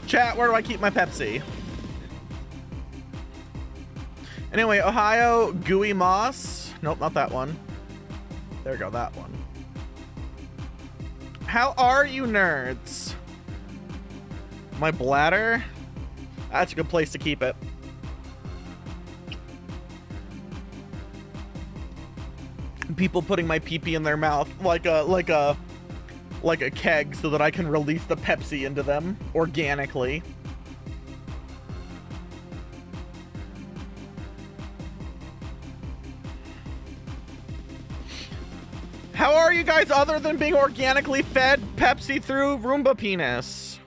Chat, where do I keep my Pepsi? Anyway, Ohio, Gooey Moss. Nope, not that one. There we go, that one. How are you, nerds? My bladder? That's a good place to keep it. People putting my pee-pee in their mouth like a keg so that I can release the Pepsi into them organically. How are you guys other than being organically fed Pepsi through Roomba penis?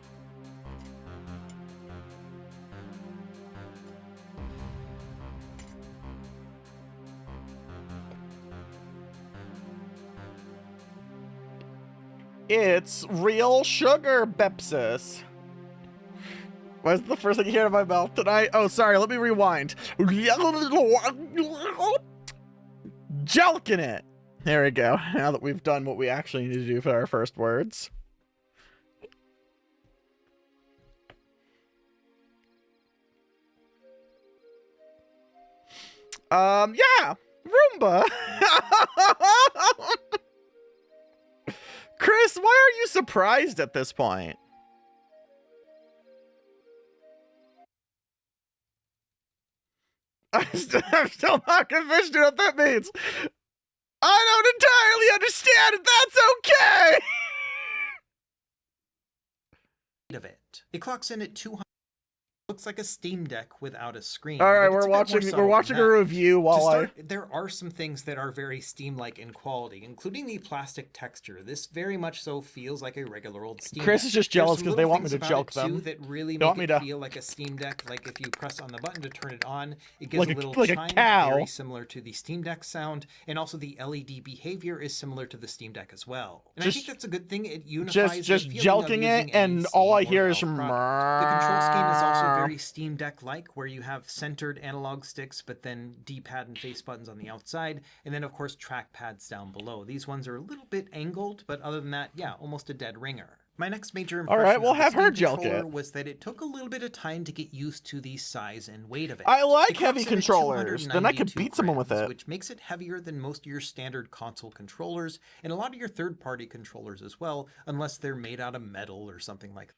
It's real sugar, Bepsis. What's the first thing you hear in my mouth tonight? Oh, sorry, let me rewind. Jelking it. There we go. Now that we've done what we actually need to do for our first words. Yeah, Roomba. Chris, why are you surprised at this point? I'm still not convinced what that means. I don't entirely understand it. That's okay. Of it. It clocks in at 200. Looks like a Steam Deck without a screen. All right, we're watching a review while there are some things that are very Steam-like in quality, including the plastic texture. This very much so feels like a regular old Steam Chris Deck. is just jealous because they want me to jelk them. That really make it feel like a Steam Deck. Like if you press on the button to turn it on, it gives like a little chime, very similar to the Steam Deck sound, and also the LED behavior is similar to the Steam Deck as well. And I think that's a good thing. It unifies just jelking it, and all I hear is the control scheme is also very Steam Deck-like, where you have centered analog sticks, but then D-pad and face buttons on the outside, and then of course track pads down below. These ones are a little bit angled, but other than that, yeah, almost a dead ringer. My next major impression of the Steam controller was that it took a little bit of time to get used to the size and weight of it. I like heavy controllers, then I could beat someone with it. Which makes it heavier than most of your standard console controllers, and a lot of your third-party controllers as well, unless they're made out of metal or something like that.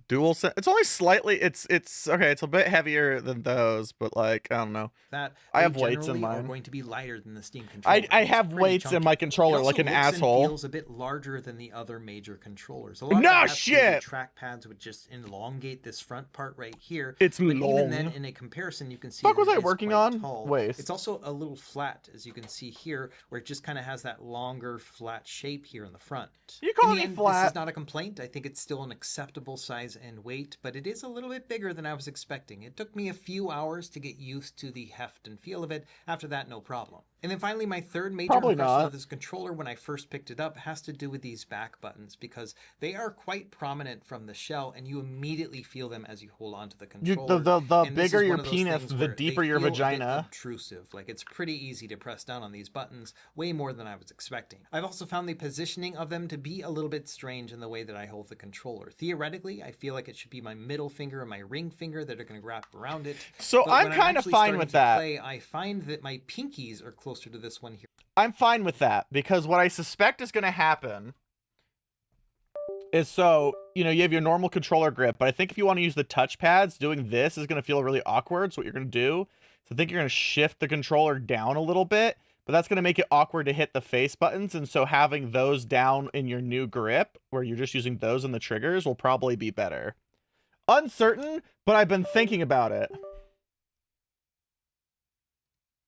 Dual set. It's only slightly. It's okay. It's a bit heavier than those, but like I don't know. That I have weights in mine. Are going to be lighter than the Steam controller. I have weights in my controller like an asshole. It feels a bit larger than the other major controllers. A lot no of shit. Track pads would just elongate this front part right here. It's but long. Even then, in a comparison, you can see. What was I working on? Waist. It's also a little flat, as you can see here, where it just kind of has that longer, flat shape here in the front. You call me flat? This is not a complaint. I think it's still an acceptable size and weight, but it is a little bit bigger than I was expecting. It took me a few hours to get used to the heft and feel of it. After that, no problem. And then finally, my third major impression of this controller when I first picked it up has to do with these back buttons, because they are quite prominent from the shell, and you immediately feel them as you hold on to the controller. The bigger your penis, the deeper your vagina. Obtrusive. Like, it's pretty easy to press down on these buttons, way more than I was expecting. I've also found the positioning of them to be a little bit strange in the way that I hold the controller. Theoretically, I feel like it should be my middle finger and my ring finger that are going to wrap around it. So I'm kind of fine with that. I find that my pinkies are closer to this one here. I'm fine with that, because what I suspect is going to happen is, so, you know, you have your normal controller grip, but I think if you want to use the touch pads, doing this is going to feel really awkward. So what you're going to do, so I think you're going to shift the controller down a little bit, but that's going to make it awkward to hit the face buttons. And so having those down in your new grip, where you're just using those in the triggers, will probably be better. Uncertain, but I've been thinking about it.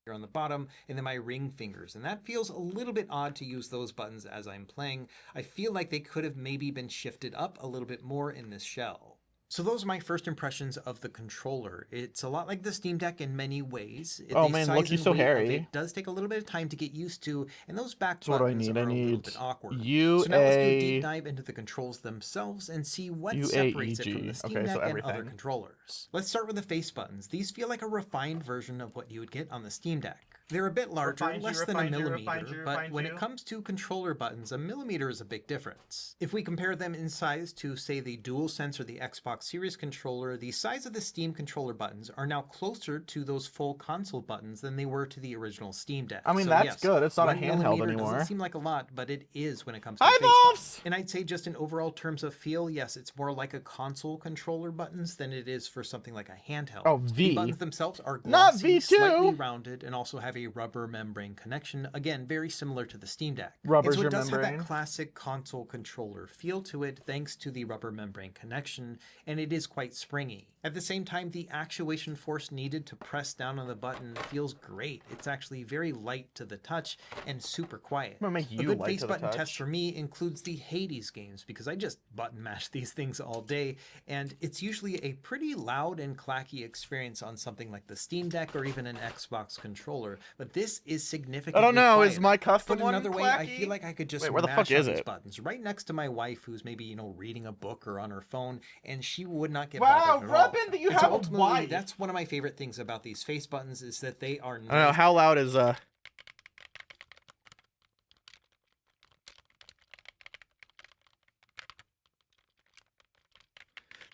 Here on the bottom, and then my ring fingers, and that feels a little bit odd to use those buttons as I'm playing. I feel like they could have maybe been shifted up a little bit more in this shell. So those are my first impressions of the controller. It's a lot like the Steam Deck in many ways. Oh man, look, he's so hairy. It does take a little bit of time to get used to, and those back so buttons are a little bit awkward. So now let's do a deep dive into the controls themselves and see what separates it from the Steam Deck and other controllers. Let's start with the face buttons. These feel like a refined version of what you would get on the Steam Deck. They're a bit larger, Refined you, less than a refined you, millimeter, refined you, but refined when you. it comes to controller buttons, a millimeter is a big difference. If we compare them in size to, say, the DualSense or the Xbox Series controller, the size of the Steam controller buttons are now closer to those full console buttons than they were to the original Steam Deck. I mean, So that's yes, good. It's not a 1 handheld millimeter anymore. doesn't seem like a lot, but it is when it comes to Hi, face Volves! buttons. And I'd say just in overall terms of feel, yes, it's more like a console controller buttons than it is for something like a handheld. Oh, The V. buttons themselves are Not glossy, V2. slightly rounded, and also have a rubber membrane connection. Again, very similar to the Steam Deck. Rubber's and so your it does have membrane. that classic console controller feel to it thanks to the rubber membrane connection, and it is quite springy. At the same time, the actuation force needed to press down on the button feels great. It's actually very light to the touch and super quiet. I'm gonna make A you good light face to the button test touch. for me includes the Hades games because I just button mash these things all day, and it's usually a pretty loud and clacky experience on something like the Steam Deck or even an Xbox controller, but this is significantly I don't know. quieter. Is my custom Put one another way, I clacky? feel like I could just Wait, where the mash fuck on is these it? buttons right next to my wife, who's maybe, you know, reading a book or on her phone, and she would not get Wow, bothered at all. Rubbin, that you And so have a ultimately, wife. that's one of my favorite things about these face buttons is that they are I don't know. nice. How loud is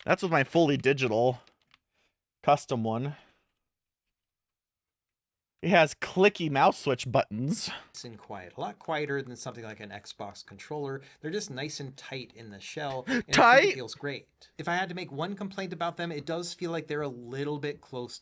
That's with my fully digital custom one. It has clicky mouse switch buttons. And quiet, a lot quieter than something like an Xbox controller. They're just nice and tight in the shell, and I think it feels great. If I had to make one complaint about them, it does feel like they're a little bit closer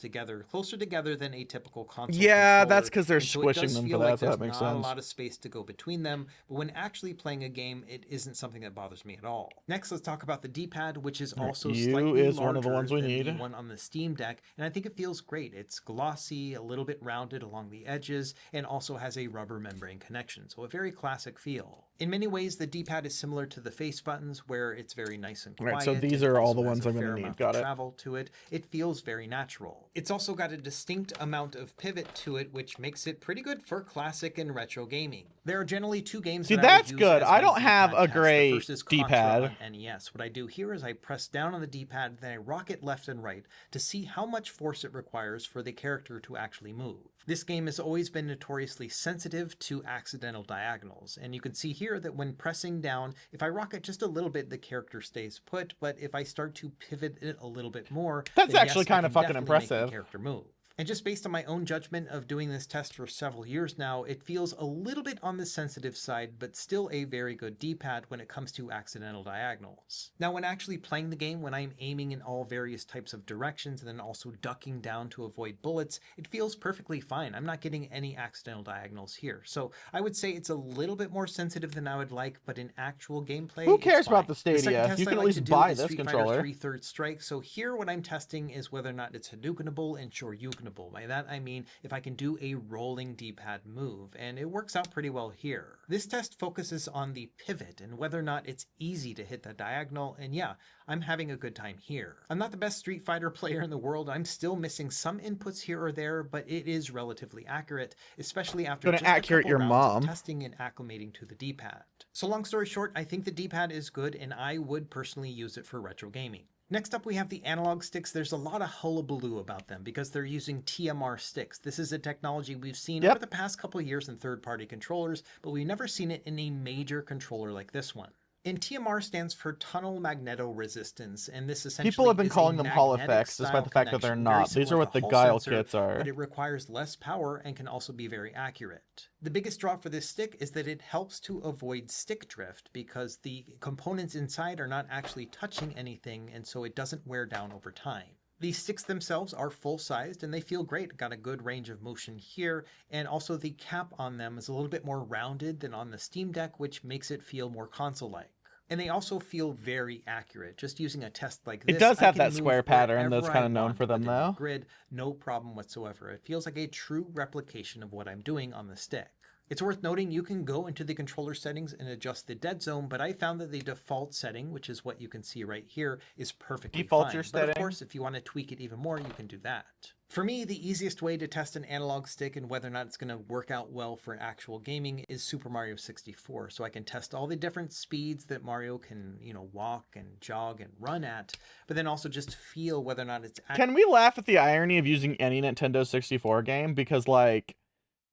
together than a typical console. Yeah, controller. that's because they're And so squishing them for feel that, like so that there's makes not sense. a lot of space to go between them, but when actually playing a game, it isn't something that bothers me at all. Next, let's talk about the D-pad, which is also slightly is larger one of the ones we than need. the one on the Steam Deck, and I think it feels great. It's glossy, a little bit rounded along the edges, and also has a rubber membrane connection, so a very classic feel. In many ways, the D-pad is similar to the face buttons, where it's very nice and quiet. Right, so these and are all also the has ones a I'm fair gonna need. amount Got of it. travel to it. It feels very natural. It's also got a distinct amount of pivot to it, which makes it pretty good for classic and retro gaming. There are generally two games See, that I would that's use good. as I my don't have D-pad a test. The great first is Contra D-pad. on NES. What I do here is I press down on the D-pad, then I rock it left and right to see how much force it requires for the character to actually move. This game has always been notoriously sensitive to accidental diagonals, and you can see here that when pressing down, if I rock it just a little bit, the character stays put, but if I start to pivot it a little bit more, That's then actually yes, I kind of can fucking definitely make the impressive. character move. And just based on my own judgment of doing this test for several years now, it feels a little bit on the sensitive side, but still a very good D-pad when it comes to accidental diagonals. Now, when actually playing the game, when I'm aiming in all various types of directions and then also ducking down to avoid bullets, it feels perfectly fine. I'm not getting any accidental diagonals here. So I would say it's a little bit more sensitive than I would like, but in actual gameplay, Who cares it's about fine. the Stadia? second test You I can at like least to do buy is this Street controller. Fighter 3 Third Strike. So here what I'm testing is whether or not it's Hadoukenable and Shoryukenable. By that I mean if I can do a rolling D-pad move, and it works out pretty well here. This test focuses on the pivot and whether or not it's easy to hit the diagonal, and yeah, I'm having a good time here. I'm not the best Street Fighter player in the world. I'm still missing some inputs here or there, but it is relatively accurate, especially after Gonna just a accurate couple your rounds mom. of testing and acclimating to the D-pad. So long story short, I think the D-pad is good, and I would personally use it for retro gaming. Next up, we have the analog sticks. There's a lot of hullabaloo about them because they're using TMR sticks. This is a technology we've seen over the past couple of years in third-party controllers, but we've never seen it in a major controller like this one. And TMR stands for tunnel magnetoresistance, and this essentially People have been is calling a them Hall magnetic effects, despite the style fact that they're connection, very not. These similar are to what the Hall Guile sensor, kits are. but it requires less power and can also be very accurate. The biggest draw for this stick is that it helps to avoid stick drift because the components inside are not actually touching anything, and so it doesn't wear down over time. These sticks themselves are full-sized and they feel great. Got a good range of motion here, and also the cap on them is a little bit more rounded than on the Steam Deck, which makes it feel more console-like. And they also feel very accurate. Just using a test like this, It does I have can that move square pattern wherever that's I kind of known want for them, within the though. grid, no problem whatsoever. It feels like a true replication of what I'm doing on the stick. It's worth noting you can go into the controller settings and adjust the dead zone, but I found that the default setting, which is what you can see right here, is perfectly Default fine. your But setting. of course, if you want to tweak it even more, you can do that. For me, the easiest way to test an analog stick and whether or not it's going to work out well for actual gaming is Super Mario 64. So I can test all the different speeds that Mario can, walk and jog and run at, but then also just feel whether or not it's Can we laugh at the irony of using any Nintendo 64 game? Because, like,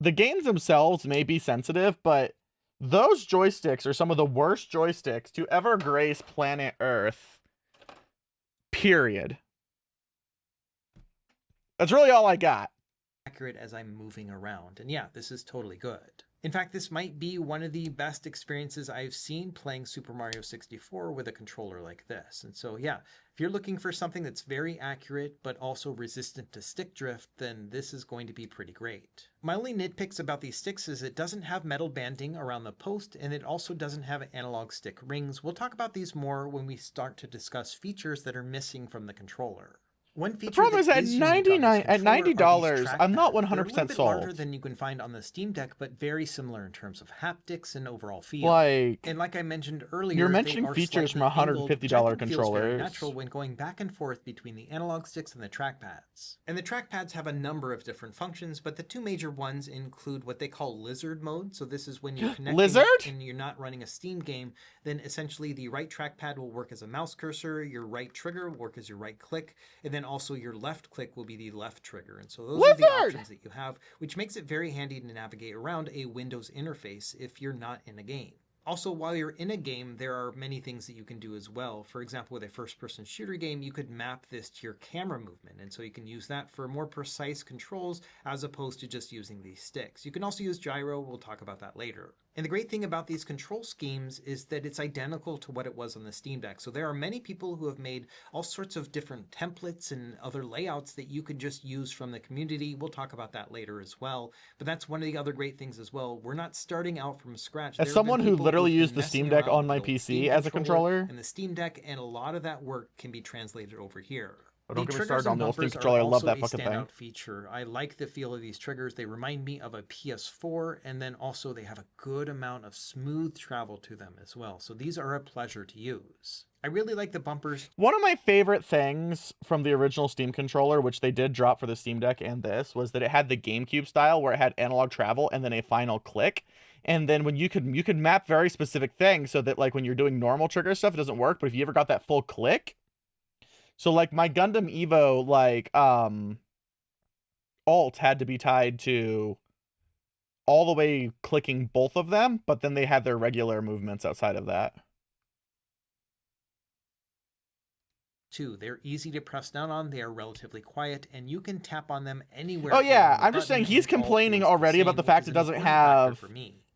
the games themselves may be sensitive, but those joysticks are some of the worst joysticks to ever grace planet Earth. Period. That's really all I got. Accurate as I'm moving around. And yeah, this is totally good. In fact, this might be one of the best experiences I've seen playing Super Mario 64 with a controller like this. And so yeah, if you're looking for something that's very accurate but also resistant to stick drift, then this is going to be pretty great. My only nitpicks about these sticks is it doesn't have metal banding around the post, and it also doesn't have analog stick rings. We'll talk about these more when we start to discuss features that are missing from the controller. One feature The problem is at $90, I'm not 100% sold. Larger than you can find on the Steam Deck, but very similar in terms of haptics and overall feel. And like I mentioned earlier, you're mentioning features from $150 controllers. Natural when going back and forth between the analog sticks and the trackpads. And the trackpads have a number of different functions, but the two major ones include what they call lizard mode. So this is when you're connecting and you're not running a Steam game, then essentially the right trackpad will work as a mouse cursor, your right trigger will work as your right click, and then also your left click will be the left trigger. And so those are the options that you have, which makes it very handy to navigate around a Windows interface if you're not in a game. Also, while you're in a game, there are many things that you can do as well. For example, with a first-person shooter game, you could map this to your camera movement, and so you can use that for more precise controls as opposed to just using these sticks. You can also use gyro. We'll talk about that later. And the great thing about these control schemes is that it's identical to what it was on the Steam Deck. So there are many people who have made all sorts of different templates and other layouts that you could just use from the community. We'll talk about that later as well. But that's one of the other great things as well. We're not starting out from scratch. As someone who literally used the Steam Deck on my PC as a controller, and the Steam Deck, and a lot of that work can be translated over here. Don't get me started on the old Steam controller. I love that fucking thing. Feature. I like the feel of these triggers. They remind me of a PS4, and then also they have a good amount of smooth travel to them as well. So these are a pleasure to use. I really like the bumpers. One of my favorite things from the original Steam controller, which they did drop for the Steam Deck and this, was that it had the GameCube style where it had analog travel and then a final click. And then when you could map very specific things so that like when you're doing normal trigger stuff, it doesn't work. But if you ever got that full click, so like my Gundam Evo, like alt had to be tied to all the way clicking both of them, but then they had their regular movements outside of that. They're easy to press down on, they are relatively quiet, and you can tap on them anywhere. Oh yeah, I'm just saying he's complaining already about the fact it doesn't have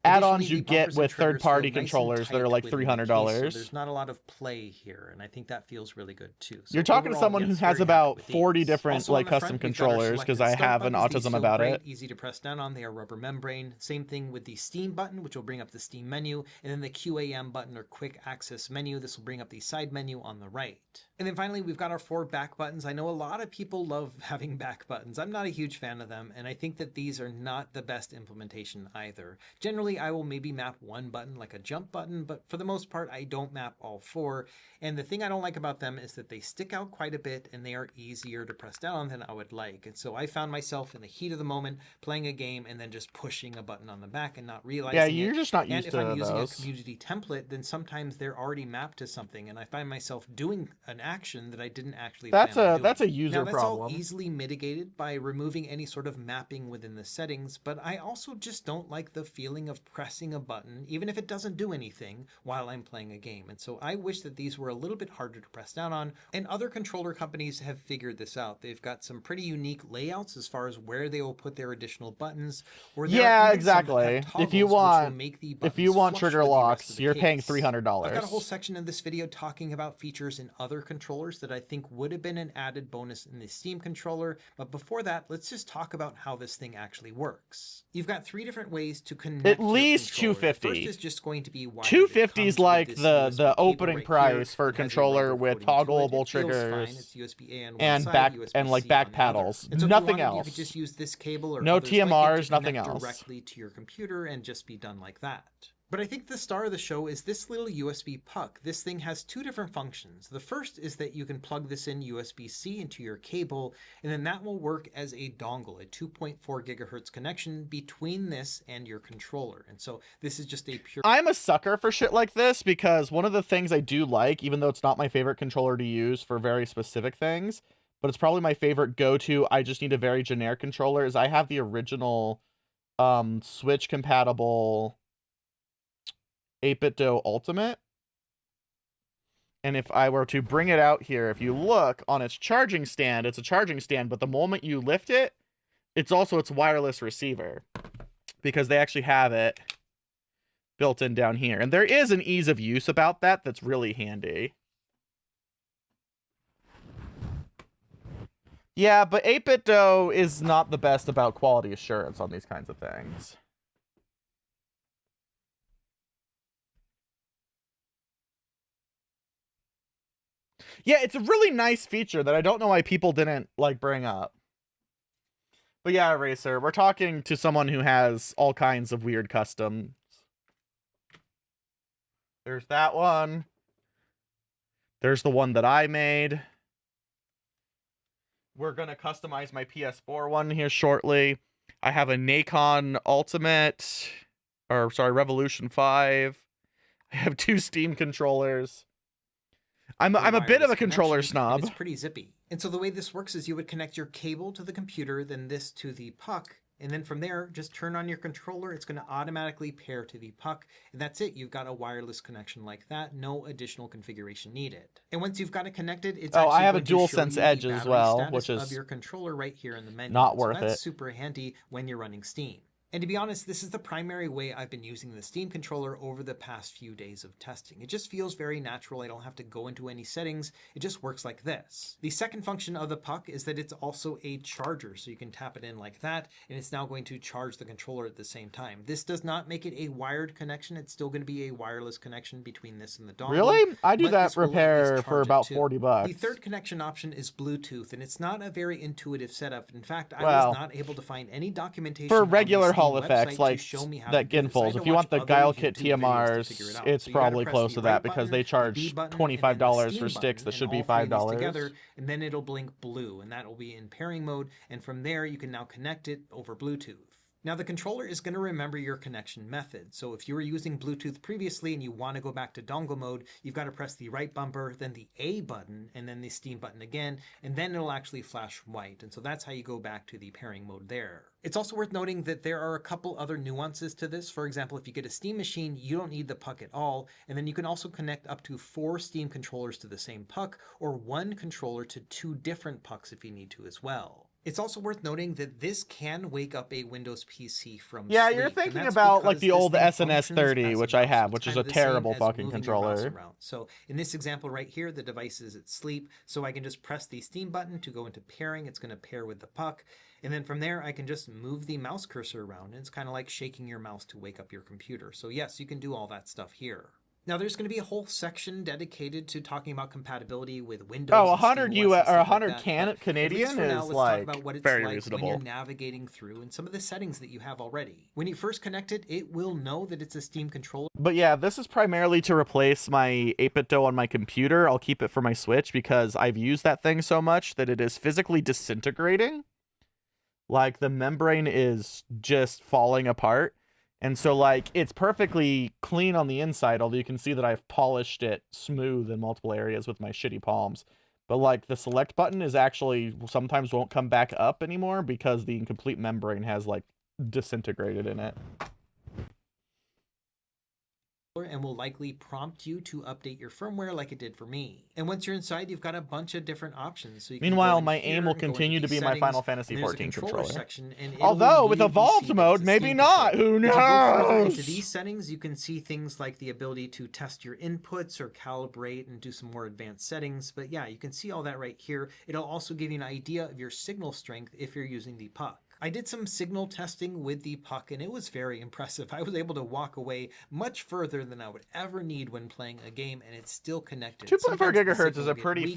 add-ons you get with third-party controllers that are like $300. So there's not a lot of play here, and I think that feels really good too. So you're talking to someone who has about 40 different like custom controllers, because I have an autism about it. Easy to press down on, they are rubber membrane. Same thing with the Steam button, which will bring up the Steam menu, and then the QAM button or quick access menu. This will bring up the side menu on the right. And then finally, we've got our 4 back buttons. I know a lot of people love having back buttons. I'm not a huge fan of them, and I think that these are not the best implementation either. Generally, I will maybe map one button like a jump button, but for the most part, I don't map all 4. And the thing I don't like about them is that they stick out quite a bit and they are easier to press down on than I would like. And so I found myself in the heat of the moment playing a game and then just pushing a button on the back and not realizing you're just not used to those. And if I'm using a community template, then sometimes they're already mapped to something and I find myself doing an action that I didn't actually plan on doing. That's a user problem. That's all easily mitigated by removing any sort of mapping within the settings, but I also just don't like the feeling of pressing a button, even if it doesn't do anything, while I'm playing a game. And so I wish that these were a little bit harder to press down on, and other controller companies have figured this out. They've got some pretty unique layouts as far as where they will put their additional buttons. Or exactly. If you want trigger locks, you're paying $300. I've got a whole section in this video talking about features in other controllers that I think would have been an added bonus in the Steam controller. But before that, let's just talk about how this thing actually works. You've got 3 different ways to connect. At least $250. First is just going to be $250 is like the opening price for a controller with toggleable triggers and back paddles. And so nothing else. You could just use this cable or no TMRs, nothing else. Directly to your computer and just be done like that. But I think the star of the show is this little USB puck. This thing has 2 different functions. The first is that you can plug this in USB-C into your cable, and then that will work as a dongle, a 2.4 gigahertz connection between this and your controller. And so this is just a pure... I'm a sucker for shit like this because one of the things I do like, even though it's not my favorite controller to use for very specific things, but it's probably my favorite go-to, I just need a very generic controller, is I have the original Switch compatible 8BitDo Ultimate. And if I were to bring it out here, if you look on its charging stand, it's a charging stand, but the moment you lift it, it's also its wireless receiver, because they actually have it built in down here. And there is an ease of use about that that's really handy. Yeah, but 8BitDo is not the best about quality assurance on these kinds of things. Yeah, it's a really nice feature that I don't know why people didn't, like, bring up. But yeah, Racer, we're talking to someone who has all kinds of weird customs. There's that one. There's the one that I made. We're going to customize my PS4 one here shortly. I have a Nacon Ultimate, or sorry, Revolution 5. I have 2 Steam controllers. I'm a bit of a controller snob. It's pretty zippy. And so the way this works is you would connect your cable to the computer, then this to the puck, and then from there, just turn on your controller. It's going to automatically pair to the puck, and that's it. You've got a wireless connection like that. No additional configuration needed. And once you've got it connected, it's I have a DualSense Edge as well, which is of your controller right here in the menu. Not worth it. That's super handy when you're running Steam. And to be honest, this is the primary way I've been using the Steam controller over the past few days of testing. It just feels very natural. I don't have to go into any settings. It just works like this. The second function of the puck is that it's also a charger. So you can tap it in like that, and it's now going to charge the controller at the same time. This does not make it a wired connection. It's still going to be a wireless connection between this and the dongle. Really? I do that repair for about $40. The third connection option is Bluetooth, and it's not a very intuitive setup. In fact, I was not able to find any documentation for regular Hall effects like that Gunpla. If you want the Guile Kit TMRs, it's probably close to that because they charge $25 for sticks that should be $5. Together, and then it'll blink blue, and that will be in pairing mode. And from there, you can now connect it over Bluetooth. Now the controller is going to remember your connection method. So if you were using Bluetooth previously and you want to go back to dongle mode, you've got to press the right bumper, then the A button, and then the Steam button again, and then it'll actually flash white. And so that's how you go back to the pairing mode there. It's also worth noting that there are a couple other nuances to this. For example, if you get a Steam machine, you don't need the puck at all. And then you can also connect up to 4 Steam controllers to the same puck, or 1 controller to 2 different pucks if you need to as well. It's also worth noting that this can wake up a Windows PC from sleep. You're thinking about like the old SNS 30, which I have, which is a terrible fucking controller. So in this example right here, the device is at sleep. So I can just press the Steam button to go into pairing. It's going to pair with the puck. And then from there, I can just move the mouse cursor around. And it's kind of like shaking your mouse to wake up your computer. So yes, you can do all that stuff here. Now, there's going to be a whole section dedicated to talking about compatibility with Windows. Oh, 100 US or 100 Canadian is like very reasonable. When you're navigating through and some of the settings that you have already. When you first connect it, it will know that it's a Steam controller. But yeah, this is primarily to replace my 8BitDo on my computer. I'll keep it for my Switch because I've used that thing so much that it is physically disintegrating. Like the membrane is just falling apart. And so, like, it's perfectly clean on the inside, although you can see that I've polished it smooth in multiple areas with my shitty palms. But, like, the select button is actually sometimes won't come back up anymore because the incomplete membrane has, like, disintegrated in it. And will likely prompt you to update your firmware like it did for me. And once you're inside, you've got a bunch of different options. So you can Meanwhile, my aim will continue to be my Final Fantasy XIV controller. Although with evolved mode, maybe not. Who knows? Into these settings, you can see things like the ability to test your inputs or calibrate and do some more advanced settings. But yeah, you can see all that right here. It'll also give you an idea of your signal strength if you're using the puck. I did some signal testing with the puck, and it was very impressive. I was able to walk away much further than I would ever need when playing a game, and it's still connected. 2.4 gigahertz is a pretty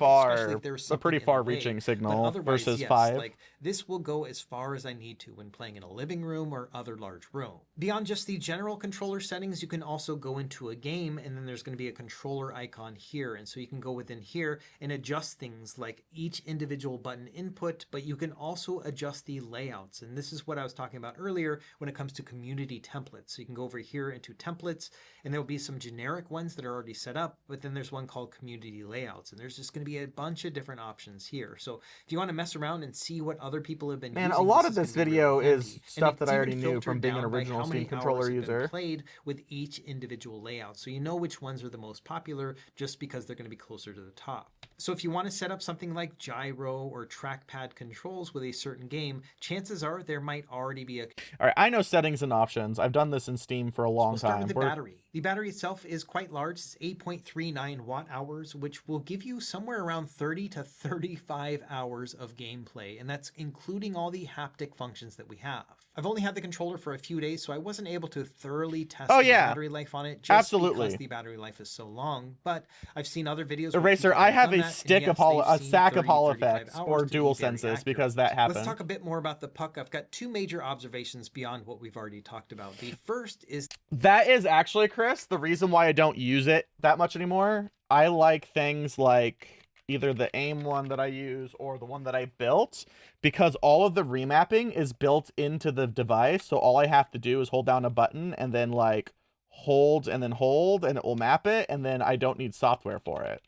far-reaching signal versus 5. Like, this will go as far as I need to when playing in a living room or other large room. Beyond just the general controller settings, you can also go into a game, and then there's going to be a controller icon here, and so you can go within here and adjust things like each individual button input, but you can also adjust the layout. layouts. And this is what I was talking about earlier when it comes to community templates. So you can go over here into templates, and there will be some generic ones that are already set up, but then there's one called community layouts. And there's just going to be a bunch of different options here. So if you want to mess around and see what other people have been using, a lot of this this video is stuff that I already knew from being an by original how many Steam controller hours have been user. played with each individual layout. So you know which ones are the most popular just because they're going to be closer to the top. So if you want to set up something like gyro or trackpad controls with a certain game, chances are there might already be a... All right, I know settings and options. I've done this in Steam for a long We'll start time. with the battery. The battery itself is quite large. It's 8.39 watt hours, which will give you somewhere around 30 to 35 hours of gameplay. And that's including all the haptic functions that we have. I've only had the controller for a few days, so I wasn't able to thoroughly test the battery life on it just because the battery life is so long. But I've seen other videos. Eraser, I have a sack of Holoeffects or dual senses because that happened. Let's talk a bit more about the puck. I've got two major observations beyond what we've already talked about. The first is... That is actually, Chris, the reason why I don't use it that much anymore. I like things like either the AIM one that I use or the one that I built, because all of the remapping is built into the device. So all I have to do is hold down a button and then like hold and then hold, and it will map it. And then I don't need software for it.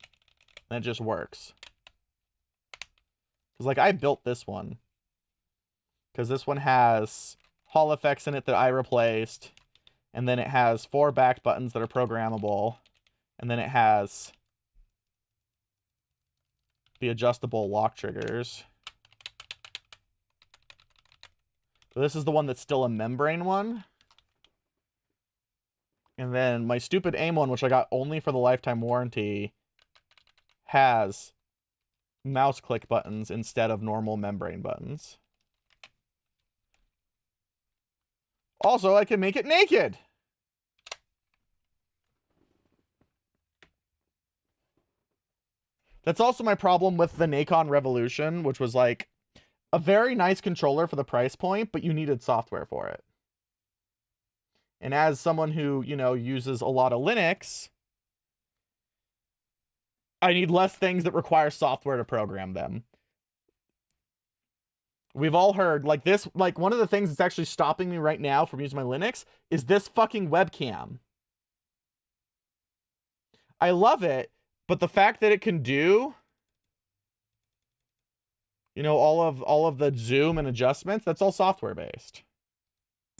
And it just works. Because like I built this one. Because this one has Hall effects in it that I replaced. And then it has 4 back buttons that are programmable. And then it has the adjustable lock triggers. So this is the one that's still a membrane one. And then my stupid AIM one, which I got only for the lifetime warranty, has mouse click buttons instead of normal membrane buttons. Also, I can make it naked. That's also my problem with the Nacon Revolution, which was like a very nice controller for the price point, but you needed software for it. And as someone who, you know, uses a lot of Linux, I need less things that require software to program them. We've all heard, like this, like one of the things that's actually stopping me right now from using my Linux is this fucking webcam. I love it, but the fact that it can do, you know, all of the zoom and adjustments, that's all software based.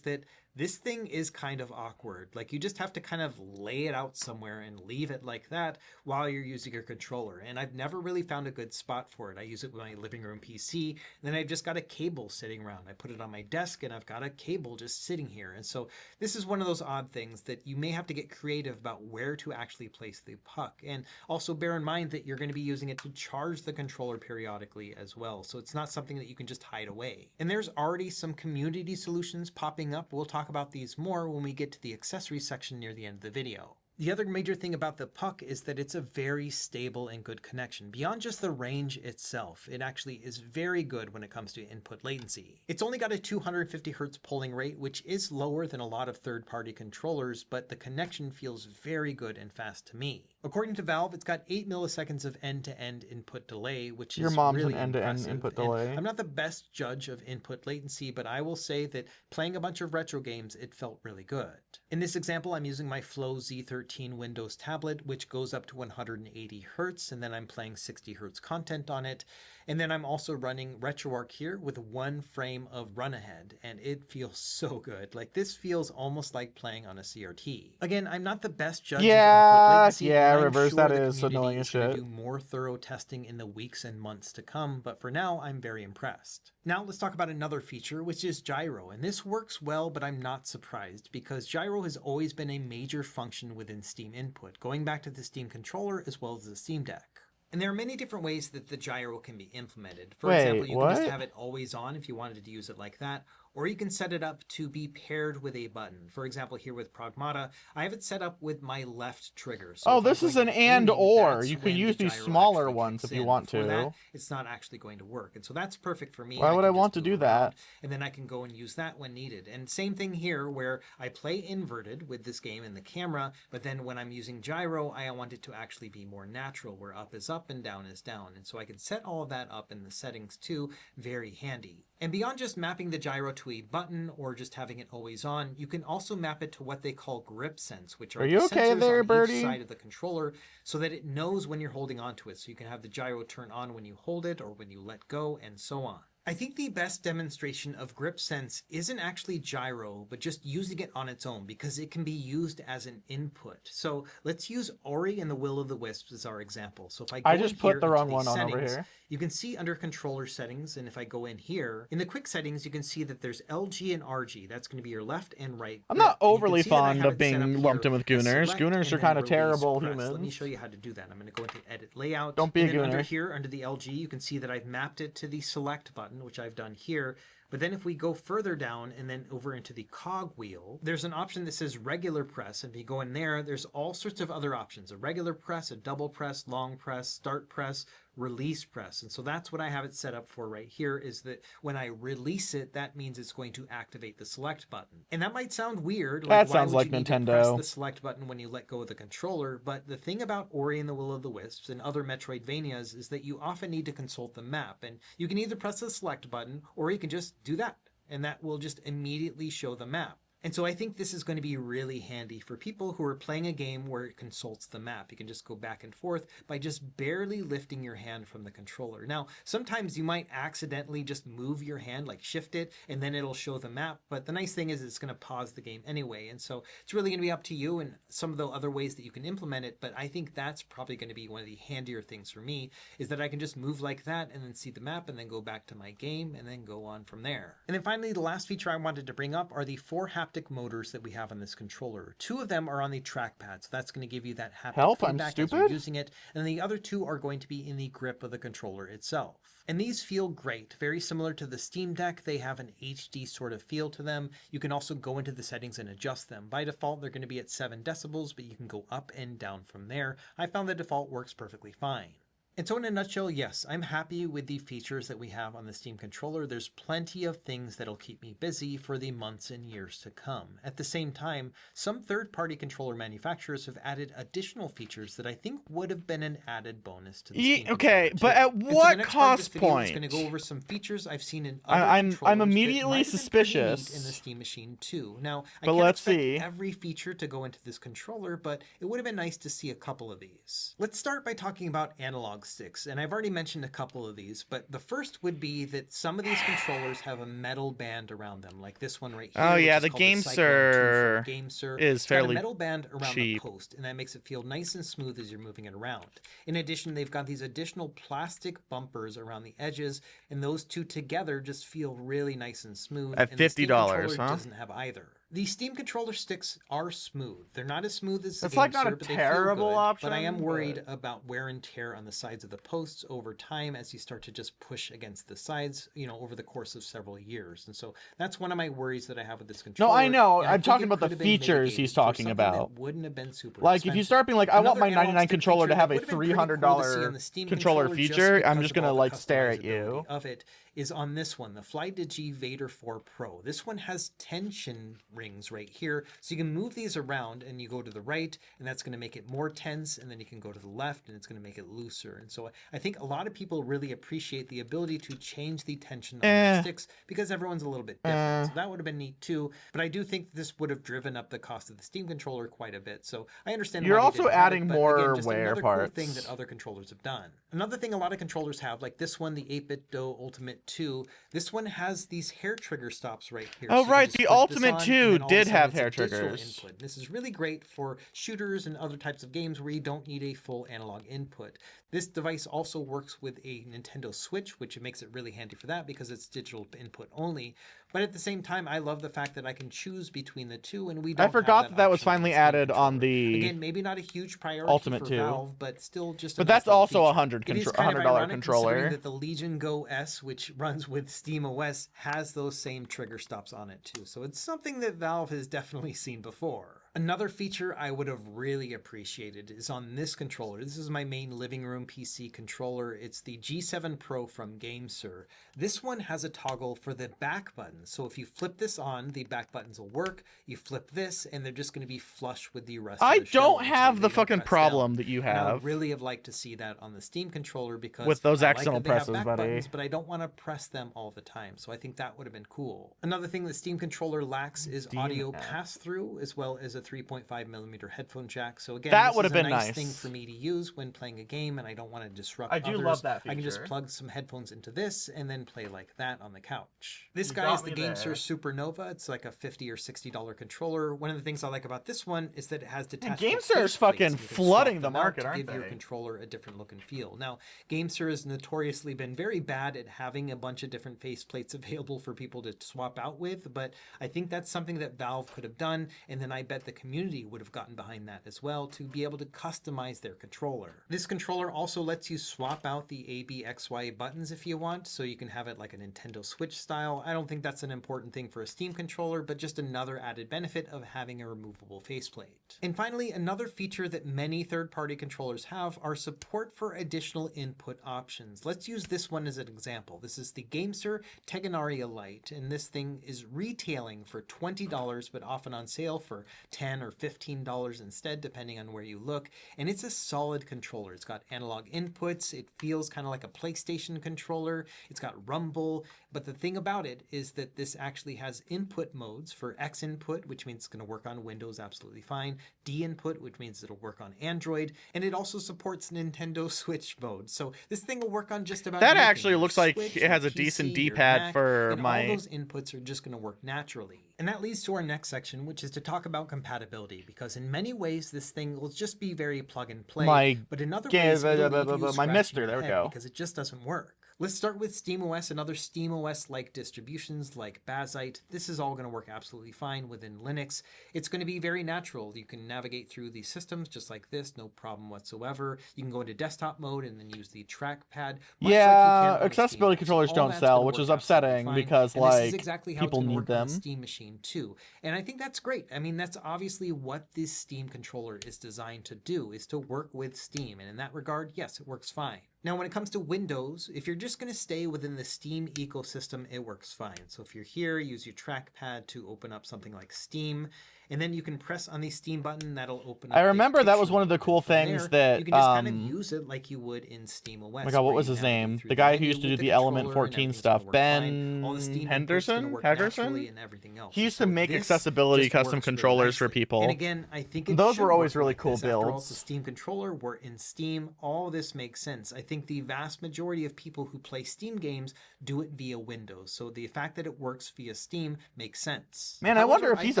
That this thing is kind of awkward. Like you just have to kind of lay it out somewhere and leave it like that while you're using your controller. And I've never really found a good spot for it. I use it with my living room PC, and then I've just got a cable sitting around. I put it on my desk and I've got a cable just sitting here. And so this is one of those odd things that you may have to get creative about where to actually place the puck. And also bear in mind that you're going to be using it to charge the controller periodically as well. So it's not something that you can just hide away. And there's already some community solutions popping up. We'll talk about these more when we get to the accessories section near the end of the video. The other major thing about the puck is that it's a very stable and good connection. Beyond just the range itself, it actually is very good when it comes to input latency. It's only got a 250 Hz polling rate, which is lower than a lot of third-party controllers, but the connection feels very good and fast to me. According to Valve, it's got 8 milliseconds of end-to-end input delay, which is really an end-to-end input delay. I'm not the best judge of input latency, but I will say that playing a bunch of retro games, it felt really good. In this example, I'm using my Flow Z13 Windows tablet, which goes up to 180 Hz, and then I'm playing 60 Hz content on it. And then I'm also running RetroArch here with 1 frame of run ahead, and it feels so good. Like this feels almost like playing on a CRT. Again, I'm not the best judge of input latency. Yeah, Reverse, that is annoying as shit. Do more thorough testing in the weeks and months to come, but for now, I'm very impressed. Now let's talk about another feature, which is gyro, and this works well, but I'm not surprised because gyro has always been a major function within Steam Input, going back to the Steam controller as well as the Steam Deck. And there are many different ways that the gyro can be implemented. For example, you can just have it always on if you wanted to use it like that, or you can set it up to be paired with a button. For example, here with Pragmata, I have it set up with my left trigger. So this is an and/or. You can use these smaller ones if you want to. That, it's not actually going to work. And so that's perfect for me. Why would I want to do that? And then I can go and use that when needed. And same thing here where I play inverted with this game in the camera, but then when I'm using gyro, I want it to actually be more natural, where up is up and down is down. And so I can set all of that up in the settings too. Very handy. And beyond just mapping the gyro to a button or just having it always on, you can also map it to what they call grip sense, which are you the okay sensors there, on birdie? each side of the controller so that it knows when you're holding onto it. So you can have the gyro turn on when you hold it or when you let go and so on. I think the best demonstration of grip sense isn't actually gyro, but just using it on its own because it can be used as an input. So let's use Ori and the Will of the Wisps as our example. So if I go I just in put here the into wrong these one on settings, over here. you can see under controller settings, and if I go in here, in the quick settings, you can see that there's LG and RG. That's going to be your left and right I'm grip. not And you can overly see that I fond have of it set up being lumped in here with as Gooners. select Gooners and are then kind of release terrible press. humans. Let me show you how to do that. I'm going to go into edit layout. Don't be a and then under Gooner. here, under the LG, you can see that I've mapped it to the select button, which I've done here. But then if we go further down and then over into the cog wheel, there's an option that says regular press. And if you go in there, there's all sorts of other options. A regular press, a double press, long press, start press, release press. And so that's what I have it set up for right here, is that when I release it, that means it's going to activate the select button. And that might sound weird. That why sounds would like you need to press Nintendo. the select button when you let go of the controller? But the thing about Ori and the Will of the Wisps and other Metroidvanias is that you often need to consult the map. And you can either press the select button or you can just do that. And that will just immediately show the map. And so I think this is going to be really handy for people who are playing a game where it consults the map. You can just go back and forth by just barely lifting your hand from the controller. Now, sometimes you might accidentally just move your hand, like shift it, and then it'll show the map. But the nice thing is it's going to pause the game anyway. And so it's really going to be up to you and some of the other ways that you can implement it. But I think that's probably going to be one of the handier things for me, is that I can just move like that and then see the map and then go back to my game and then go on from there. And then finally, the last feature I wanted to bring up are the 4 haptic motors that we have on this controller. 2 of them are on the trackpad, so that's going to give you that haptic Help, I'm feedback as you're stupid? using it, and the other 2 are going to be in the grip of the controller itself. And these feel great, very similar to the Steam Deck. They have an HD sort of feel to them. You can also go into the settings and adjust them. By default, they're going to be at 7 decibels, but you can go up and down from there. I found the default works perfectly fine. And so in a nutshell, yes, I'm happy with the features that we have on the Steam controller. There's plenty of things that'll keep me busy for the months and years to come. At the same time, some third-party controller manufacturers have added additional features that I think would have been an added bonus to the Steam Okay, controller but too. at And so the what next part of this cost video is point? going to go over some features I've seen in other I'm controllers that immediately might have been pretty neat suspicious. in the Steam machine too. Now, I But can't let's expect see. every feature to go into this controller, but it would have been nice to see a couple of these. Let's start by talking about analog sticks, and I've already mentioned a couple of these, but the first would be that some of these controllers have a metal band around them, like this one right here. Oh yeah, which the is called Game Cyclone 2 Sir from Game Sir. is It's got a fairly metal band around cheap. the post, and that makes it feel nice and smooth as you're moving it around. In addition, they've got these additional plastic bumpers around the edges, and those two together just feel really nice and smooth. At and the Steam $50, controller huh? doesn't have either. The Steam controller sticks are smooth. They're not as smooth as the It's Game like not Sir, a but they terrible feel good. option, But I am worried but- about wear and tear on the sides of the posts over time as you start to just push against the sides, over the course of several years. And so that's one of my worries that I have with this controller. No, I know. and I I'm think talking it about the could have been features mitigated he's for talking something that about. wouldn't have been super Like, if you expensive. start being like, I want Another my analog 99 stick controller to feature have that a would have been pretty cool to see on $300 the Steam controller controller just feature, I'm because just of gonna all the like stare at you. customizability of it is on this one, the FlyDigi Vader 4 Pro. This one has tension rings right here, so you can move these around and you go to the right, and that's going to make it more tense, and then you can go to the left, and it's going to make it looser. And so I think a lot of people really appreciate the ability to change the tension on their sticks because everyone's a little bit different. So that would have been neat too, but I do think this would have driven up the cost of the Steam controller quite a bit. So I understand You're why they also didn't have adding it, but more again, just wear another parts. cool thing that other controllers have done. Another thing a lot of controllers have, like this one, the 8-Bit Do Ultimate 2, this one has these hair trigger stops right here. Oh, So you can right, just the flip this Ultimate on, 2 and then all of a did sudden have it's a hair digital triggers. input. This is really great for shooters and other types of games where you don't need a full analog input. This device also works with a Nintendo Switch, which makes it really handy for that because it's digital input only. But at the same time, I love the fact that I can choose between the two, and we don't I forgot have that was option on finally the Steam added on controller. the Again, maybe not a huge priority Ultimate for 2. Valve, but still just a But nice that's little also a feature. It is kind of $100 ironic controller. considering that the Legion Go S, which runs with Steam OS, has those same trigger stops on it too. So it's something that Valve has definitely seen before. Another feature I would have really appreciated is on this controller. This is my main living room PC controller. It's the G7 Pro from GameSir. This one has a toggle for the back button. So if you flip this on, the back buttons will work. You flip this and they're just going to be flush with the rest of the I don't shelves, have so the they don't fucking press problem down. that you And I would have really have liked to see that on the Steam controller because with those I like external that they have presses, back buddy. buttons, but I don't want to press them all the time. So I think that would have been cool. Another thing that Steam controller lacks is audio pass-through, as well as a 3.5mm headphone jack. So again, That this would is have a been nice nice thing for me to use when playing a game and I don't want to disrupt I do others. love that I can just feature. plug some headphones into this and then play like that on the couch. This You guy got is the me there. GameSir Supernova. It's like a $50 or $60 controller. One of the things I like about this one is that it has detachable GameSir's faceplates, fucking and you can flooding swap the them out market, to aren't give your they? controller a different look and feel. Now, GameSir has notoriously been very bad at having a bunch of different faceplates available for people to swap out with, but I think that's something that Valve could have done, and then I bet the community would have gotten behind that as well to be able to customize their controller. This controller also lets you swap out the A, B, X, Y buttons if you want, so you can have it like a Nintendo Switch style. I don't think that's an important thing for a Steam controller, but just another added benefit of having a removable faceplate. And finally, another feature that many third-party controllers have are support for additional input options. Let's use this one as an example. This is the GameSir Tegenaria Lite, and this thing is retailing for $20, but often on sale for $10 or $15 instead, depending on where you look. And it's a solid controller. It's got analog inputs. It feels kind of like a PlayStation controller. It's got rumble. But the thing about it is that this actually has input modes for X input, which means it's going to work on Windows absolutely fine, D input, which means it'll work on Android, and it also supports Nintendo Switch mode. So this thing will work on just about That anything. actually Your looks like Switch, it has your a decent PC, your D-pad Mac, for and my... all those inputs are just going to work naturally. And that leads to our next section, which is to talk about compatibility, because in many ways this thing will just be very plug and play, but in other ways it'll leave you my scratching mister, your there we head go. because it just doesn't work. Let's start with SteamOS and other SteamOS-like distributions like Bazite. This is all going to work absolutely fine within Linux. It's going to be very natural. You can navigate through these systems just like this, no problem whatsoever. You can go into desktop mode and then use the trackpad. Yeah, accessibility controllers don't sell, which is upsetting because, like, exactly how people it's gonna need work on them. the Steam machine too. And I think that's great. I mean, that's obviously what this Steam controller is designed to do, is to work with Steam. And in that regard, yes, it works fine. Now, when it comes to Windows, if you're just going to stay within the Steam ecosystem, it works fine. So if you're here, use your trackpad to open up something like Steam, and then you can press on the Steam button. That'll open up. I remember that was one of the cool things that you can just kind of use it like you would in SteamOS. Oh my god, what was his name? The guy who used to do the Element 14 stuff, Ben Henderson? And everything else. He used to make accessibility custom controllers for people. And again, I think those were always really like cool this. After all, builds. it's a Steam controller. We're in Steam. All this makes sense. I think the vast majority of people who play Steam games do it via Windows. So the fact that it works via Steam makes sense. Man, However, I wonder if he's a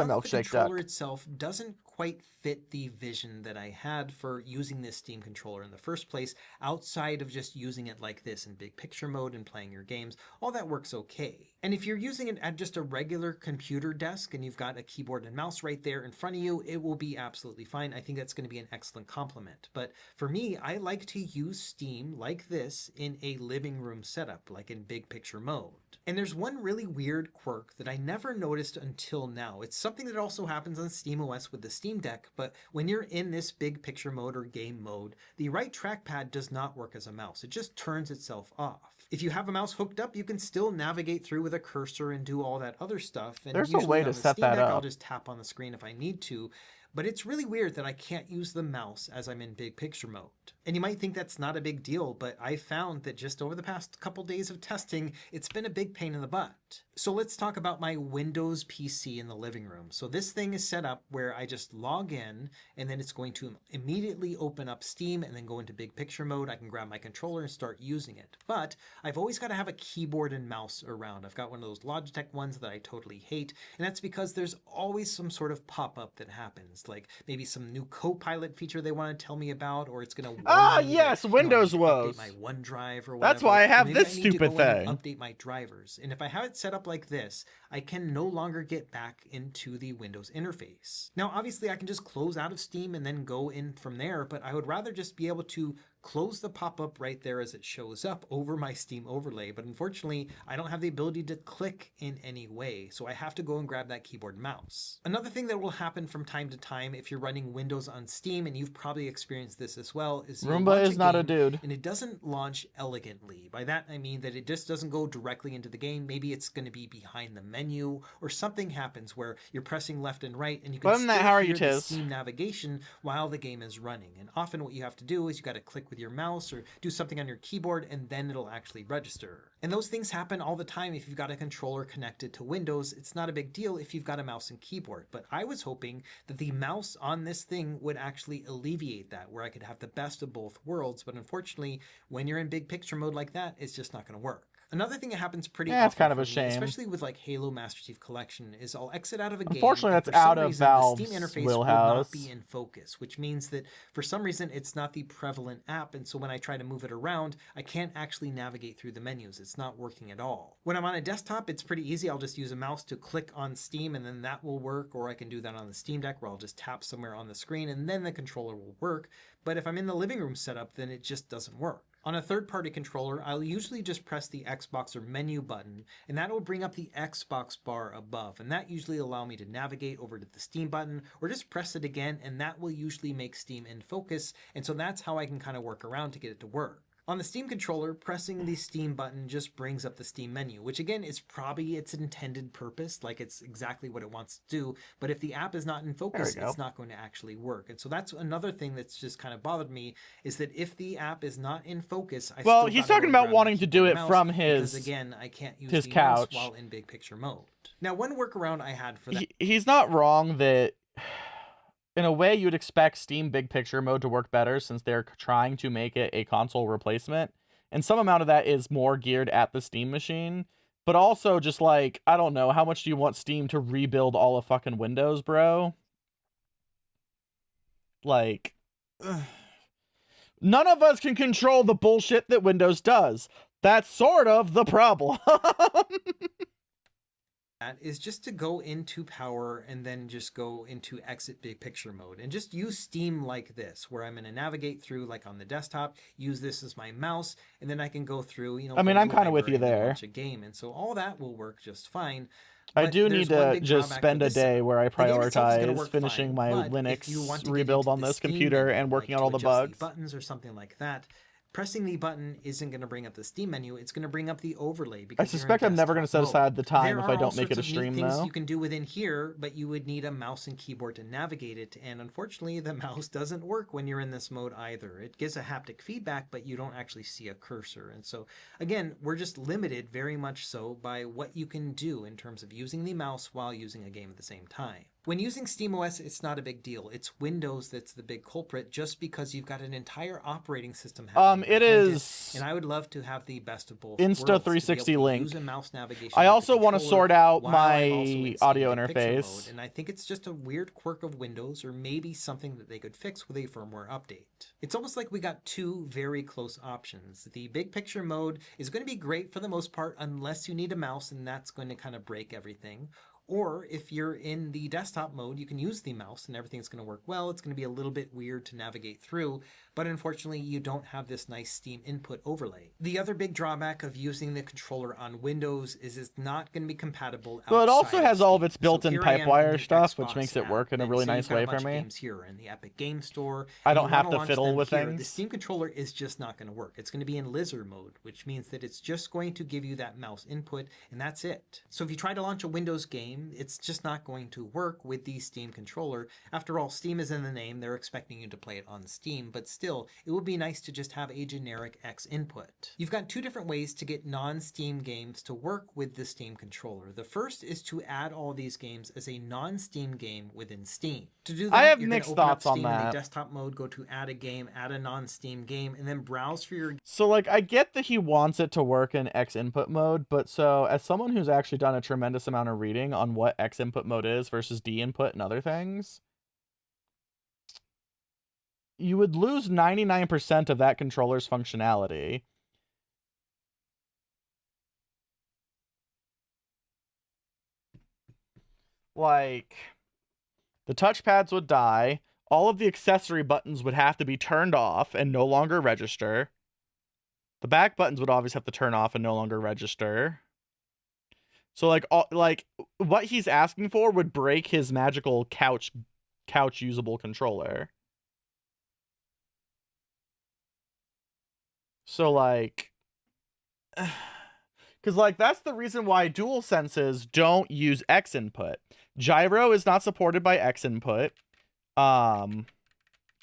found that milkshake the controller duck. itself doesn't quite fit the vision that I had for using this Steam controller in the first place, outside of just using it like this in big picture mode and playing your games. All that works okay. And if you're using it at just a regular computer desk and you've got a keyboard and mouse right there in front of you, it will be absolutely fine. I think that's going to be an excellent complement. But for me, I like to use Steam like this in a living room setup, like in big picture mode. And there's one really weird quirk that I never noticed until now. It's something that also happens on SteamOS with the Steam Deck, but when you're in this big picture mode or game mode, the right trackpad does not work as a mouse. It just turns itself off. If you have a mouse hooked up, you can still navigate through with a cursor and do all that other stuff. And There's a way to set that up. I'll just tap on the screen if I need to. But it's really weird that I can't use the mouse as I'm in big picture mode. And you might think that's not a big deal, but I found that just over the past couple days of testing, it's been a big pain in the butt. So let's talk about my Windows PC in the living room. So this thing is set up where I just log in and then it's going to immediately open up Steam and then go into big picture mode. I can grab my controller and start using it. But I've always got to have a keyboard and mouse around. I've got one of those Logitech ones that I totally hate. And that's because there's always some sort of pop-up that happens, like maybe some new Copilot feature they want to tell me about, or it's going to yes, Windows woes. Update my OneDrive or whatever. That's why I have Maybe this I need to stupid go in and thing. update my drivers. And if I have it set up like this, I can no longer get back into the Windows interface. Now, obviously, I can just close out of Steam and then go in from there, but I would rather just be able to close the pop-up right there as it shows up over my Steam overlay. But unfortunately, I don't have the ability to click in any way, so I have to go and grab that keyboard and mouse. Another thing that will happen from time to time if you're running Windows on Steam, and you've probably experienced this as well, is you'll Roomba launch is not a game dude. and it doesn't launch elegantly. By that I mean that it just doesn't go directly into the game. Maybe it's going to be behind the menu, or something happens where you're pressing left and right and you can Other than that, still how are hear you, the Tiz? Steam navigation while the game is running. And often what you have to do is you got to click with your mouse or do something on your keyboard, and then it'll actually register. And those things happen all the time if you've got a controller connected to Windows. It's not a big deal if you've got a mouse and keyboard. But I was hoping that the mouse on this thing would actually alleviate that, where I could have the best of both worlds. But unfortunately, when you're in big picture mode like that, it's just not going to work. Another thing that happens pretty often It's kind of for a me, shame. especially with like Halo Master Chief Collection, is I'll exit out of a game. Unfortunately, and that's for some out of reason, Valve's the Steam interface wheelhouse. will not be in focus, which means that for some reason it's not the prevalent app, and so when I try to move it around, I can't actually navigate through the menus. It's not working at all. When I'm on a desktop, it's pretty easy. I'll just use a mouse to click on Steam, and then that will work, or I can do that on the Steam Deck where I'll just tap somewhere on the screen and then the controller will work. But if I'm in the living room setup, then it just doesn't work. On a third-party controller, I'll usually just press the Xbox or menu button, and that will bring up the Xbox bar above, and that usually allow me to navigate over to the Steam button, or just press it again, and that will usually make Steam in focus, and so that's how I can kind of work around to get it to work. On the Steam controller, pressing the Steam button just brings up the Steam menu, which again is probably its intended purpose, like it's exactly what it wants to do, but if the app is not in focus, it's not going to actually work. And so that's another thing that's just kind of bothered me, is that if the app is not in focus, I Well, still he's gotta talking go about grab wanting the to do keyboard it and mouse, from because his again, I can't use his the couch. mouse while in big picture mode. Now, one workaround I had for that... He's not wrong that in a way you'd expect Steam big picture mode to work better since they're trying to make it a console replacement. And some amount of that is more geared at the Steam machine. But also just like, I don't know, how much do you want Steam to rebuild all of fucking Windows, bro? Like, none of us can control the bullshit that Windows does. That's sort of the problem. That is just to go into power and then just go into exit big picture mode and just use Steam like this, where I'm going to navigate through like on the desktop, use this as my mouse, and then I can go through, you know, I mean, I'm kind of with you there. Launch a game, and so all that will work just fine. I do need to just spend a day where I prioritize finishing my Linux rebuild on this computer and working on all the bugs. Buttons or something like that. Pressing the button isn't going to bring up the Steam menu. It's going to bring up the overlay. Because I suspect I'm never going to set aside the time if I don't make it a stream, though. There are all sorts of neat things you can do within here, but you would need a mouse and keyboard to navigate it. And unfortunately, the mouse doesn't work when you're in this mode either. It gives a haptic feedback, but you don't actually see a cursor. And so, again, we're just limited very much so by what you can do in terms of using the mouse while using a game at the same time. When using SteamOS, it's not a big deal. It's Windows that's the big culprit, just because you've got an entire operating system happening. It is. And I would love to have the best of both Insta360 link. use a mouse navigation. I also want to sort out my audio interface. And I think it's just a weird quirk of Windows, or maybe something that they could fix with a firmware update. It's almost like we got two very close options. The big picture mode is going to be great for the most part, unless you need a mouse, and that's going to kind of break everything. Or if you're in the desktop mode, you can use the mouse and everything's going to work well. It's going to be a little bit weird to navigate through, but unfortunately you don't have this nice Steam input overlay. The other big drawback of using the controller on Windows is it's not going to be compatible. Well, it also has all of its built-in Pipewire stuff, which makes it work in a really nice way for me. Games here in the Epic Game Store. I don't have to fiddle with things. The Steam controller is just not going to work. It's going to be in lizard mode, which means that it's just going to give you that mouse input, and that's it. So if you try to launch a Windows game, it's just not going to work with the Steam controller. After all, Steam is in the name. They're expecting you to play it on Steam, but still, it would be nice to just have a generic X input. You've got two different ways to get non-Steam games to work with the Steam controller. The first is to add all these games as a non-Steam game within Steam. To do that, I have you're mixed open thoughts up on Steam in that. the desktop mode, go to add a game, add a non-Steam game, and then browse for your... So, like, I get that he wants it to work in X input mode, but so, as someone who's actually done a tremendous amount of reading on what X input mode is versus D input and other things, you would lose 99% of that controller's functionality. Like, the touchpads would die, all of the accessory buttons would have to be turned off and no longer register. The back buttons would obviously have to turn off and no longer register. So like what he's asking for would break his magical couch usable controller. So like cuz like that's the reason why dual senses don't use X input. Gyro is not supported by X input. The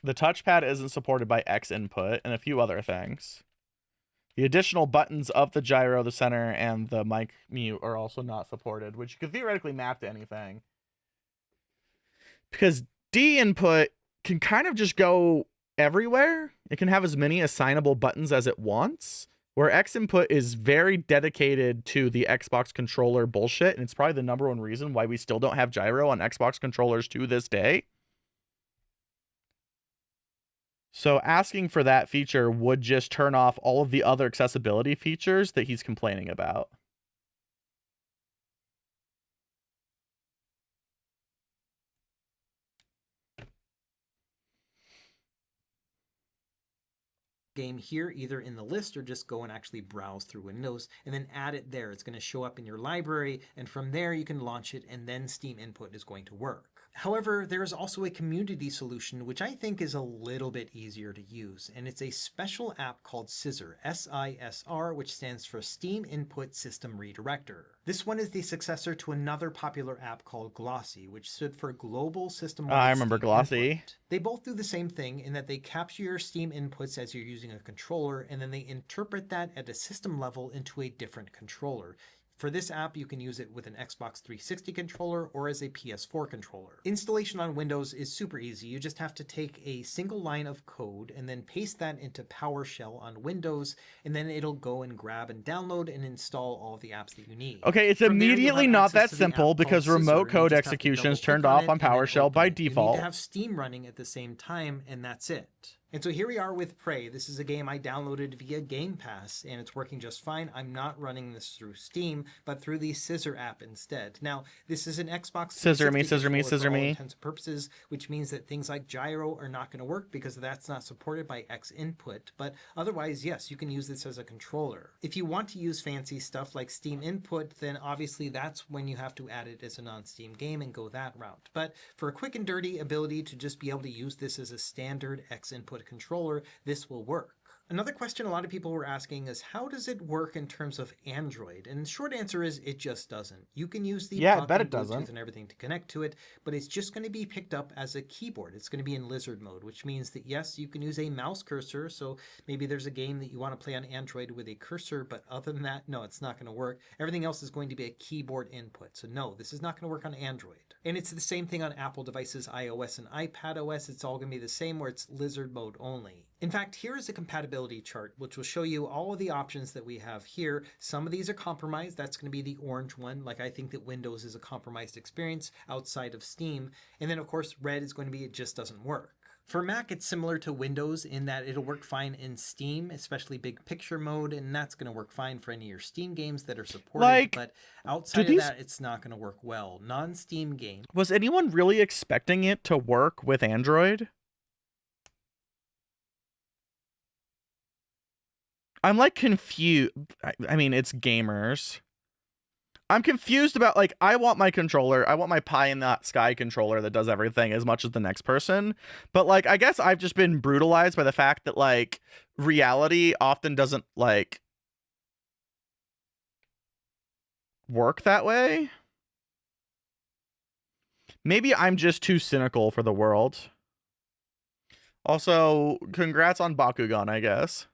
touchpad isn't supported by X input and a few other things. The additional buttons of the gyro, the center, and the mic mute are also not supported, which you could theoretically map to anything. Because D input can kind of just go everywhere. It can have as many assignable buttons as it wants, where X input is very dedicated to the Xbox controller bullshit, and it's probably the number one reason why we still don't have gyro on Xbox controllers to this day. So asking for that feature would just turn off all of the other accessibility features that he's complaining about. Game here, either in the list or just go and actually browse through Windows and then add it there. It's going to show up in your library, and from there you can launch it, and then Steam input is going to work. However, there is also a community solution which I think is a little bit easier to use, and it's a special app called Scissor, SISR, which stands for Steam Input System Redirector. This one is the successor to another popular app called Glossy, which stood for Global System. I remember Glossy. Input. They both do the same thing in that they capture your Steam inputs as you're using a controller, and then they interpret that at a system level into a different controller. For this app, you can use it with an Xbox 360 controller or as a PS4 controller. Installation on Windows is super easy. You just have to take a single line of code and then paste that into PowerShell on Windows, and then it'll go and grab and download and install all of the apps that you need. Okay, it's immediately not that simple because remote code execution is turned off on PowerShell by default. You need to have Steam running at the same time, and that's it. And so here we are with Prey. This is a game I downloaded via Game Pass, and it's working just fine. I'm not running this through Steam, but through the Scissor app instead. Now, this is an Xbox Scissor me, for all me. intents and purposes, which means that things like gyro are not going to work because that's not supported by X input. But otherwise, yes, you can use this as a controller. If you want to use fancy stuff like Steam input, then obviously that's when you have to add it as a non-Steam game and go that route. But for a quick and dirty ability to just be able to use this as a standard X input controller, this will work. Another question a lot of people were asking is, how does it work in terms of Android? And the short answer is it just doesn't. You can use the I bet it Bluetooth doesn't. and everything to connect to it, but it's just going to be picked up as a keyboard. It's going to be in lizard mode, which means that yes, you can use a mouse cursor. So maybe there's a game that you want to play on Android with a cursor, but other than that, no, it's not going to work. Everything else is going to be a keyboard input. So no, this is not going to work on Android. And it's the same thing on Apple devices, iOS and iPadOS. It's all going to be the same where it's lizard mode only. In fact, here is a compatibility chart, which will show you all of the options that we have here. Some of these are compromised. That's going to be the orange one. Like, I think that Windows is a compromised experience outside of Steam. And then, of course, red is going to be it just doesn't work. For Mac, it's similar to Windows in that it'll work fine in Steam, especially big picture mode, and that's going to work fine for any of your Steam games that are supported. But outside of that, it's not going to work well. Non-Steam game. Was anyone really expecting it to work with Android? I'm like confused. I mean, it's gamers. I'm confused about, like, I want my controller. I want my pie in the sky controller that does everything as much as the next person. But, like, I guess I've just been brutalized by the fact that, like, reality often doesn't, like, work that way. Maybe I'm just too cynical for the world. Also, congrats on Bakugan, I guess.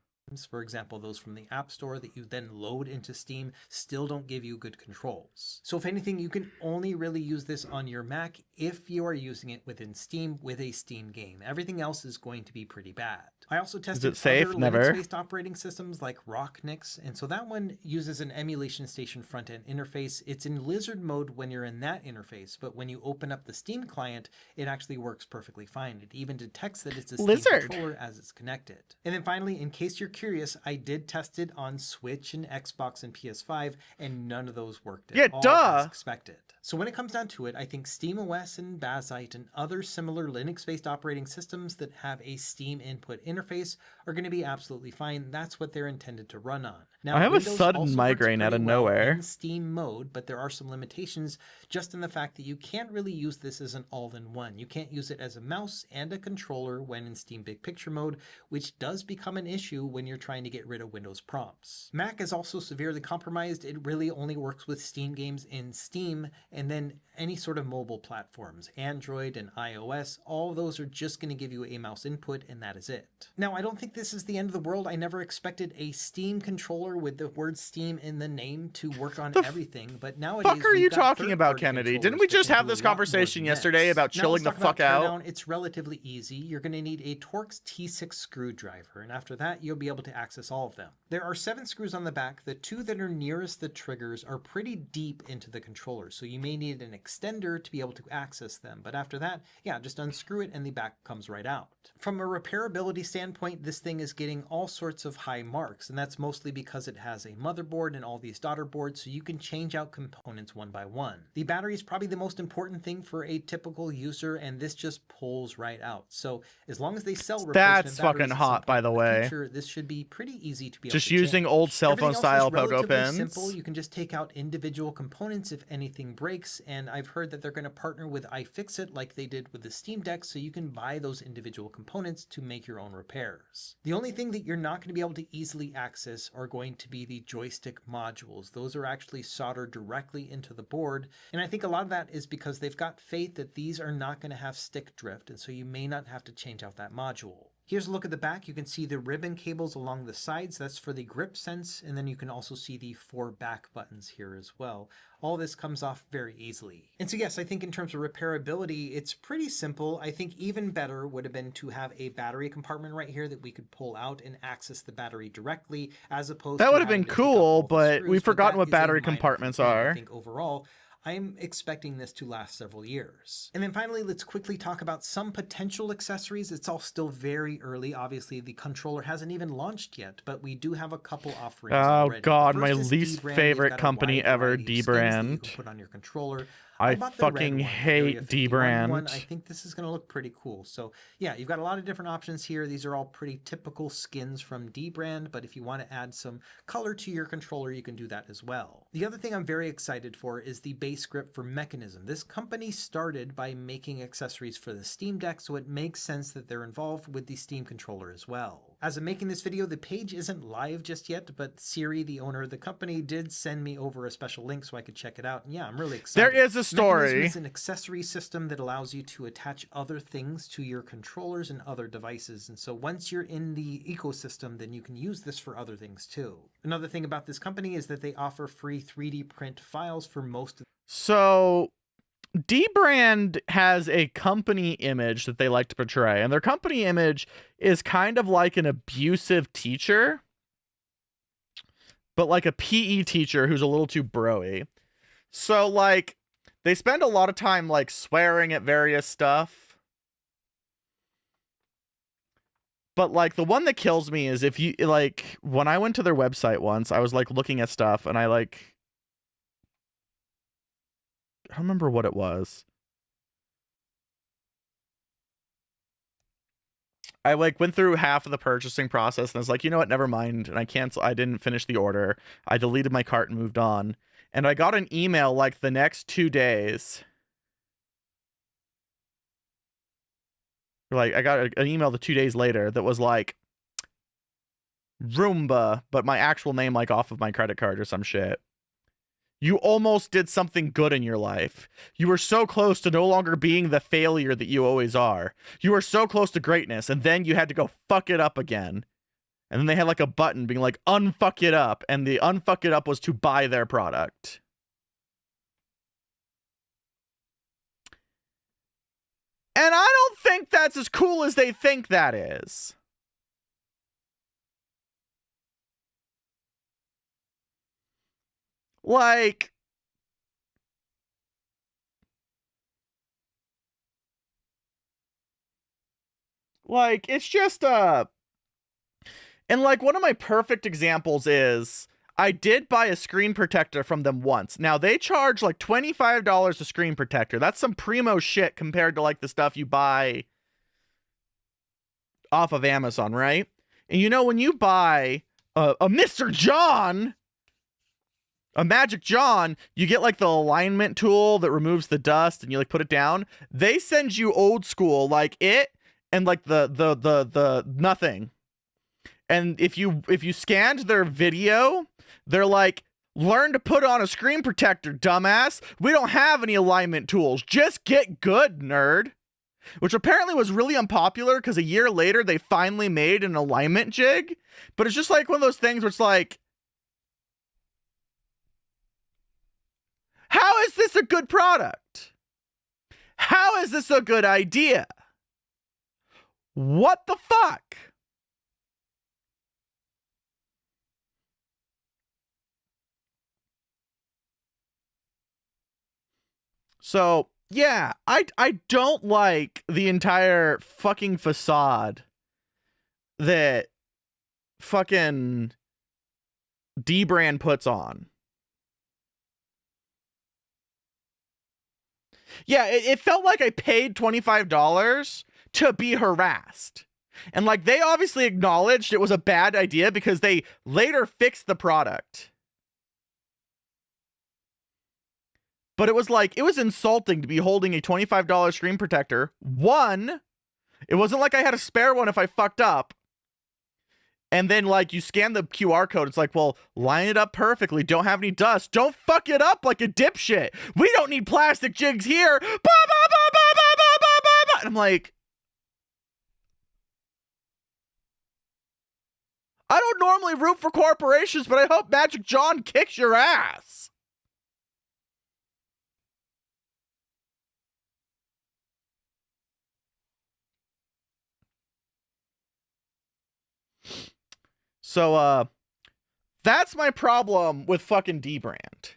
For example, those from the App Store that you then load into Steam still don't give you good controls. So if anything, you can only really use this on your Mac if you are using it within Steam with a Steam game. Everything else is going to be pretty bad. I also tested other Linux-based operating systems like Rocknix, and so that one uses an emulation station front-end interface. It's in lizard mode when you're in that interface, but when you open up the Steam client, it actually works perfectly fine. It even detects that it's a Steam controller as it's connected. And then finally, in case you're curious, I did test it on Switch and Xbox and PS5, and none of those worked at Yeah, all duh. as expected. So when it comes down to it, I think SteamOS and Bazzite and other similar Linux-based operating systems that have a Steam input interface are going to be absolutely fine. That's what they're intended to run on. Now, I have a Windows sudden also migraine works out of pretty well nowhere. in Steam mode, but there are some limitations just in the fact that you can't really use this as an all-in-one. You can't use it as a mouse and a controller when in Steam Big Picture mode, which does become an issue when you're trying to get rid of Windows prompts. Mac is also severely compromised. It really only works with Steam games in Steam, and then any sort of mobile platforms, Android and iOS, all of those are just going to give you a mouse input, and that is it. Now, I don't think this is the end of the world. I never expected a Steam controller with the word Steam in the name to work on everything, but nowadays, Fuck are you talking about, Kennedy? Didn't we just have this conversation yesterday about chilling the fuck out? It's relatively easy. You're going to need a Torx T6 screwdriver, and after that, you'll be able to access all of them. There are 7 screws on the back. The 2 that are nearest the triggers are pretty deep into the controller, so you may need an extender to be able to access them. But after that, yeah, just unscrew it and the back comes right out. From a repairability standpoint, this thing is getting all sorts of high marks, and that's mostly because it has a motherboard and all these daughter boards, so you can change out components one by one. The battery is probably the most important thing for a typical user, and this just pulls right out. So as long as they sell replacement That's fucking hot, by the way. Future, this should be pretty easy to be able Just to using change. old cell phone style pogo pins. Simple. You can just take out individual components if anything breaks, and I've heard that they're going to partner with iFixit like they did with the Steam Deck, so you can buy those individual components to make your own repairs. The only thing that you're not going to be able to easily access are going to be the joystick modules. Those are actually soldered directly into the board, and I think a lot of that is because they've got faith that these are not going to have stick drift, and so you may not have to change out that module. Here's a look at the back. You can see the ribbon cables along the sides. That's for the grip sense. And then you can also see the 4 back buttons here as well. All this comes off very easily. And so yes, I think in terms of repairability, it's pretty simple. I think even better would have been to have a battery compartment right here that we could pull out and access the battery directly, as opposed to that would have been cool, but we've forgotten what battery compartments are. I think overall, I'm expecting this to last several years. And then finally, let's quickly talk about some potential accessories. It's all still very early. Obviously, the controller hasn't even launched yet, but we do have a couple offerings already. Oh god, my least favorite company ever, Dbrand. Put on your controller. I fucking hate Dbrand. I think this is going to look pretty cool. So yeah, you've got a lot of different options here. These are all pretty typical skins from Dbrand, but if you want to add some color to your controller, you can do that as well. The other thing I'm very excited for is the base grip for Mechanism. This company started by making accessories for the Steam Deck, so it makes sense that they're involved with the Steam controller as well. As I'm making this video, the page isn't live just yet, but Siri, the owner of the company, did send me over a special link so I could check it out. And yeah, I'm really excited. There is a story. Mechanism is an accessory system that allows you to attach other things to your controllers and other devices. And so once you're in the ecosystem, then you can use this for other things too. Another thing about this company is that they offer free 3D print files for most of. So Dbrand has a company image that they like to portray, and their company image is kind of like an abusive teacher, but like a PE teacher who's a little too bro-y. So like they spend a lot of time like swearing at various stuff. But like the one that kills me is if you like when I went to their website once, I was like looking at stuff and I don't remember what it was. I like went through half of the purchasing process and I was like, you know what, never mind. And I didn't finish the order. I deleted my cart and moved on. And I got an email like the next 2 days. Like I got an email the 2 days later that was like Roomba, but my actual name like off of my credit card or some shit. You almost did something good in your life. You were so close to no longer being the failure that you always are. You were so close to greatness, and then you had to go fuck it up again. And then they had like a button being like, unfuck it up. And the unfuck it up was to buy their product. And I don't think that's as cool as they think that is. Like, it's just And like one of my perfect examples is I did buy a screen protector from them once. Now they charge like $25 a screen protector. That's some primo shit compared to like the stuff you buy off of Amazon, right? And you know, when you buy a Mr. John, a Magic John, you get like the alignment tool that removes the dust and you like put it down. They send you old school, like it and like the nothing. And if you scanned their video, they're like, learn to put on a screen protector, dumbass. We don't have any alignment tools. Just get good, nerd. Which apparently was really unpopular because a year later they finally made an alignment jig. But it's just like one of those things where it's like, how is this a good product? How is this a good idea? What the fuck? So, yeah, I don't like the entire fucking facade that fucking D-Brand puts on. Yeah, it felt like I paid $25 to be harassed. And like they obviously acknowledged it was a bad idea because they later fixed the product. But it was like, it was insulting to be holding a $25 screen protector. One, it wasn't like I had a spare one if I fucked up. And then like you scan the QR code, it's like, well, line it up perfectly. Don't have any dust. Don't fuck it up like a dipshit. We don't need plastic jigs here. Bah, bah, bah, bah, bah, bah, bah, bah, bah. And I'm like, I don't normally root for corporations, but I hope Magic John kicks your ass. So, that's my problem with fucking D-Brand.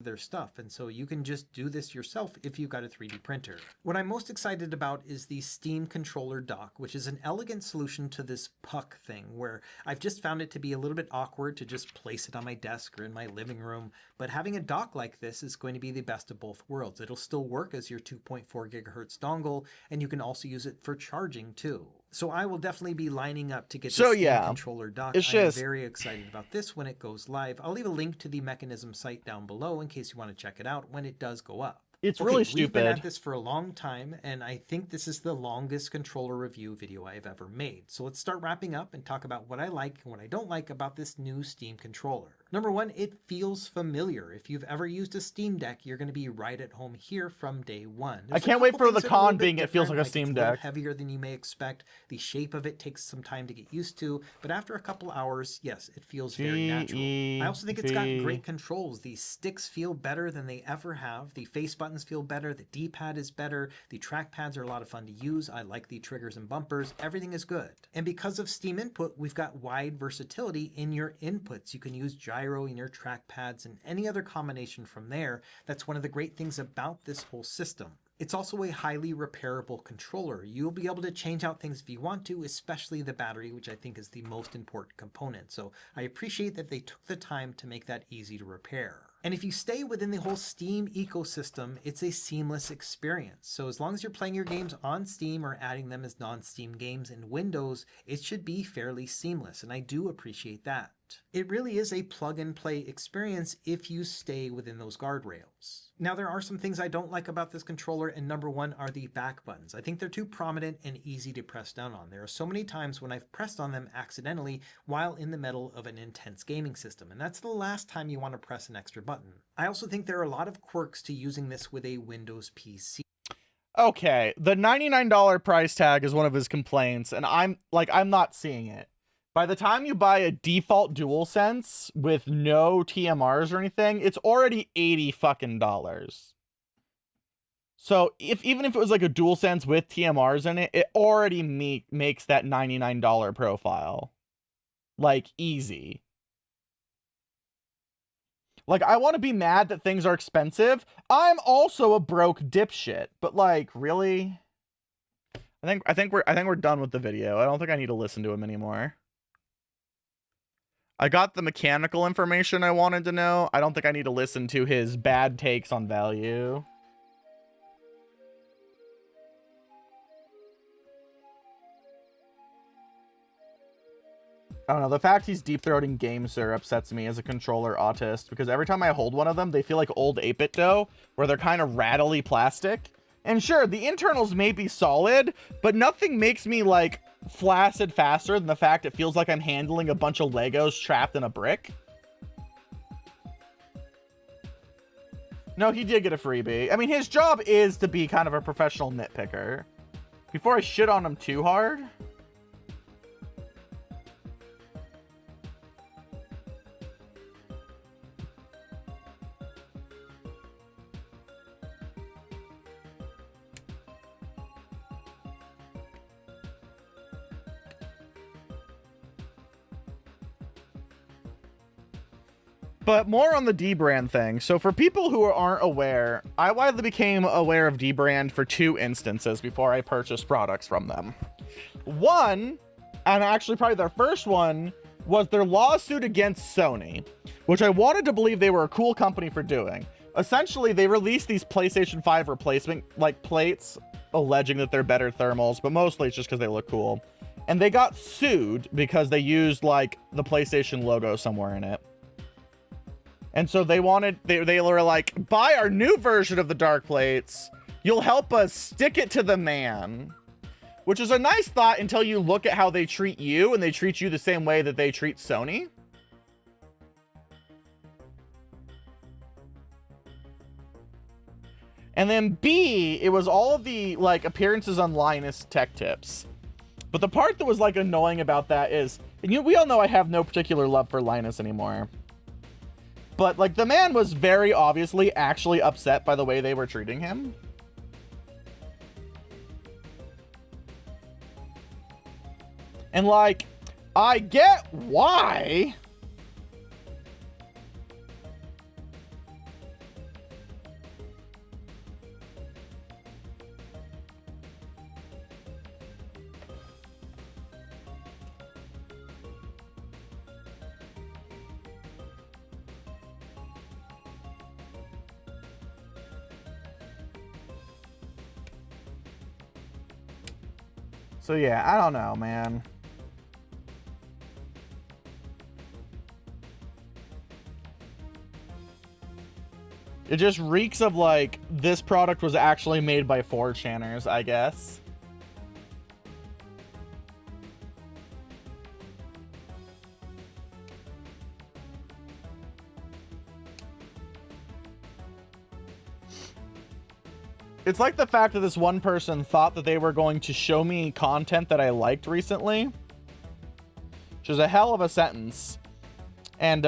Their stuff, and so you can just do this yourself if you've got a 3D printer. What I'm most excited about is the Steam controller dock, which is an elegant solution to this puck thing, where I've just found it to be a little bit awkward to just place it on my desk or in my living room, but having a dock like this is going to be the best of both worlds. It'll still work as your 2.4 gigahertz dongle, and you can also use it for charging too. So I will definitely be lining up to get the Steam controller dock. I'm very excited about this when it goes live. I'll leave a link to the Mechanism site down below in case you want to check it out when it does go up. It's really stupid. We've been at this for a long time, and I think this is the longest controller review video I've ever made. So let's start wrapping up and talk about what I like and what I don't like about this new Steam controller. Number one, it feels familiar. If you've ever used a Steam Deck, you're going to be right at home here from day one. I can't wait for the con being it feels like a Steam Deck. It's heavier than you may expect. The shape of it takes some time to get used to, but after a couple hours, yes, it feels very natural. I also think it's got great controls. The sticks feel better than they ever have. The face buttons feel better. The D-pad is better. The trackpads are a lot of fun to use. I like the triggers and bumpers. Everything is good. And because of Steam Input, we've got wide versatility in your inputs. You can use gyro in your trackpads and any other combination from there. That's one of the great things about this whole system. It's also a highly repairable controller. You'll be able to change out things if you want to, especially the battery, which I think is the most important component. So I appreciate that they took the time to make that easy to repair. And if you stay within the whole Steam ecosystem, it's a seamless experience. So as long as you're playing your games on Steam or adding them as non-Steam games in Windows, it should be fairly seamless, and I do appreciate that. It really is a plug-and-play experience if you stay within those guardrails. Now, there are some things I don't like about this controller, and number one are the back buttons. I think they're too prominent and easy to press down on. There are so many times when I've pressed on them accidentally while in the middle of an intense gaming system, and that's the last time you want to press an extra button. I also think there are a lot of quirks to using this with a Windows PC. Okay, the $99 price tag is one of his complaints, and I'm not seeing it. By the time you buy a default DualSense with no TMRs or anything, it's already $80 fucking dollars. So even if it was like a DualSense with TMRs in it, it already makes that $99 profile. Like, easy. Like, I want to be mad that things are expensive. I'm also a broke dipshit, but like, really? I think we're done with the video. I don't think I need to listen to him anymore. I got the mechanical information I wanted to know. I don't think I need to listen to his bad takes on value. I don't know. The fact he's deep-throating GameSir upsets me as a controller autist, because every time I hold one of them, they feel like old 8-bit dough, where they're kind of rattly plastic. And sure, the internals may be solid, but nothing makes me, like, flaccid faster than the fact it feels like I'm handling a bunch of Legos trapped in a brick. No, he did get a freebie. I mean, his job is to be kind of a professional nitpicker. Before I shit on him too hard... But more on the D-brand thing. So for people who aren't aware, I widely became aware of D-brand for 2 instances before I purchased products from them. One, and actually probably their first one, was their lawsuit against Sony, which I wanted to believe they were a cool company for doing. Essentially, they released these PlayStation 5 replacement like plates, alleging that they're better thermals, but mostly it's just because they look cool. And they got sued because they used like the PlayStation logo somewhere in it. And so they wanted, they were like, buy our new version of the dark plates. You'll help us stick it to the man. Which is a nice thought until you look at how they treat you, and they treat you the same way that they treat Sony. And then B, it was all of the like appearances on Linus Tech Tips. But the part that was like annoying about that is, and we all know I have no particular love for Linus anymore. But, like, the man was very obviously actually upset by the way they were treating him. And, like, I get why. So yeah, I don't know, man. It just reeks of like, this product was actually made by 4chaners, I guess. It's like the fact that this one person thought that they were going to show me content that I liked recently. Which is a hell of a sentence. And,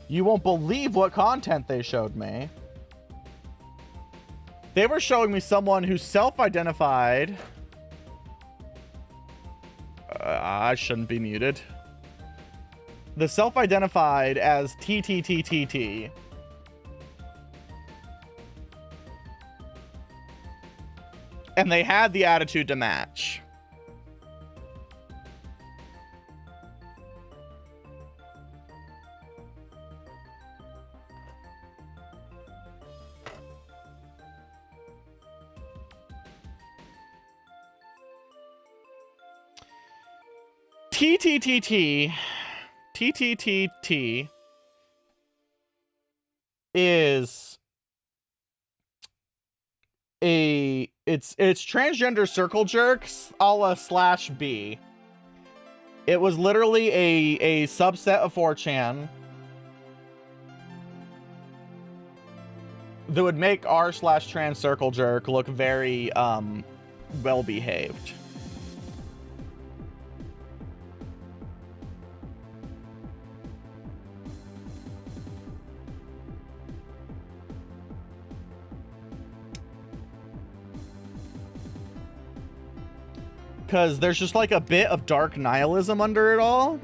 you won't believe what content they showed me. They were showing me someone who self-identified... I shouldn't be muted. The self-identified as TTTTT. And they had the attitude to match. TTTT is it's transgender circle jerks a la /B. It was literally a subset of 4chan that would make r/trans circle jerk look very well behaved. Because there's just like a bit of dark nihilism under it all.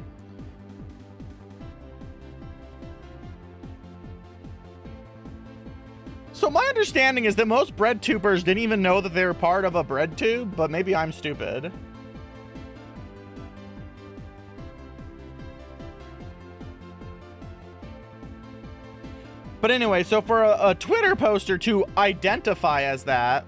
So my understanding is that most bread tubers didn't even know that they were part of a bread tube, but maybe I'm stupid. But anyway, so for a Twitter poster to identify as that,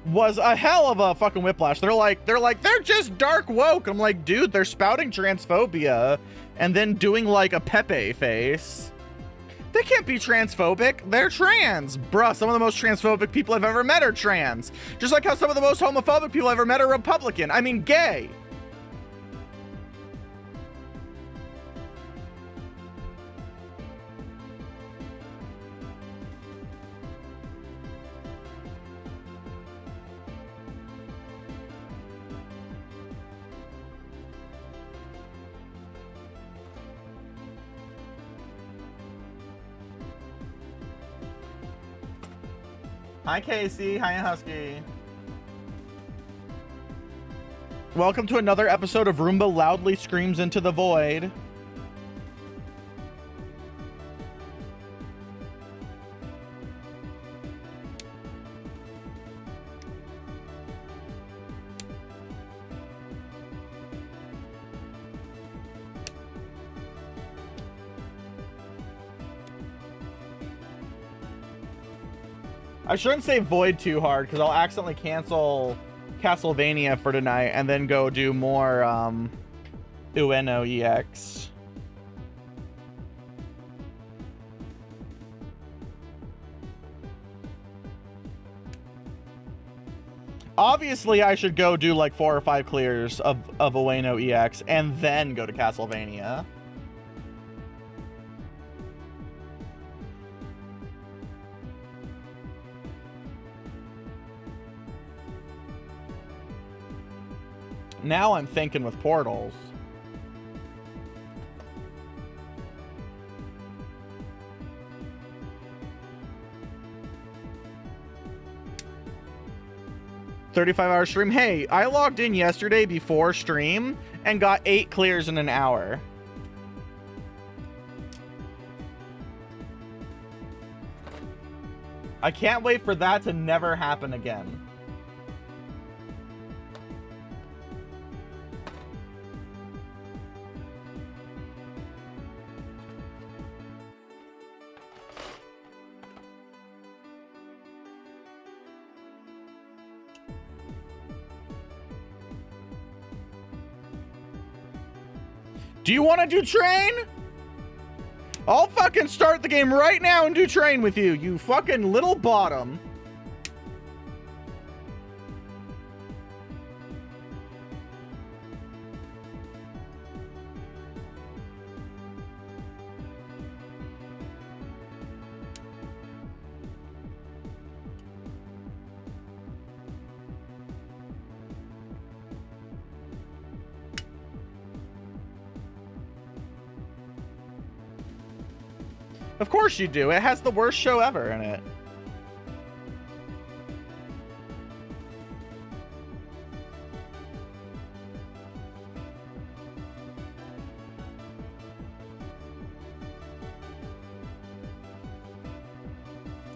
was a hell of a fucking whiplash. They're like, they're just dark woke. I'm like, dude, they're spouting transphobia and then doing like a Pepe face. They can't be transphobic. They're trans. Bruh, some of the most transphobic people I've ever met are trans. Just like how some of the most homophobic people I've ever met are Republican. I mean, gay. Hi, Casey. Hi, Husky. Welcome to another episode of Roomba Loudly Screams into the Void. I shouldn't say void too hard because I'll accidentally cancel CastleMAYnia for tonight and then go do more Ueno EX. Obviously, I should go do like 4 or 5 clears of Ueno EX and then go to CastleMAYnia. Now I'm thinking with portals. $35-hour stream. Hey, I logged in yesterday before stream and got 8 clears in an hour. I can't wait for that to never happen again. Do you want to do train? I'll fucking start the game right now and do train with you, you fucking little bottom. Of course you do. It has the worst show ever in it.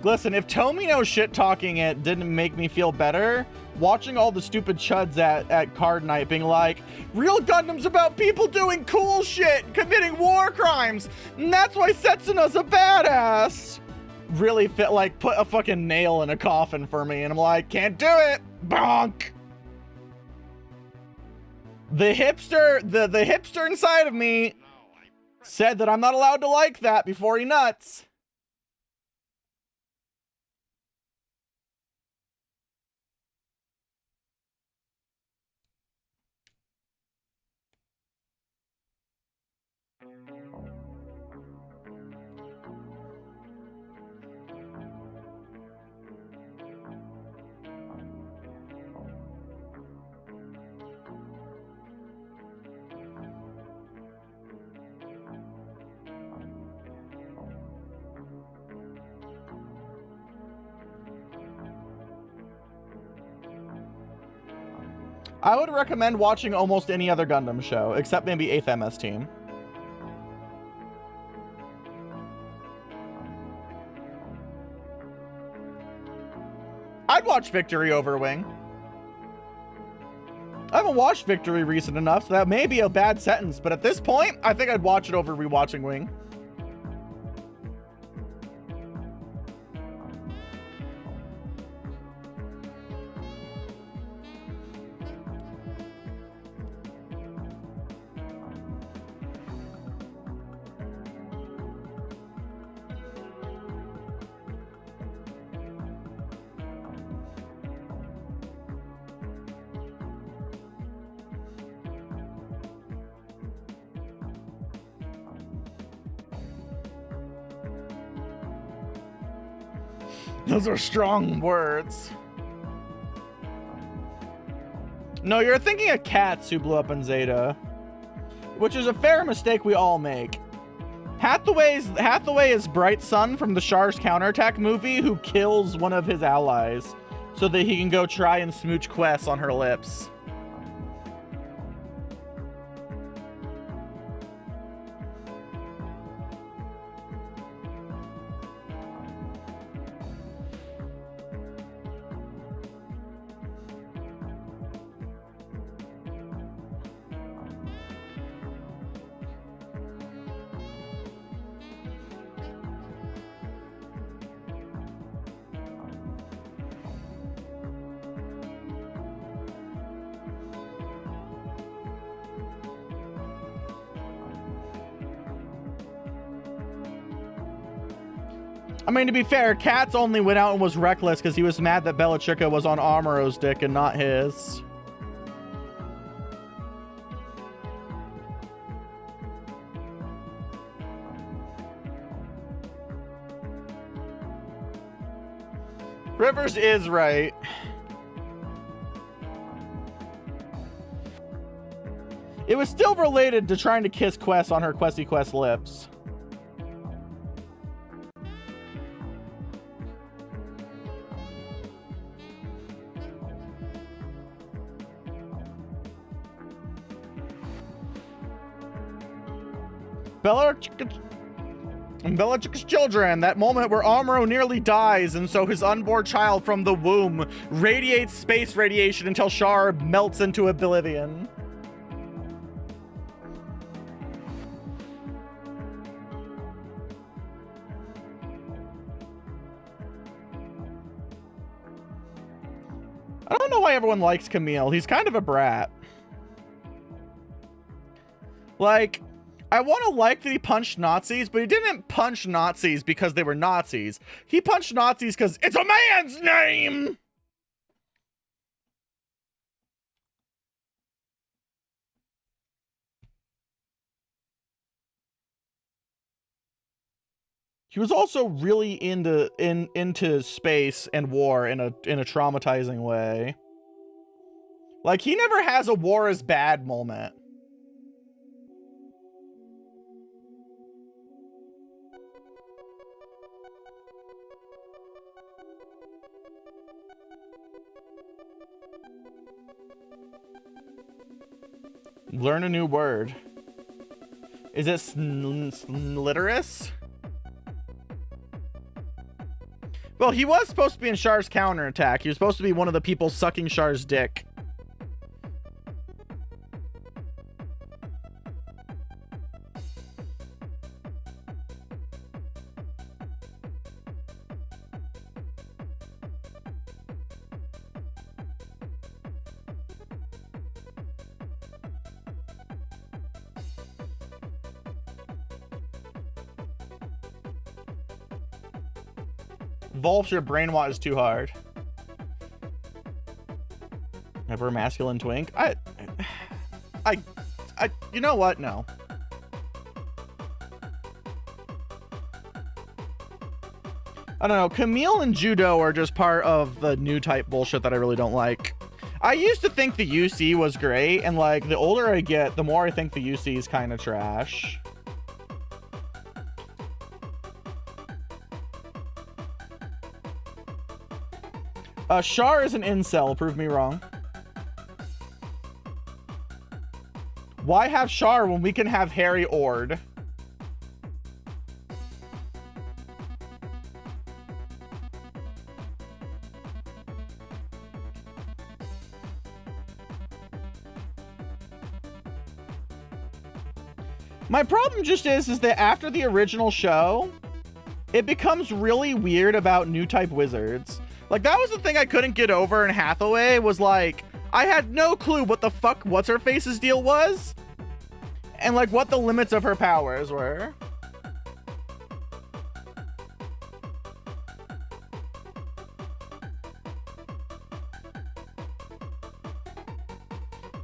Listen, if Tomino shit-talking it didn't make me feel better, watching all the stupid chuds at card night being like, real Gundam's about people doing cool shit, committing war crimes, and that's why Setsuna's a badass, really fit like put a fucking nail in a coffin for me, and I'm like, can't do it, bonk. The hipster inside of me said that I'm not allowed to like that before he nuts. I would recommend watching almost any other Gundam show, except maybe 8th MS Team. I'd watch Victory over Wing. I haven't watched Victory recent enough, so that may be a bad sentence, but at this point, I think I'd watch it over rewatching Wing. Those are strong words. No, you're thinking of cats who blew up in Zeta, which is a fair mistake we all make. Hathaway is Bright Sun from the Char's Counterattack movie who kills one of his allies so that he can go try and smooch Quest on her lips. I mean, to be fair, Katz only went out and was reckless because he was mad that Bellatricka was on Amuro's dick and not his. Rivers is right. It was still related to trying to kiss Quest on her Questy Quest lips. Bellatricka's children, that moment where Amuro nearly dies, and so his unborn child from the womb radiates space radiation until Char melts into oblivion. I don't know why everyone likes Camille. He's kind of a brat. Like, I want to like that he punched Nazis, but he didn't punch Nazis because they were Nazis. He punched Nazis because it's a man's name! He was also really into space and war in a traumatizing way. Like, he never has a war is bad moment. Learn a new word. Is it slitterous? Well, he was supposed to be in Char's counterattack. He was supposed to be one of the people sucking Char's dick. Volf, your brainwash is too hard. Never a masculine twink? You know what? No. I don't know. Camille and Judo are just part of the new type bullshit that I really don't like. I used to think the UC was great, and like the older I get, the more I think the UC is kind of trash. Char is an incel, prove me wrong. Why have Char when we can have Harry Ord? My problem just is that after the original show, it becomes really weird about new type wizards. Like, that was the thing I couldn't get over in Hathaway, was like, I had no clue what the fuck what's-her-face's deal was, and like what the limits of her powers were.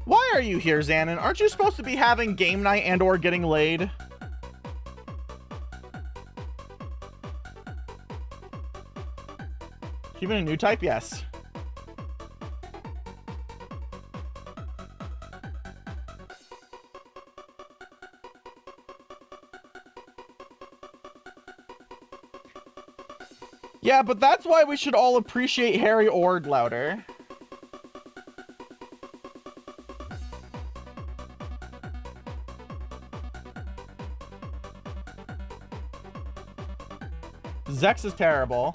Why are you here, Xanon? Aren't you supposed to be having game night and or getting laid? Even a new type? Yes. Yeah, but that's why we should all appreciate Harry Ord louder. Zex is terrible.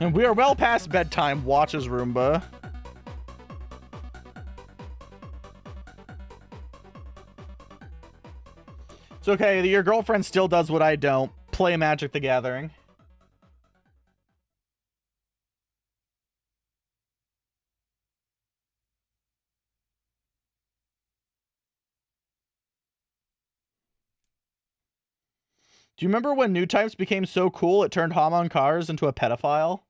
And we are well past bedtime, watches Roomba. It's okay, your girlfriend still does what I don't. Play Magic the Gathering. Do you remember when new types became so cool it turned Hamon Kars into a pedophile?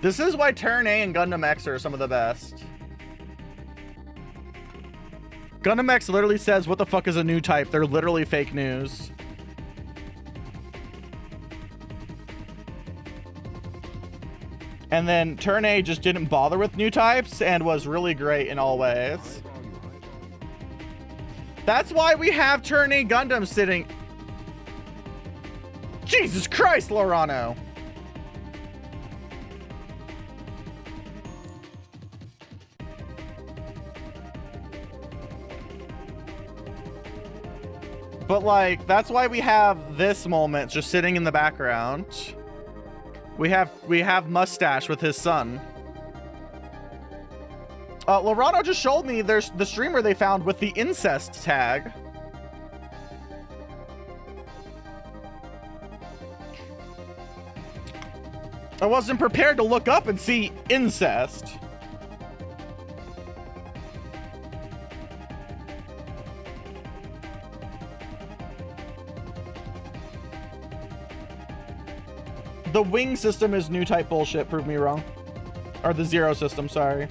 This is why Turn A and Gundam X are some of the best. Gundam X literally says, what the fuck is a new type? They're literally fake news. And then Turn A just didn't bother with new types and was really great in all ways. That's why we have Turn A Gundam sitting. Jesus Christ, Lorano. But like, that's why we have this moment just sitting in the background. We have Mustache with his son. Lorano just showed me there's the streamer they found with the incest tag. I wasn't prepared to look up and see incest. The wing system is new type bullshit, prove me wrong. Or the zero system, sorry.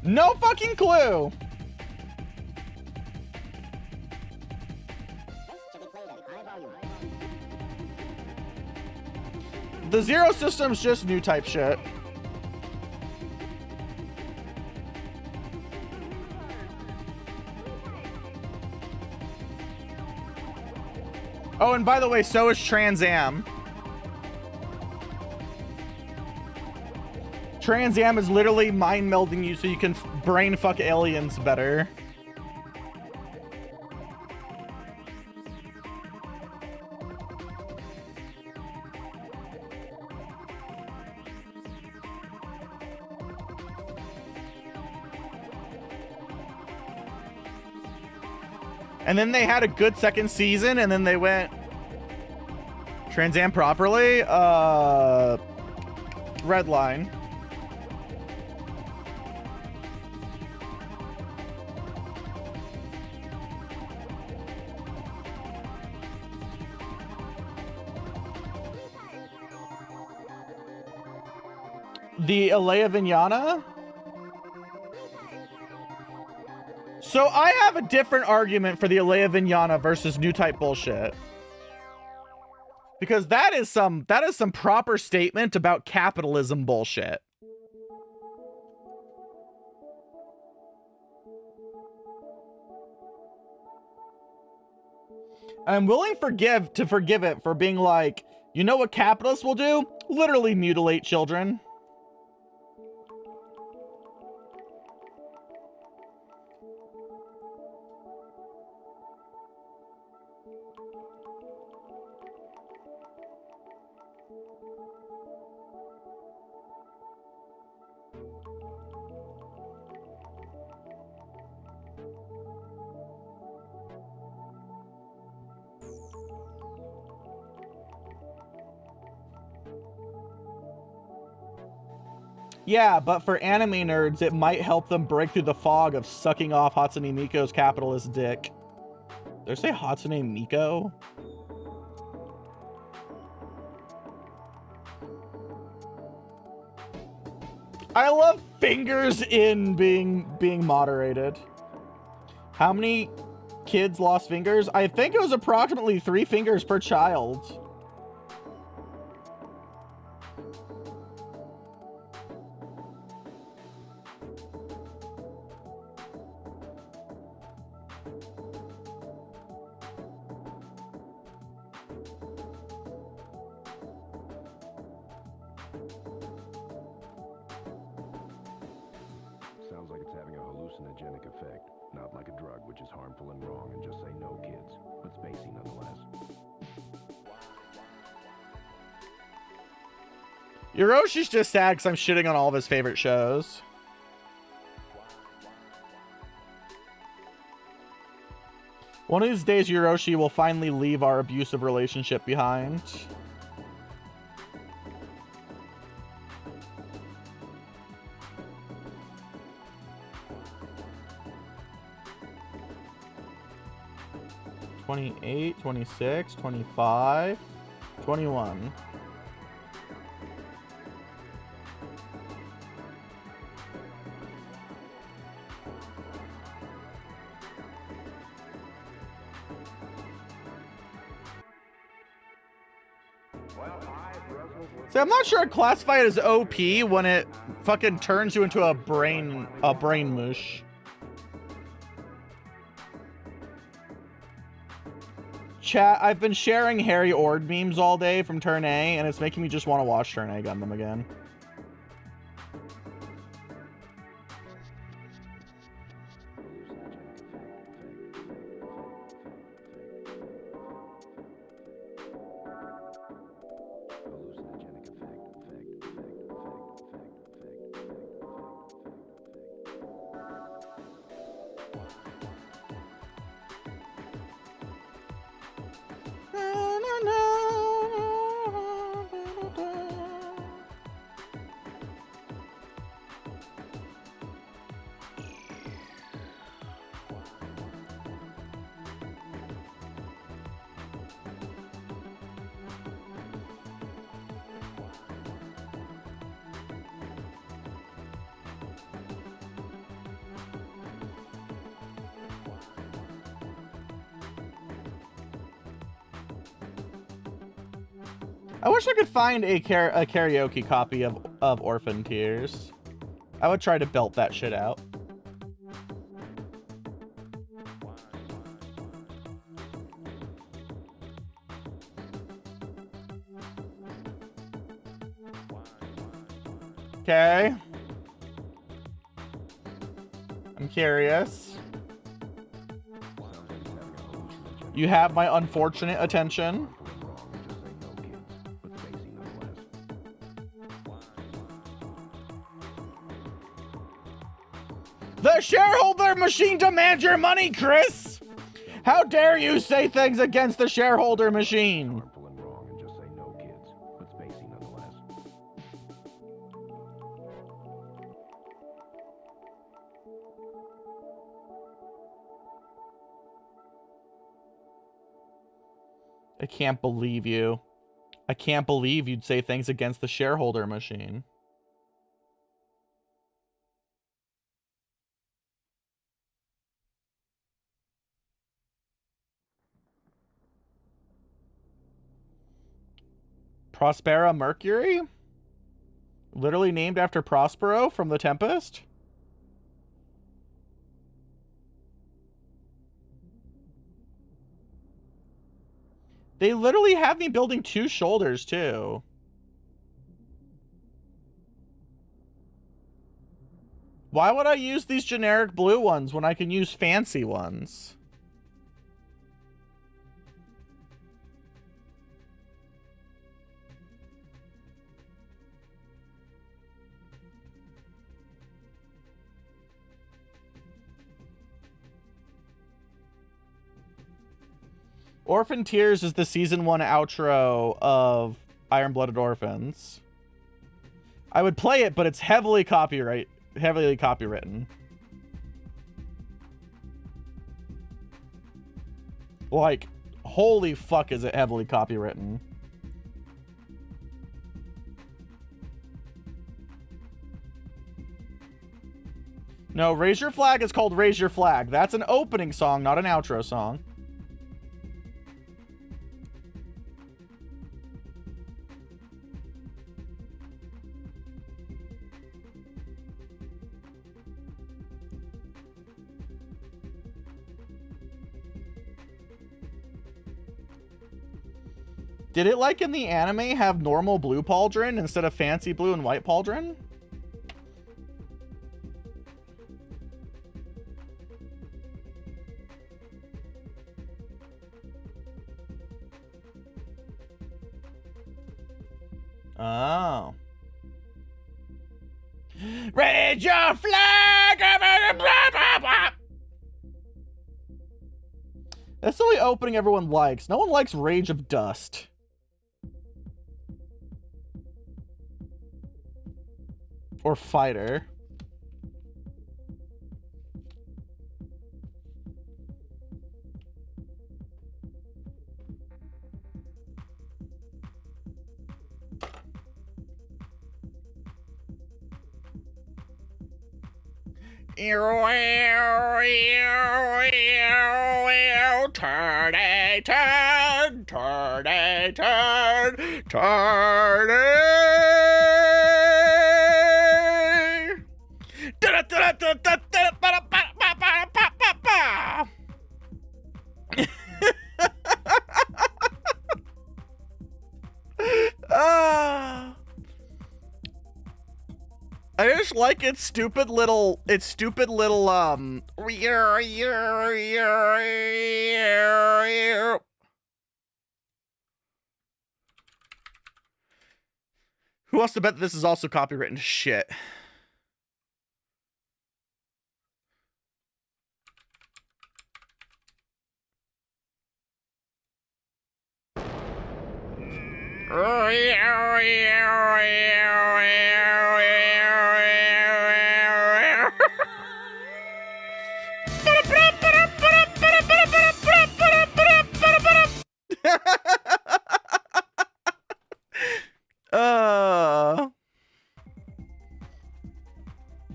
No fucking clue! The zero system's just new type shit. Oh, and by the way, so is Trans Am. Trans Am is literally mind melding you so you can brain fuck aliens better. And then they had a good second season, and then they went Trans Am properly. Red Line. The Alea Vignana? So I have a different argument for the Alea Vignana versus new type bullshit. Because that is some proper statement about capitalism bullshit. I'm willing to forgive it for being like, you know what capitalists will do? Literally mutilate children. Yeah, but for anime nerds, it might help them break through the fog of sucking off Hatsune Miiko's capitalist dick. Did I say Hatsune Miiko? I love fingers in being moderated. How many kids lost fingers? I think it was approximately 3 fingers per child. Sounds like it's having a hallucinogenic effect, not like a drug, which is harmful and wrong, and just say no, kids. But spacey nonetheless. Yoroshi's just sad because I'm shitting on all of his favorite shows. One of these days, Yoroshi will finally leave our abusive relationship behind. $28, $26, $25, $21. See, I'm not sure I'd classify it as OP when it fucking turns you into a brain mush. Chat, I've been sharing Harry Ord memes all day from Turn A, and it's making me just want to watch Turn A Gundam again. I wish I could find a karaoke copy of Orphan Tears. I would try to belt that shit out. Okay. I'm curious. You have my unfortunate attention. The shareholder machine demands your money, Chris! How dare you say things against the shareholder machine? Harmful and wrong, and just say no, kids. But spacey nonetheless. I can't believe you. I can't believe you'd say things against the shareholder machine. Prospera Mercury? Literally named after Prospero from The Tempest? They literally have me building 2 shoulders, too. Why would I use these generic blue ones when I can use fancy ones? Orphan Tears is the season 1 outro of Iron-Blooded Orphans. I would play it, but it's heavily copywritten. Like, holy fuck is it heavily copywritten. No, Raise Your Flag is called Raise Your Flag. That's an opening song, not an outro song. Did it, like in the anime, have normal blue pauldron instead of fancy blue and white pauldron? Oh. Raise your flag! That's the only opening everyone likes. No one likes Rage of Dust. Or Fighter. I just like its stupid little Who wants to bet that this is also copywritten shit?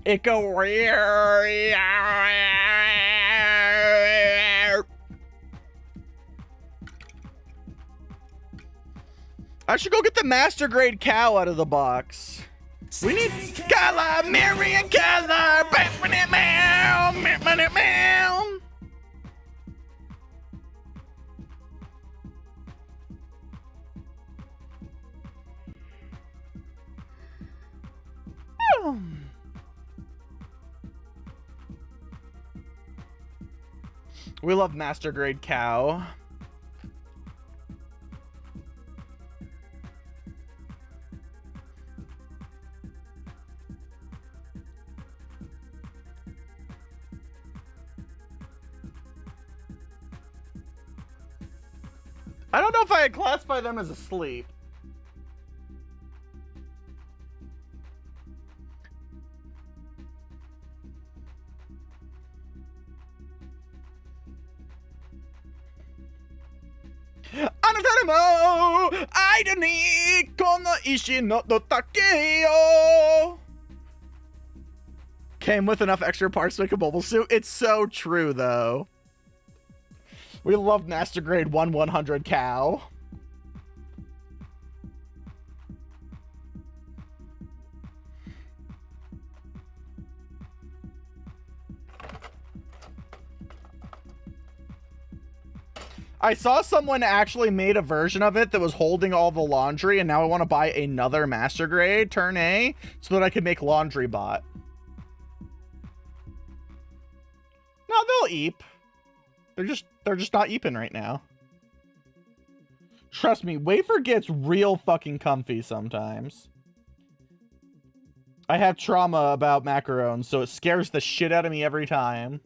It go. I should go get the master grade cow out of the box. We need color, Marion color. We love master grade cow. I don't know if I'd classify them as asleep. Came with enough extra parts to make a mobile suit. It's so true, though. We love master grade 1/100 cow. I saw someone actually made a version of it that was holding all the laundry, and now I want to buy another master grade turn A so that I can make laundry bot. No, they'll eep. They're just not eeping right now. Trust me, wafer gets real fucking comfy sometimes. I have trauma about macarons, so it scares the shit out of me every time.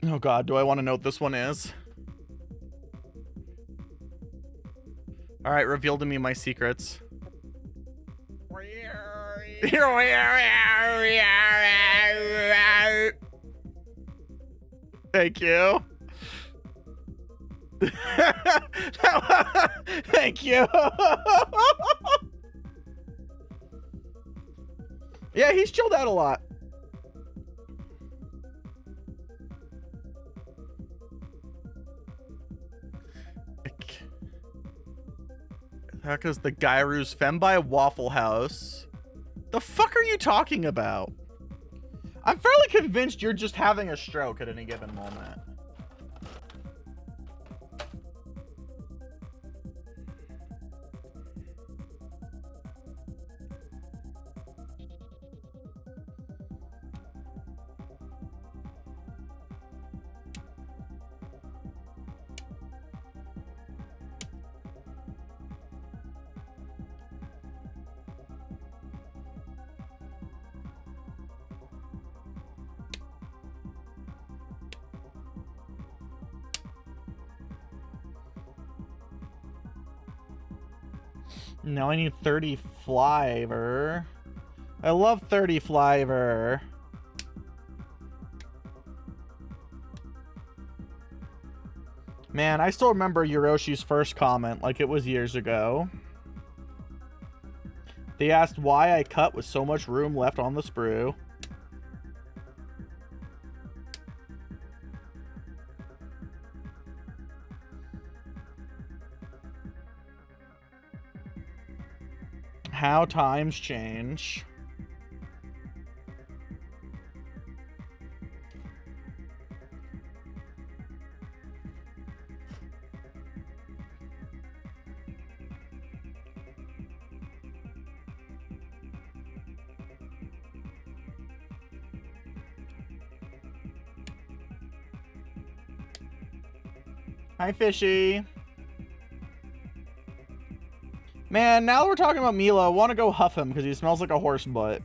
Oh god, do I want to know what this one is? Alright, reveal to me my secrets. Thank you. Thank you. Yeah, he's chilled out a lot. That is the Gyru's Fembai Waffle House. The fuck are you talking about? I'm fairly convinced you're just having a stroke at any given moment. Now I need 30 flavor. I love 30 flavor. Man, I still remember Yoroshi's first comment like it was years ago. They asked why I cut with so much room left on the sprue. How times change. Hi, Fishy. Man, now that we're talking about Milo, I want to go huff him because he smells like a horse butt.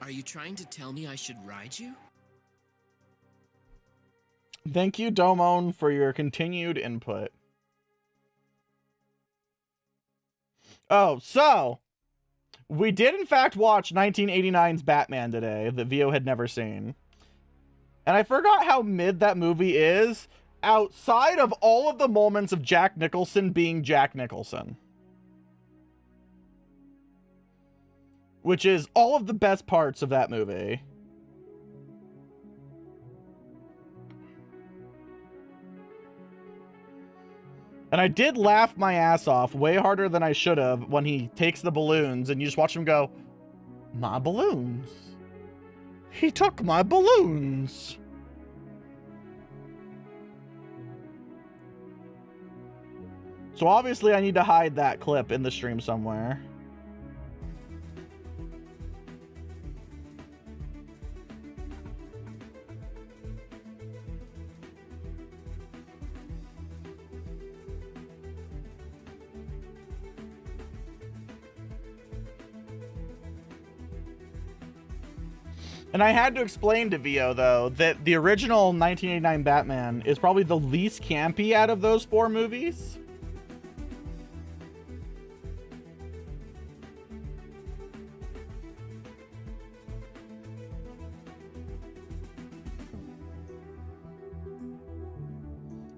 Are you trying to tell me I should ride you? Thank you, Domon, for your continued input. Oh, so we did in fact watch 1989's Batman today that Vio had never seen. And I forgot how mid that movie is outside of all of the moments of Jack Nicholson being Jack Nicholson. Which is all of the best parts of that movie. And I did laugh my ass off way harder than I should have when he takes the balloons and you just watch him go, my balloons. He took my balloons. So obviously I need to hide that clip in the stream somewhere. And I had to explain to Vio, though, that the original 1989 Batman is probably the least campy out of those four movies.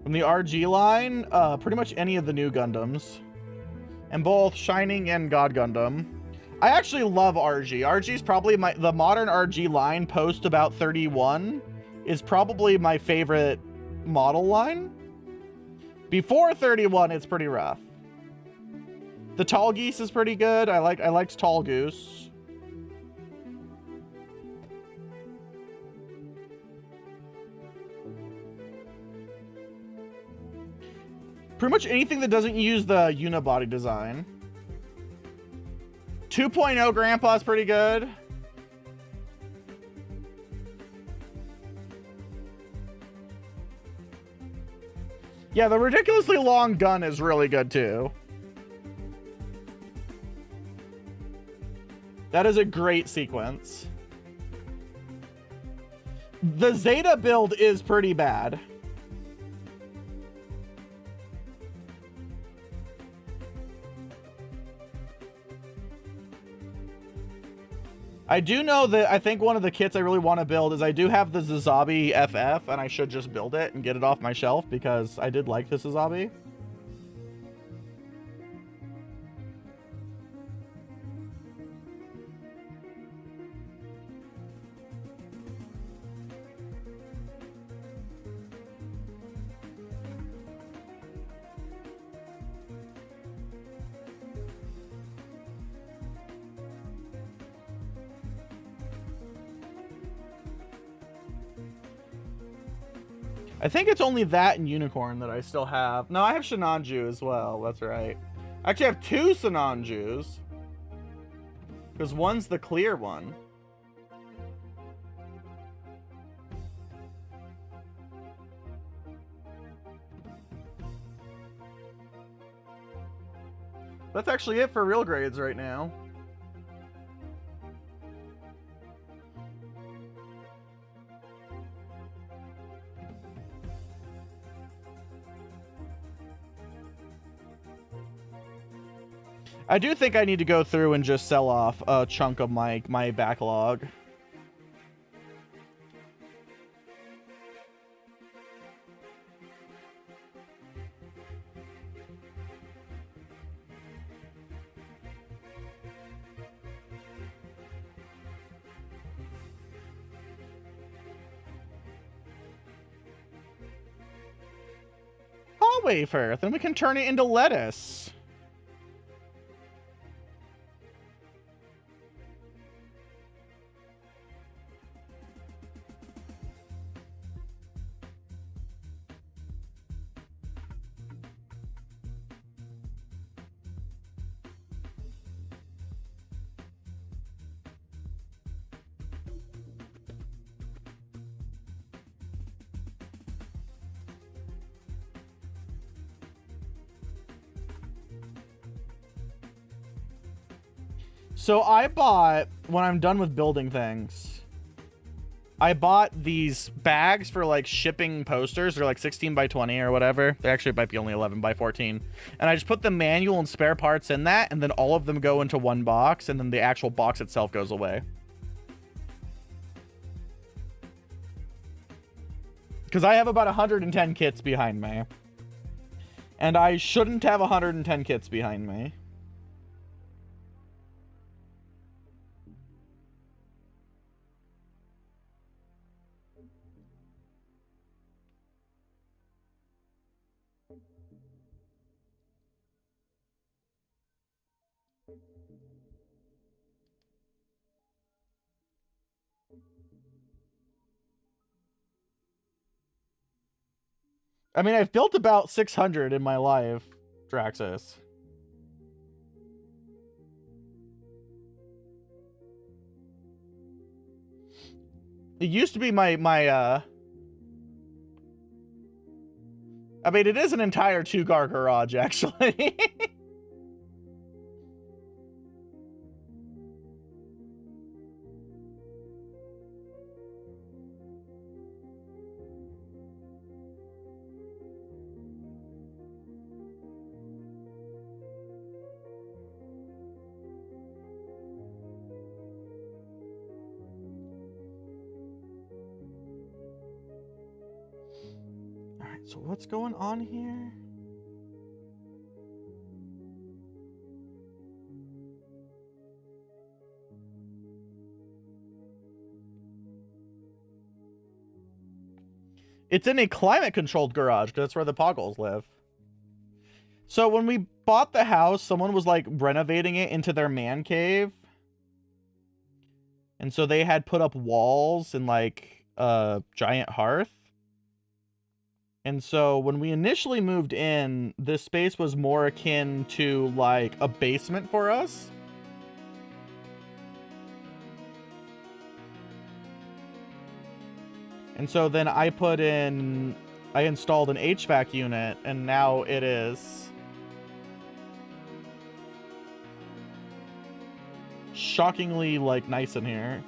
From the RG line, pretty much any of the new Gundams. And both Shining and God Gundam. I actually love RG. RG is probably the modern RG line post about 31 is probably my favorite model line. Before 31, it's pretty rough. The Tall Geese is pretty good. I liked Tall Goose. Pretty much anything that doesn't use the unibody design. 2.0 Grandpa's pretty good. Yeah, the ridiculously long gun is really good too. That is a great sequence. The Zeta build is pretty bad. I do know that I think one of the kits I really want to build is I do have the Zazabi FF, and I should just build it and get it off my shelf because I did like the Zazabi. I think it's only that and Unicorn that I still have. No, I have Shinanju as well. That's right. I actually have two Shinanjus. Because one's the clear one. That's actually it for real grades right now. I do think I need to go through and just sell off a chunk of my backlog. Hot wafer, then we can turn it into lettuce. So I bought, when I'm done with building things, I bought these bags for like shipping posters. They're like 16 by 20 or whatever. They actually might be only 11 by 14. And I just put the manual and spare parts in that, and then all of them go into one box, and then the actual box itself goes away. Because I have about 110 kits behind me. And I shouldn't have 110 kits behind me. I mean, I've built about 600 in my life, Draxus. It used to be my I mean, it is an entire 2-car garage, actually. So what's going on here? It's in a climate-controlled garage, because that's where the Poggles live. So when we bought the house, someone was, like, renovating it into their man cave. And so they had put up walls and, like, a giant hearth. And so when we initially moved in, this space was more akin to, like, a basement for us. And so then I installed an HVAC unit, and now it is shockingly, like, nice in here.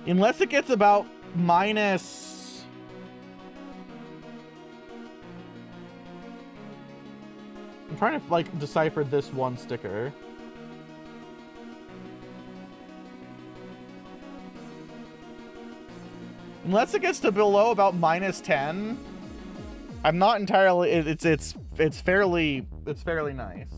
Unless it gets about minus... I'm trying to, like, decipher this one sticker. Unless it gets to below about minus 10, I'm not entirely. It's fairly nice.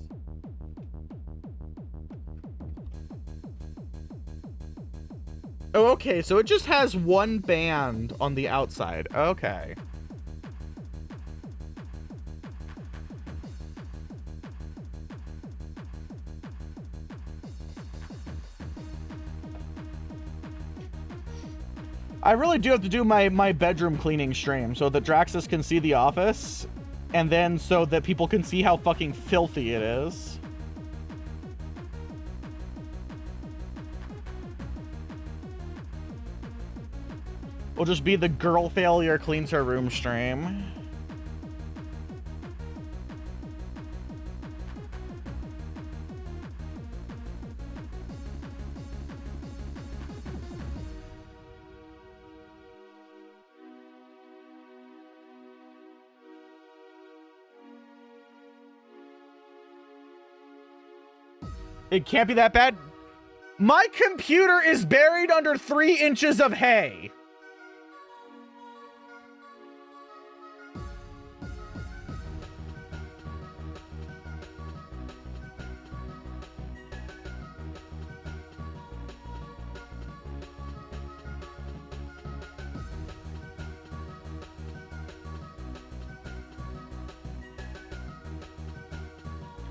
Oh, okay. So it just has one band on the outside. Okay. I really do have to do my bedroom cleaning stream so that Draxus can see the office, and then so that people can see how fucking filthy it is. Will just be the girl failure cleans her room stream. It can't be that bad. My computer is buried under 3 inches of hay.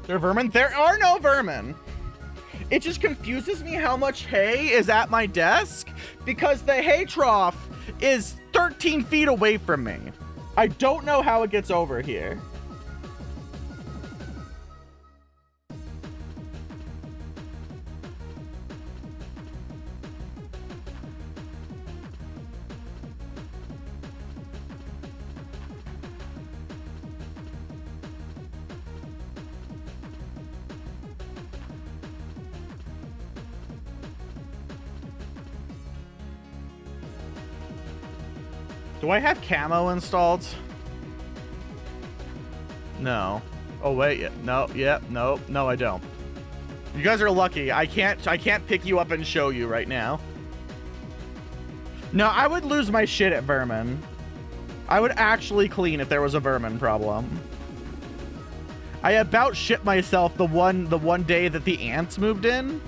There are vermin? There are no vermin. It just confuses me how much hay is at my desk because the hay trough is 13 feet away from me. I don't know how it gets over here. Do I have camo installed? No. Oh wait, yeah, no, yeah, no, I don't. You guys are lucky. I can't pick you up and show you right now. No, I would lose my shit at vermin. I would actually clean if there was a vermin problem. I about shit myself the one day that the ants moved in.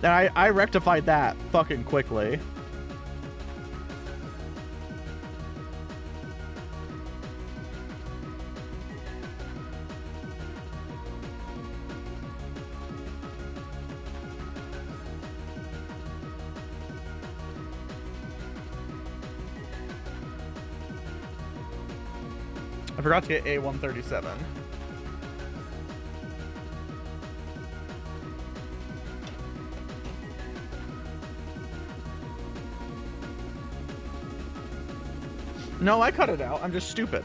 And I rectified that fucking quickly. I forgot to get A137. No, I cut it out. I'm just stupid.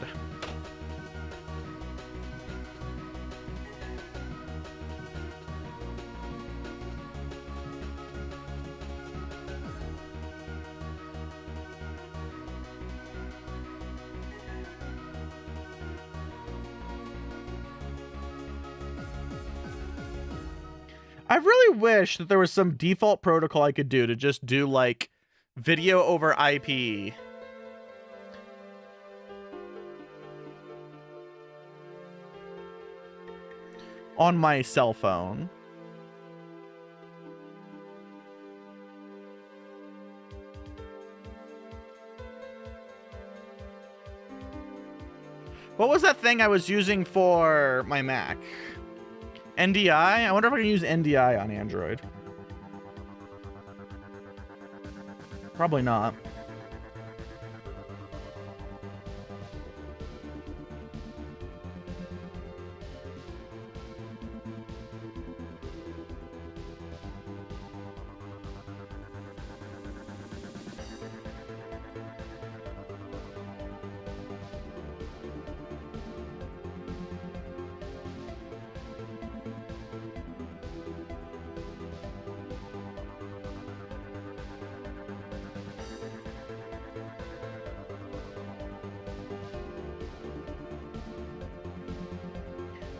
I really wish that there was some default protocol I could do to just do like video over IP. on my cell phone. What was that thing I was using for my Mac? NDI? I wonder if I can use NDI on Android. Probably not.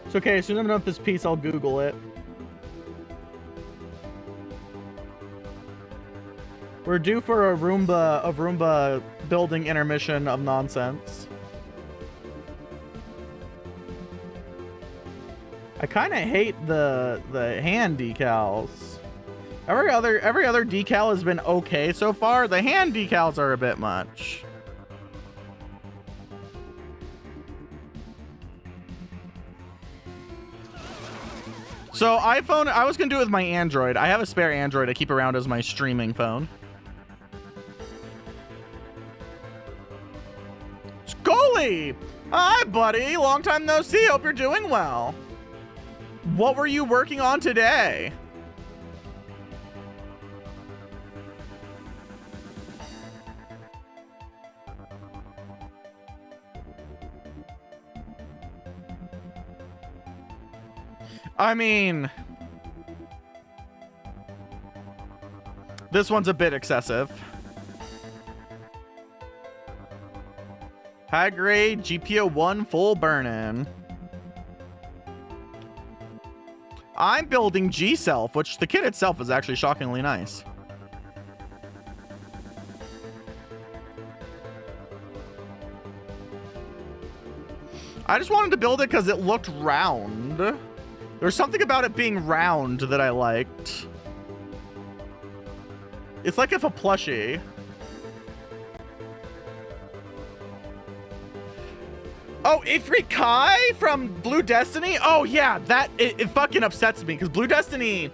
It's okay, as soon as I'm done with this piece, I'll Google it. We're due for a Roomba building intermission of nonsense. I kind of hate the hand decals. Every other decal has been okay so far. The hand decals are a bit much. So iPhone, I was gonna do it with my Android. I have a spare Android I keep around as my streaming phone. Scully! Hi, buddy. Long time no see. Hope you're doing well. What were you working on today? I mean, this one's a bit excessive. High grade GPO 1 full burn-in. I'm building G-Self, which the kit itself is actually shockingly nice. I just wanted to build it because it looked round. There's something about it being round that I liked. It's like if a plushie. Oh, Ifrit Kai from Blue Destiny? Oh yeah, that it fucking upsets me because Blue Destiny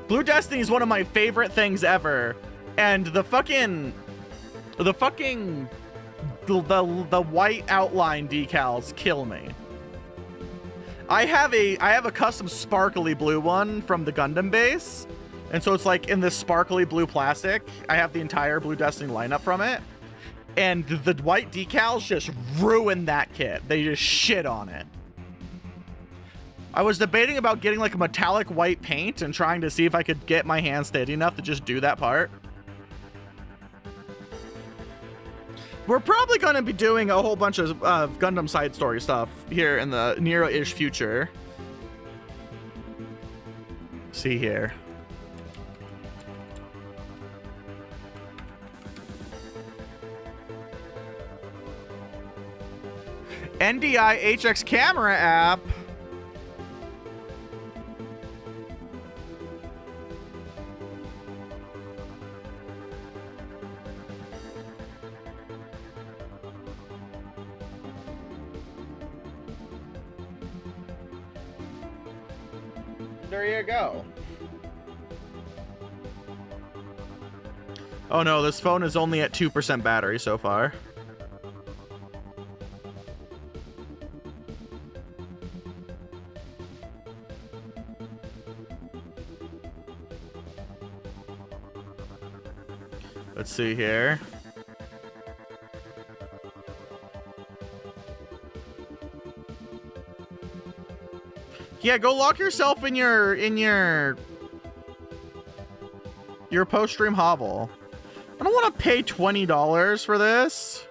is one of my favorite things ever. And the white outline decals kill me. I have a custom sparkly blue one from the Gundam base. And so it's like in this sparkly blue plastic. I have the entire Blue Destiny lineup from it. And the white decals just ruin that kit. They just shit on it. I was debating about getting like a metallic white paint and trying to see if I could get my hand steady enough to just do that part. We're probably going to be doing a whole bunch of Gundam side story stuff here in the near-ish future. See here. NDI HX camera app. There you go. Oh no, this phone is only at 2% battery so far. Let's see here. Yeah, go lock yourself in your post-stream hovel. I don't want to pay $20 for this.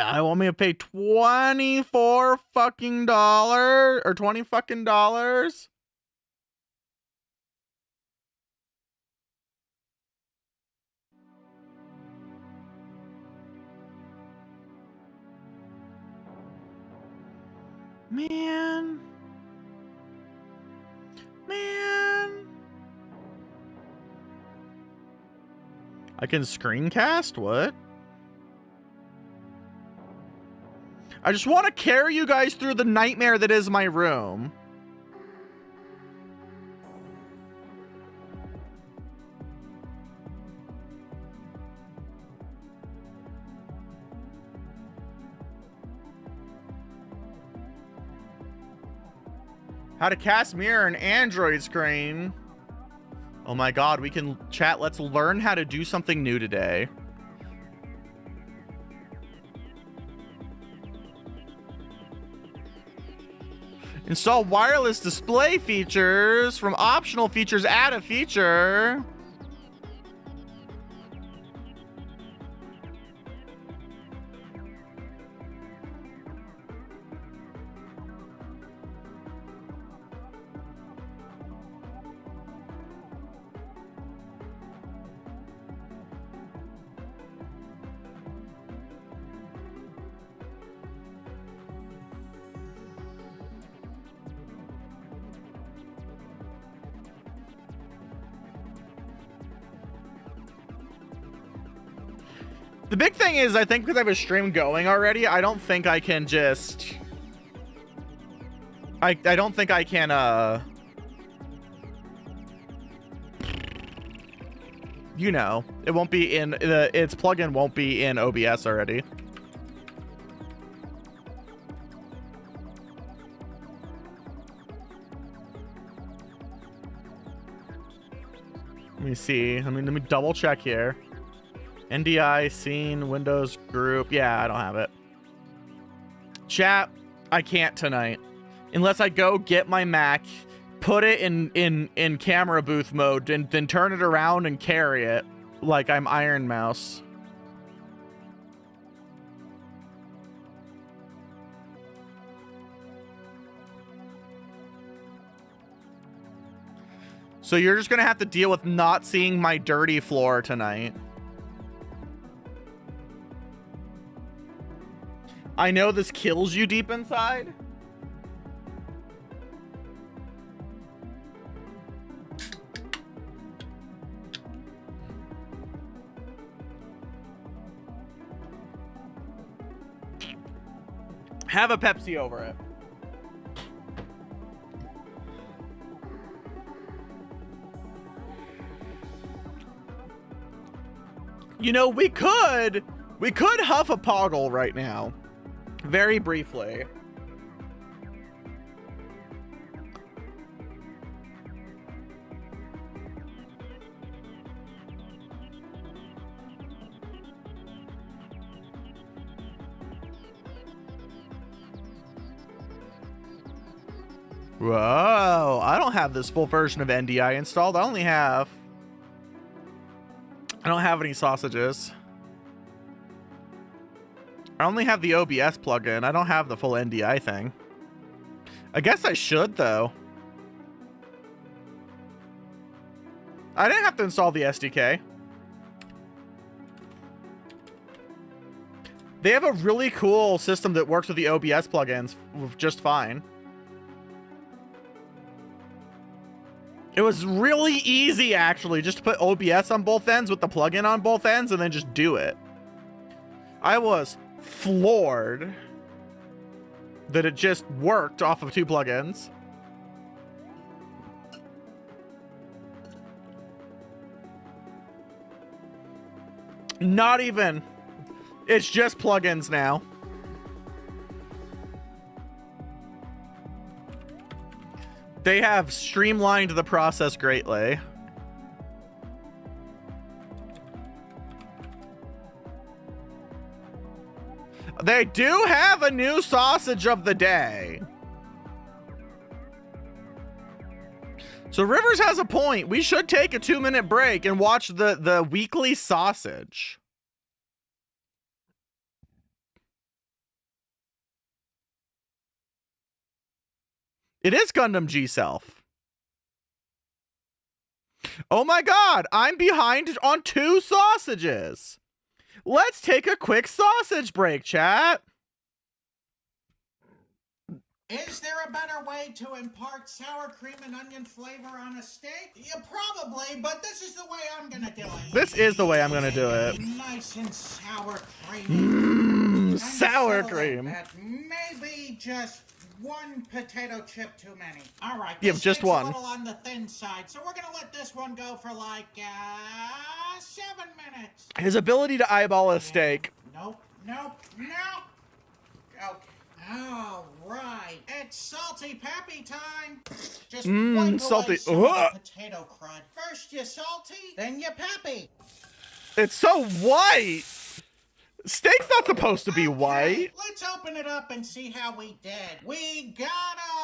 I want me to pay $24 fucking dollars or $20 fucking dollars. Man. I can screencast? What? I just want to carry you guys through the nightmare that is my room. How to cast mirror an Android screen. Oh my god, we can chat. Let's learn how to do something new today. Install wireless display features. From optional features, add a feature. The big thing is, I think because I have a stream going already, I don't think I can just... I don't think I can, you know, it won't be in, its plugin won't be in OBS already. Let me see. Let me double check here. NDI, scene, Windows, group. Yeah, I don't have it. Chat, I can't tonight. Unless I go get my Mac, put it in camera booth mode, and then turn it around and carry it like I'm Iron Mouse. So you're just gonna have to deal with not seeing my dirty floor tonight. I know this kills you deep inside. Have a Pepsi over it. You know, we could huff a Poggle right now. Very briefly. Whoa, I don't have this full version of NDI installed. I don't have any sausages. I only have the OBS plugin. I don't have the full NDI thing. I guess I should, though. I didn't have to install the SDK. They have a really cool system that works with the OBS plugins just fine. It was really easy, actually, just to put OBS on both ends with the plugin on both ends and then just do it. I was floored that it just worked off of two plugins. Not even. It's just plugins now. They have streamlined the process greatly. They do have a new sausage of the day. So Rivers has a point. We should take a 2-minute break and watch the weekly sausage. It is Gundam G-Self. Oh my god, I'm behind on 2 sausages. Let's take a quick sausage break, chat. Is there a better way to impart sour cream and onion flavor on a steak? Yeah, probably, but this is the way I'm gonna do it. This is the way I'm gonna do it. Nice and sour creamy. Sour cream. That may be just one potato chip too many. All right, Yeah, this just steak's one. a little on the thin side, so we're gonna let this one go for like 7 minutes. His ability to eyeball a steak. Nope. Okay. All right. It's salty peppy time. Just wipe salty. away some of the potato crud. First you salty, then you peppy. It's so white. Steak's not supposed to be white. Let's open it up and see how we did. We got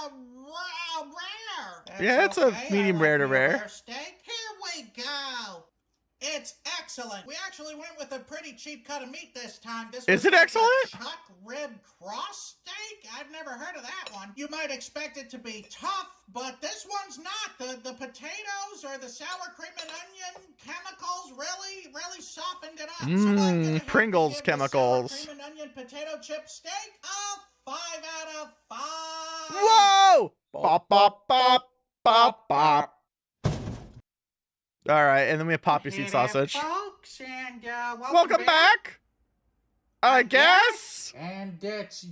a rare. That's Yeah, it's a okay. medium I rare to me a rare. steak. Here we go. It's excellent. We actually went with a pretty cheap cut of meat this time. This Is was it like a excellent? chuck rib cross steak? I've never heard of that one. You might expect it to be tough, but this one's not. The potatoes or the sour cream and onion chemicals really softened it up. So I'm gonna have to Pringles give chemicals. The sour cream and onion potato chip steak a 5 out of 5. Whoa! Bop, bop, bop, bop, bop. All right, and then we have poppy seed Hey there, sausage. folks, and Welcome back. I guess. And it's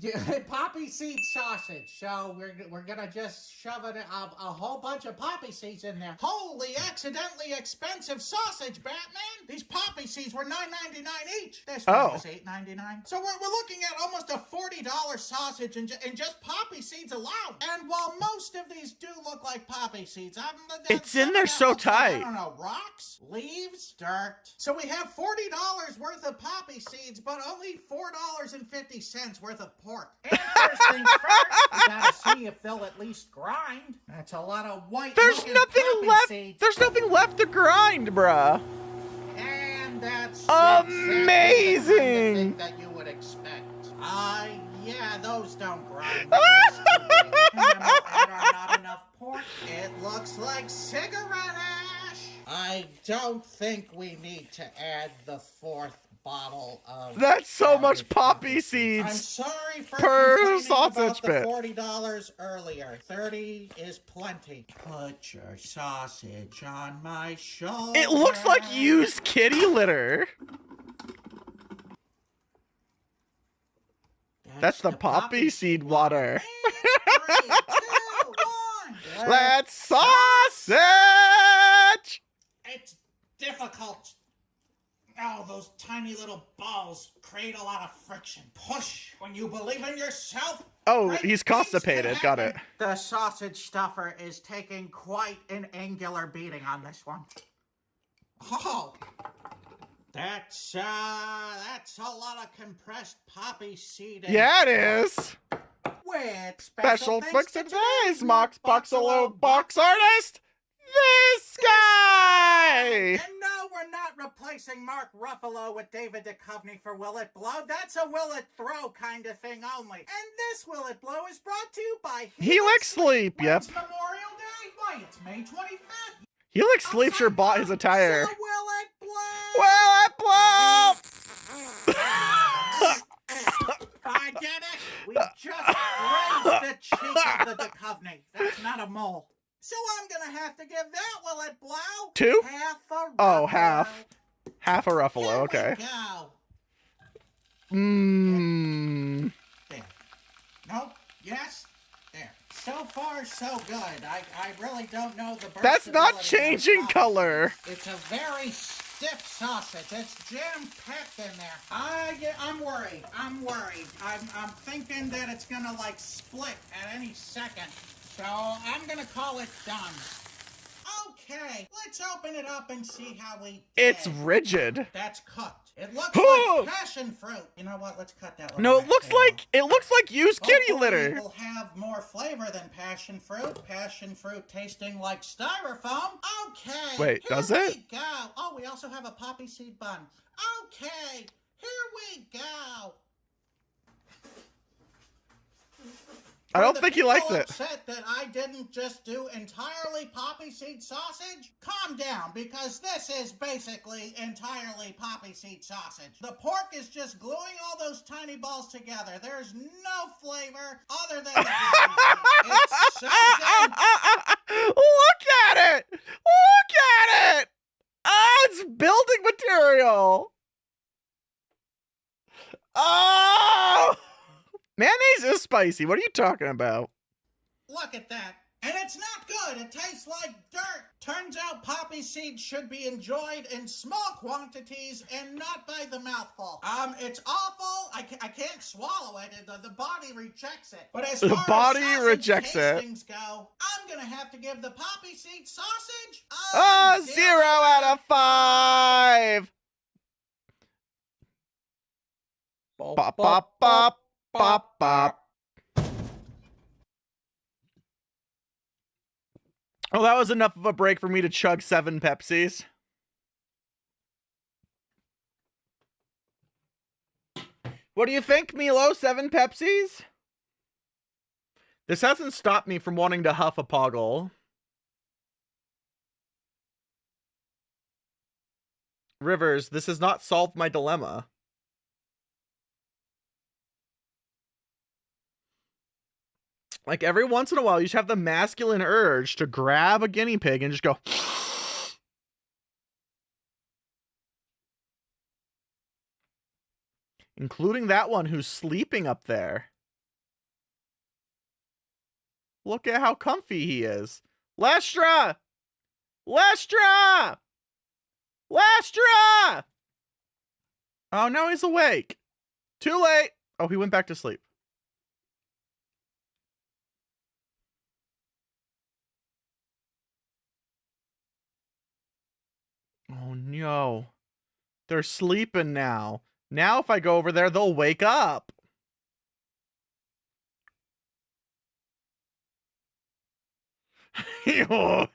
poppy seed sausage. So we're gonna just shove it a whole bunch of poppy seeds in there. Holy accidentally expensive sausage, Batman! These poppy seeds were $9.99 each. This one was $8.99. So we're looking at almost a $40 sausage and just poppy seeds alone. And while most of these do look like poppy seeds, It's in there so tight. I don't know, rocks, leaves, dirt. So we have $40 worth of poppy seeds, but only $4.50 worth of pork. And first things first, we gotta see if they'll at least grind. That's a lot of white. There's nothing left. Seeds. There's nothing left to grind, bruh. And that's amazing. exactly the kind of thing that you would expect. Yeah, those don't grind. They're stupid. And not enough pork. It looks like cigarette ash. I don't think we need to add the 4th bottle of. That's so much garbage poppy I'm seeds. sorry for per complaining sausage about bit. the $40 earlier. 30 is plenty. Put your sausage on my shoulder. It looks like used kitty litter. That's the poppy seed water. And 3, 2, 1. Let's sausage. It's difficult. Oh, those tiny little balls create a lot of friction. Push when you believe in yourself. Oh, Great he's things can constipated. Got it. happen. The sausage stuffer is taking quite an angular beating on this one. Oh, that's a lot of compressed poppy seed. Yeah, it is. With Special thanks fix to of today's Mox Mox Boxalo box artist, this guy. And no, we're not replacing Mark Ruffalo with David Duchovny for Will It Blow. That's a Will It Throw kind of thing only. And this Will It Blow is brought to you by Helix Sleep. Yep. It's Memorial Day. Why, it's May 25th. Helix Sleep sure bought his attire. So Will It Blow? Will it blow? I get it. We just grazed the cheek of the Duchovny. That's not a mole. So I'm gonna have to give that Will It Blow 2? half a Ruffalo. Oh, half. Half a Ruffalo. Here Okay. we go. Mmm. There. Nope. Yes. There. So far, so good. I really don't know the That's not burstability of changing sausage. color. It's a very stiff sausage. It's jam-packed in there. I'm worried. I'm thinking that it's gonna like split at any second. So I'm gonna call it done. Okay, let's open it up and see how we did. It's rigid. That's cooked. It looks like passion fruit. You know what? Let's cut that one. No, back it looks like used kitty Hopefully litter. It will have more flavor than passion fruit. Passion fruit tasting like styrofoam. Okay. Wait, does Here it? we go. Oh, we also have a poppy seed bun. Okay. Here we go. I don't For the think he likes people it. upset that I didn't just do entirely poppy seed sausage, calm down, because this is basically entirely poppy seed sausage. The pork is just gluing all those tiny balls together. There's no flavor other than the spicy. What are you talking about? Look at that. And it's not good. It tastes like dirt. Turns out poppy seeds should be enjoyed in small quantities and not by the mouthful. It's awful. I can't swallow it. The body rejects it. But as The far body as sausage rejects it. tastings go, I'm gonna have to give the poppy seed sausage a 0 out of 5. Bop, bop, bop, bop, bop. Oh, that was enough of a break for me to chug 7 Pepsis. What do you think, Milo? 7 Pepsis? This hasn't stopped me from wanting to huff a Poggle. Rivers, this has not solved my dilemma. Like, every once in a while, you just have the masculine urge to grab a guinea pig and just go... Including that one who's sleeping up there. Look at how comfy he is. Lestra! Lestra! Lestra! Oh, now he's awake. Too late. Oh, he went back to sleep. Oh, no. They're sleeping now. Now if I go over there, they'll wake up. Hell,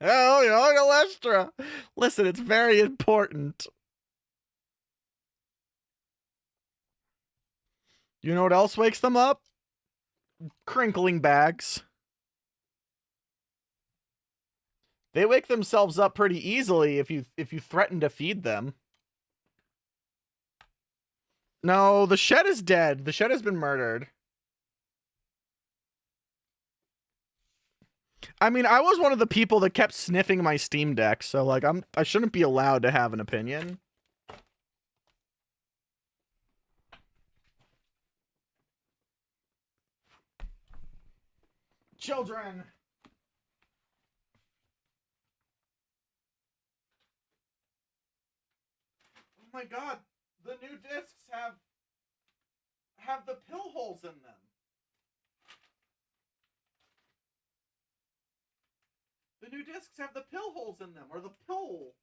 Lestra. Listen, it's very important. You know what else wakes them up? Crinkling bags. They wake themselves up pretty easily if you threaten to feed them. No, the shed is dead. The shed has been murdered. I mean, I was one of the people that kept sniffing my Steam Deck, so like I shouldn't be allowed to have an opinion. Children. Oh my god, the new discs have the pill holes in them. The new discs have the pill holes in them, or the pill.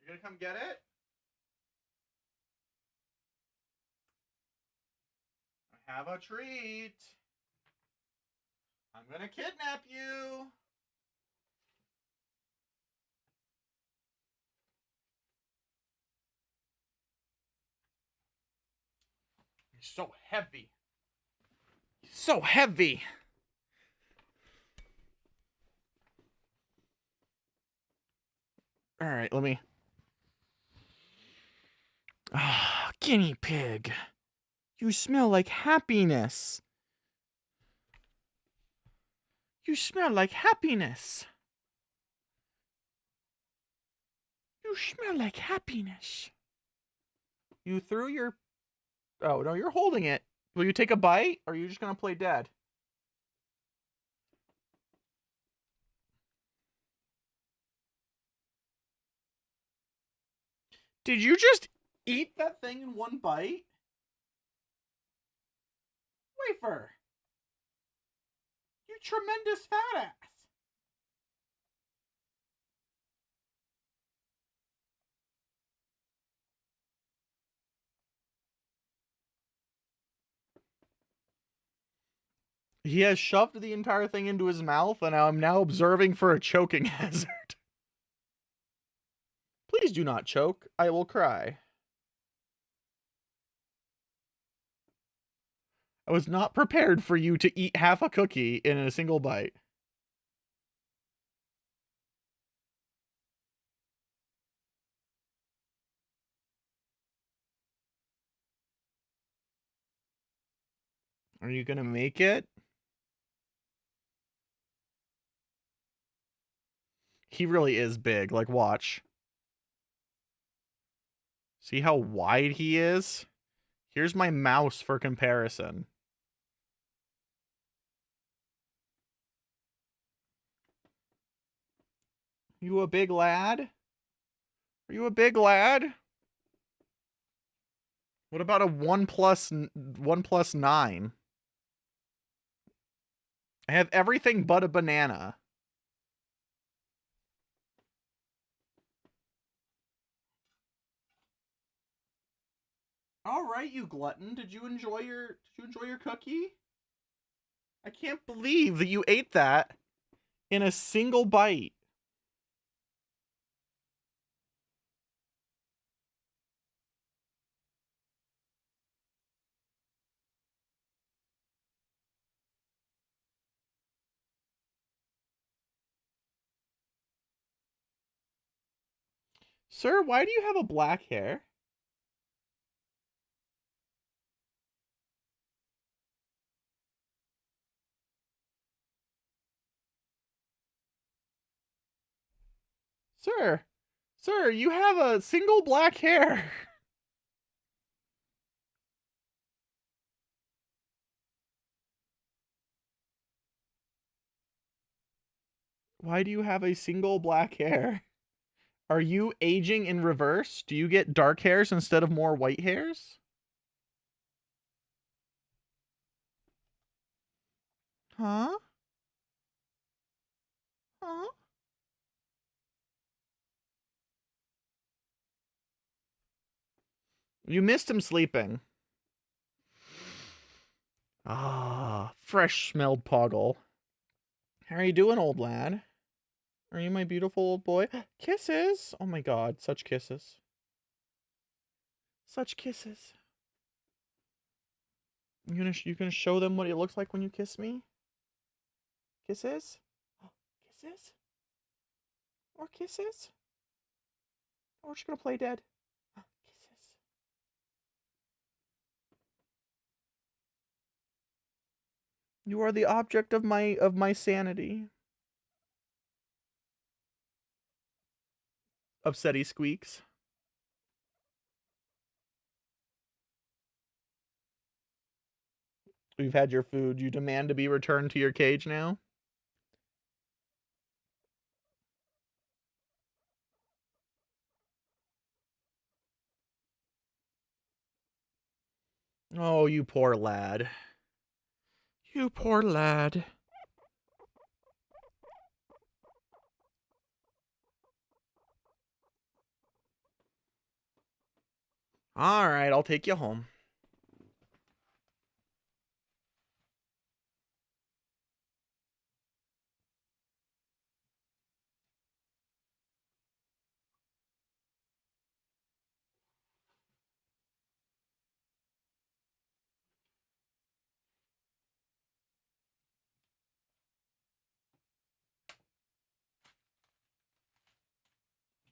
You gonna come get it? I have a treat. I'm gonna kidnap you. You're so heavy. You're so heavy. All right, let me. Ah, guinea pig. You smell like happiness. You smell like happiness. You smell like happiness. You threw your... Oh, no, you're holding it. Will you take a bite, or are you just going to play dead? Did you just eat that thing in one bite? Wafer! You tremendous fat ass! He has shoved the entire thing into his mouth, and I'm now observing for a choking hazard. Please do not choke. I will cry. I was not prepared for you to eat half a cookie in a single bite. Are you gonna make it? He really is big. Like, watch. See how wide he is? Here's my mouse for comparison. You a big lad? Are you a big lad? What about a 1+9? I have everything but a banana. All right, you glutton. Did you enjoy your cookie? I can't believe that you ate that in a single bite. Sir, why do you have a black hair? Sir, you have a single black hair. Why do you have a single black hair? Are you aging in reverse? Do you get dark hairs instead of more white hairs? Huh? Huh? You missed him sleeping. Ah, fresh smelled Poggle. How are you doing, old lad? Are you my beautiful old boy? Kisses! Oh my god, such kisses. Such kisses. You gonna show them what it looks like when you kiss me? Kisses? Kisses? Or kisses? Or we're just gonna play dead. Kisses. You are the object of my sanity. Upsetty squeaks. We've had your food. You demand to be returned to your cage now? Oh, you poor lad. You poor lad. All right, I'll take you home.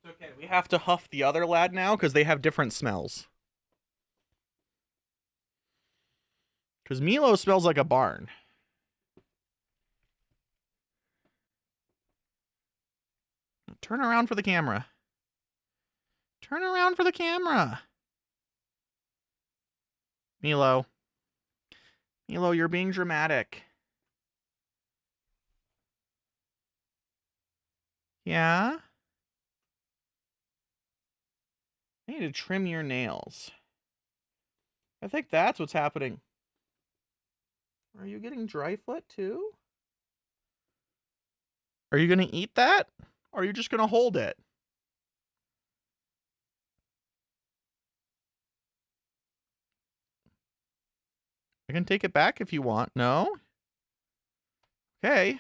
It's okay. We have to huff the other lad now because they have different smells. Because Milo smells like a barn. Turn around for the camera. Turn around for the camera. Milo. Milo, you're being dramatic. Yeah? I need to trim your nails. I think that's what's happening. Are you getting dry foot too? Are you going to eat that? Or are you just going to hold it? I can take it back if you want. No? Okay.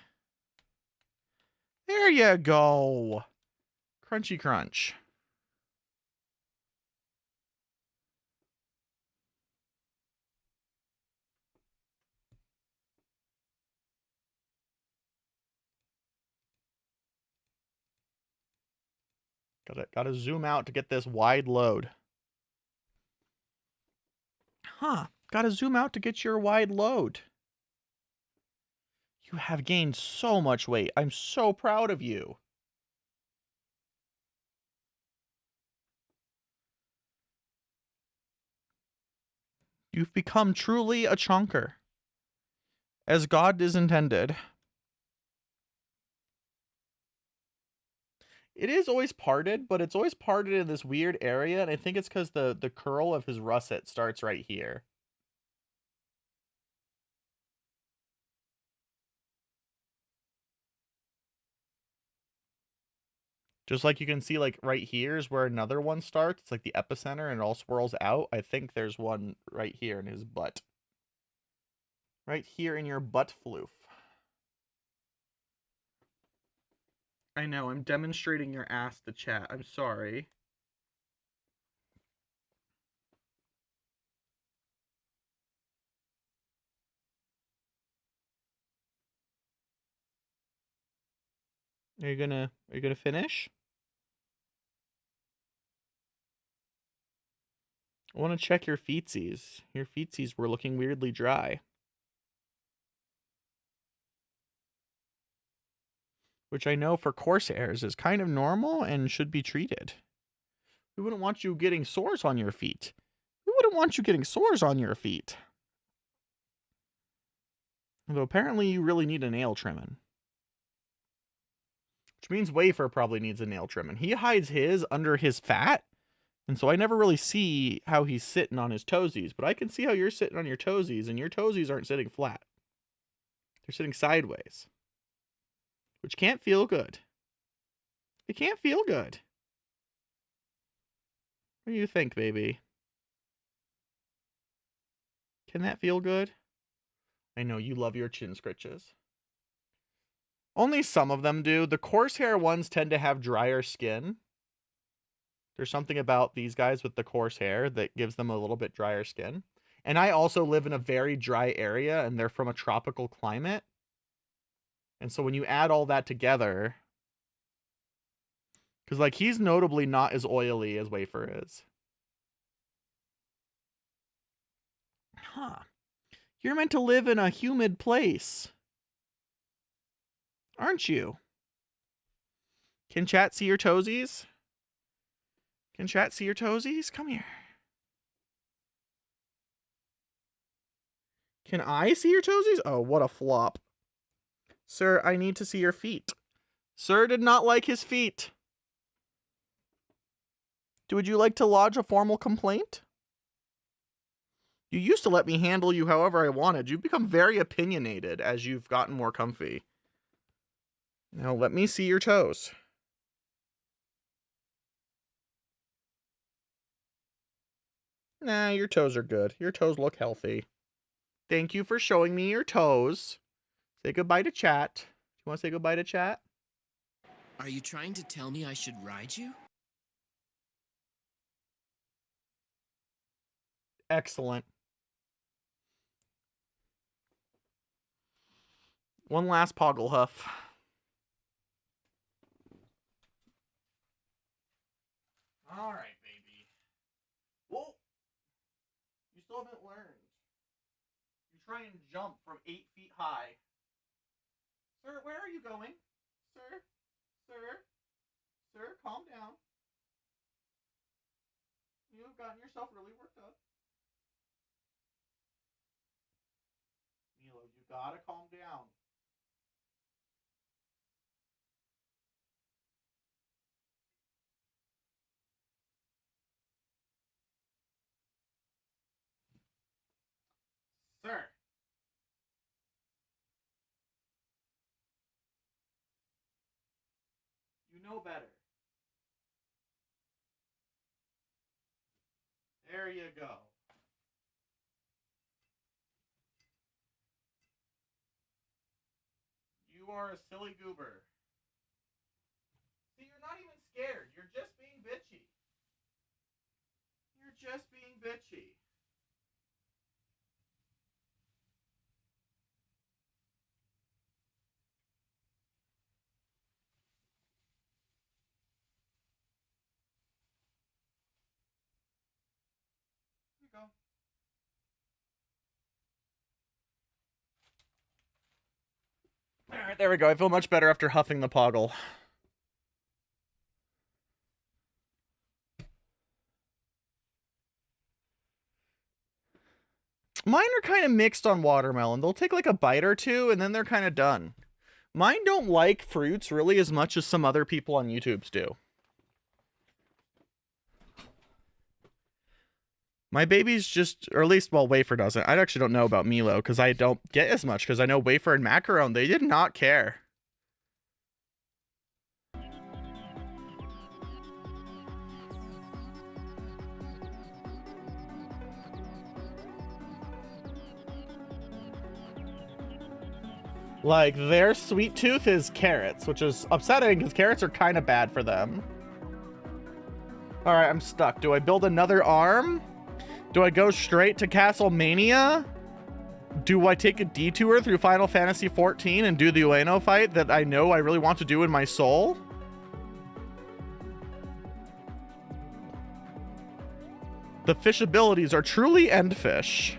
There you go. Crunchy crunch. Gotta zoom out to get this wide load. Huh. Gotta zoom out to get your wide load. You have gained so much weight. I'm so proud of you. You've become truly a chonker. As God is intended. It is always parted, but it's always parted in this weird area, and I think it's because the curl of his russet starts right here. Just like you can see, like, right here is where another one starts. It's like the epicenter, and it all swirls out. I think there's one right here in his butt. Right here in your butt floof. I know, I'm demonstrating your ass to chat. I'm sorry. Are you gonna finish? I want to check your feetsies. Your feetsies were looking weirdly dry. Which I know for Corsairs is kind of normal and should be treated. We wouldn't want you getting sores on your feet. We wouldn't want you getting sores on your feet. Although apparently you really need a nail trimming. Which means Wafer probably needs a nail trimming. He hides his under his fat. And so I never really see how he's sitting on his toesies. But I can see how you're sitting on your toesies. And your toesies aren't sitting flat. They're sitting sideways. Which can't feel good. It can't feel good. What do you think, baby? Can that feel good? I know you love your chin scritches. Only some of them do. The coarse hair ones tend to have drier skin. There's something about these guys with the coarse hair that gives them a little bit drier skin. And I also live in a very dry area, and they're from a tropical climate. And so when you add all that together, because like he's notably not as oily as Wafer is. Huh. You're meant to live in a humid place. Aren't you? Can chat see your toesies? Can chat see your toesies? Come here. Can I see your toesies? Oh, what a flop. Sir, I need to see your feet. Sir did not like his feet. Would you like to lodge a formal complaint? You used to let me handle you however I wanted. You've become very opinionated as you've gotten more comfy. Now let me see your toes. Nah, your toes are good. Your toes look healthy. Thank you for showing me your toes. Say goodbye to chat. You want to say goodbye to chat? Are you trying to tell me I should ride you? Excellent. One last Poggle Huff. All right, baby. Whoa. You still haven't learned. You try and jump from 8 feet high. Sir, where are you going? Sir? Sir? Sir, calm down. You've gotten yourself really worked up. Milo, you gotta calm down. Sir. You know better. There you go. You are a silly goober. See, you're not even scared. You're just being bitchy. You're just being bitchy. Here you go. Alright, there we go. I feel much better after huffing the Poggle. Mine are kind of mixed on watermelon. They'll take like a bite or two and then they're kind of done. Mine don't like fruits really as much as some other people on YouTube's do. My baby's just, or at least, well, Wafer doesn't. I actually don't know about Milo because I don't get as much because I know Wafer and Macaron, they did not care. Like, their sweet tooth is carrots, which is upsetting because carrots are kind of bad for them. All right, I'm stuck. Do I build another arm? Do I go straight to CastleMAYnia? Do I take a detour through Final Fantasy XIV and do the Ueno fight that I know I really want to do in my soul? The fish abilities are truly end fish.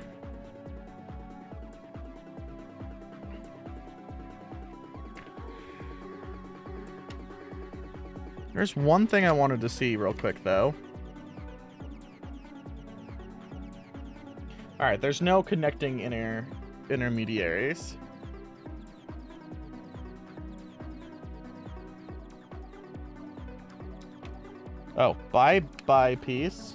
There's one thing I wanted to see real quick, though. All right, there's no connecting intermediaries. Oh, bye piece.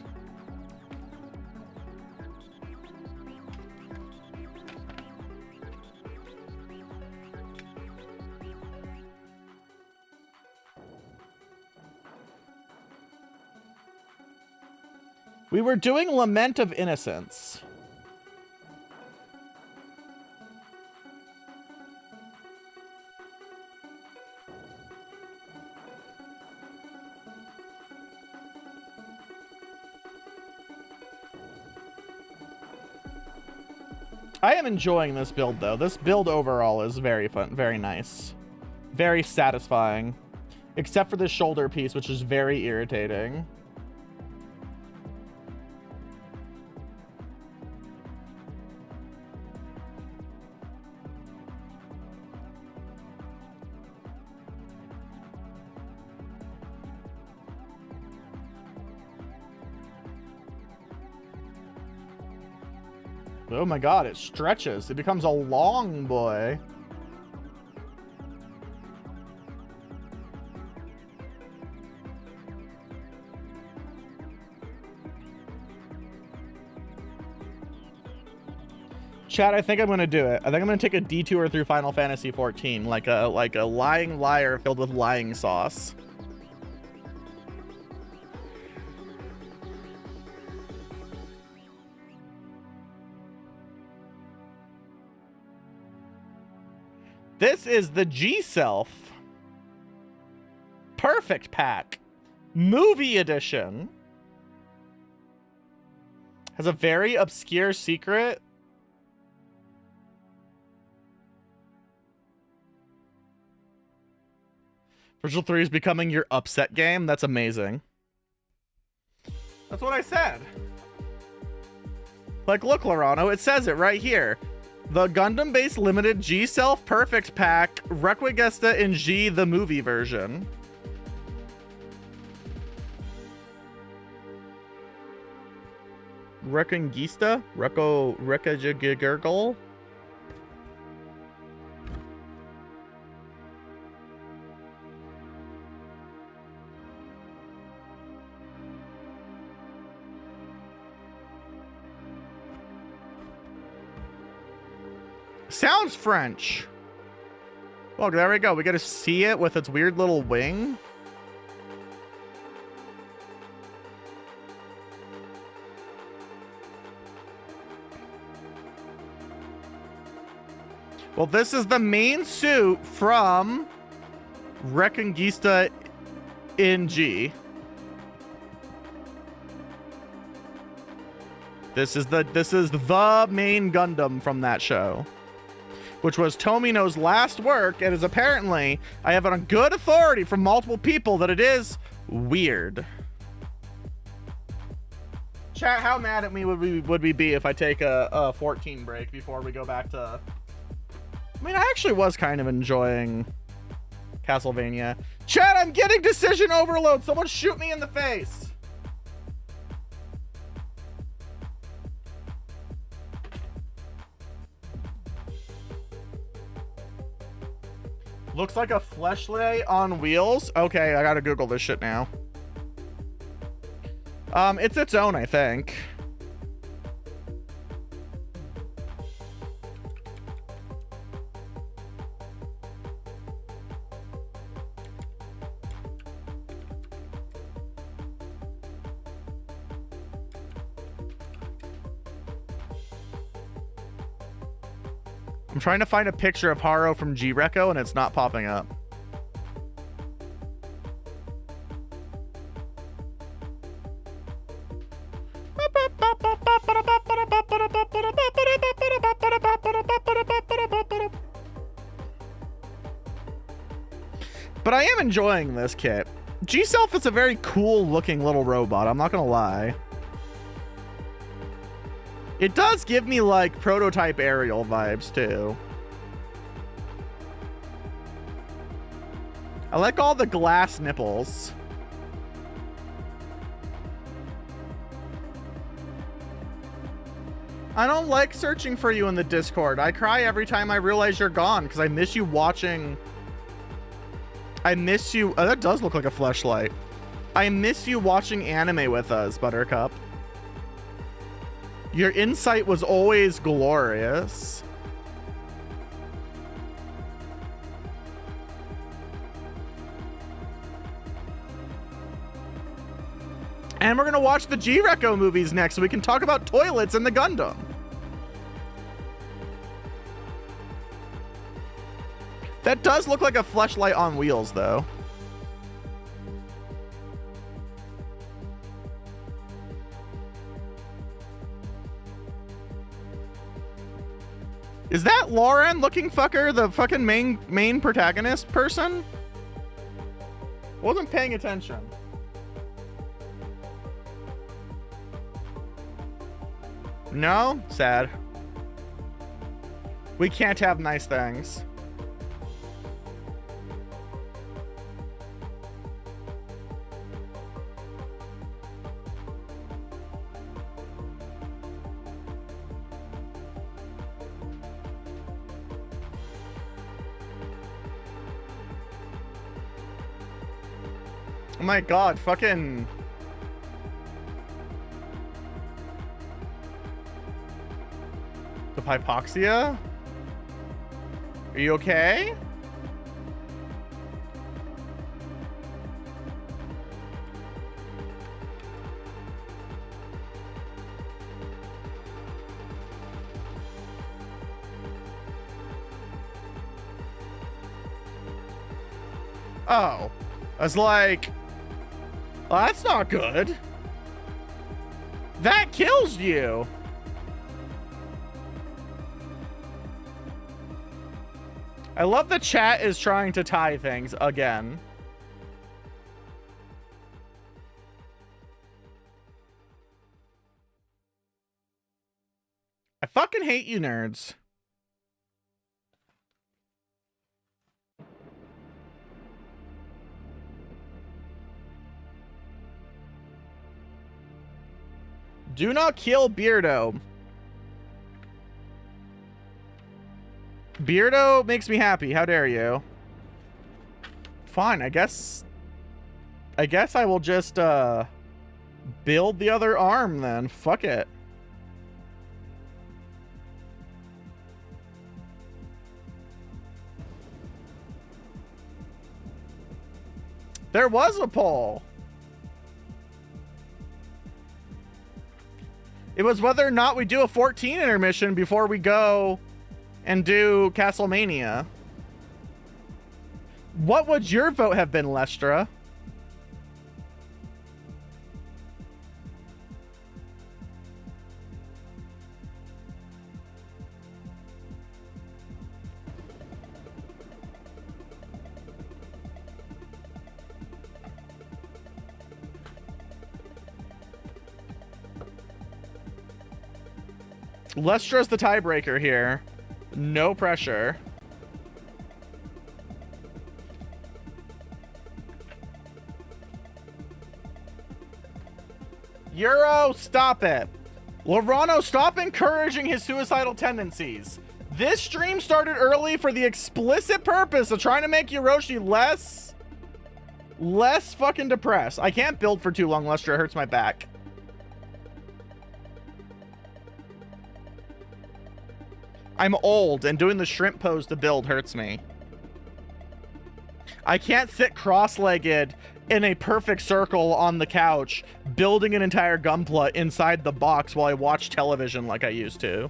We were doing Lament of Innocence. I am enjoying this build, though. This build overall is very fun, very nice. Very satisfying. Except for this shoulder piece, which is very irritating. Oh my god, it stretches. It becomes a long boy. Chat, I think I'm gonna do it. I think I'm gonna take a detour through Final Fantasy XIV, like a lying liar filled with lying sauce. This is the G-Self Perfect Pack Movie Edition. Has a very obscure secret. Virtual 3 is becoming your upset game. That's amazing. That's what I said. Like, look, Lorano, it says it right here. The Gundam-based limited G-Self Perfect Pack Requiegesta in G, the movie version. Requiegesta? Requiegurgle? Sounds French. Look, there we go. We get to see it with its weird little wing. Well, this is the main suit from Requiegesta in G. This is the main Gundam from that show, which was Tomino's last work, and is apparently, I have it on good authority from multiple people, that it is weird. Chat, how mad at me would we be if I take a 14 break before we go back to... I mean, I actually was kind of enjoying CastleMAYnia. Chat, I'm getting decision overload! Someone shoot me in the face! Looks like a fleshlight on wheels. Okay, I gotta Google this shit now. It's its own, I think. I'm trying to find a picture of Haro from G-Reco and it's not popping up. But I am enjoying this kit. G-Self is a very cool looking little robot, I'm not gonna lie. It does give me like prototype Ariel vibes too. I like all the glass nipples. I don't like searching for you in the Discord. I cry every time I realize you're gone because I miss you watching. I miss you. Oh, that does look like a fleshlight. I miss you watching anime with us, Buttercup. Your insight was always glorious. And we're gonna watch the G-Reco movies next so we can talk about toilets and the Gundam. That does look like a fleshlight on wheels, though. Is that Lauren looking fucker, the fucking main protagonist person? Wasn't paying attention. No? Sad. We can't have nice things. Oh my god, fucking... The hypoxia? Are you okay? Oh. I was like... Well, that's not good. That kills you. I love the chat is trying to tie things again. I fucking hate you nerds. Do not kill Beardo. Beardo makes me happy. How dare you? Fine, I guess I will just build the other arm then. Fuck it. There was a poll. It was whether or not we do a 14 intermission before we go and do CastleMAYnia. What would your vote have been, Lestra? Lestra's the tiebreaker here. No pressure. Euro, stop it. Lorano, stop encouraging his suicidal tendencies. This stream started early for the explicit purpose of trying to make Hiroshi less fucking depressed. I can't build for too long, Lester. It hurts my back. I'm old, and doing the shrimp pose to build hurts me. I can't sit cross-legged in a perfect circle on the couch, building an entire Gunpla inside the box while I watch television like I used to.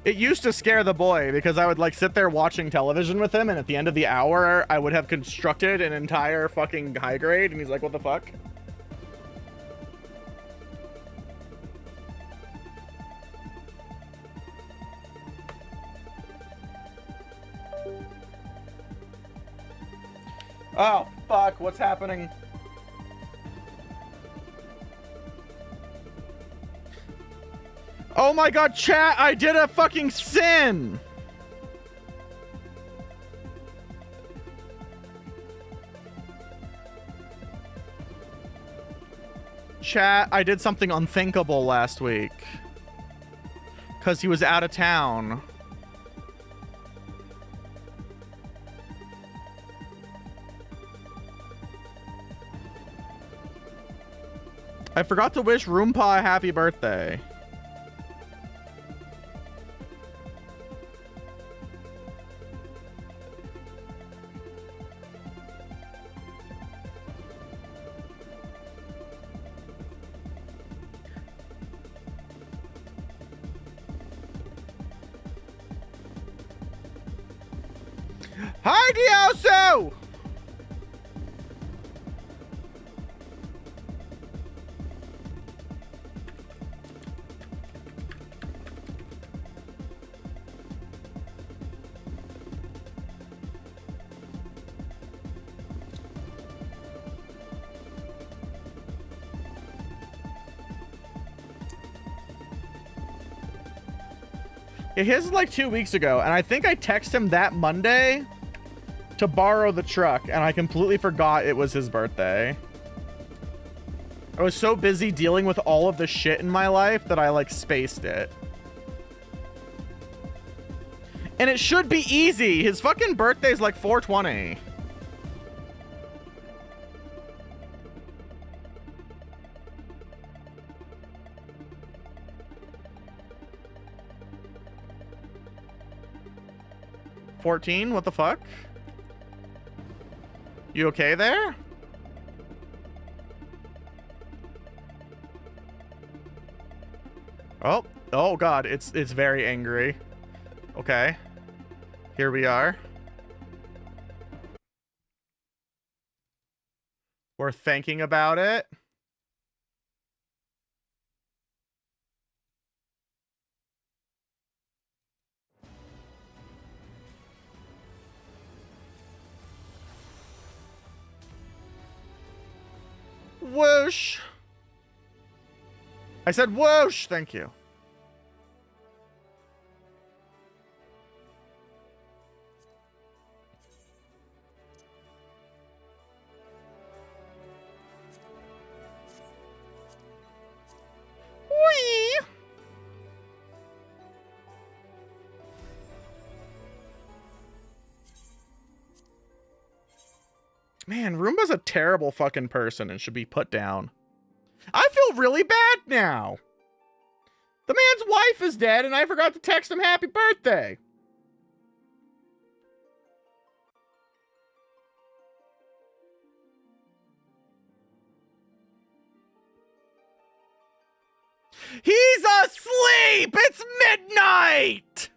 It used to scare the boy because I would like sit there watching television with him, and at the end of the hour, I would have constructed an entire fucking high grade, and he's like, what the fuck? Oh, fuck, what's happening? Oh my god, chat, I did a fucking sin! Chat, I did something unthinkable last week. Because he was out of town. I forgot to wish Roomba a happy birthday. Hi, Dioso! Yeah, his is like 2 weeks ago, and I think I texted him that Monday to borrow the truck, and I completely forgot it was his birthday. I was so busy dealing with all of the shit in my life that I like spaced it. And it should be easy. His fucking birthday's like 420. $14? What the fuck? You okay there? Oh god, it's very angry. Okay. Here we are. We're thinking about it. Whoosh. I said whoosh. Thank you. Whee! Man, Roomba's a terrible fucking person and should be put down. I feel really bad now. The man's wife is dead and I forgot to text him happy birthday. He's asleep! It's midnight!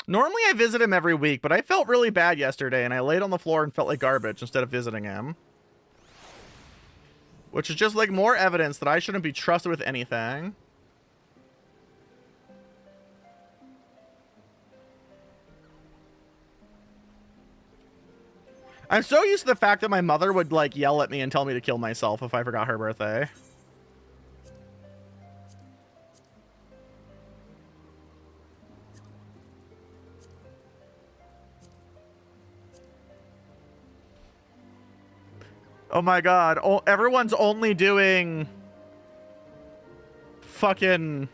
Normally I visit him every week, but I felt really bad yesterday and I laid on the floor and felt like garbage instead of visiting him. Which is just like more evidence that I shouldn't be trusted with anything. I'm so used to the fact that my mother would like yell at me and tell me to kill myself if I forgot her birthday. Oh my god. Oh, everyone's only doing fucking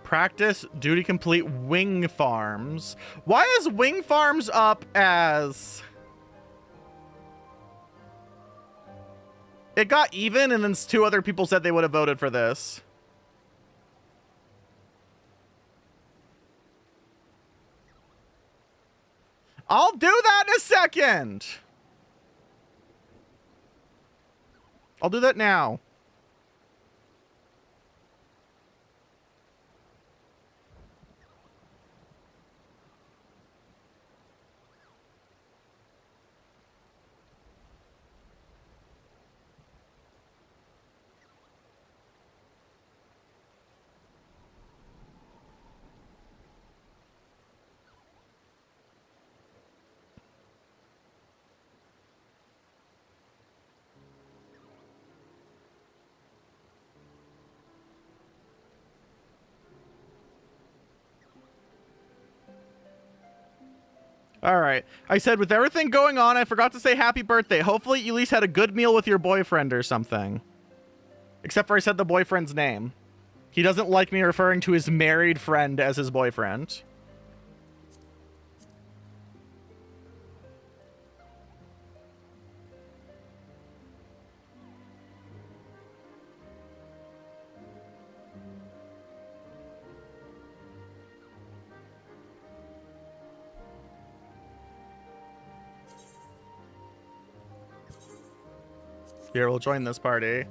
practice duty complete wing farms. Why is wing farms up as it got even and then two other people said they would have voted for this? I'll do that in a second. I'll do that now. All right. I said, with everything going on, I forgot to say happy birthday. Hopefully you at least had a good meal with your boyfriend or something. Except for I said the boyfriend's name. He doesn't like me referring to his married friend as his boyfriend. Here, we'll join this party.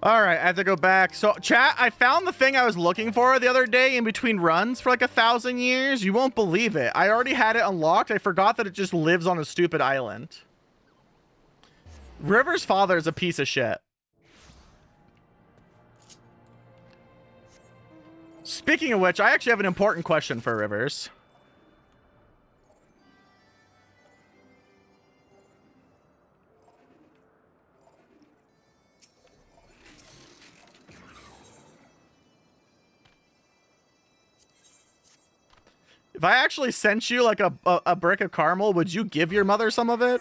All right, I have to go back. So, chat, I found the thing I was looking for the other day in between runs for like 1,000 years. You won't believe it. I already had it unlocked. I forgot that it just lives on a stupid island. River's father is a piece of shit. Speaking of which, I actually have an important question for Rivers. If I actually sent you like a brick of caramel, would you give your mother some of it?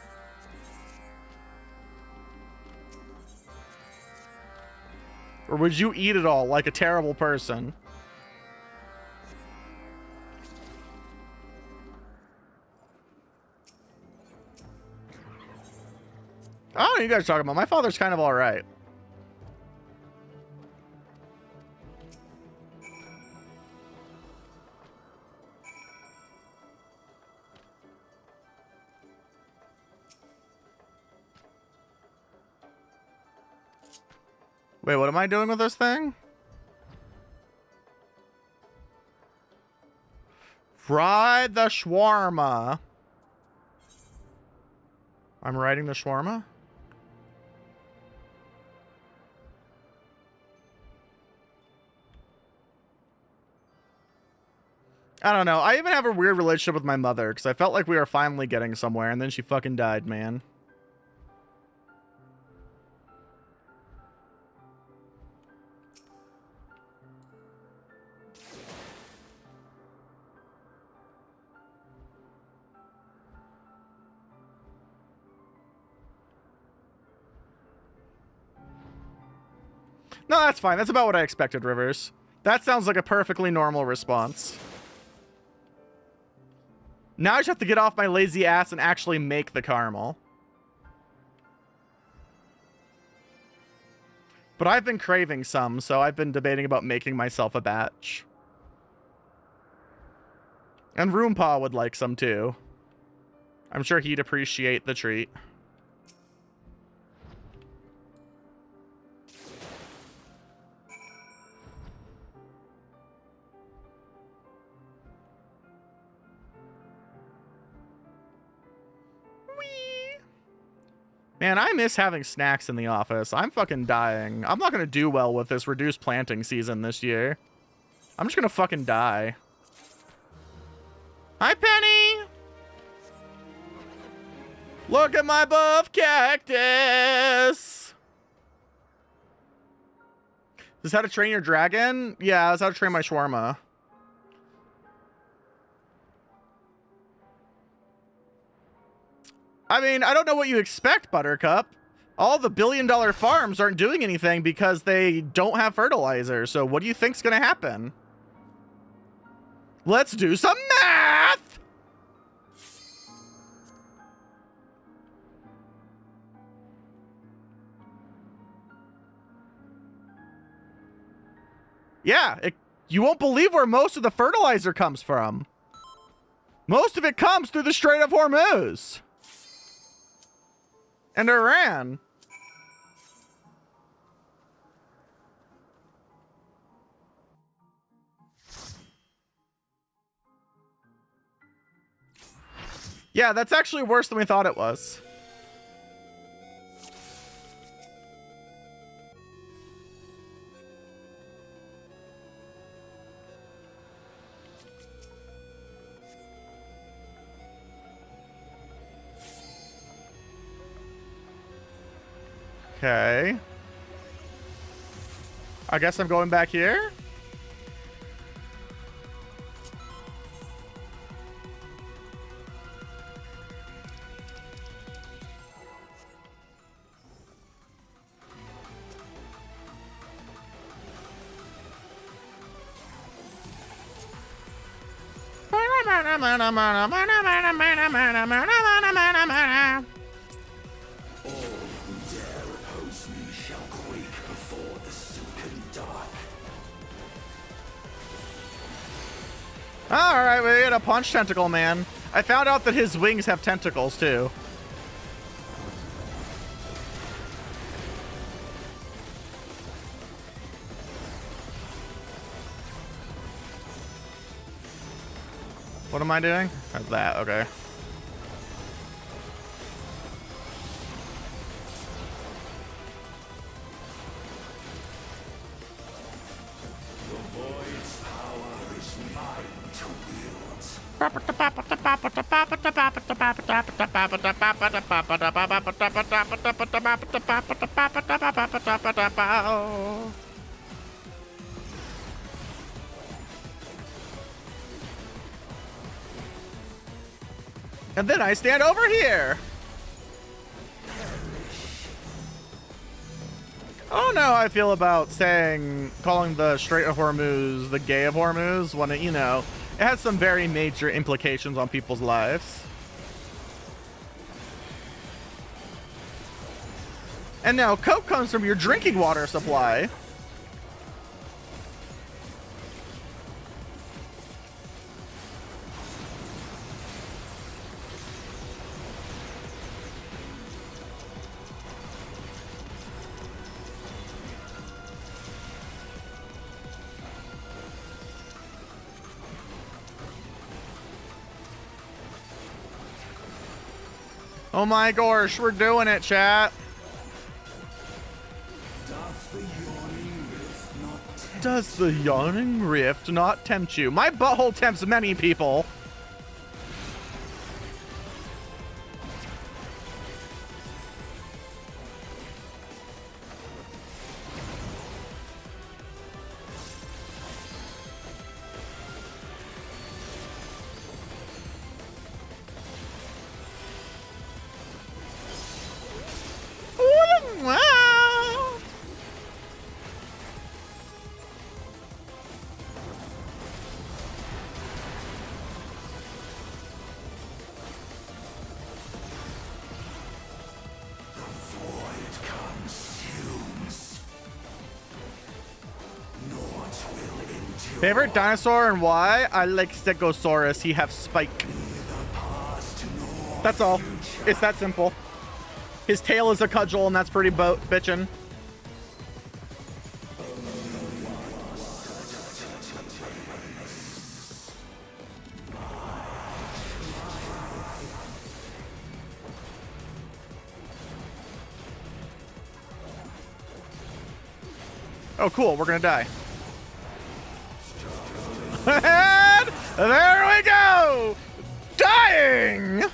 Or would you eat it all like a terrible person? I don't know what you guys are talking about. My father's kind of all right. Wait, what am I doing with this thing? Fry the shawarma. I'm riding the shawarma? I don't know. I even have a weird relationship with my mother because I felt like we were finally getting somewhere and then she fucking died, man. No, that's fine. That's about what I expected, Rivers. That sounds like a perfectly normal response. Now I just have to get off my lazy ass and actually make the caramel. But I've been craving some, so I've been debating about making myself a batch. And Roompa would like some too. I'm sure he'd appreciate the treat. Man, I miss having snacks in the office. I'm fucking dying. I'm not gonna do well with this reduced planting season this year. I'm just gonna fucking die. Hi, Penny! Look at my buff cactus! Is this how to train your dragon? Yeah, that's how to train my shawarma. I mean, I don't know what you expect, Buttercup. All the billion-dollar farms aren't doing anything because they don't have fertilizer. So what do you think's gonna happen? Let's do some math! Yeah, you won't believe where most of the fertilizer comes from. Most of it comes through the Strait of Hormuz. And Iran. Yeah, that's actually worse than we thought it was. Okay. I guess I'm going back here. Alright, we got a punch tentacle man. I found out that his wings have tentacles too. What am I doing? That's that, okay. And then I stand over here. I don't know how I feel about calling the Strait of Hormuz the Gay of Hormuz when it, you know, it has some very major implications on people's lives. And now Coke comes from your drinking water supply. Oh my gosh, we're doing it, chat. Does the yawning rift not tempt you? My butthole tempts many people. Favorite dinosaur and why? I like Stegosaurus. He have spike. That's all. It's that simple. His tail is a cudgel, and that's pretty bitchin'. Oh, cool. We're gonna die. And there we go! Dying!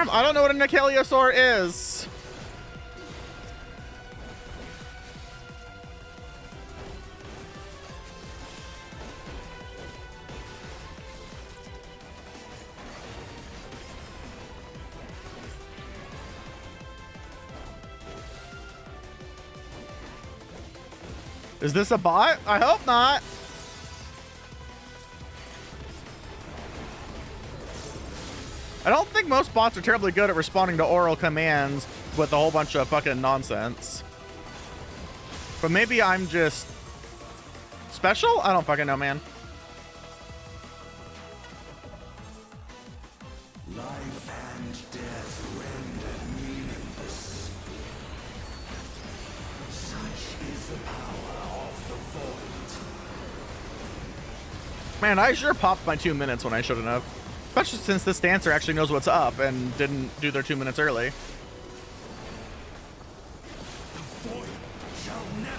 I don't know what a Nicheliosaur is. Is this a bot? I hope not. I don't think most bots are terribly good at responding to oral commands with a whole bunch of fucking nonsense. But maybe I'm just special? I don't fucking know, man. Life and death rendered meaningless. Such is the power of the void. Man, I sure popped my 2 minutes when I shouldn't have. Especially since this dancer actually knows what's up and didn't do their 2 minutes early.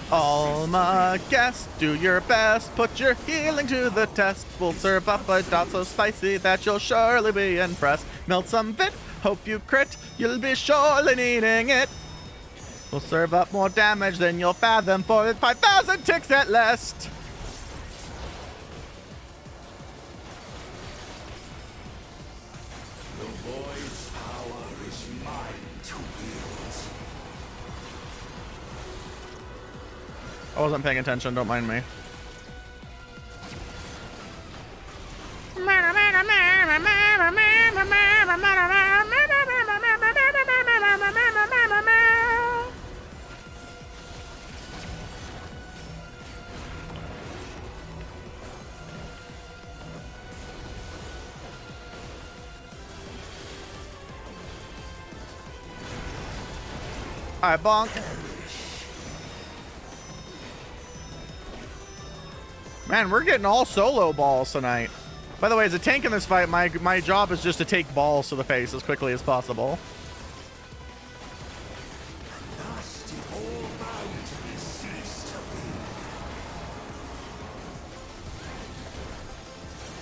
Alma guest, do your best, put your healing to the test. We'll serve up a dot so spicy that you'll surely be impressed. Melt some vit, hope you crit, you'll be surely needing it. We'll serve up more damage than you'll fathom for 5,000 ticks at least. The void's power is mine to wield. I wasn't paying attention, don't mind me. Alright, bonk. Man, we're getting all solo balls tonight. By the way, as a tank in this fight, my job is just to take balls to the face as quickly as possible.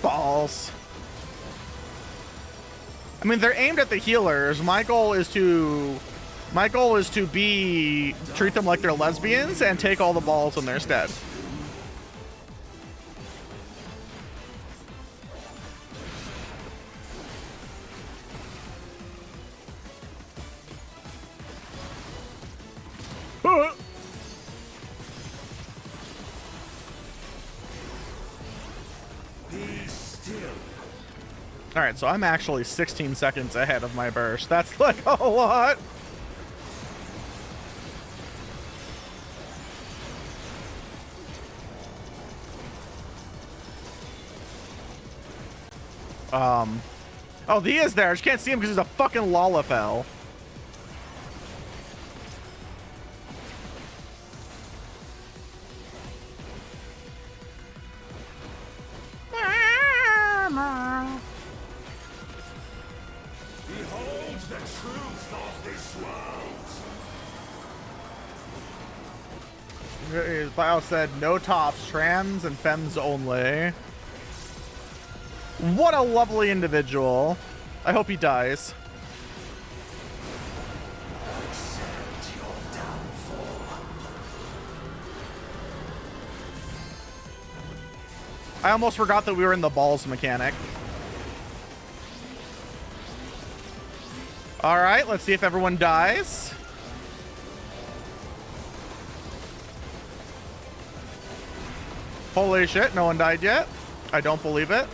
Balls. I mean, they're aimed at the healers. My goal is to treat them like they're lesbians and take all the balls in their stead. All right, so I'm actually 16 seconds ahead of my burst. That's like a lot. Oh, he is there. I just can't see him because he's a fucking Lalafell. Behold the truth of this world. His bio said no tops, trans and femmes only. What a lovely individual. I hope he dies. Accept your downfall. I almost forgot that we were in the balls mechanic. All right, let's see if everyone dies. Holy shit, no one died yet. I don't believe it.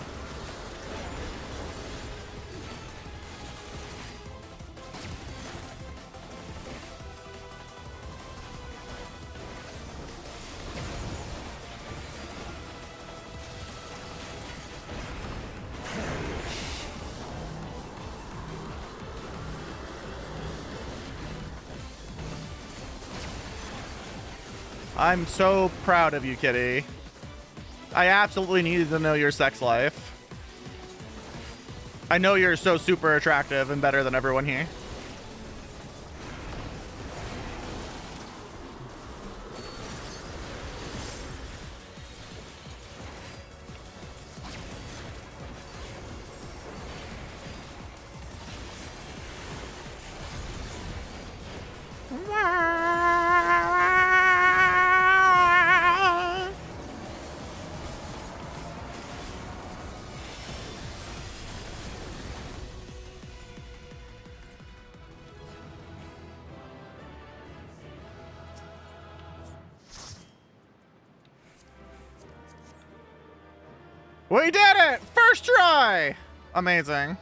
I'm so proud of you, kitty. I absolutely needed to know your sex life. I know you're so super attractive and better than everyone here. We did it! First try! Amazing.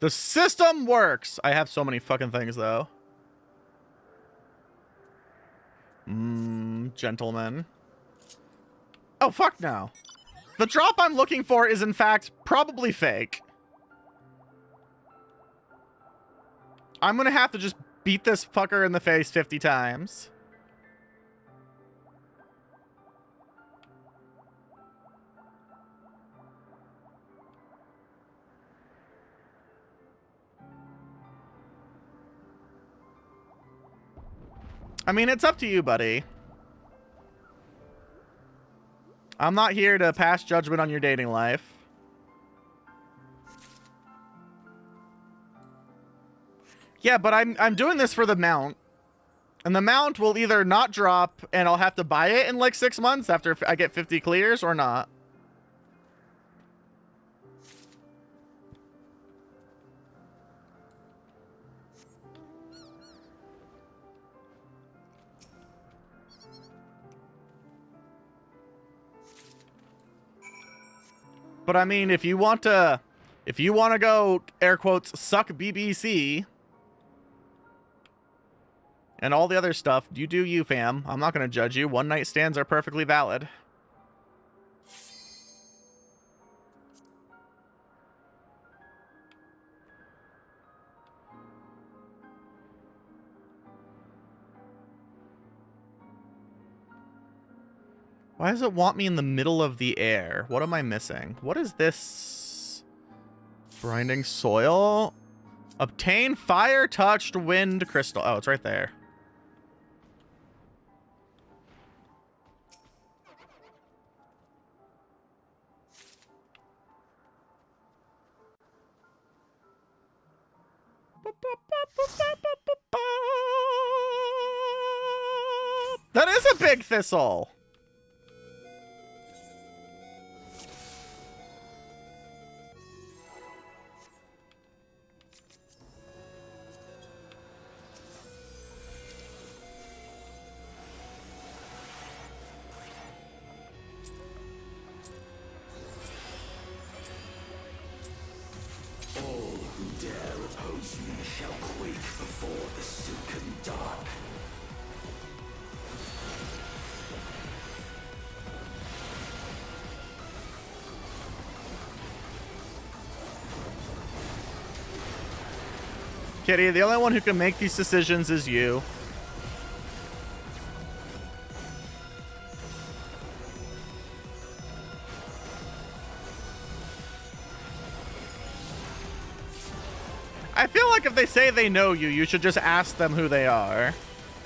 The system works! I have so many fucking things, though. Gentlemen. Oh, fuck no. The drop I'm looking for is, in fact, probably fake. I'm gonna have to just beat this fucker in the face 50 times. I mean, it's up to you, buddy. I'm not here to pass judgment on your dating life. Yeah, but I'm doing this for the mount. And the mount will either not drop and I'll have to buy it in like 6 months after I get 50 clears or not. But I mean, if you want to go, air quotes, suck BBC and all the other stuff, you do you, fam. I'm not going to judge you. One night stands are perfectly valid. Why does it want me in the middle of the air? What am I missing? What is this? Grinding soil? Obtain fire-touched wind crystal. Oh, it's right there. That is a big thistle. All who dare oppose me shall quake before the silken dark. Kitty, the only one who can make these decisions is you. I feel like if they say they know you, you should just ask them who they are.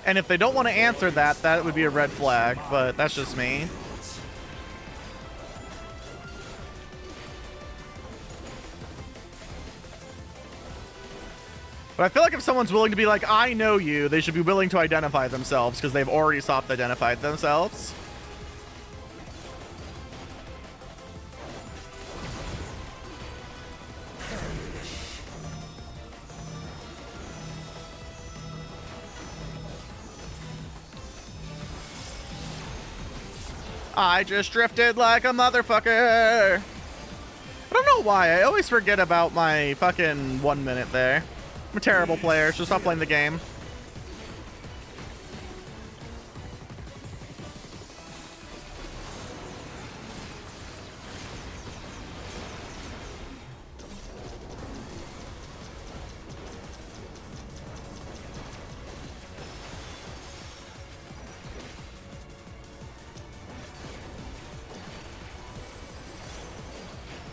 And if they don't want to answer that, that would be a red flag, but that's just me. But I feel like if someone's willing to be like, I know you, they should be willing to identify themselves because they've already soft-identified themselves. I just drifted like a motherfucker. I don't know why. I always forget about my fucking 1 minute there. I'm a terrible player, so stop playing the game.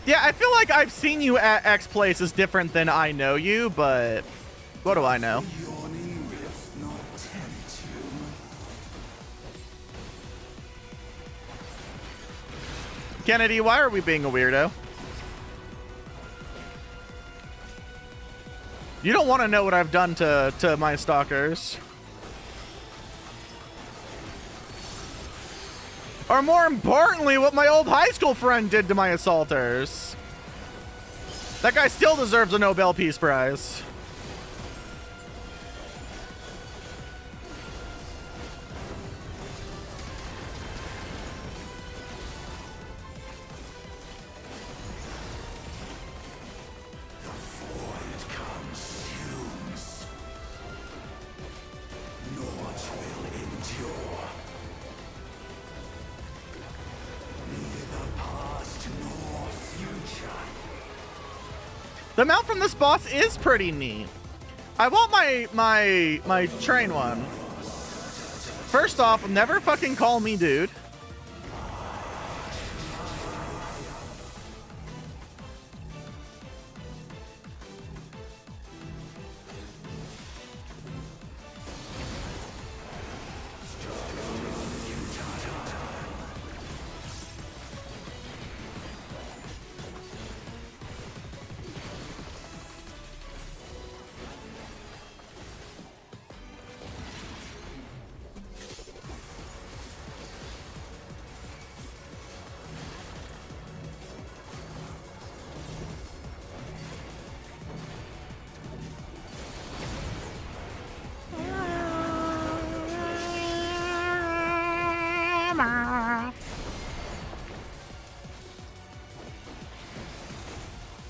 Yeah, I feel like I've seen you at X place is different than I know you, but what do I know? Yawning rift not tempt you. Kennedy, why are we being a weirdo? You don't want to know what I've done to my stalkers. Or more importantly, what my old high school friend did to my assaulters. That guy still deserves a Nobel Peace Prize. Void consumes. Naught will endure. Neither past nor future. The mount from this boss is pretty neat. I want my train one. First off, never fucking call me dude.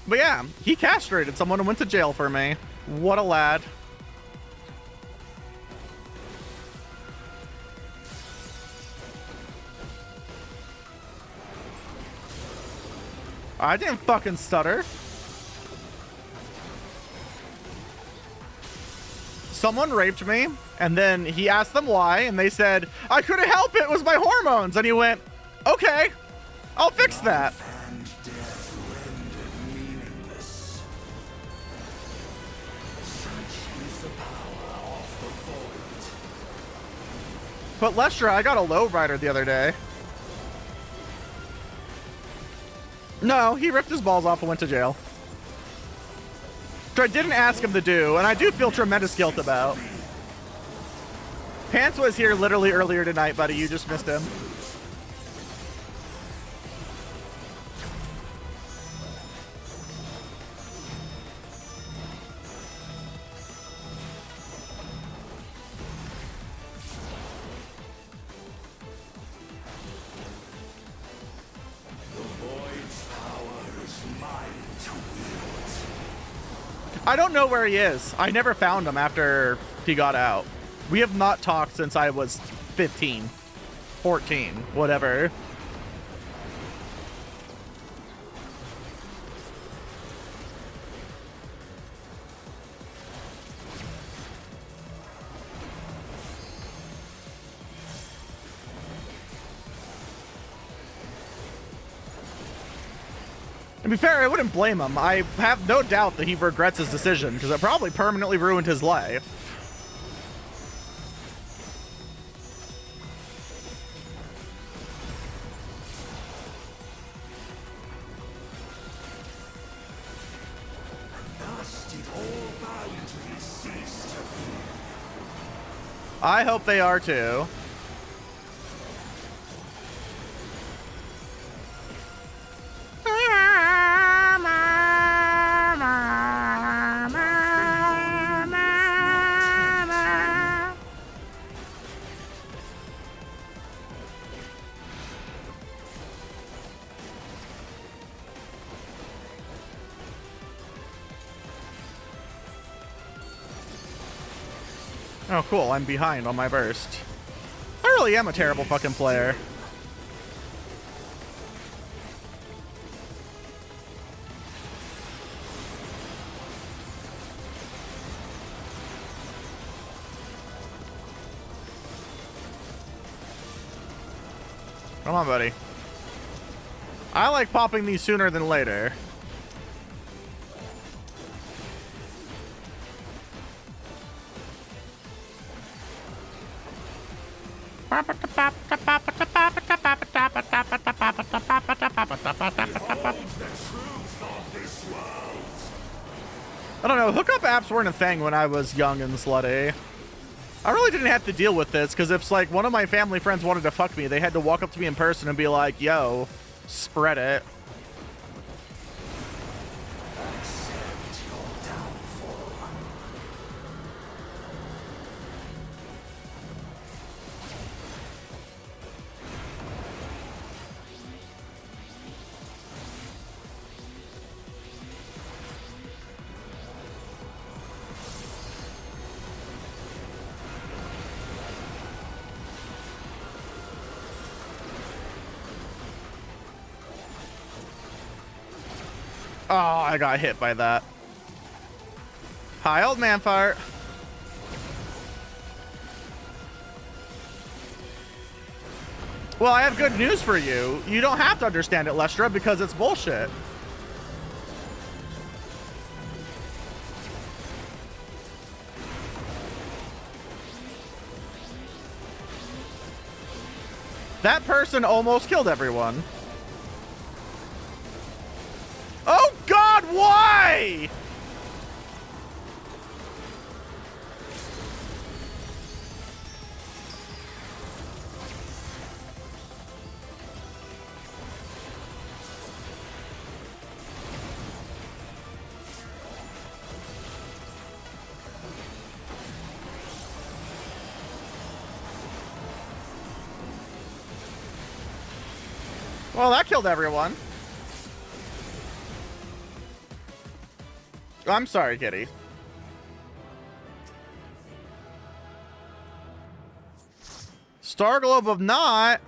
But yeah, he castrated someone and went to jail for me. What a lad. I didn't fucking stutter. Someone raped me, and then he asked them why, and they said, I couldn't help it, it was my hormones. And he went, okay, I'll fix that. And death rendered meaningless. Such is the power of the void. But Lestra, I got a lowrider the other day. No, he ripped his balls off and went to jail. Which I didn't ask him to do, and I do feel tremendous guilt about. Pants was here literally earlier tonight, buddy. You just missed him. I don't know where he is. I never found him after he got out. We have not talked since I was 15, 14, whatever. To be fair, I wouldn't blame him. I have no doubt that he regrets his decision, because it probably permanently ruined his life. Thus did all boundaries cease to be. I hope they are too. Oh, cool. I'm behind on my burst. I really am a terrible fucking player. Come on, buddy. I like popping these sooner than later. I don't know, hookup apps weren't a thing when I was young and slutty. I really didn't have to deal with this, because if like one of my family friends wanted to fuck me, they had to walk up to me in person and be like, yo, spread it. Oh, I got hit by that. Hi, old man fart. Well, I have good news for you. You don't have to understand it, Lestra, because it's bullshit. That person almost killed everyone. Oh God, why? Well, that killed everyone. I'm sorry, kitty. Star Globe of Not.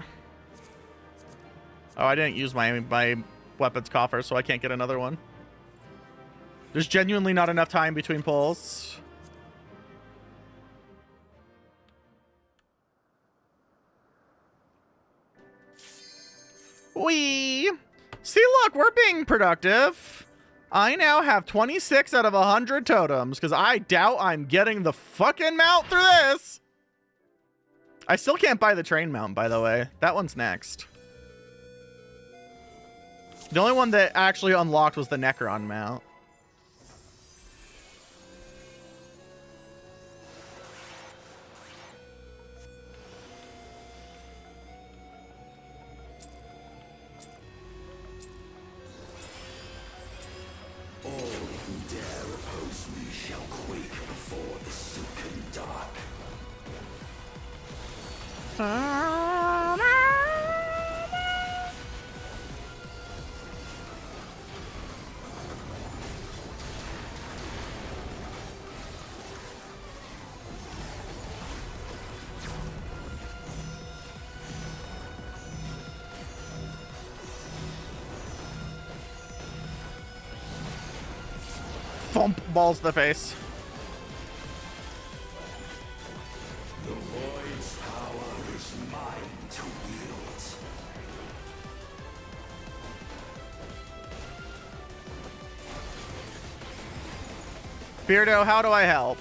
Oh, I didn't use my weapons coffer, so I can't get another one. There's genuinely not enough time between pulls. Wee. See, look, we're being productive. I now have 26 out of 100 totems, because I doubt I'm getting the fucking mount through this. I still can't buy the train mount, by the way. That one's next. The only one that actually unlocked was the Necron mount. All who dare oppose me shall quake before the silken dark. Thump, balls to the face. The void's power is mine to wield. Beardo, how do I help?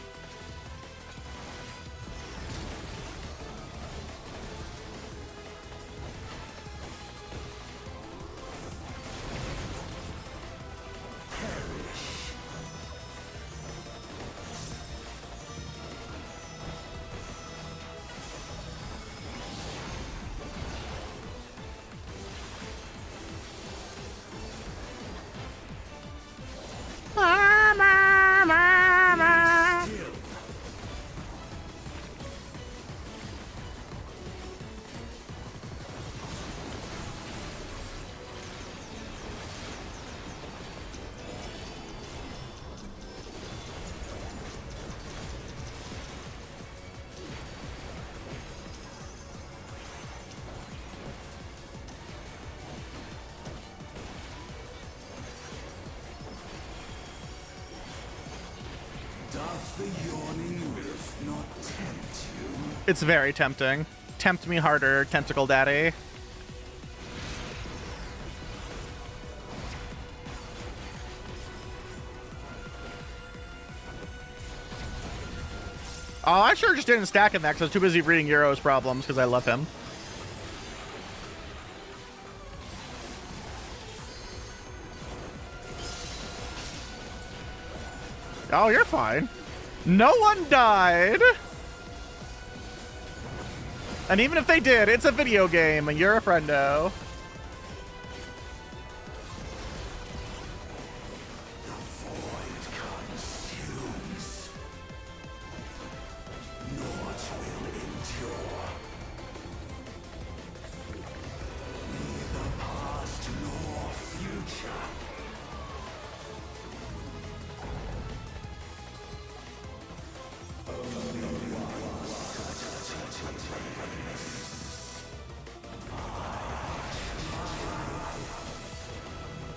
Doth the yawning rift not tempt you? It's very tempting. Tempt me harder, Tentacle Daddy. Oh, I sure just didn't stack in that because I was too busy reading Euro's problems because I love him. Oh, you're fine. No one died. And even if they did, it's a video game and you're a friendo.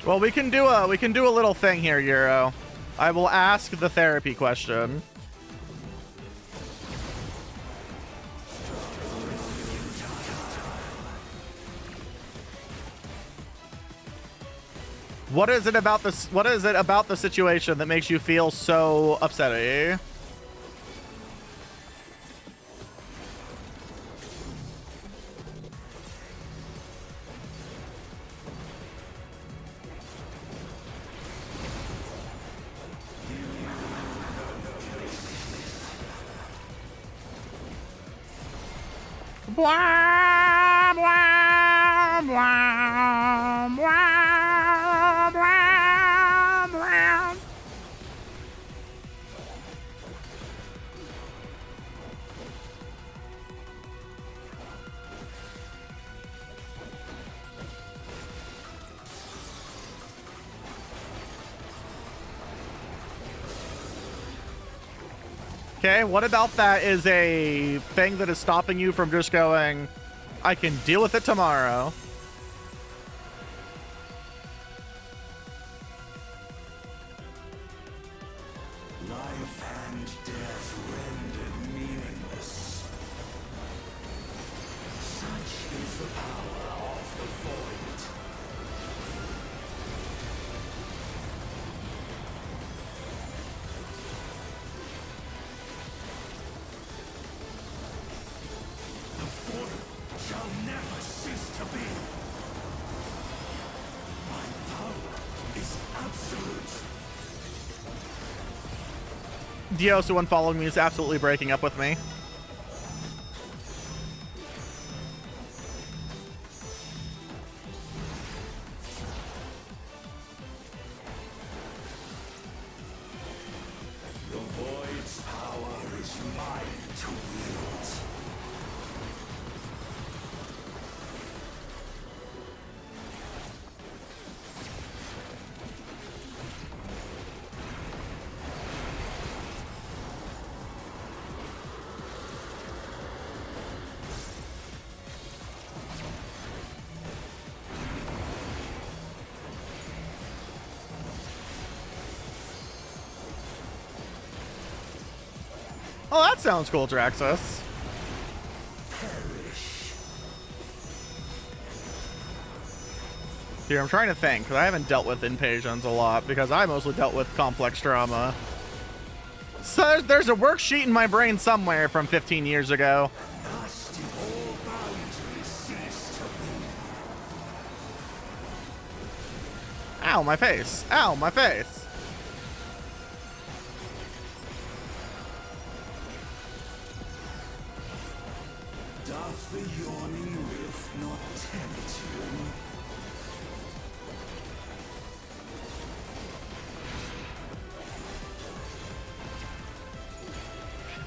Well, we can do a little thing here, Euro. I will ask the therapy question. What is it about this? What is it about the situation that makes you feel so upsetty? Blah, blah, blah, blah, blah, blah. Okay, what about that is a thing that is stopping you from just going, I can deal with it tomorrow? Life and death rendered meaningless. Such is the power of the void. The void shall never cease to be. My power is absolute. Dios, one following me, is absolutely breaking up with me. The void's power is mine to wield. Oh, that sounds cool, Draxus. Here, I'm trying to think, because I haven't dealt with impatience a lot, because I mostly dealt with complex drama. So there's a worksheet in my brain somewhere from 15 years ago. Thus did all boundaries cease to be. Ow, my face. Ow, my face. Doth the yawning rift not tempt you?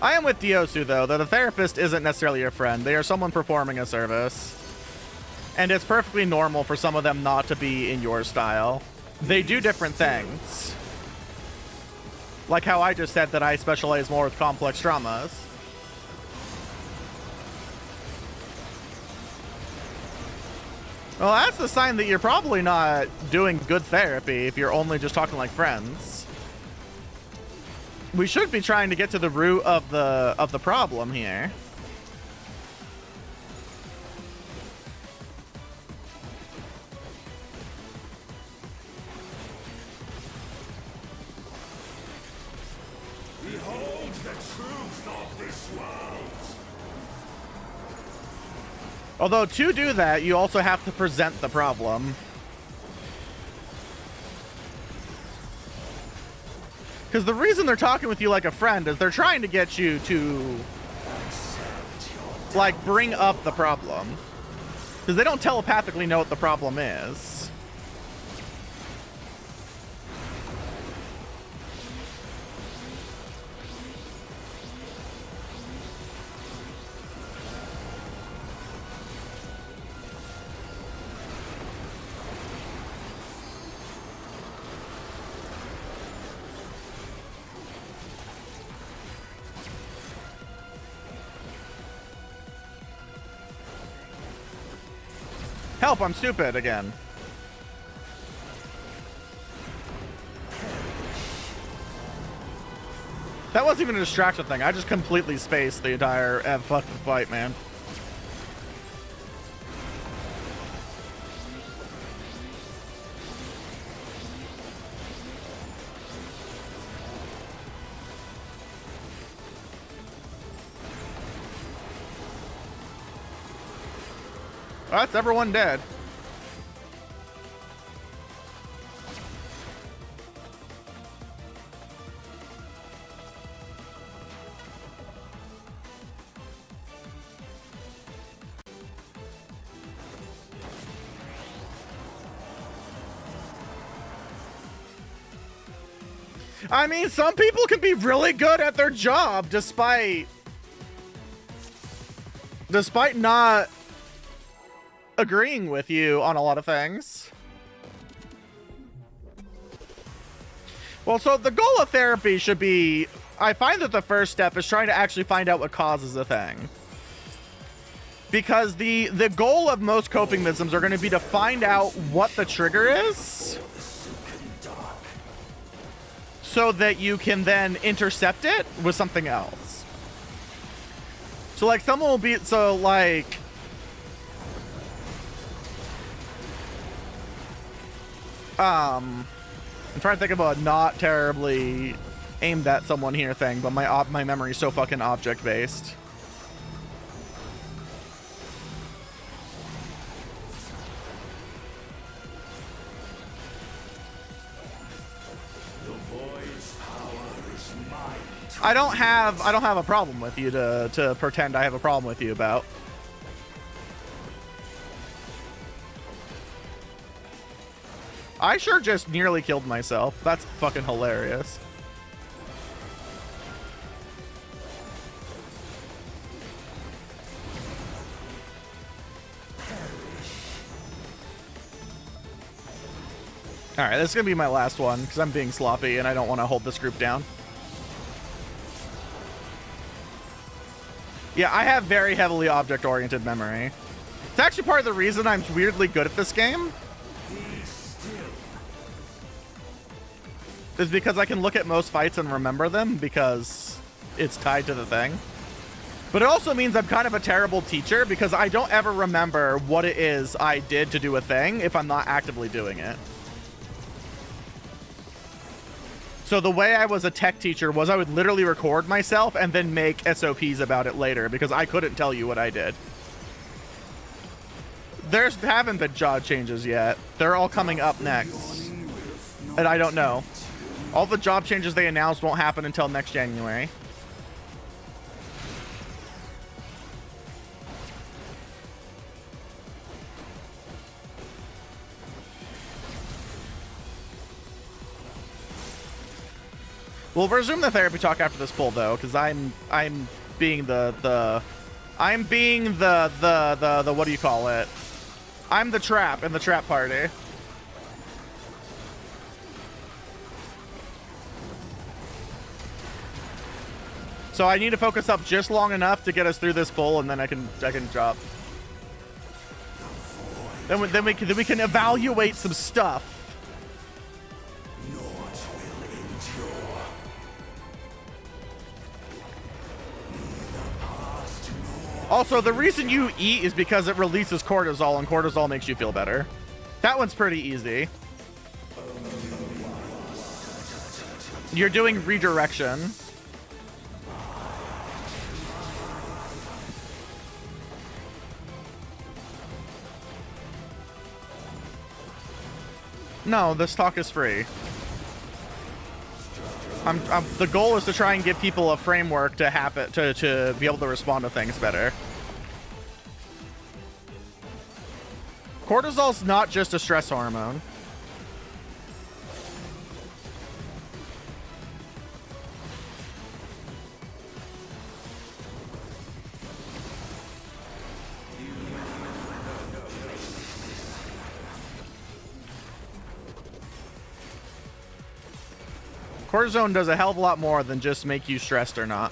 I am with Diosu, though, that the therapist isn't necessarily your friend. They are someone performing a service. And it's perfectly normal for some of them not to be in your style. They do different things. Like how I just said that I specialize more with complex dramas. Well, that's the sign that you're probably not doing good therapy if you're only just talking like friends. We should be trying to get to the root of the problem here. Behold the Although to do that, you also have to present the problem. Because the reason they're talking with you like a friend is they're trying to get you to, like, bring up the problem. Because they don't telepathically know what the problem is. Help, I'm stupid again. That wasn't even a distraction thing. I just completely spaced the entire fucking fight, man. Oh, that's everyone dead. I mean, some people can be really good at their job despite not agreeing with you on a lot of things. Well, so the goal of therapy should be, I find that the first step is trying to actually find out what causes a thing. Because the goal of most coping mechanisms are going to be to find out what the trigger is, so that you can then intercept it with something else. So like someone will be, so like, I'm trying to think of a not terribly aimed at someone here thing, but my memory is so fucking object based. I don't have a problem with you to pretend I have a problem with you about. I sure just nearly killed myself. That's fucking hilarious. All right, this is gonna be my last one because I'm being sloppy and I don't want to hold this group down. Yeah, I have very heavily object-oriented memory. It's actually part of the reason I'm weirdly good at this game. Is because I can look at most fights and remember them because it's tied to the thing. But it also means I'm kind of a terrible teacher because I don't ever remember what it is I did to do a thing if I'm not actively doing it. So the way I was a tech teacher was I would literally record myself and then make SOPs about it later because I couldn't tell you what I did. There haven't been job changes yet. They're all coming up next. And I don't know. All the job changes they announced won't happen until next January. We'll resume the therapy talk after this poll though, because I'm being the what do you call it? I'm the trap in the trap party. So I need to focus up just long enough to get us through this poll, and then I can drop. Then we can evaluate some stuff. Also, the reason you eat is because it releases cortisol, and cortisol makes you feel better. That one's pretty easy. You're doing redirection. No, this talk is free. The goal is to try and give people a framework to be able to respond to things better. Cortisol's not just a stress hormone. Cortisone does a hell of a lot more than just make you stressed or not.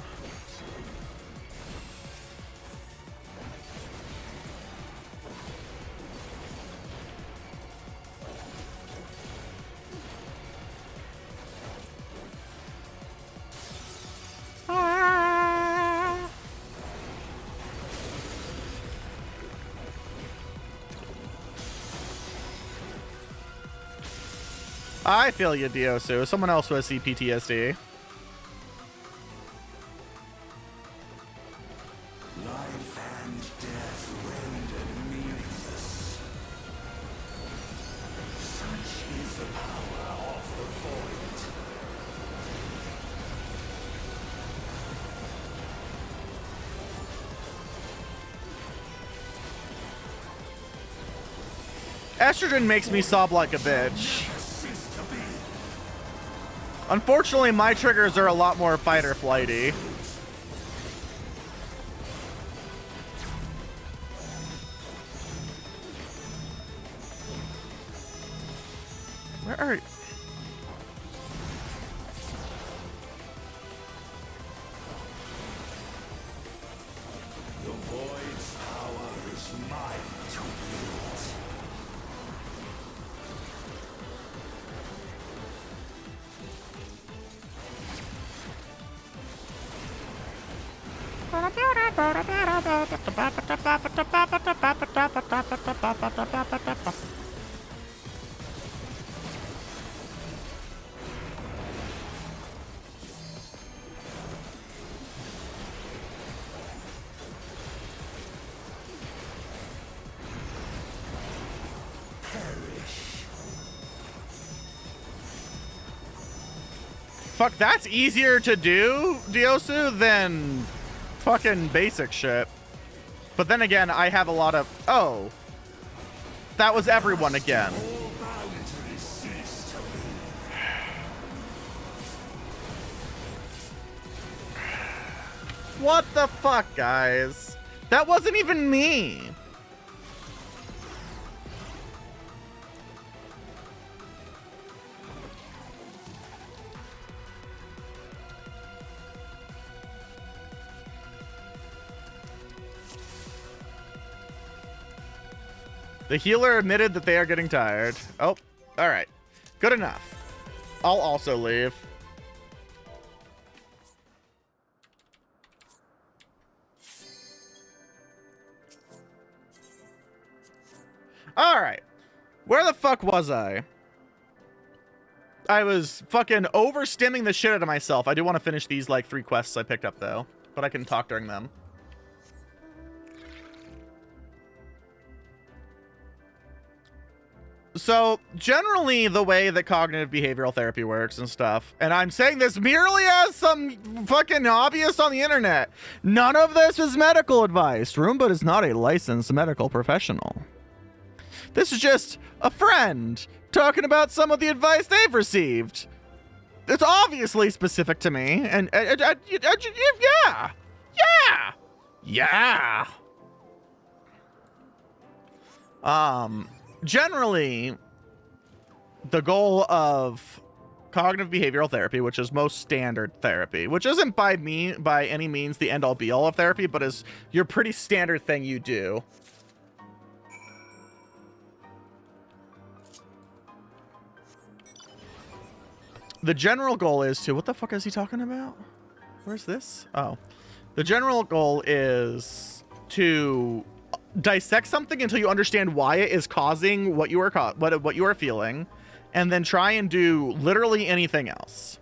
I feel you, Diosu. Someone else with CPTSD. Life and death rendered meaningless. Such is the power of the void. Estrogen makes me sob like a bitch. Unfortunately, my triggers are a lot more fight or flighty. Where are you? The void's power is mine to wield. Fuck, that's easier to do, Diosu, than fucking basic shit. But then again, I have a lot of... Oh. That was everyone again. What the fuck, guys? That wasn't even me. The healer admitted that they are getting tired. Oh, all right. Good enough. I'll also leave. All right. Where the fuck was I? I was fucking overstimming the shit out of myself. I do want to finish these like 3 quests I picked up though, but I can talk during them. So generally the way that cognitive behavioral therapy works and stuff, and I'm saying this merely as some fucking hobbyist on the internet, none of this is medical advice. Roomba is not a licensed medical professional. This is just a friend talking about some of the advice they've received. It's obviously specific to me, and yeah. Generally, the goal of cognitive behavioral therapy, which is most standard therapy, which isn't by any means the end all be all of therapy, but is your pretty standard thing you do. The general goal is to, what the fuck is he talking about? Where's this? Oh, the general goal is to dissect something until you understand why it is causing what you are what you are feeling, and then try and do literally anything else.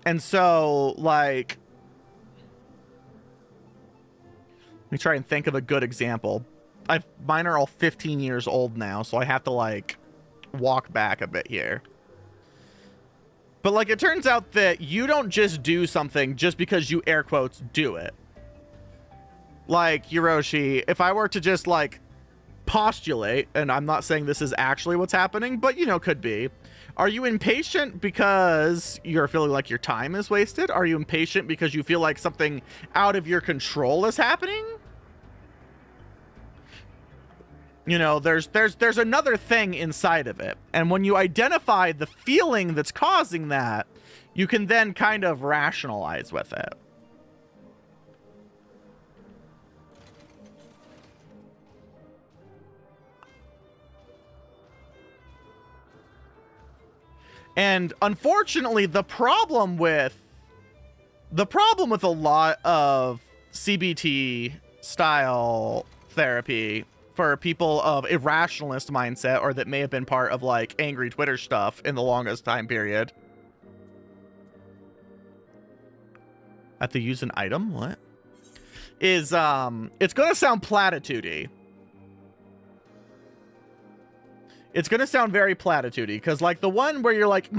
And so, like, Let me try and think of a good example. Mine are all 15 years old now, so I have to, like, walk back a bit here. But, like, it turns out that you don't just do something just because you, air quotes, do it. Like, Hiroshi, if I were to just, like, postulate, and I'm not saying this is actually what's happening, but, you know, could be. Are you impatient because you're feeling like your time is wasted? Are you impatient because you feel like something out of your control is happening? You know, there's another thing inside of it. And when you identify the feeling that's causing that, you can then kind of rationalize with it. And unfortunately, the problem with a lot of CBT style therapy for people of irrationalist mindset, or that may have been part of like angry Twitter stuff in the longest time period. I have to use an item? What? Is it's gonna sound platitude-y. It's gonna sound very platitude-y, because like the one where you're like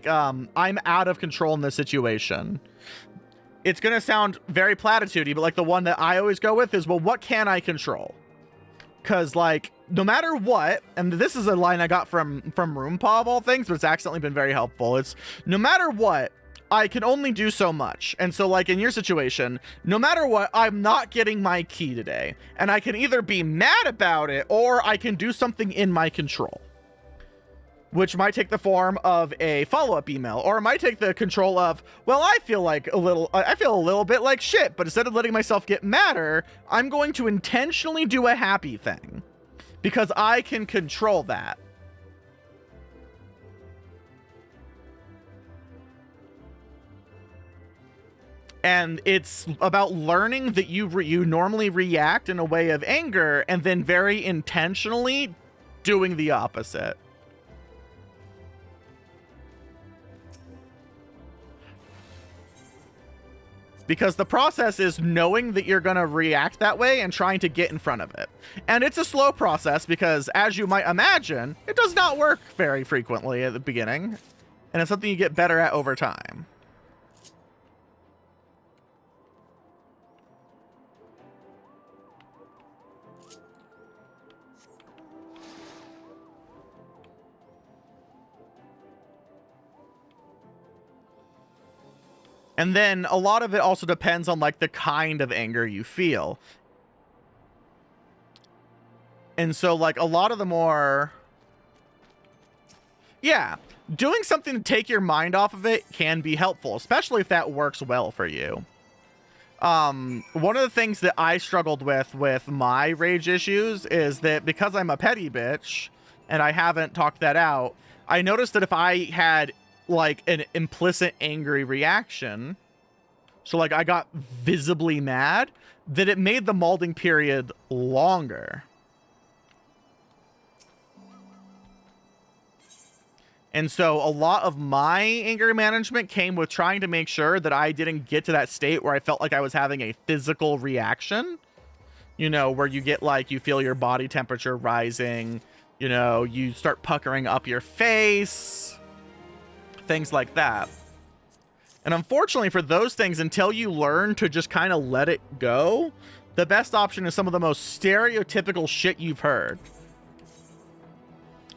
I'm out of control in this situation. It's gonna sound very platitude-y, but like the one that I always go with is, well, what can I control? Because, like, no matter what, and this is a line I got from Roomba of all things, but it's accidentally been very helpful. It's, no matter what, I can only do so much. And so, like, in your situation, no matter what, I'm not getting my key today. And I can either be mad about it, or I can do something in my control. Which might take the form of a follow-up email, or it might take the control of, well, I feel a little bit like shit, but instead of letting myself get madder, I'm going to intentionally do a happy thing, because I can control that. And it's about learning that you normally react in a way of anger, and then very intentionally doing the opposite. Because the process is knowing that you're going to react that way and trying to get in front of it. And it's a slow process because, as you might imagine, it does not work very frequently at the beginning. And it's something you get better at over time. And then a lot of it also depends on like the kind of anger you feel. And so like a lot of the more, yeah, doing something to take your mind off of it can be helpful, especially if that works well for you. One of the things that I struggled with my rage issues is that because I'm a petty bitch and I haven't talked that out, I noticed that if I had like an implicit angry reaction, so like I got visibly mad, that it made the molding period longer. And so a lot of my anger management came with trying to make sure that I didn't get to that state where I felt like I was having a physical reaction, you know, where you get like, you feel your body temperature rising, you know, you start puckering up your face, things like that. And unfortunately for those things, until you learn to just kind of let it go, the best option is some of the most stereotypical shit you've heard,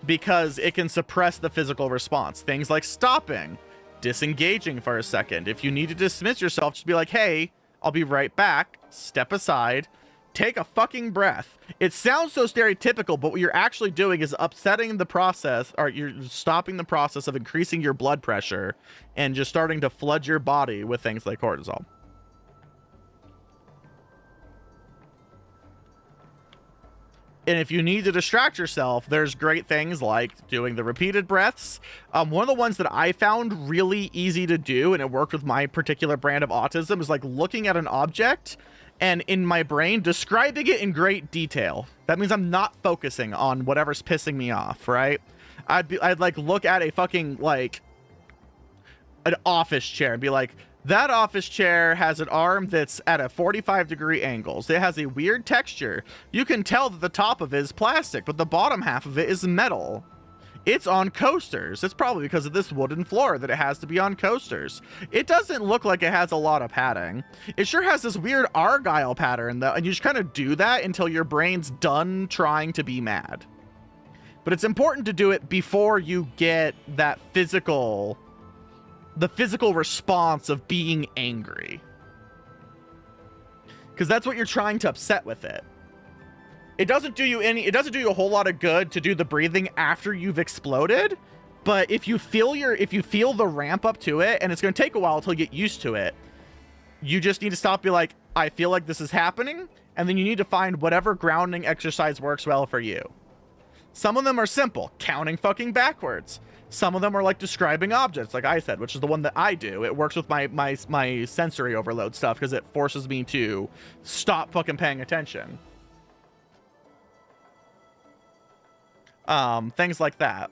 because it can suppress the physical response. Things like stopping, disengaging for a second. If you need to dismiss yourself, just be like, hey, I'll be right back. Step aside. Take a fucking breath. It sounds so stereotypical, but what you're actually doing is upsetting the process, or you're stopping the process of increasing your blood pressure and just starting to flood your body with things like cortisol. And if you need to distract yourself, there's great things like doing the repeated breaths. One of the ones that I found really easy to do, and it worked with my particular brand of autism, is like looking at an object and in my brain describing it in great detail. That means I'm not focusing on whatever's pissing me off, right? I'd like look at a fucking like an office chair and be like, That office chair has an arm that's at a 45-degree angles. It has a weird texture. You can tell that the top of it is plastic, but the bottom half of it is metal. It's on coasters. It's probably because of this wooden floor that it has to be on coasters. It doesn't look like it has a lot of padding. It sure has this weird argyle pattern, though, and you just kind of do that until your brain's done trying to be mad. But it's important to do it before you get that the physical response of being angry. Because that's what you're trying to upset with it. It doesn't do you a whole lot of good to do the breathing after you've exploded, but if you feel the ramp up to it, and it's going to take a while until you get used to it, you just need to stop, be like, I feel like this is happening, and then you need to find whatever grounding exercise works well for you. Some of them are simple, counting fucking backwards. Some of them are like describing objects, like I said, which is the one that I do. It works with my sensory overload stuff because it forces me to stop fucking paying attention. Things like that.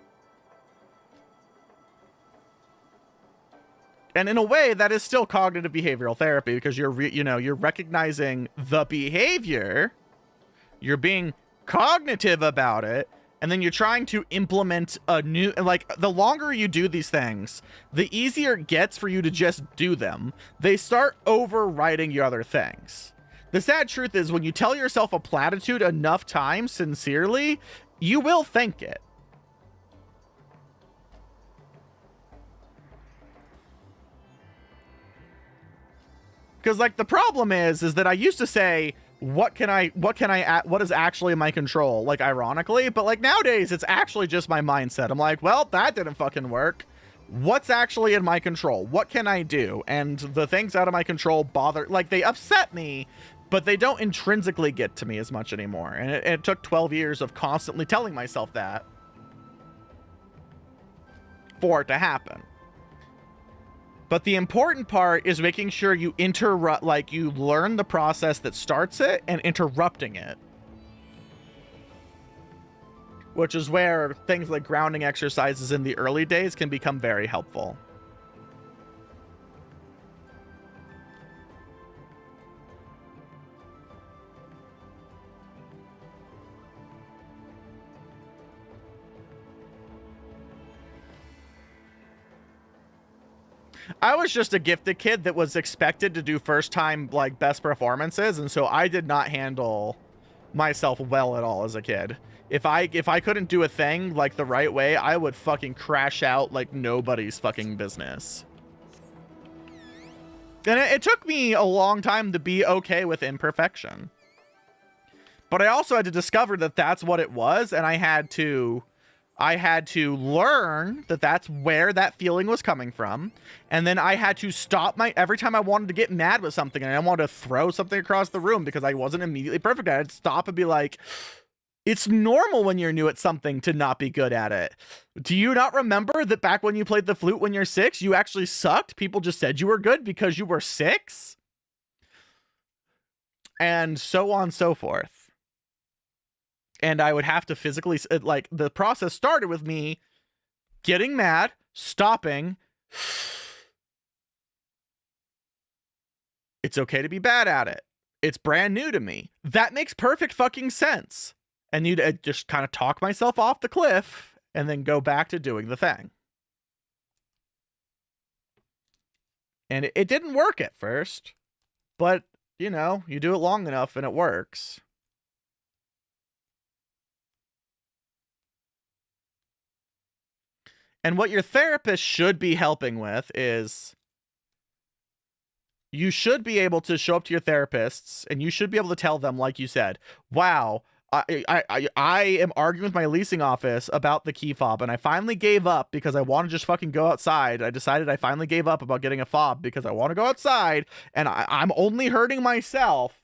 And in a way, that is still cognitive behavioral therapy because you're recognizing the behavior, you're being cognitive about it, and then you're trying to implement a new, like, the longer you do these things, the easier it gets for you to just do them. They start overriding your other things. The sad truth is, when you tell yourself a platitude enough times sincerely, you will think it. Because, like, the problem is that I used to say, what is actually in my control, like, ironically, but like nowadays it's actually just my mindset. I'm like, well, that didn't fucking work. What's actually in my control? What can I do? And the things out of my control they upset me, but they don't intrinsically get to me as much anymore. And it took 12 years of constantly telling myself that for it to happen. But the important part is making sure you you learn the process that starts it and interrupting it. Which is where things like grounding exercises in the early days can become very helpful. I was just a gifted kid that was expected to do first time, like, best performances, and so I did not handle myself well at all as a kid. If I couldn't do a thing, like, the right way, I would fucking crash out like nobody's fucking business. And it took me a long time to be okay with imperfection. But I also had to discover that that's what it was, and I had to learn that that's where that feeling was coming from. And then I had to stop every time I wanted to get mad with something and I wanted to throw something across the room because I wasn't immediately perfect at it, I'd stop and be like, it's normal when you're new at something to not be good at it. Do you not remember that back when you played the flute when you're 6, you actually sucked? People just said you were good because you were 6? And so on and so forth. And I would have to physically, like, the process started with me getting mad, stopping. It's okay to be bad at it. It's brand new to me. That makes perfect fucking sense. And you'd just kind of talk myself off the cliff and then go back to doing the thing. And it didn't work at first, but, you know, you do it long enough and it works. And what your therapist should be helping with is you should be able to show up to your therapists and you should be able to tell them, like you said, wow, I am arguing with my leasing office about the key fob, and I finally gave up because I want to just fucking go outside. I decided I finally gave up about getting a fob because I want to go outside, and I'm only hurting myself.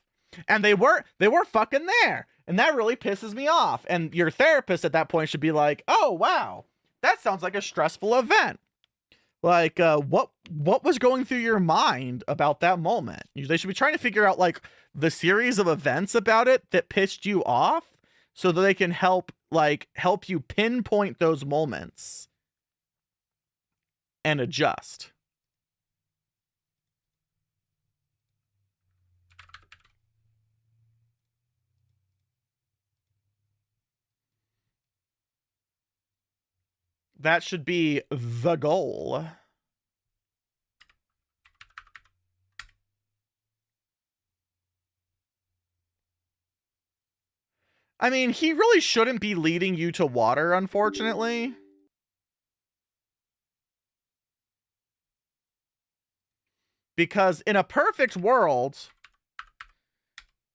And they were fucking there, and that really pisses me off. And your therapist at that point should be like, oh wow, that sounds like a stressful event. Like, what was going through your mind about that moment? They should be trying to figure out, like, the series of events about it that pissed you off so that they can help you pinpoint those moments and adjust. That should be the goal. I mean, he really shouldn't be leading you to water, unfortunately. Because in a perfect world,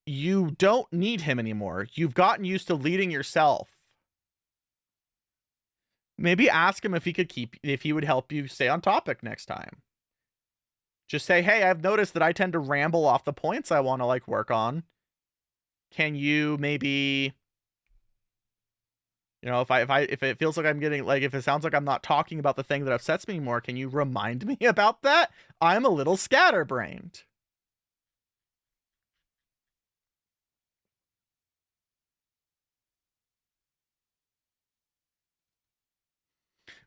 you don't need him anymore. You've gotten used to leading yourself. Maybe ask him if he would help you stay on topic next time. Just say, hey, I've noticed that I tend to ramble off the points I want to like work on. Can you maybe, you know, if it feels like I'm getting, like, if it sounds like I'm not talking about the thing that upsets me more, can you remind me about that? I'm a little scatterbrained.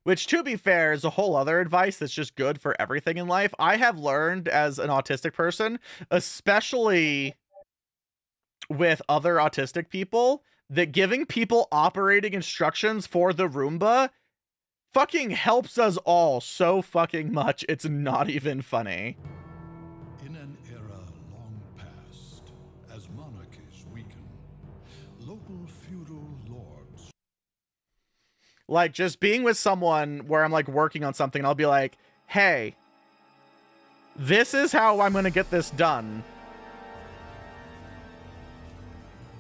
Which, to be fair, is a whole other advice that's just good for everything in life. I have learned as an autistic person, especially with other autistic people, that giving people operating instructions for the Roomba fucking helps us all so fucking much. It's not even funny. In an era long past, as monarchies weaken, local feudal lords. Like, just being with someone where I'm like working on something and I'll be like, hey, this is how I'm gonna get this done.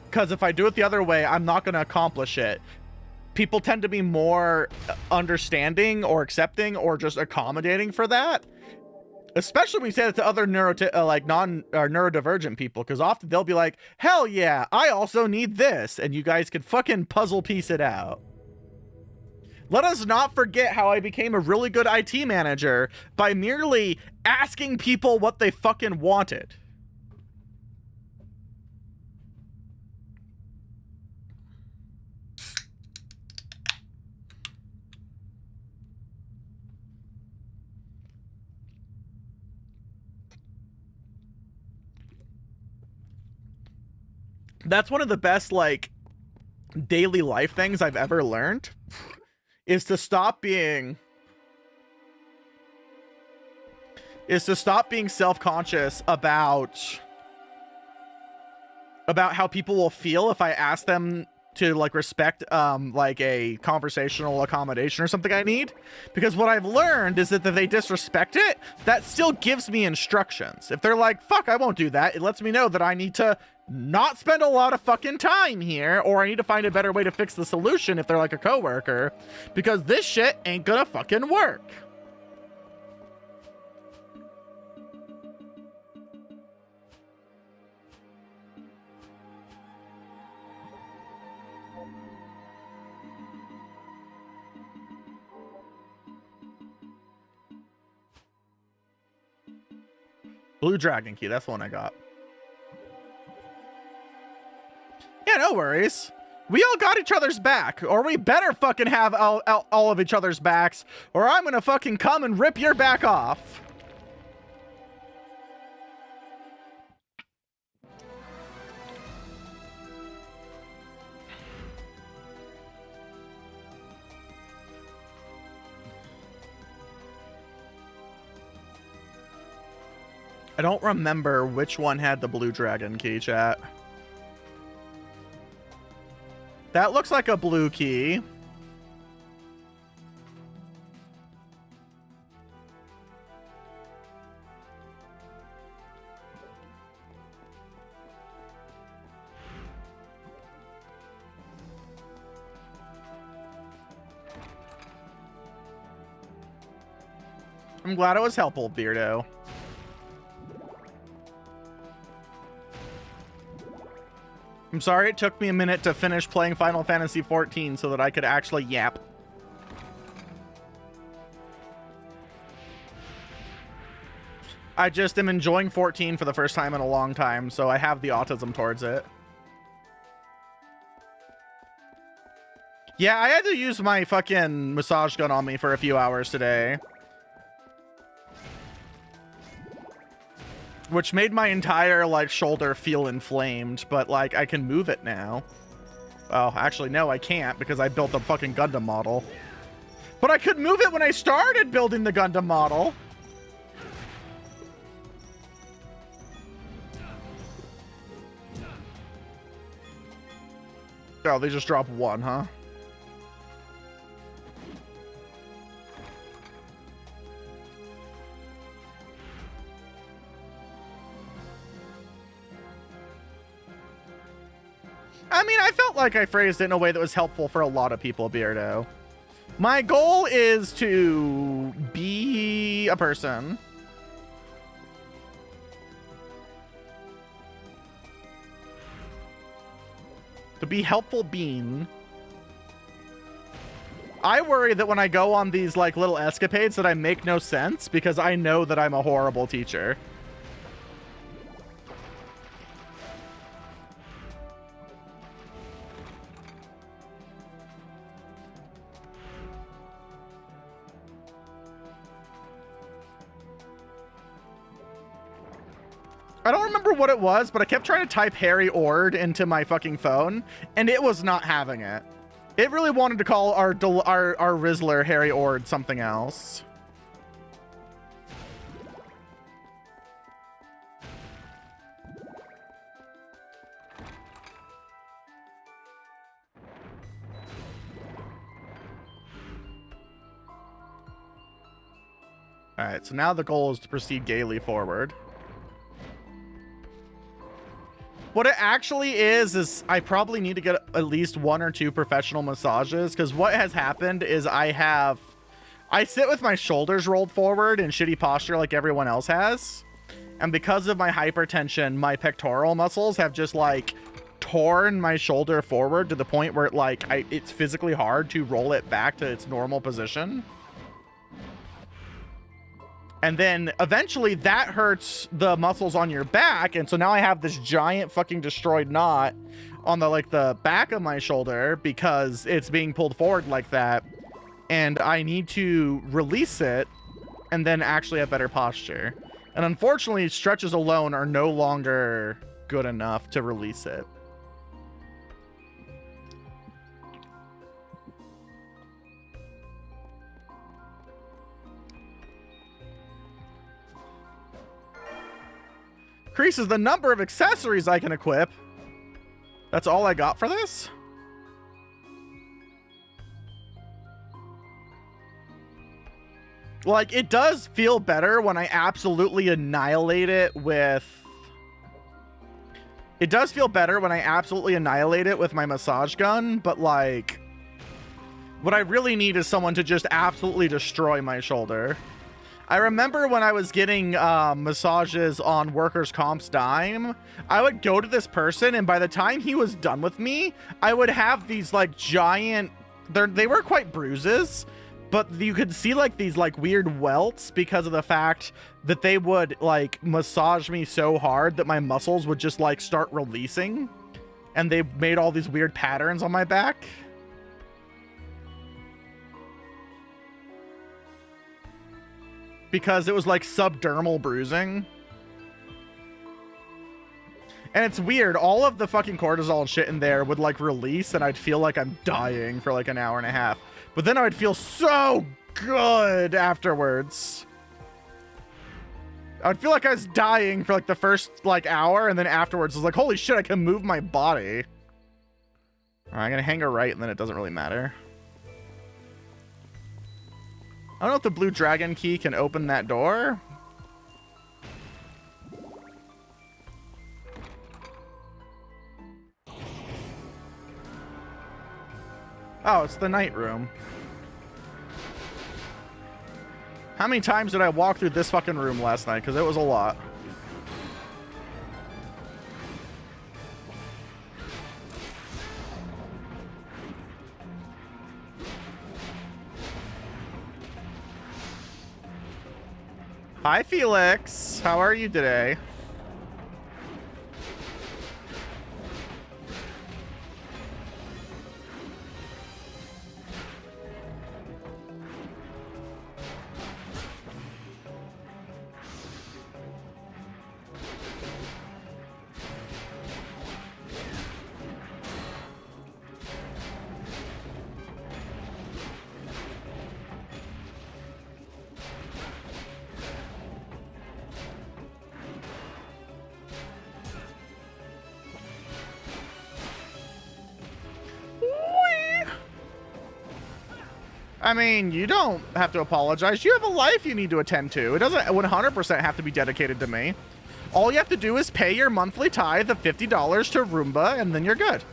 Because if I do it the other way, I'm not gonna accomplish it. People tend to be more understanding or accepting or just accommodating for that. Especially when you say that to other neurodivergent people, because often they'll be like, hell yeah, I also need this, and you guys can fucking puzzle piece it out. Let us not forget how I became a really good IT manager by merely asking people what they fucking wanted. That's one of the best, like, daily life things I've ever learned, is to stop being self-conscious about how people will feel if I ask them to like respect like a conversational accommodation or something I need. Because what I've learned is that if they disrespect it, that still gives me instructions. If they're like, fuck, I won't do that, it lets me know that I need to not spend a lot of fucking time here, or I need to find a better way to fix the solution if they're like a coworker, because this shit ain't gonna fucking work. Blue Dragon Key, that's the one I got. Yeah, no worries. We all got each other's back, or we better fucking have all of each other's backs, or I'm gonna fucking come and rip your back off. I don't remember which one had the Blue Dragon Key, chat. That looks like a blue key. I'm glad it was helpful, Beardo. I'm sorry it took me a minute to finish playing Final Fantasy XIV so that I could actually yap. I just am enjoying 14 for the first time in a long time, so I have the autism towards it. Yeah, I had to use my fucking massage gun on me for a few hours today. Which made my entire, like, shoulder feel inflamed, but, like, I can move it now. Well, actually, no, I can't, because I built a fucking Gundam model. But I could move it when I started building the Gundam model. Oh, they just dropped one, huh? I mean, I felt like I phrased it in a way that was helpful for a lot of people, Beardo. My goal is to be a person. To be helpful being. I worry that when I go on these like little escapades that I make no sense because I know that I'm a horrible teacher. I don't remember what it was, but I kept trying to type Harry Ord into my fucking phone, and it was not having it. It really wanted to call our Rizzler Harry Ord something else. All right, so now the goal is to proceed gaily forward. What it actually is I probably need to get at least 1 or 2 professional massages, because what has happened is I sit with my shoulders rolled forward in shitty posture like everyone else has. And because of my hypertension, my pectoral muscles have just like torn my shoulder forward to the point where it's physically hard to roll it back to its normal position. And then eventually that hurts the muscles on your back. And so now I have this giant fucking destroyed knot on the back of my shoulder because it's being pulled forward like that. And I need to release it and then actually have better posture. And unfortunately, stretches alone are no longer good enough to release it. Increases the number of accessories I can equip. That's all I got for this? Like, it does feel better when I absolutely annihilate it with... It does feel better when I absolutely annihilate it with my massage gun, but like... What I really need is someone to just absolutely destroy my shoulder. I remember when I was getting massages on workers' comp's dime, I would go to this person, and by the time he was done with me, I would have these like giant, they were quite bruises, but you could see like these like weird welts because of the fact that they would like massage me so hard that my muscles would just like start releasing, and they made all these weird patterns on my back. Because it was like subdermal bruising. And it's weird. All of the fucking cortisol and shit in there would like release and I'd feel like I'm dying for like an hour and a half. But then I would feel so good afterwards. I would feel like I was dying for like the first like hour, and then afterwards I was like, holy shit, I can move my body. All right, I'm gonna hang a right and then it doesn't really matter. I don't know if the blue dragon key can open that door. Oh, it's the night room. How many times did I walk through this fucking room last night? Because it was a lot. Hi, Felix. How are you today? I mean, you don't have to apologize. You have a life you need to attend to. It doesn't 100% have to be dedicated to me. All you have to do is pay your monthly tithe of $50 to Roomba, and then you're good.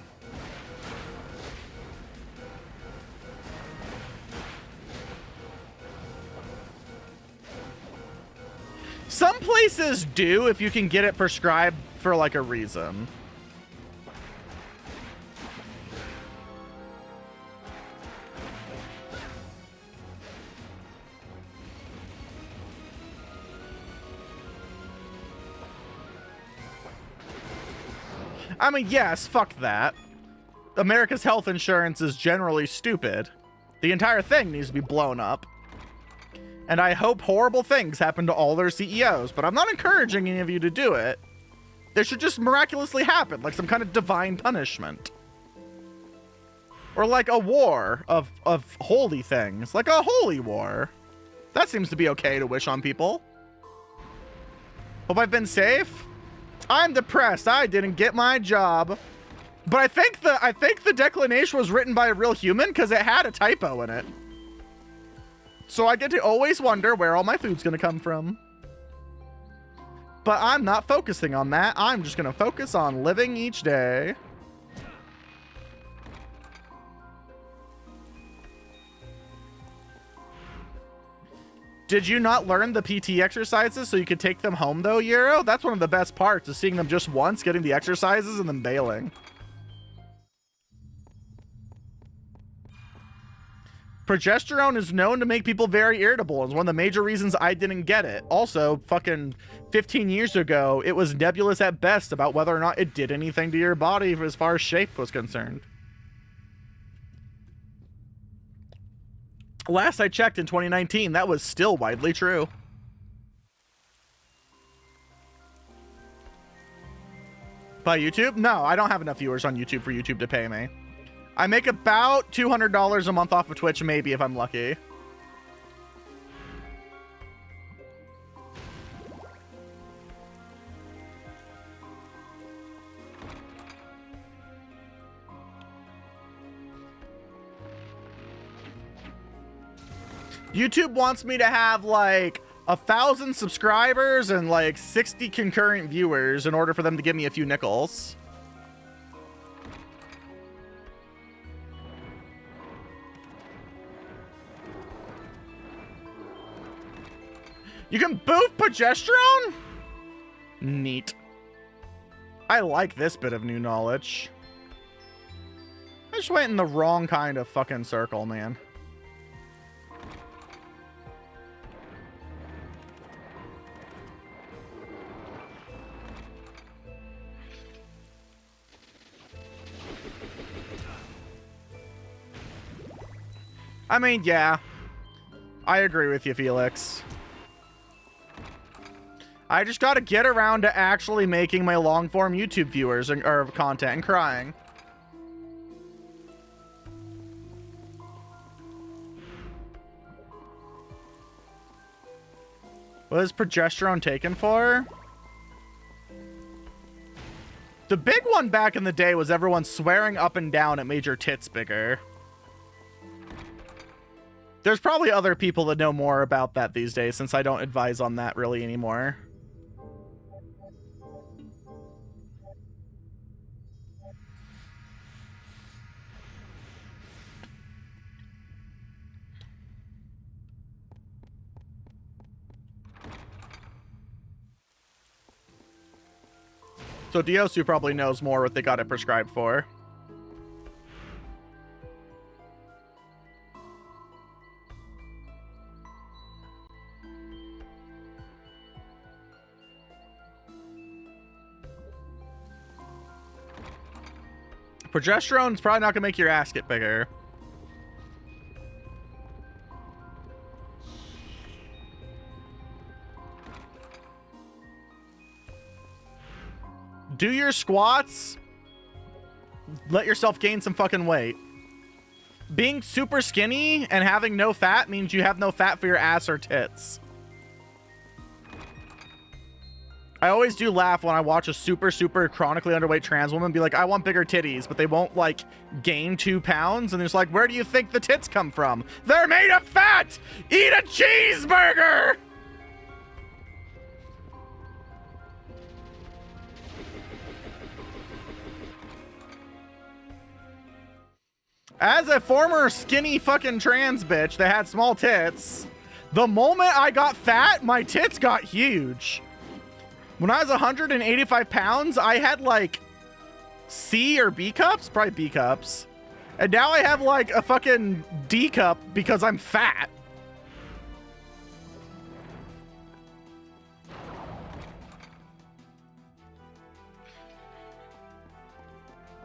Some places do if you can get it prescribed for like a reason. I mean, yes, fuck that. America's health insurance is generally stupid. The entire thing needs to be blown up. And I hope horrible things happen to all their CEOs, but I'm not encouraging any of you to do it. It should just miraculously happen, like some kind of divine punishment. Or like a war of holy things, like a holy war. That seems to be okay to wish on people. Hope I've been safe. I'm depressed. I didn't get my job. But I think the declination was written by a real human because it had a typo in it. So I get to always wonder where all my food's going to come from. But I'm not focusing on that. I'm just going to focus on living each day. Did you not learn the PT exercises so you could take them home though, Euro? That's one of the best parts, is seeing them just once, getting the exercises, and then bailing. Progesterone is known to make people very irritable, and is one of the major reasons I didn't get it. Also, fucking 15 years ago, it was nebulous at best about whether or not it did anything to your body as far as shape was concerned. Last I checked in 2019, that was still widely true. By YouTube? No, I don't have enough viewers on YouTube for YouTube to pay me. I make about $200 a month off of Twitch, maybe, if I'm lucky. YouTube wants me to have like 1,000 subscribers and like 60 concurrent viewers in order for them to give me a few nickels. You can boost progesterone? Neat. I like this bit of new knowledge. I just went in the wrong kind of fucking circle, man. I mean, yeah. I agree with you, Felix. I just gotta get around to actually making my long-form YouTube viewers or content and crying. What is progesterone taken for? The big one back in the day was everyone swearing up and down it made your tits bigger. There's probably other people that know more about that these days, since I don't advise on that really anymore. So Diosu probably knows more what they got it prescribed for. Progesterone's probably not gonna make your ass get bigger. Do your squats. Let yourself gain some fucking weight. Being super skinny and having no fat means you have no fat for your ass or tits. I always do laugh when I watch a super chronically underweight trans woman be like, I want bigger titties, but they won't like gain 2 pounds. And it's like, where do you think the tits come from? They're made of fat! Eat a cheeseburger! As a former skinny fucking trans bitch that had small tits, the moment I got fat, my tits got huge. When I was 185 pounds, I had like C or B cups, probably B cups. And now I have like a fucking D cup because I'm fat.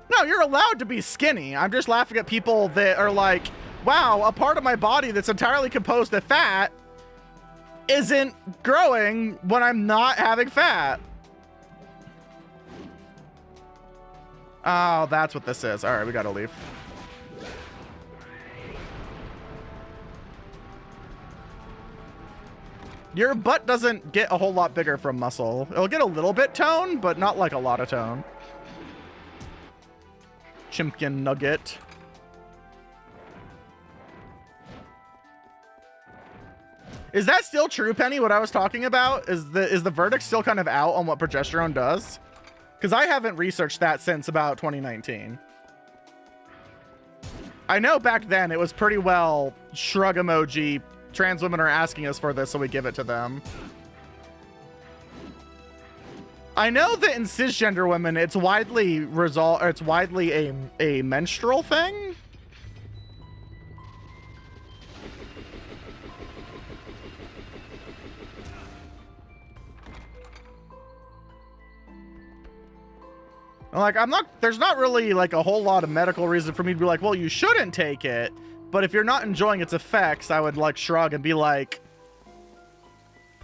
No, you're allowed to be skinny. I'm just laughing at people that are like, wow, a part of my body that's entirely composed of fat isn't growing when I'm not having fat. Oh, that's what this is. All right, we gotta leave. Your butt doesn't get a whole lot bigger from muscle. It'll get a little bit tone, but not like a lot of tone. Chimpkin nugget. Is that still true, Penny, what I was talking about? Is the verdict still kind of out on what progesterone does? Because I haven't researched that since about 2019. I know back then it was pretty well shrug emoji. Trans women are asking us for this, so we give it to them. I know that in cisgender women, it's widely a menstrual thing. Like, there's not really like a whole lot of medical reason for me to be like, well, you shouldn't take it. But if you're not enjoying its effects, I would like shrug and be like,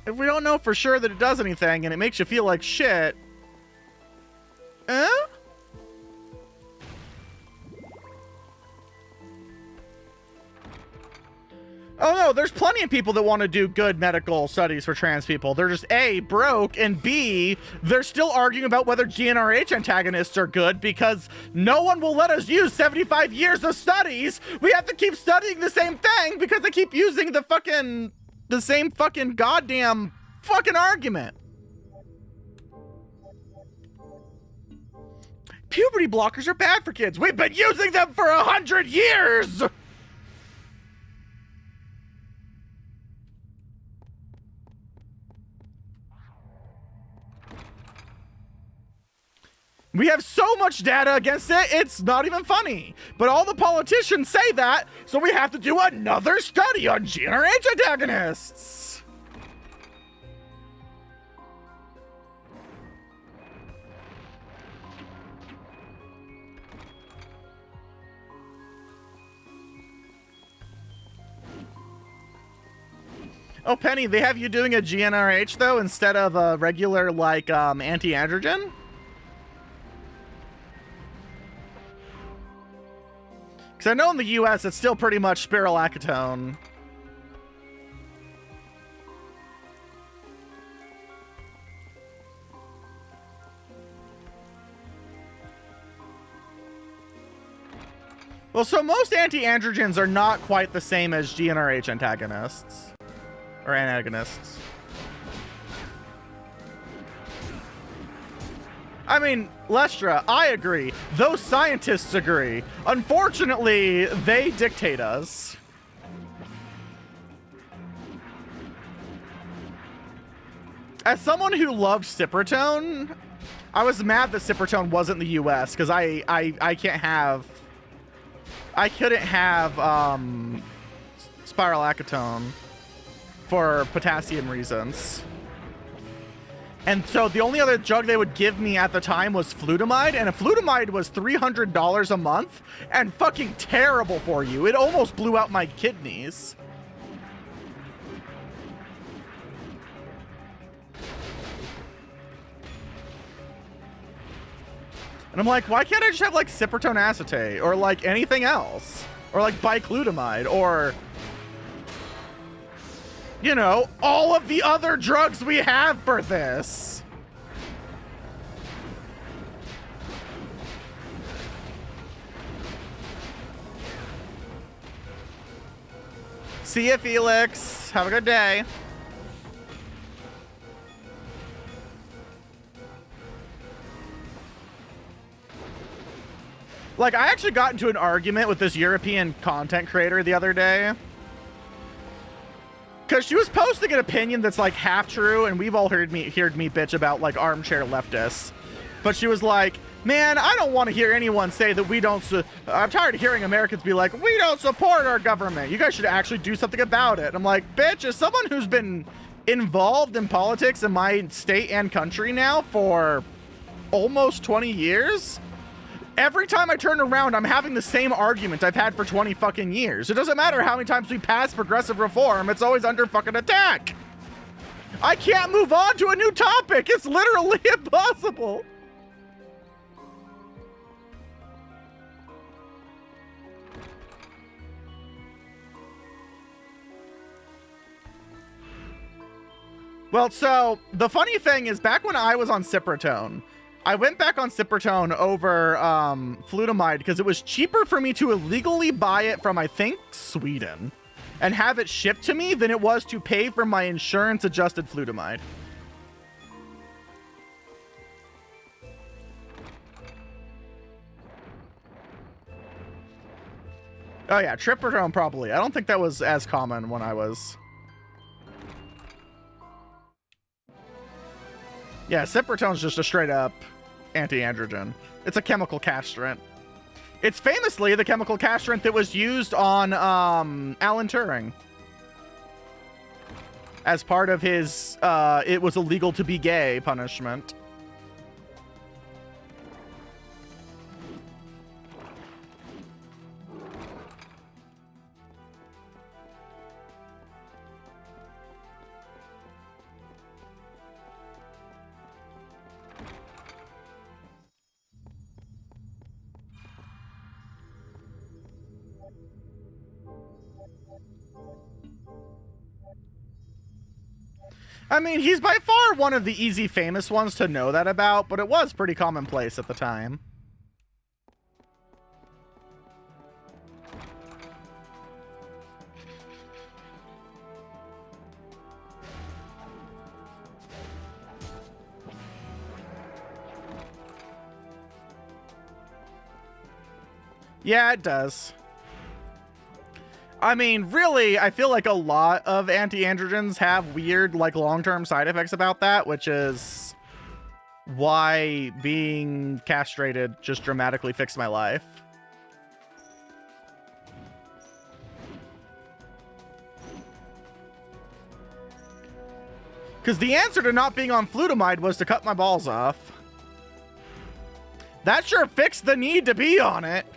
if we don't know for sure that it does anything and it makes you feel like shit, Oh no, there's plenty of people that want to do good medical studies for trans people. They're just A, broke, and B, they're still arguing about whether GnRH antagonists are good because no one will let us use 75 years of studies. We have to keep studying the same thing because they keep using the same fucking goddamn fucking argument. Puberty blockers are bad for kids. We've been using them for 100 years! We have so much data against it, it's not even funny. But all the politicians say that, so we have to do another study on GnRH antagonists. Oh, Penny, they have you doing a GnRH, though, instead of a regular, like, anti-androgen? Because I know in the US, it's still pretty much spironolactone. Well, so most anti-androgens are not quite the same as GnRH antagonists. Or antagonists. I mean, Lestra, I agree. Those scientists agree. Unfortunately, they dictate us. As someone who loved Cypritone, I was mad that Cypritone wasn't in the US because I couldn't have spironolactone for potassium reasons. And so the only other drug they would give me at the time was flutamide, and a flutamide was $300 a month and fucking terrible for you. It almost blew out my kidneys. And I'm like, why can't I just have like Cypritone acetate or like anything else? Or like biclutamide or, you know, all of the other drugs we have for this. See ya, Felix. Have a good day. Like, I actually got into an argument with this European content creator the other day. Because she was posting an opinion that's, like, half true, and we've all heard me bitch about, like, armchair leftists. But she was like, man, I don't want to hear anyone say that we don't... I'm tired of hearing Americans be like, we don't support our government. You guys should actually do something about it. I'm like, bitch, as someone who's been involved in politics in my state and country now for almost 20 years... Every time I turn around, I'm having the same argument I've had for 20 fucking years. It doesn't matter how many times we pass progressive reform, it's always under fucking attack. I can't move on to a new topic. It's literally impossible. Well, so the funny thing is, back when I was on Cipratone, I went back on Cipratone over flutamide because it was cheaper for me to illegally buy it from, I think, Sweden and have it shipped to me than it was to pay for my insurance-adjusted flutamide. Oh yeah, Triprodone probably. I don't think that was as common when I was... Yeah, Cipratone's just a straight-up anti-androgen. It's a chemical castrant. It's famously the chemical castrant that was used on Alan Turing. As part of his, it was illegal to be gay punishment. I mean, he's by far one of the easy famous ones to know that about, but it was pretty commonplace at the time. Yeah, it does. I mean, really, I feel like a lot of anti-androgens have weird, like, long-term side effects about that, which is why being castrated just dramatically fixed my life. Because the answer to not being on flutamide was to cut my balls off. That sure fixed the need to be on it.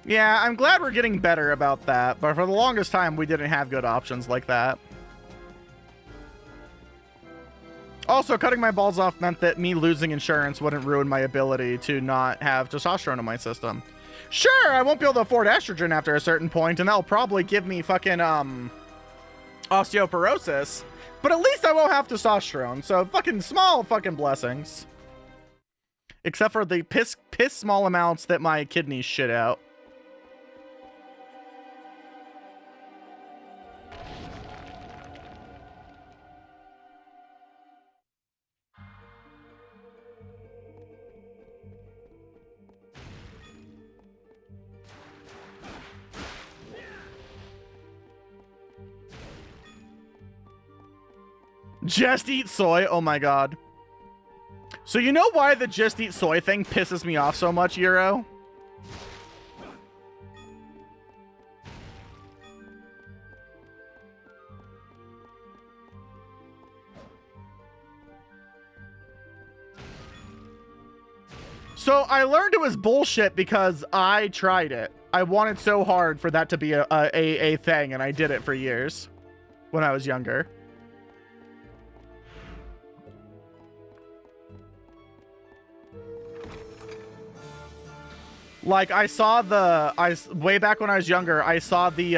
Yeah, I'm glad we're getting better about that, but for the longest time, we didn't have good options like that. Also, cutting my balls off meant that me losing insurance wouldn't ruin my ability to not have testosterone in my system. Sure, I won't be able to afford estrogen after a certain point, and that'll probably give me fucking, osteoporosis, but at least I won't have testosterone, so fucking small fucking blessings. Except for the piss small amounts that my kidneys shit out. Just eat soy? Oh my god. So you know why the just eat soy thing pisses me off so much, Euro? So I learned it was bullshit because I tried it. I wanted so hard for that to be a thing, and I did it for years when I was younger. Like I saw way back when I was younger, I saw the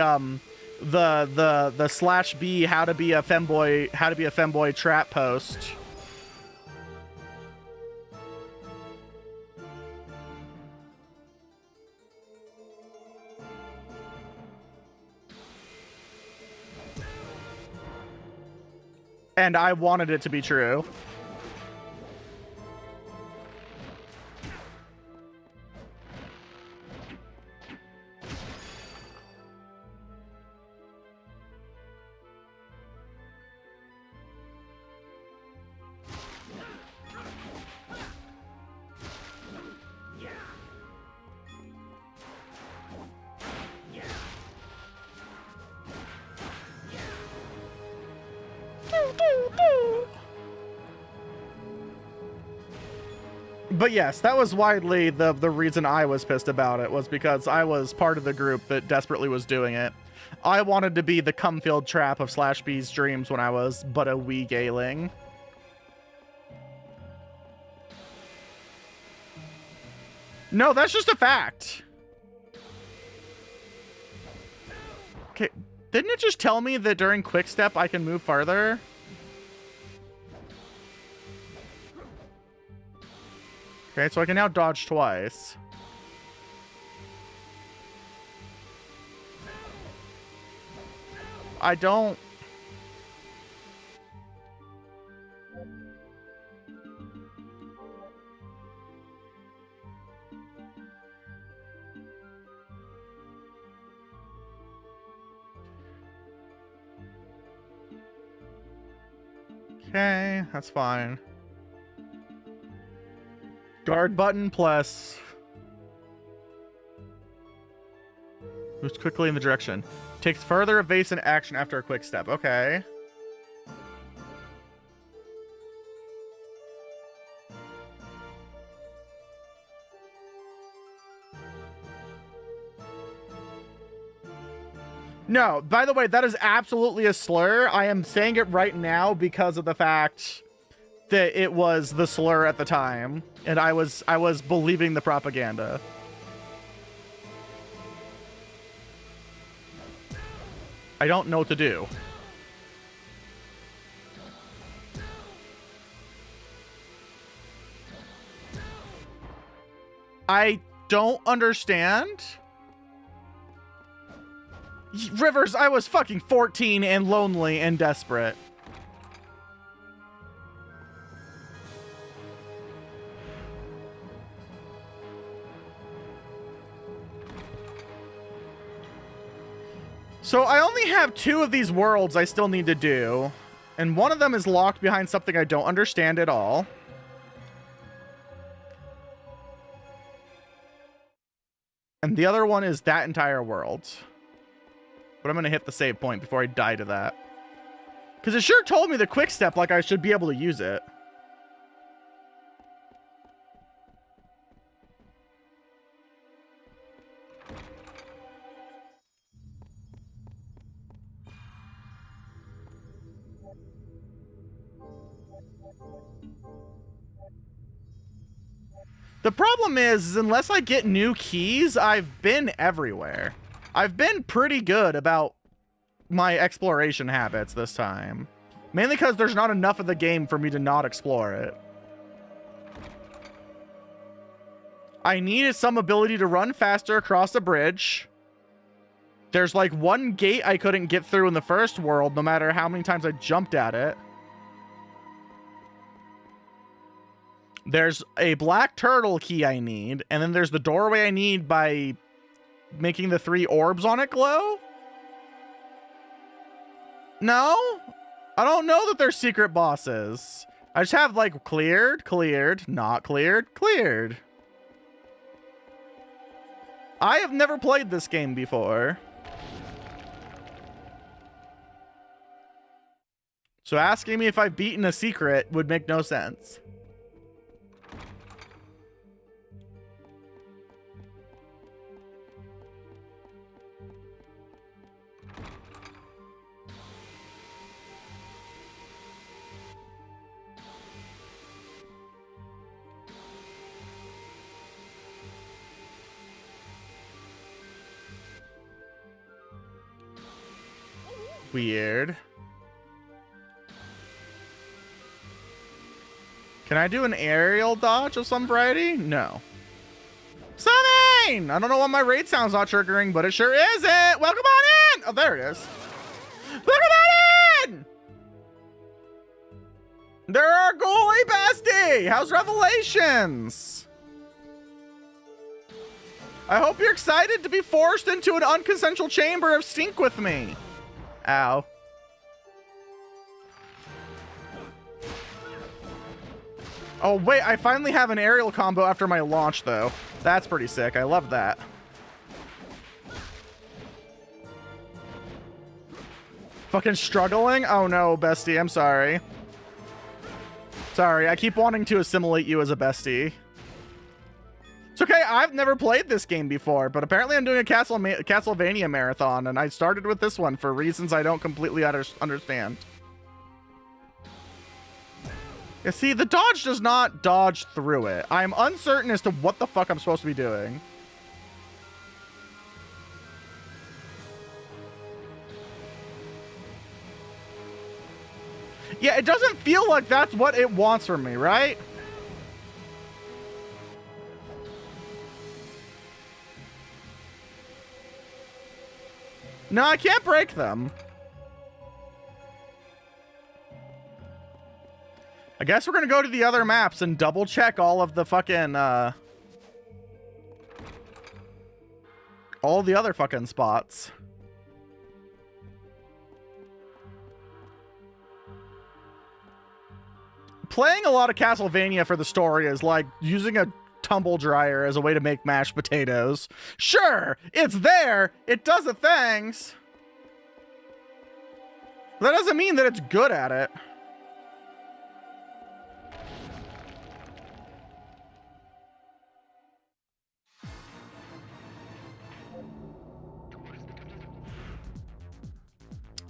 /B how to be a femboy trap post. And I wanted it to be true. But yes, that was widely the reason I was pissed about it, was because I was part of the group that desperately was doing it. I wanted to be the Cumfield trap of /B's dreams when I was but a wee gayling. No, that's just a fact. Okay, didn't it just tell me that during quick step I can move farther? Okay, so I can now dodge twice. I don't... Okay, that's fine. Guard button plus moves quickly in the direction. Takes further evasive action after a quick step. Okay. No, by the way, that is absolutely a slur. I am saying it right now because of the fact that it was the slur at the time, and I was believing the propaganda. I don't know what to do. I don't understand. Rivers, I was fucking 14 and lonely and desperate. So I only have 2 of these worlds I still need to do, and one of them is locked behind something I don't understand at all. And the other one is that entire world. But I'm going to hit the save point before I die to that. Because it sure told me the quick step like I should be able to use it. The problem is, unless I get new keys, I've been everywhere. I've been pretty good about my exploration habits this time. Mainly because there's not enough of the game for me to not explore it. I needed some ability to run faster across a bridge. There's like one gate I couldn't get through in the first world, no matter how many times I jumped at it. There's a black turtle key I need, and then there's the doorway I need by making the 3 orbs on it glow? No? I don't know that they're secret bosses. I just have, like, cleared, cleared, not cleared, cleared. I have never played this game before. So asking me if I've beaten a secret would make no sense. Weird. Can I do an aerial dodge of some variety? No. Something! I don't know why my raid sound's not triggering, but it sure isn't. Welcome on in! Oh, there it is. Welcome on in! There are goalie bestie! How's Revelations? I hope you're excited to be forced into an unconsensual chamber of stink with me. Ow. Oh, wait, I finally have an aerial combo after my launch, though. That's pretty sick. I love that. Fucking struggling? Oh, no, bestie. I'm sorry. Sorry, I keep wanting to assimilate you as a bestie. It's okay, I've never played this game before, but apparently I'm doing a CastleMAYnia marathon, and I started with this one for reasons I don't completely understand. Yeah, see, the dodge does not dodge through it. I'm uncertain as to what the fuck I'm supposed to be doing. Yeah, it doesn't feel like that's what it wants from me, right? No, I can't break them. I guess we're gonna go to the other maps and double check all of the fucking, all the other fucking spots. Playing a lot of CastleMAYnia for the story is like using a tumble dryer as a way to make mashed potatoes. Sure, it's there. It does the things. That doesn't mean that it's good at it.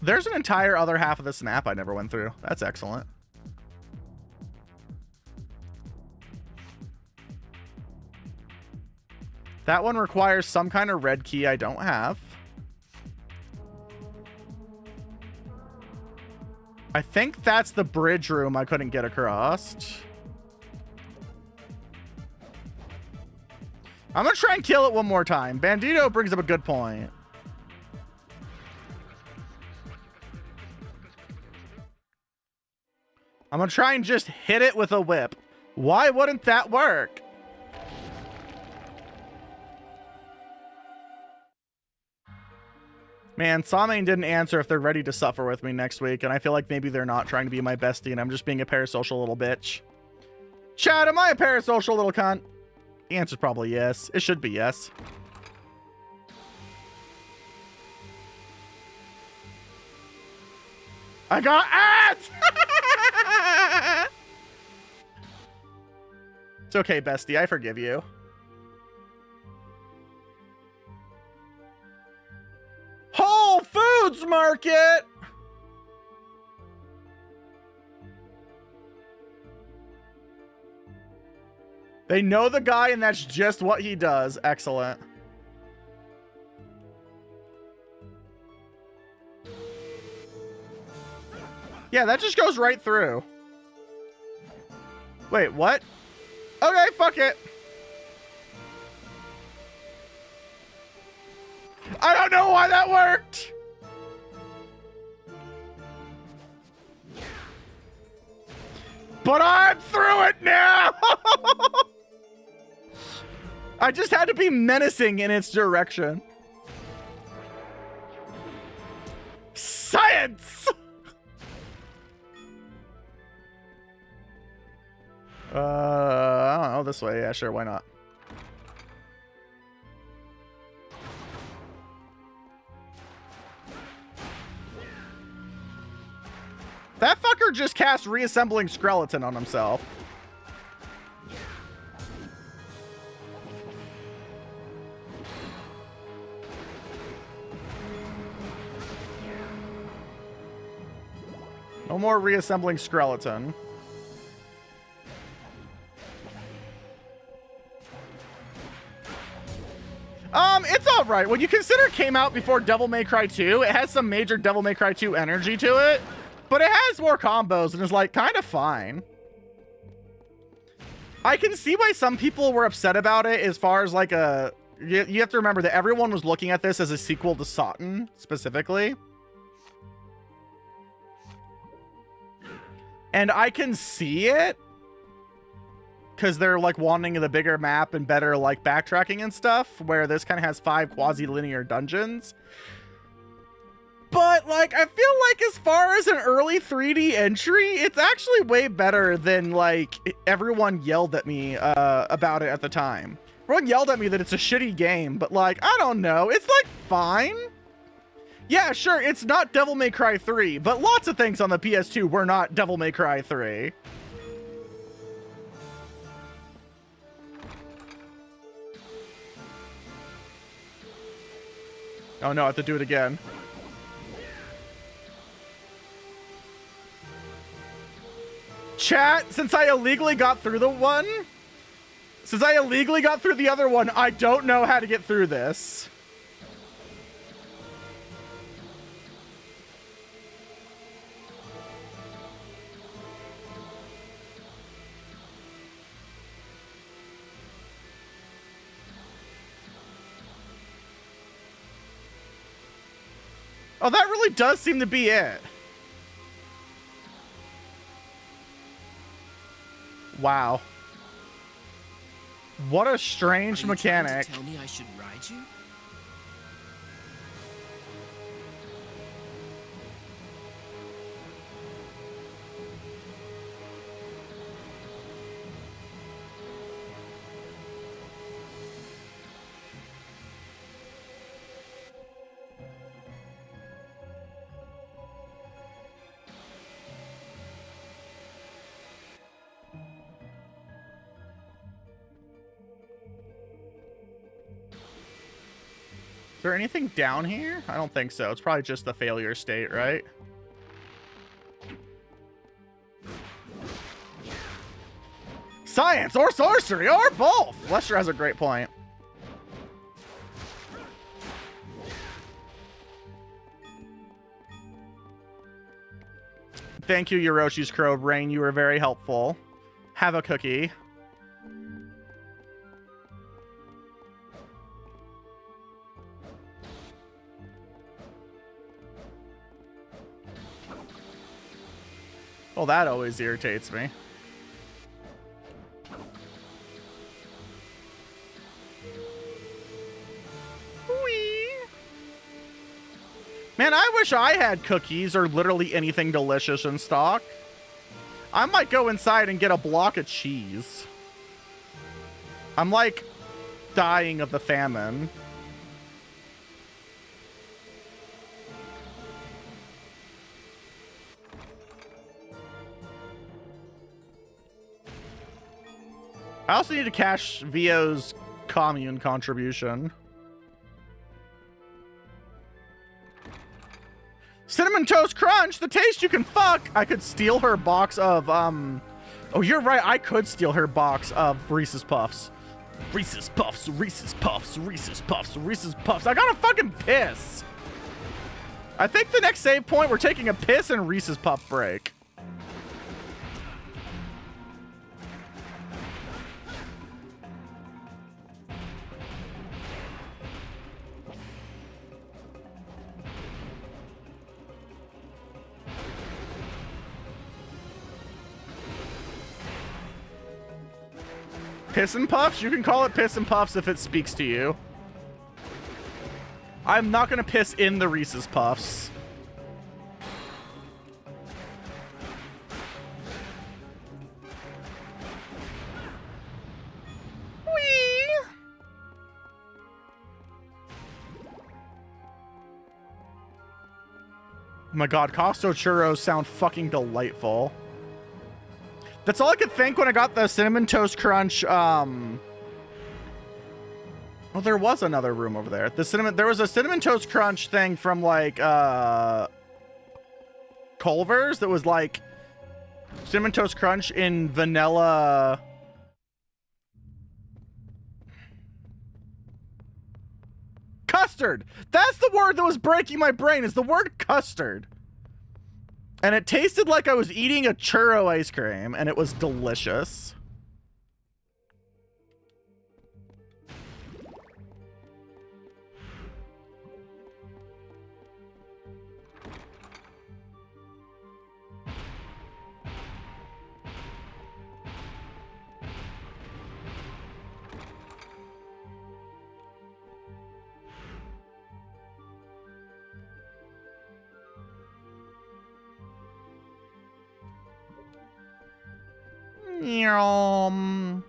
There's an entire other half of this map I never went through. That's excellent. That one requires some kind of red key I don't have. I think that's the bridge room I couldn't get across. I'm gonna try and kill it one more time. Bandito brings up a good point. I'm gonna try and just hit it with a whip. Why wouldn't that work? Man, Samain didn't answer if they're ready to suffer with me next week, and I feel like maybe they're not trying to be my bestie, and I'm just being a parasocial little bitch. Chad, am I a parasocial little cunt? The answer's probably yes. It should be yes. I got it! It's okay, bestie. I forgive you. Whole Foods Market! They know the guy, and that's just what he does. Excellent. Yeah, that just goes right through. Wait, what? Okay, fuck it. I don't know why that worked. But I'm through it now. I just had to be menacing in its direction. Science. I don't know, this way. Yeah, sure, why not? That fucker just cast reassembling skeleton on himself. No more reassembling skeleton. It's all right. When you consider it came out before Devil May Cry 2, it has some major Devil May Cry 2 energy to it, but it has more combos and is like kind of fine. I can see why some people were upset about it as far as like a... You have to remember that everyone was looking at this as a sequel to Satan, specifically. And I can see it. Because they're like wanting the bigger map and better like backtracking and stuff. Where this kind of has 5 quasi-linear dungeons. But, like, I feel like as far as an early 3D entry, it's actually way better than, like, everyone yelled at me about it at the time. Everyone yelled at me that it's a shitty game, but, like, I don't know. It's, like, fine. Yeah, sure, it's not Devil May Cry 3, but lots of things on the PS2 were not Devil May Cry 3. Oh, no, I have to do it again. Chat, since I illegally got through the one, since I illegally got through the other one, I don't know how to get through this. Oh, that really does seem to be it. Wow. What a strange mechanic. Tell me I should ride you? Is there anything down here? I don't think so. It's probably just the failure state, right? Science or sorcery or both! Lester has a great point. Thank you, Yoroshi's Crow Brain. You were very helpful. Have a cookie. Well, that always irritates me. Whee! Man, I wish I had cookies or literally anything delicious in stock. I might go inside and get a block of cheese. I'm like dying of the famine. I also need to cash Vio's commune contribution. Cinnamon Toast Crunch, the taste you can fuck. I could steal her box of, oh, you're right. I could steal her box of Reese's Puffs. Reese's Puffs, Reese's Puffs, Reese's Puffs, Reese's Puffs. I gotta fucking piss. I think the next save point, we're taking a piss and Reese's Puff break. Piss and Puffs? You can call it Piss and Puffs if it speaks to you. I'm not gonna piss in the Reese's Puffs. Whee! Oh my god, Costo churros sound fucking delightful. That's all I could think when I got the Cinnamon Toast Crunch. Well, there was another room over there. There was a Cinnamon Toast Crunch thing from like Culver's that was like Cinnamon Toast Crunch in vanilla. custard. That's the word that was breaking my brain, is the word custard. And it tasted like I was eating a churro ice cream, and it was delicious. Nyom.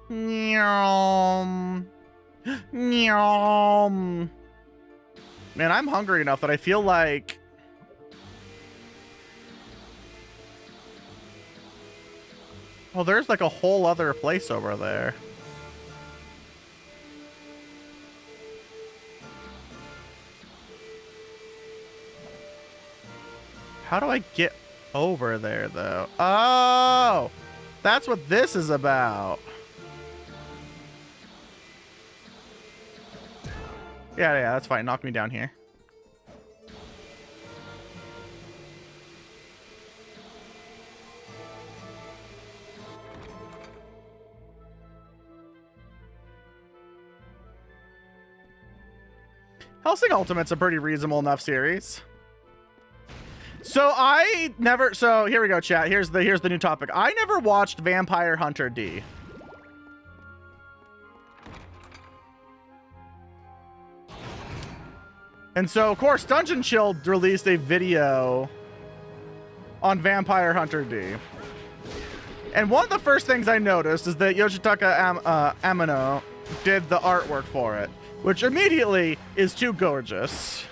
Nyom. Nyom. Man, I'm hungry enough that I feel like... Oh, there's like a whole other place over there. How do I get over there, though? Oh! That's what this is about. Yeah, that's fine. Knock me down here. Hellsing Ultimate's a pretty reasonable enough series. So here we go, chat. Here's the new topic. I never watched Vampire Hunter D. And so, of course, Dungeon Chill released a video on Vampire Hunter D. And one of the first things I noticed is that Yoshitaka Amano did the artwork for it, which immediately is too gorgeous.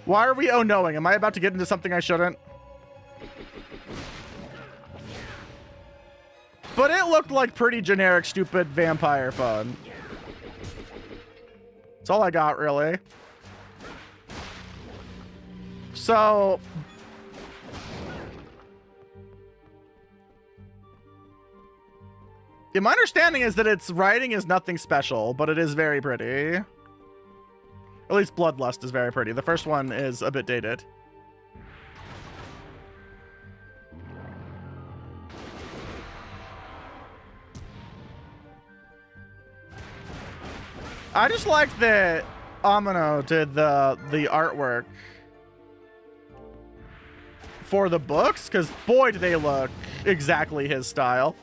Why are we oh-knowing? Am I about to get into something I shouldn't? But it looked like pretty generic, stupid vampire fun. That's all I got, really. So... yeah, my understanding is that its writing is nothing special, but it is very pretty. At least Bloodlust is very pretty. The first one is a bit dated. I just like that Amano did the artwork for the books, because boy, do they look exactly his style.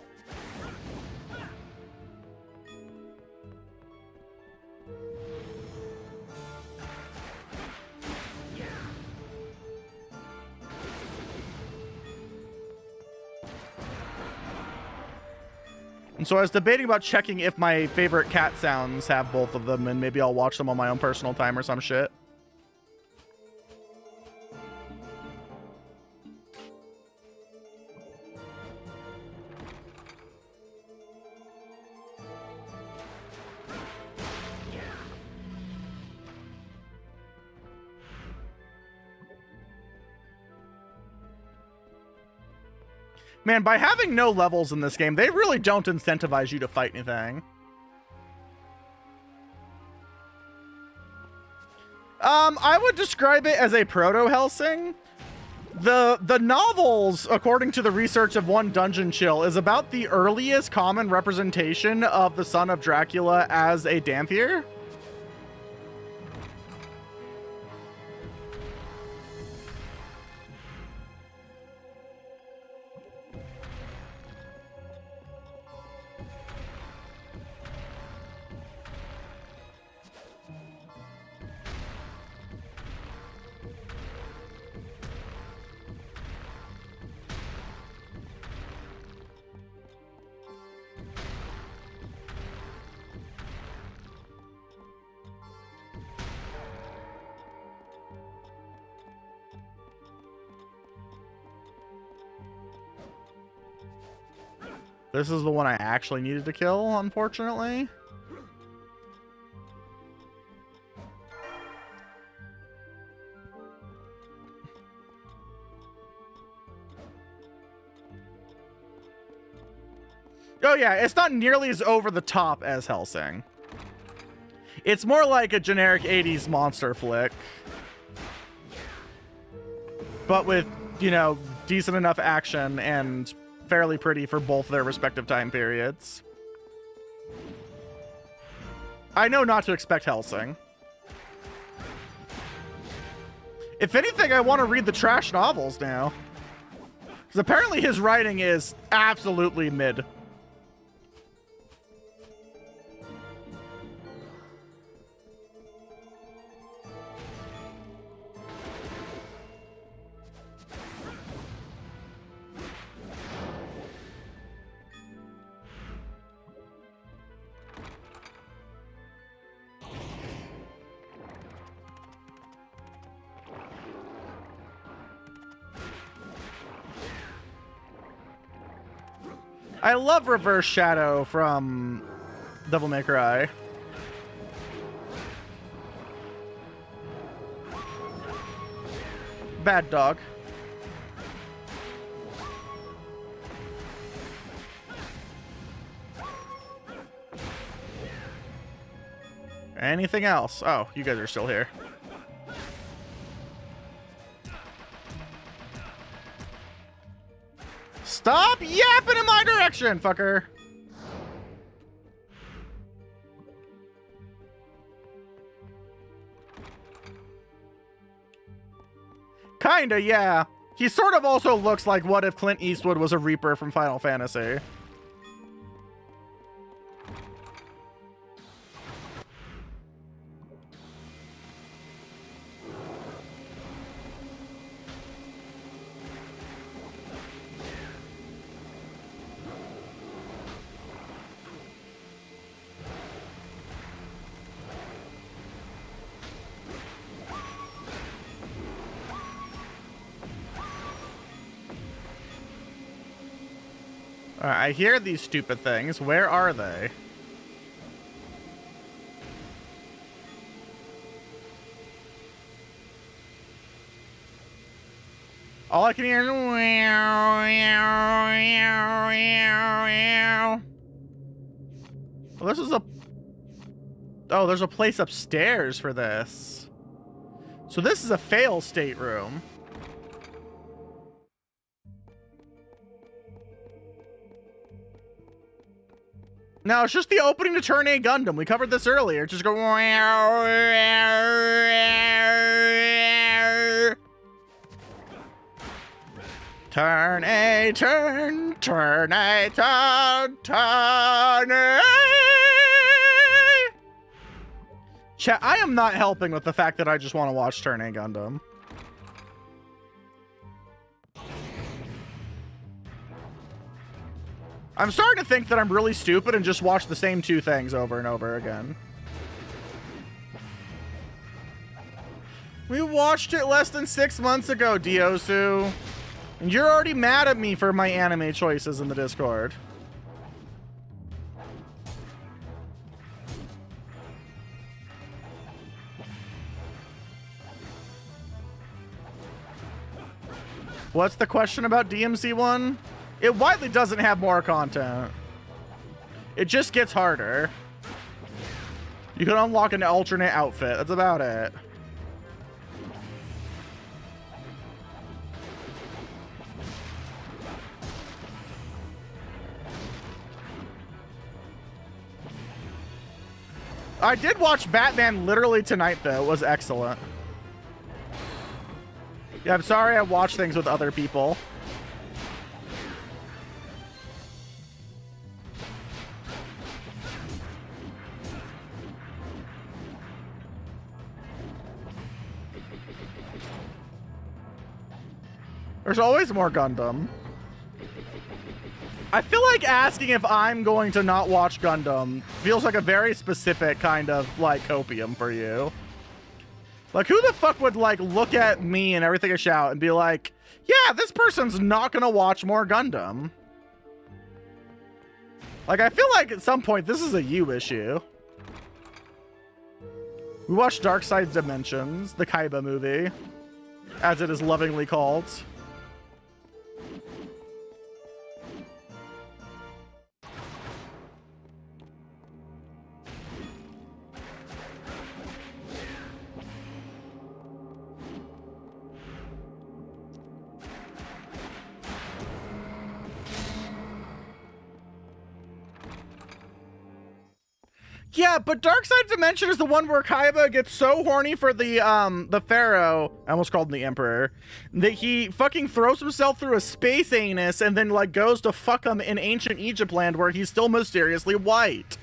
And so I was debating about checking if my favorite cat sounds have both of them, and maybe I'll watch them on my own personal time or some shit. Man, by having no levels in this game, they really don't incentivize you to fight anything. I would describe it as a proto-Hellsing. The novels, according to the research of one Dungeon Chill, is about the earliest common representation of the son of Dracula as a Dhampir. This is the one I actually needed to kill, unfortunately. Oh yeah, it's not nearly as over the top as Hellsing. It's more like a generic 80s monster flick. But with, you know, decent enough action and fairly pretty for both their respective time periods. I know not to expect Hellsing. If anything, I want to read the trash novels now. Because apparently his writing is absolutely mid. I love Reverse Shadow from Devil May Cry. Bad dog. Anything else? Oh, you guys are still here. Stop yapping in my direction, fucker! Kinda, yeah. He sort of also looks like what if Clint Eastwood was a Reaper from Final Fantasy. I hear these stupid things. Where are they? All I can hear is... Well, this is a... Oh, there's a place upstairs for this. So this is a fail state room. No, it's just the opening to Turn A Gundam. We covered this earlier. Just go... Turn A, turn A, turn A. Chat, I am not helping with the fact that I just want to watch Turn A Gundam. I'm starting to think that I'm really stupid and just watch the same two things over and over again. We watched it less than 6 months ago, Diosu. And you're already mad at me for my anime choices in the Discord. What's the question about DMC1? It widely doesn't have more content. It just gets harder. You can unlock an alternate outfit. That's about it. I did watch Batman literally tonight, though. It was excellent. Yeah, I'm sorry I watch things with other people. There's always more Gundam. I feel like asking if I'm going to not watch Gundam feels like a very specific kind of, like, copium for you. Like, who the fuck would, like, look at me and everything I shout and be like, yeah, this person's not gonna watch more Gundam? Like, I feel like at some point this is a you issue. We watched Dark Side's Dimensions, the Kaiba movie, as it is lovingly called. Yeah, but Dark Side Dimension is the one where Kaiba gets so horny for the Pharaoh, I almost called him the Emperor, that he fucking throws himself through a space anus and then like goes to fuck him in ancient Egypt land where he's still mysteriously white.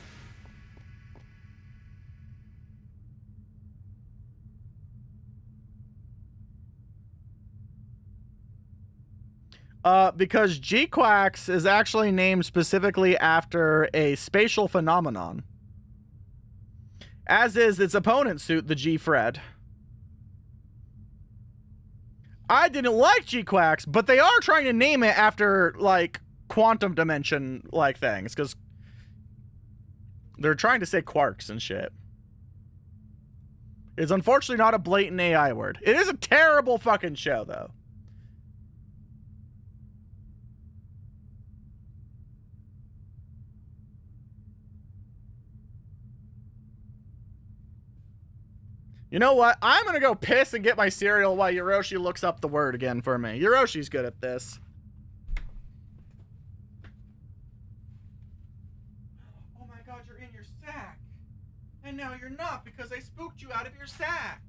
Because G-Quax is actually named specifically after a spatial phenomenon. As is its opponent suit, the G-Fred. I didn't like G-Quax, but they are trying to name it after, like, quantum dimension-like things, because they're trying to say quarks and shit. It's unfortunately not a blatant AI word. It is a terrible fucking show, though. You know what? I'm gonna go piss and get my cereal while Yoroshi looks up the word again for me. Yoroshi's good at this. Oh my god, you're in your sack. And now you're not because I spooked you out of your sack.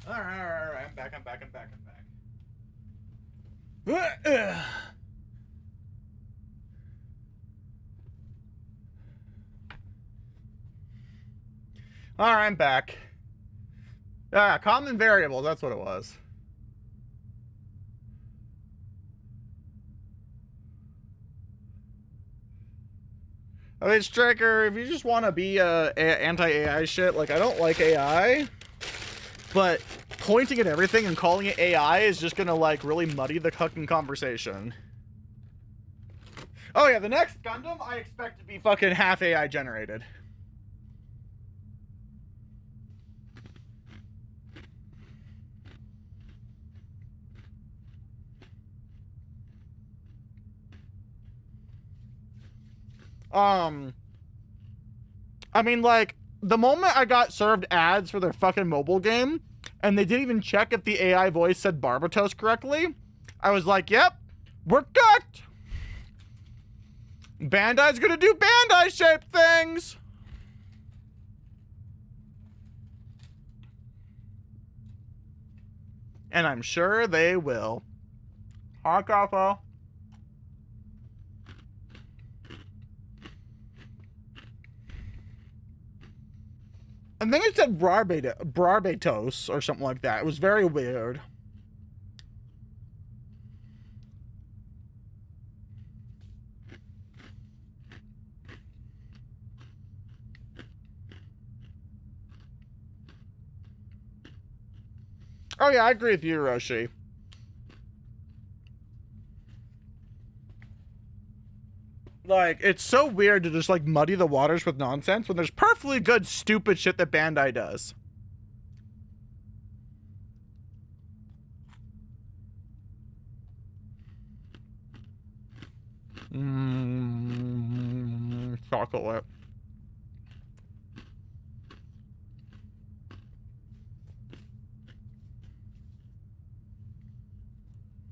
All right. I'm back. All right, I'm back. Common variables, that's what it was. I mean, Striker, if you just want to be anti-AI shit, like, I don't like AI, but pointing at everything and calling it AI is just gonna, like, really muddy the fucking conversation. Oh yeah, the next Gundam I expect to be fucking half AI generated. I mean, like, the moment I got served ads for their fucking mobile game, and they didn't even check if the AI voice said Barbatos correctly, I was like, yep, we're cooked! Bandai's gonna do Bandai-shaped things! And I'm sure they will. Hi, Capo. I think it said Barbatos or something like that. It was very weird. Oh yeah, I agree with you, Roshi. Like, it's so weird to just, like, muddy the waters with nonsense when there's perfectly good, stupid shit that Bandai does. chocolate.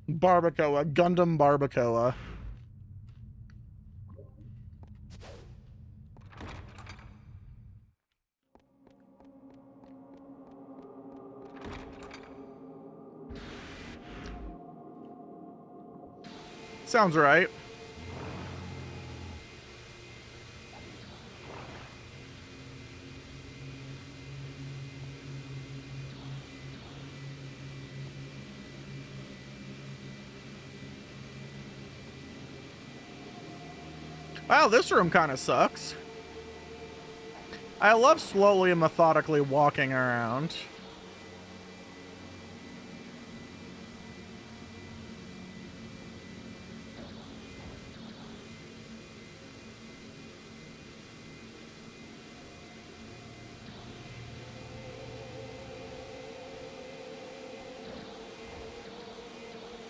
Barbacoa, Gundam barbacoa. Sounds right. Wow, this room kind of sucks. I love slowly and methodically walking around.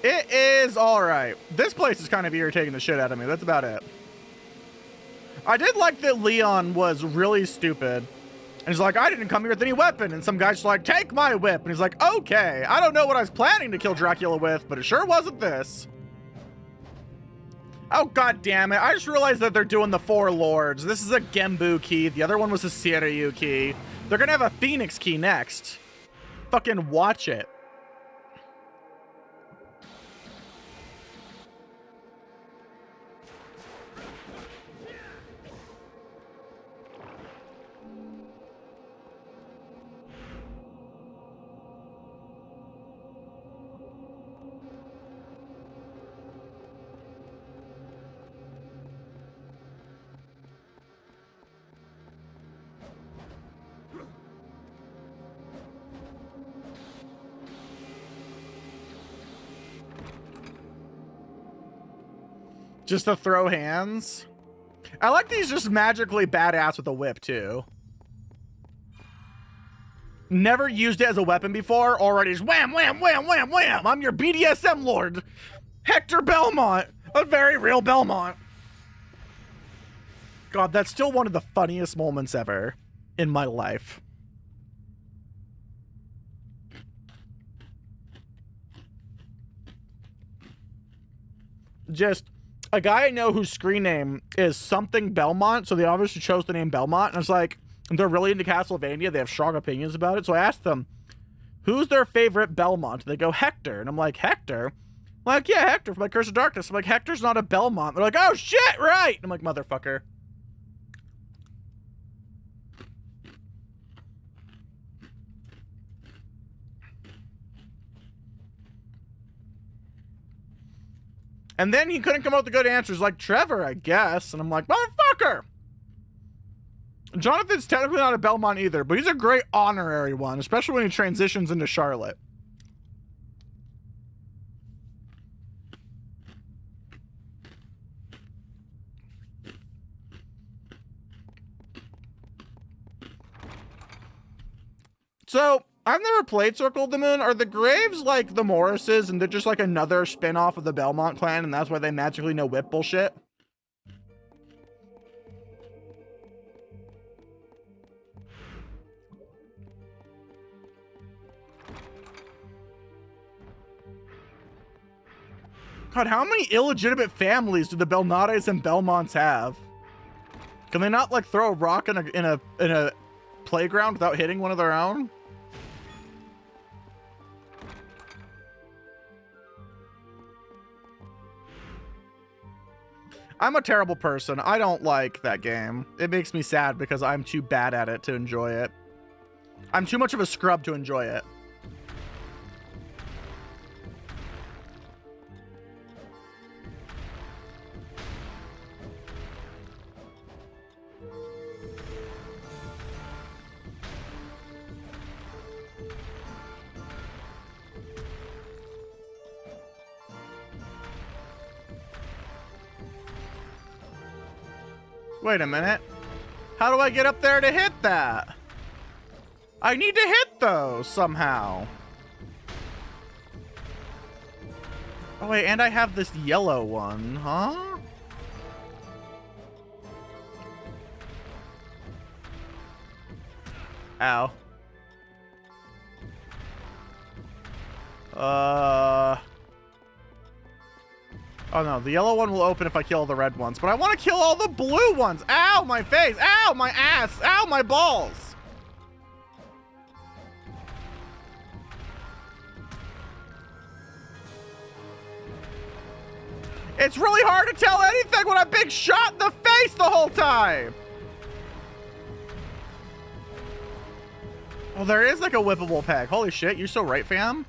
It is alright. This place is kind of irritating the shit out of me. That's about it. I did like that Leon was really stupid. And he's like, I didn't come here with any weapon. And some guy's just like, take my whip. And he's like, okay, I don't know what I was planning to kill Dracula with, but it sure wasn't this. Oh, god damn it. I just realized that they're doing the 4 lords. This is a Gembu key. The other one was a Seiryu key. They're gonna have a Phoenix key next. Fucking watch it. Just to throw hands. I like these just magically badass with a whip too. Never used it as a weapon before. Already just wham, wham, wham, wham, wham. I'm your BDSM lord. Hector Belmont. A very real Belmont. God, that's still one of the funniest moments ever in my life. Just a guy I know whose screen name is something Belmont, so they obviously chose the name Belmont, and I was like, they're really into CastleMAYnia, they have strong opinions about it, so I asked them, who's their favorite Belmont? And they go, Hector, and I'm like, Hector? I'm like, yeah, Hector from my Curse of Darkness. I'm like, Hector's not a Belmont. They're like, oh shit, right! I'm like, motherfucker. And then he couldn't come up with good answers, like Trevor, I guess. And I'm like, motherfucker! Jonathan's technically not a Belmont either, but he's a great honorary one, especially when he transitions into Charlotte. So, I've never played Circle of the Moon. Are the Graves like the Morrises and they're just like another spin-off of the Belmont clan and that's why they magically know whip bullshit? God, how many illegitimate families do the Belnates and Belmonts have? Can they not like throw a rock in a playground without hitting one of their own? I'm a terrible person. I don't like that game. It makes me sad because I'm too bad at it to enjoy it. I'm too much of a scrub to enjoy it. Wait a minute. How do I get up there to hit that? I need to hit those somehow. Oh wait, and I have this yellow one, huh? Ow. Oh no, the yellow one will open if I kill the red ones, but I want to kill all the blue ones. Ow, my face. Ow, my ass. Ow, my balls. It's really hard to tell anything when I'm being shot in the face the whole time. Oh, there is like a whippable peg. Holy shit, you're so right, fam.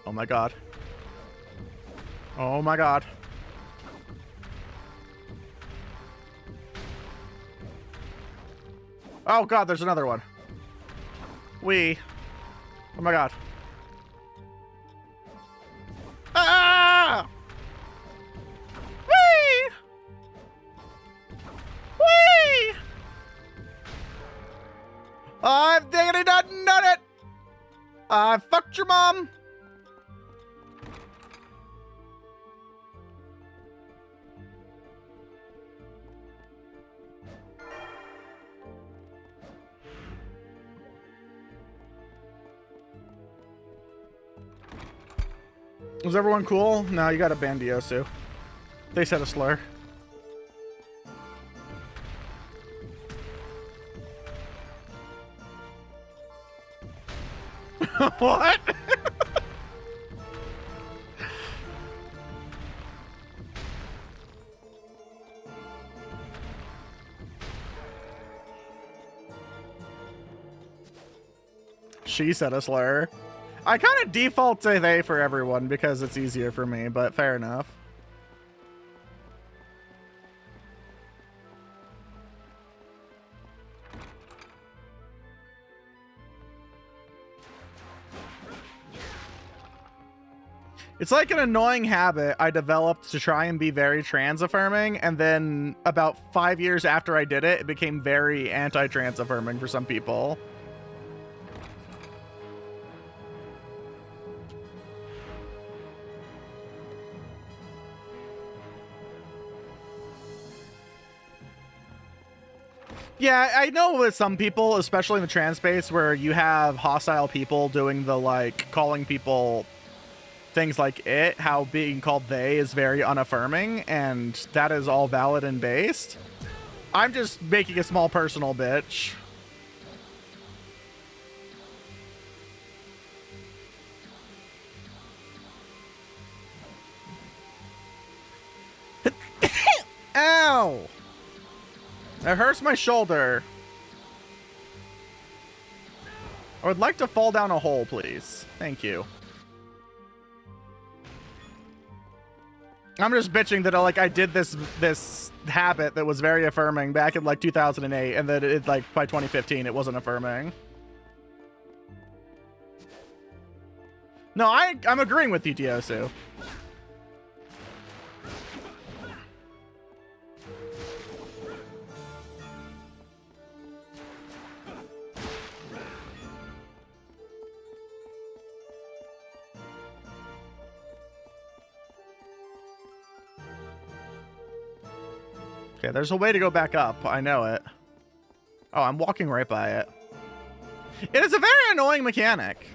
Oh my god. Oh my god. Oh god, there's another one. Oh my god. Ah! Wee! Wee! I've diggity done it! I fucked your mom! Was everyone cool? No, you got a Bandiosu. They said a slur. What? She said a slur. I kind of default to they for everyone because it's easier for me, but fair enough. It's like an annoying habit I developed to try and be very trans affirming, and then about 5 years after I did it, it became very anti-trans affirming for some people. Yeah, I know with some people, especially in the trans space, where you have hostile people doing the, like, calling people things like it, how being called they is very unaffirming, and that is all valid and based. I'm just making a small personal bitch. Ow! It hurts my shoulder. I would like to fall down a hole, please. Thank you. I'm just bitching that like I did this habit that was very affirming back in like 2008, and that it like by 2015 it wasn't affirming. No, I'm agreeing with you, Diosu. Okay, there's a way to go back up. I know it. Oh, I'm walking right by it. It is a very annoying mechanic.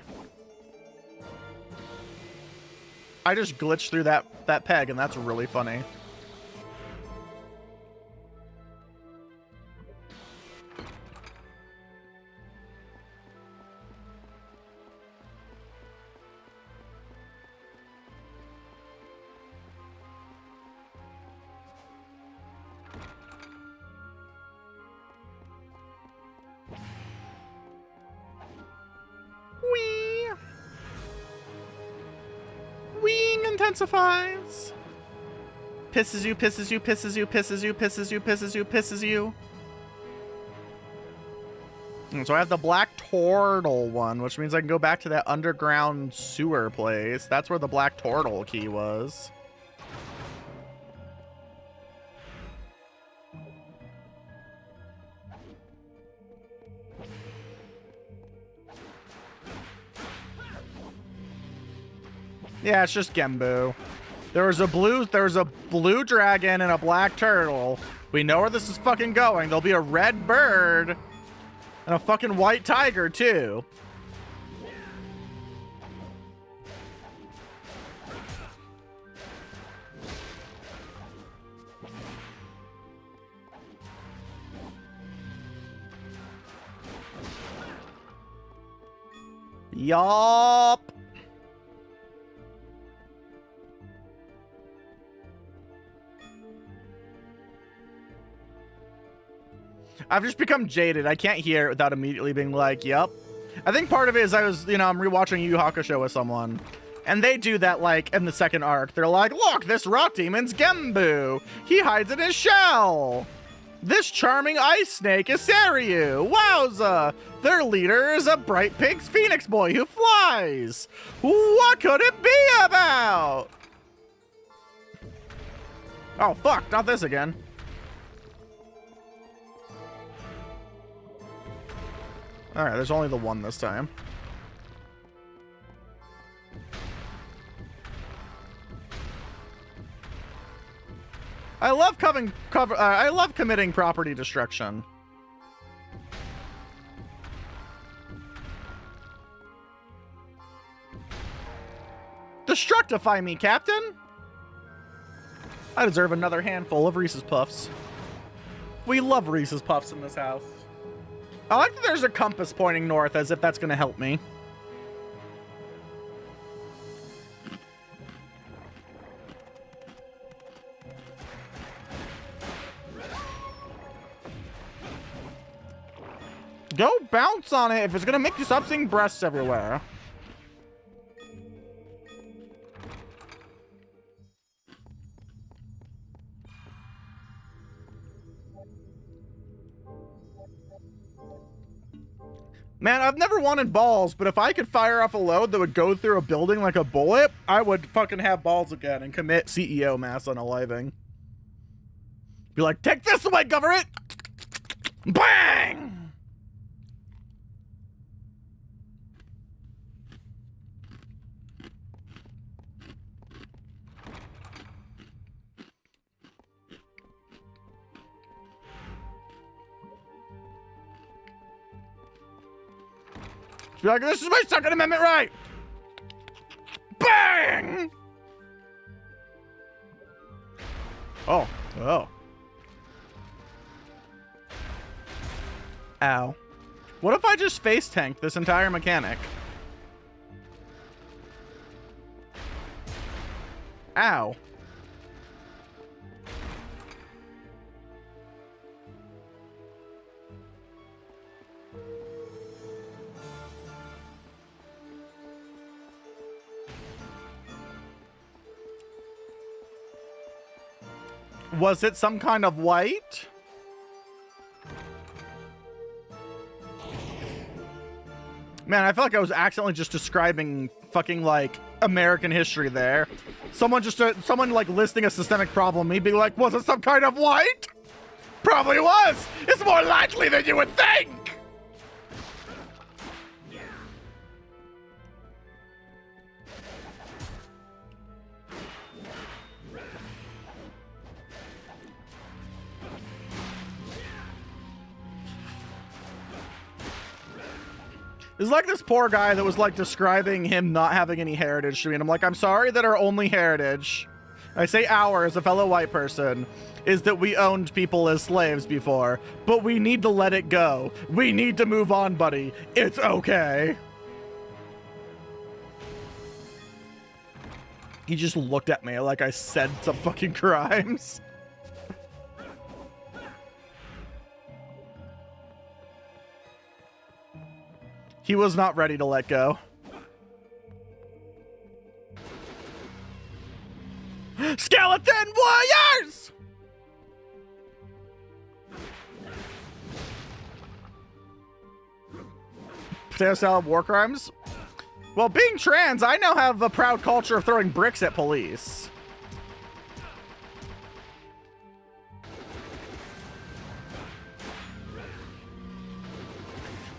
I just glitched through that peg, and that's really funny. Weeing intensifies. Pisses you, pisses you, pisses you, pisses you, pisses you, pisses you, pisses you. And so I have the black turtle one, which means I can go back to that underground sewer place. That's where the black turtle key was. Yeah, it's just Gembu. There was a blue dragon and a black turtle. We know where this is fucking going. There'll be a red bird and a fucking white tiger too. Yup. I've just become jaded. I can't hear it without immediately being like, yup. I think part of it is I'm rewatching Yu Yu Hakusho with someone. And they do that, like, in the second arc. They're like, look, this rock demon's Gembu. He hides in his shell. This charming ice snake is Saryu. Wowza. Their leader is a bright pink phoenix boy who flies. What could it be about? Oh, fuck. Not this again. Alright, there's only the one this time. I love committing property destruction. Destructify me, Captain! I deserve another handful of Reese's Puffs. We love Reese's Puffs in this house. I like that there's a compass pointing north, as if that's gonna help me. Go bounce on it if it's gonna make you stop seeing breasts everywhere. Man, I've never wanted balls, but if I could fire off a load that would go through a building like a bullet, I would fucking have balls again and commit CEO mass unaliving. Be like, take this away, government! Bang! Be like, this is my Second Amendment right! Bang! Oh. Oh. Ow. What if I just face tank this entire mechanic? Ow. Was it some kind of white? Man, I feel like I was accidentally just describing fucking, like, American history there. Someone like listing a systemic problem, me being like, was it some kind of white? Probably was! It's more likely than you would think! It's like this poor guy that was like describing him not having any heritage to me. And I'm like, I'm sorry that our only heritage, I say our as a fellow white person, is that we owned people as slaves before. But we need to let it go. We need to move on, buddy. It's okay. He just looked at me like I said some fucking crimes. He was not ready to let go. Skeleton warriors! Potato salad war crimes? Well, being trans, I now have a proud culture of throwing bricks at police.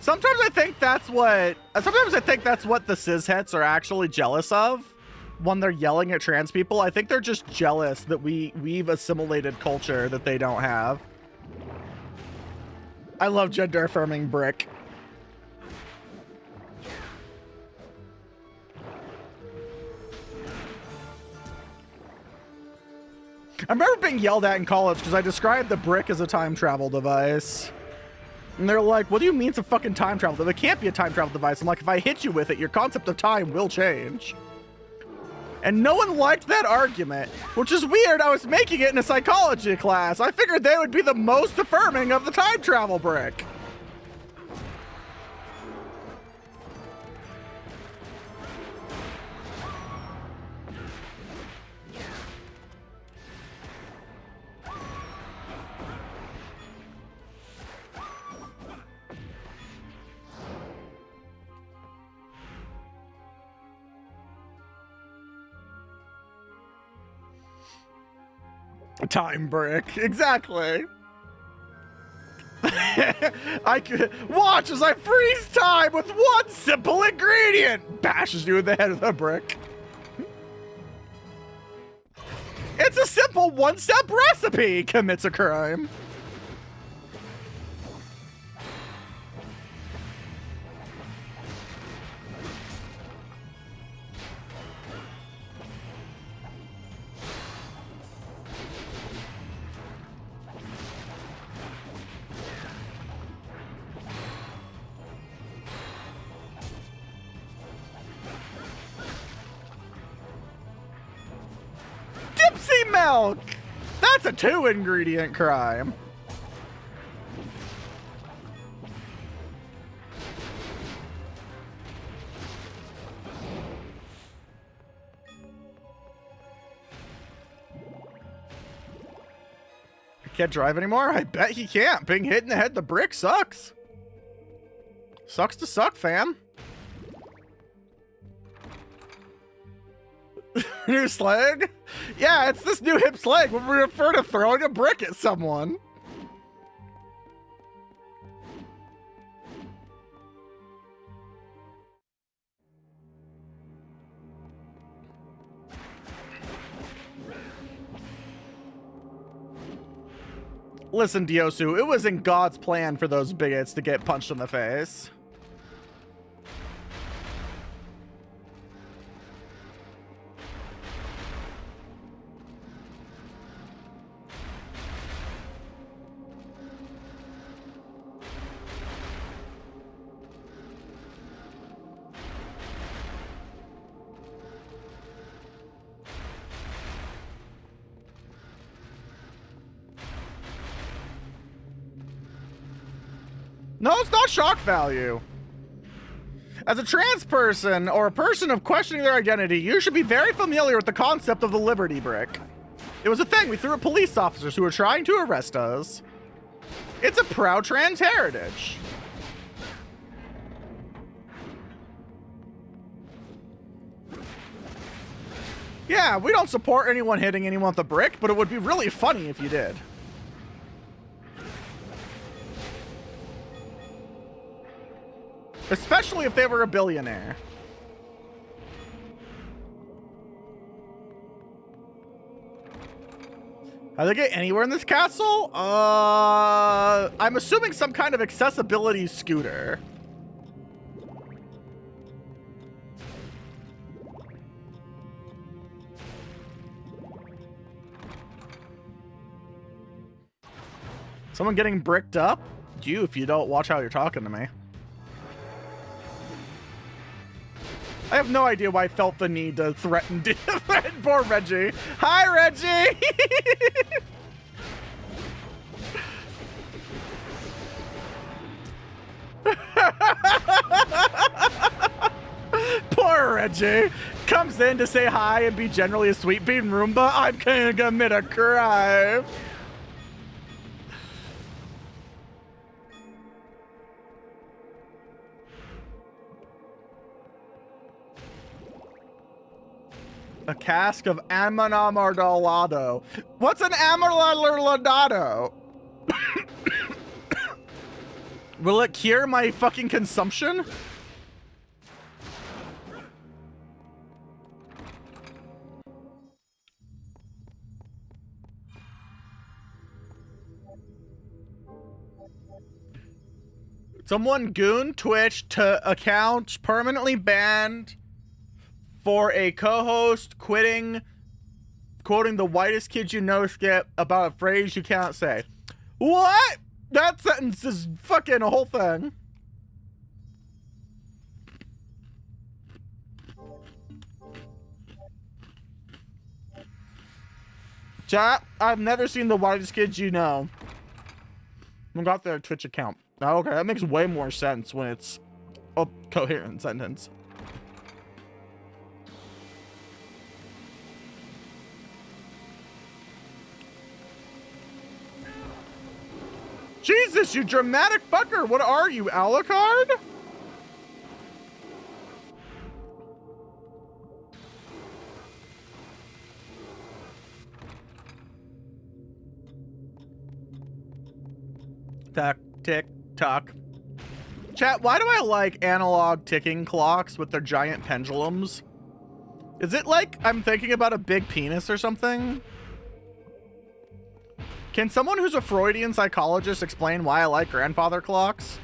Sometimes I think that's what the cishetes are actually jealous of. when they're yelling at trans people. I think they're just jealous that we've assimilated culture that they don't have. I love gender affirming brick. I remember being yelled at in college because I described the brick as a time travel device. And they're like, what do you mean it's a fucking time travel device? It can't be a time travel device. I'm like, if I hit you with it, your concept of time will change. And no one liked that argument, which is weird. I was making it in a psychology class. I figured they would be the most affirming of the time travel brick. Time brick, exactly. I could watch as I freeze time with one simple ingredient. Bashes you in the head of the brick. It's a simple one-step recipe. Commits a crime. Dipsy milk! That's a 2-ingredient crime. Can't drive anymore? I bet he can't. Being hit in the head the brick sucks. Sucks to suck, fam. New slang? Yeah, it's this new hip slang when we refer to throwing a brick at someone. Listen, Diosu, it was in God's plan for those bigots to get punched in the face. No, it's not shock value. As a trans person or a person of questioning their identity, you should be very familiar with the concept of the Liberty Brick. It was a thing we threw at police officers who were trying to arrest us. It's a proud trans heritage. Yeah, we don't support anyone hitting anyone with a brick, but it would be really funny if you did. Especially if they were a billionaire. How do they get anywhere in this castle? I'm assuming some kind of accessibility scooter. Someone getting bricked up? You, if you don't watch how you're talking to me. I have no idea why I felt the need to threaten poor Reggie. Hi, Reggie! Poor Reggie. Comes in to say hi and be generally a sweet bean Roomba. I'm gonna commit a crime. A cask of Amarnamardolado. What's an Amarnamardolado? Will it cure my fucking consumption? Someone goon Twitch to account permanently banned for a co-host quoting the whitest kid you know skit about a phrase you can't say. What? That sentence is fucking a whole thing. Chat, I've never seen the whitest kids you know. I got their Twitch account. Oh, okay, that makes way more sense when it's a coherent sentence. Jesus, you dramatic fucker! What are you, Alucard? Tick, tick, tock. Chat, why do I like analog ticking clocks with their giant pendulums? Is it like I'm thinking about a big penis or something? Can someone who's a Freudian psychologist explain why I like grandfather clocks?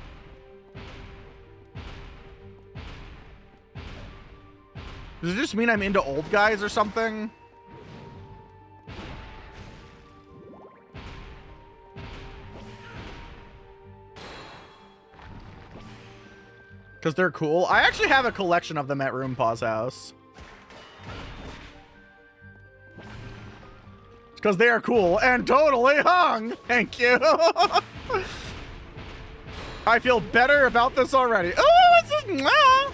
Does it just mean I'm into old guys or something? Because they're cool. I actually have a collection of them at Roompa's house. Because they are cool and totally hung. Thank you. I feel better about this already. Oh, this is... Ah.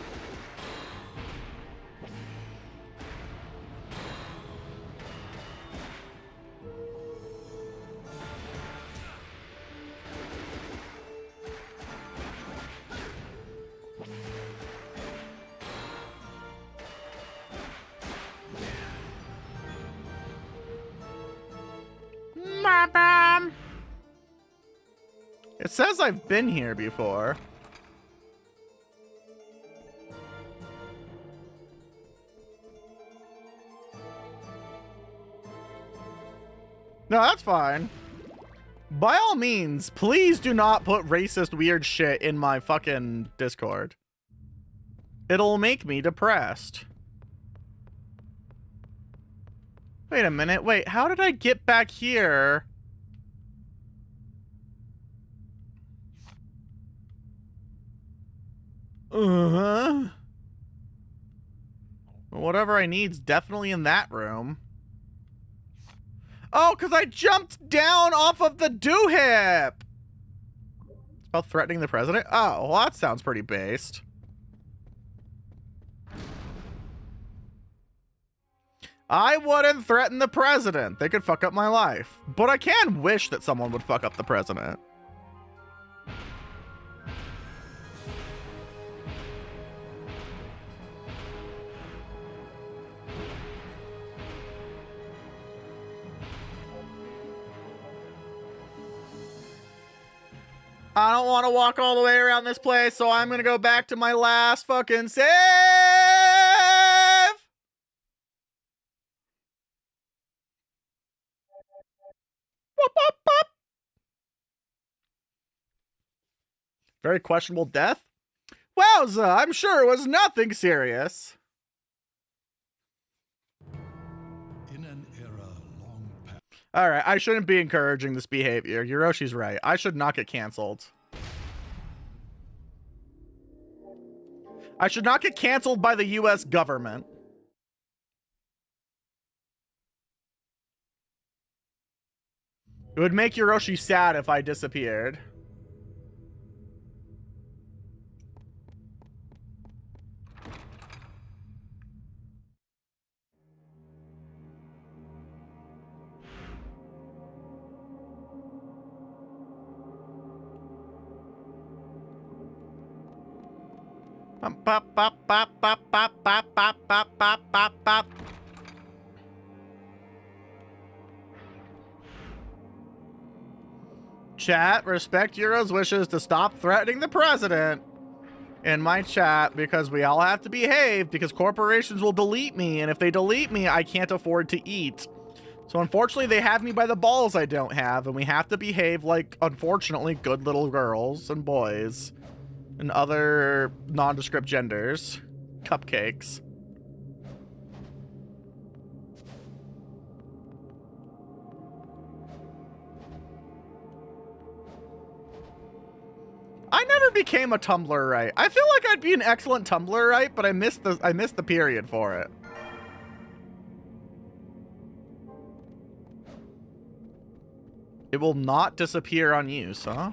It says I've been here before. No, that's fine. By all means, please do not put racist weird shit in my fucking Discord. It'll make me depressed. Wait a minute. Wait, how did I get back here? Whatever I need's definitely in that room. Oh, because I jumped down off of the do-hip! It's about threatening the president? Oh, well, that sounds pretty based. I wouldn't threaten the president. They could fuck up my life. But I can wish that someone would fuck up the president. I don't want to walk all the way around this place, so I'm going to go back to my last fucking save. Whoop, whoop, whoop. Very questionable death. Wowza, I'm sure it was nothing serious. In an era long past. All right, I shouldn't be encouraging this behavior. Yoroshi's right. I should not get canceled. I should not get canceled by the US government. It would make Yoroshi sad if I disappeared. Pop, pop, pop, pop, pop, pop, pop, pop, pop, pop, pop. Chat, respect Euro's wishes to stop threatening the president in my chat, because we all have to behave, because corporations will delete me, and if they delete me, I can't afford to eat. So unfortunately, they have me by the balls I don't have, and we have to behave like, unfortunately, good little girls and boys and other nondescript genders. Cupcakes. I never became a Tumblrite. I feel like I'd be an excellent Tumblrite, but I missed the period for it. It will not disappear on use, huh?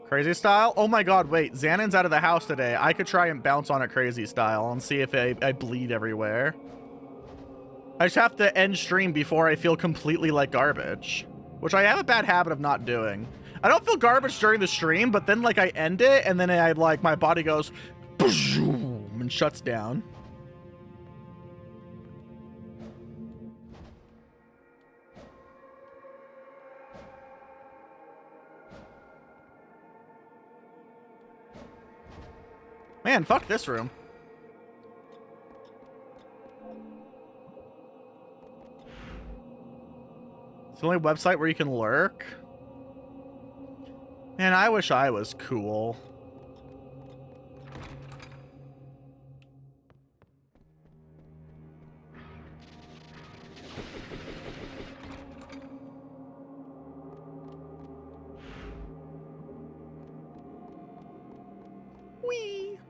Crazy style? Oh my god, wait. Xanon's out of the house today. I could try and bounce on it crazy style and see if I bleed everywhere. I just have to end stream before I feel completely like garbage, which I have a bad habit of not doing. I don't feel garbage during the stream, but then like I end it and then I like my body goes and shuts down. Man, fuck this room. It's the only website where you can lurk. Man, I wish I was cool. Whee!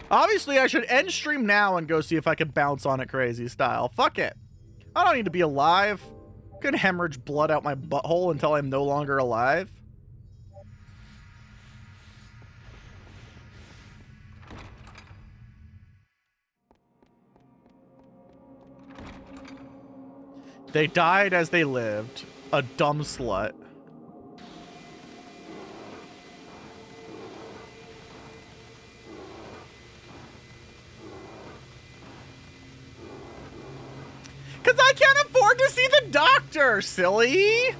Obviously, I should end stream now and go see if I can bounce on it crazy style. Fuck it. I don't need to be alive. I can hemorrhage blood out my butthole until I'm no longer alive. They died as they lived. A dumb slut. Because I can't afford to see the doctor, silly!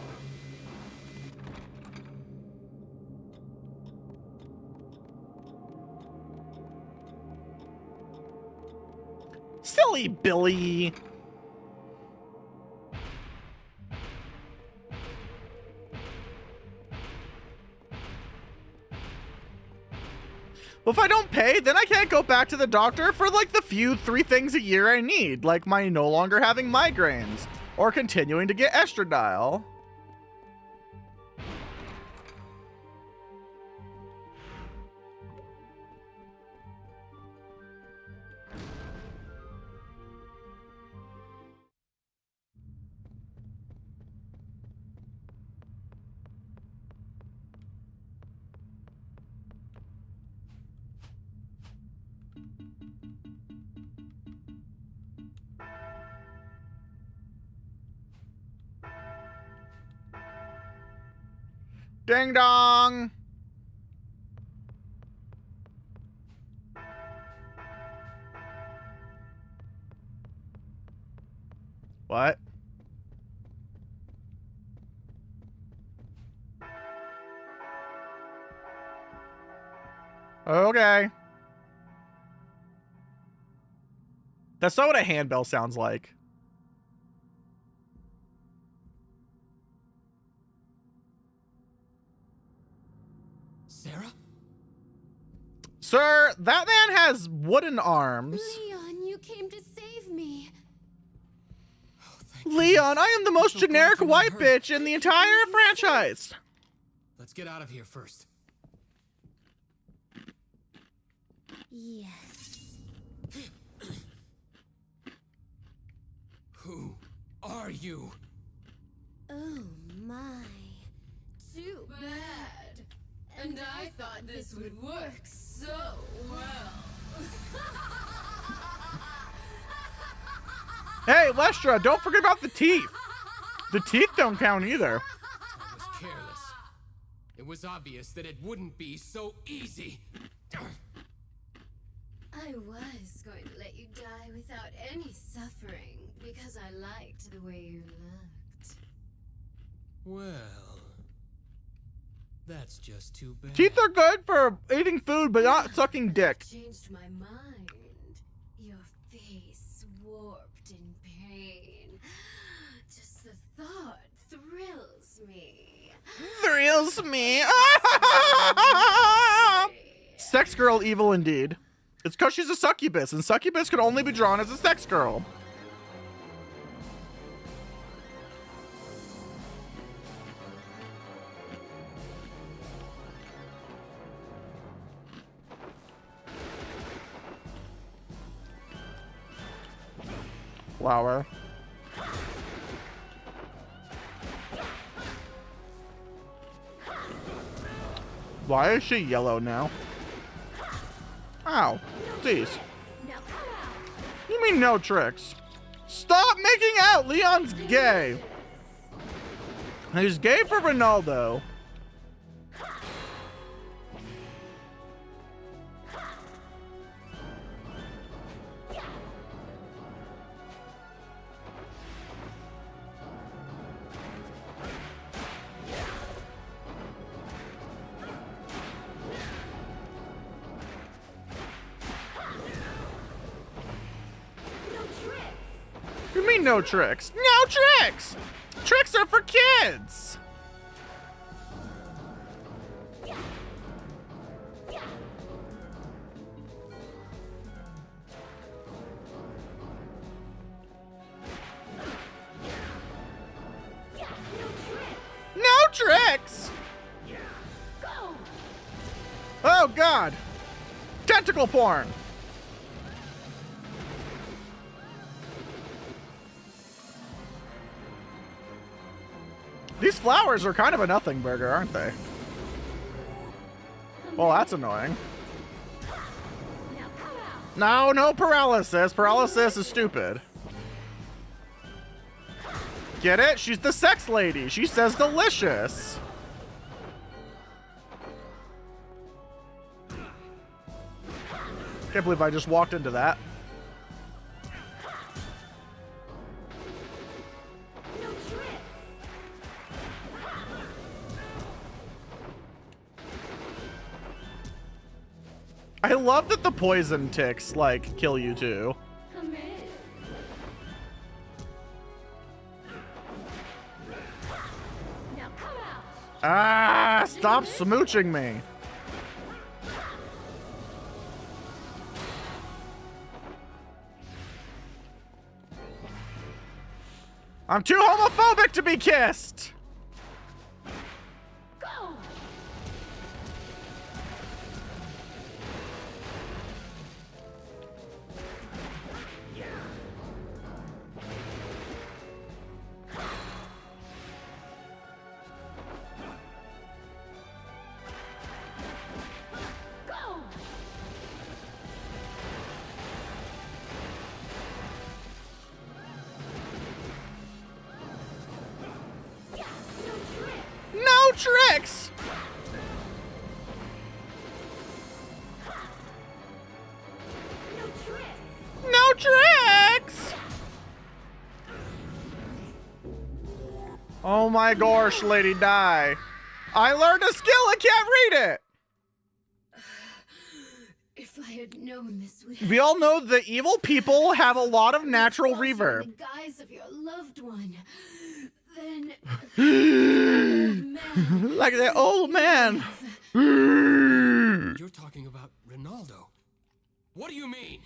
Silly Billy! Well, if I don't pay, then I can't go back to the doctor for like the few 3 things a year I need, like my no longer having migraines or continuing to get estradiol. Ding dong! What? Okay. That's not what a handbell sounds like. Sarah? Sir, that man has wooden arms. Leon, you came to save me. Oh, thank Leon, I am the most So glad generic you white weren't bitch in the entire franchise. Let's get out of here first. Yes. Who are you? Oh my. Too bad. And I thought this would work so well. Hey, Lestra, don't forget about the teeth. The teeth don't count either. I was careless. It was obvious that it wouldn't be so easy. I was going to let you die without any suffering because I liked the way you looked. Well, That's just too bad. Teeth are good for eating food, but not sucking dick. Changed my mind. Your face warped in pain. Just the thought thrills me. Thrills me. Sex girl evil indeed. It's because she's a succubus, and succubus can only be drawn as a sex girl. Flower. Why is she yellow now? Ow. Jeez. You mean no tricks? Stop making out! Leon's gay. He's gay for Ronaldo. You mean no tricks? No tricks! Tricks are for kids! No tricks! Oh god! Tentacle porn! These flowers are kind of a nothing burger, aren't they? Well, that's annoying. No, no paralysis. Paralysis is stupid. Get it? She's the sex lady. She says delicious. Can't believe I just walked into that. I love that the poison ticks, like, kill you too. Come in. Now come out. Ah, stop smooching me. I'm too homophobic to be kissed. No tricks! No tricks! Oh my gosh, lady, die. I learned a skill, I can't read it! If I had known this would We all know the evil people have a lot of natural reverb. in the guise of your loved one, then man, Like that old man. You're talking about Ronaldo. What do you mean?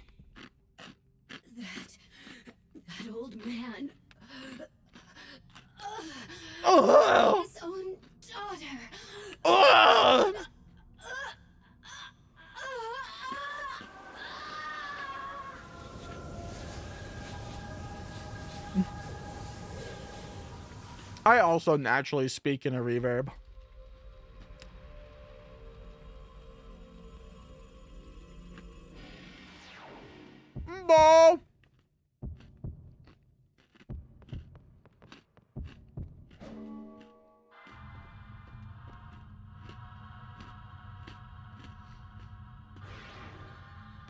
that old man, Oh. his own daughter. Oh. I also naturally speak in a reverb. Bo.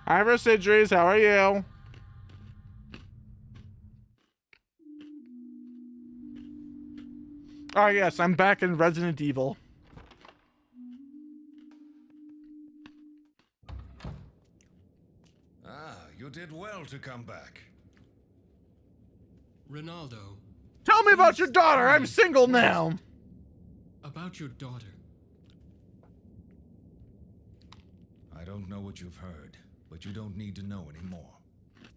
Hi, Residues. How are you? Oh, yes, I'm back in Resident Evil. did well to come back. Ronaldo, Tell me about your daughter. I'm single now. about your daughter. I don't know what you've heard, but you don't need to know anymore.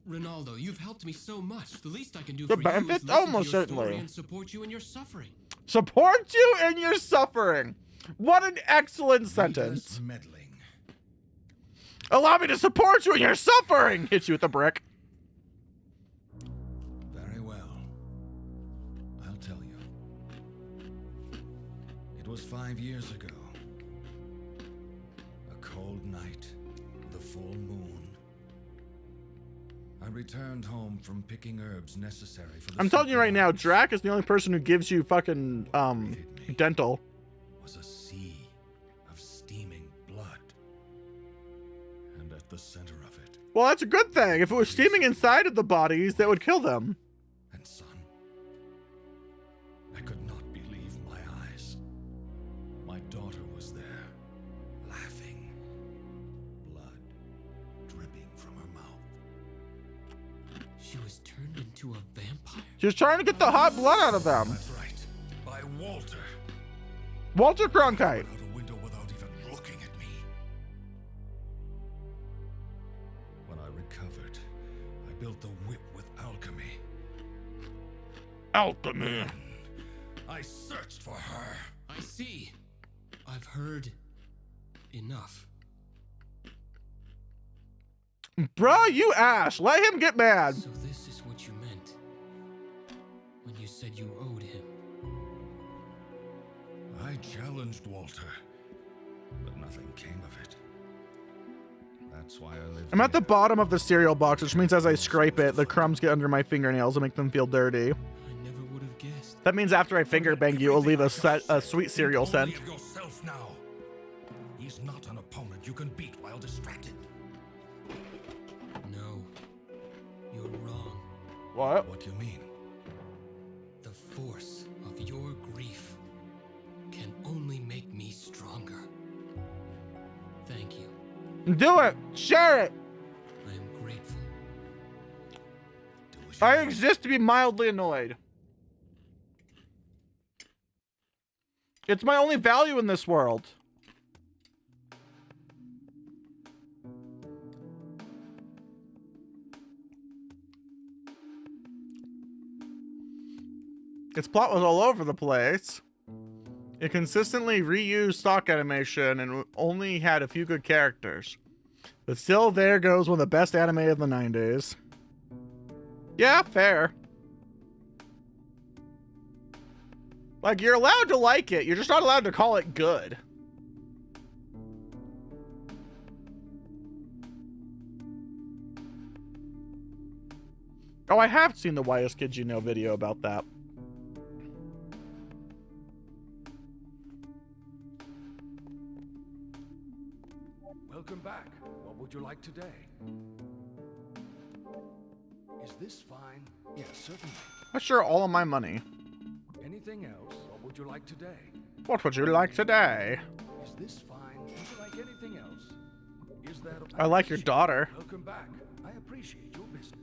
Ronaldo, you've helped me so much. The least I can do The for you is benefit? listen Almost to your certainly. story and support you in your suffering. Support you in your suffering. What an excellent sentence. Needless meddling. Allow me to support you in your suffering. Hits you with a brick. Very well. I'll tell you. It was 5 years ago. A cold night with a full moon. I returned home from picking herbs necessary for the I'm telling you right now, supermarket. Drac is the only person who gives you fucking dental. Was a sea of steaming blood. And at the center of it, Well, that's a good thing. If it was steaming inside of the bodies, that would kill them. and son, I could not believe my eyes. My daughter was there, laughing, blood dripping from her mouth. She was turned into a vampire. She was trying to get the hot blood out of them. That's right, by Walter. Walter Cronkite. Out a window without even looking at me. When I recovered, I built the whip with alchemy. Alchemy. I searched for her. I see. I've heard enough. Bruh, you ash. Let him get mad. So this is what you meant when you said you owed him. I challenged Walter, but nothing came of it. That's why I live I'm at the here. bottom of the cereal box, which means as I scrape it, the crumbs get under my fingernails and make them feel dirty. I never would have guessed. That means after I finger bang you, it'll leave a sweet cereal Think only scent. of yourself now. He's not an opponent you can beat while distracted. No, you're wrong. What? What do you mean? The force of your grief can only make me stronger. Thank you. Do it. Share it. I am grateful. Do as you I want. exist to be mildly annoyed. It's my only value in this world. Its plot was all over the place. It consistently reused stock animation and only had a few good characters. But still, there goes one of the best anime of the 90s. Yeah, fair. Like, you're allowed to like it, you're just not allowed to call it good. Oh, I have seen the Whitest Kids You Know video about that. Welcome back. What would you like today? Is this fine? Yes, certainly. That's sure all of my money. Anything else? What would you like today? What would you like today? Is this fine? Would you like anything else? Is that? I like your daughter. Welcome back. I appreciate your business.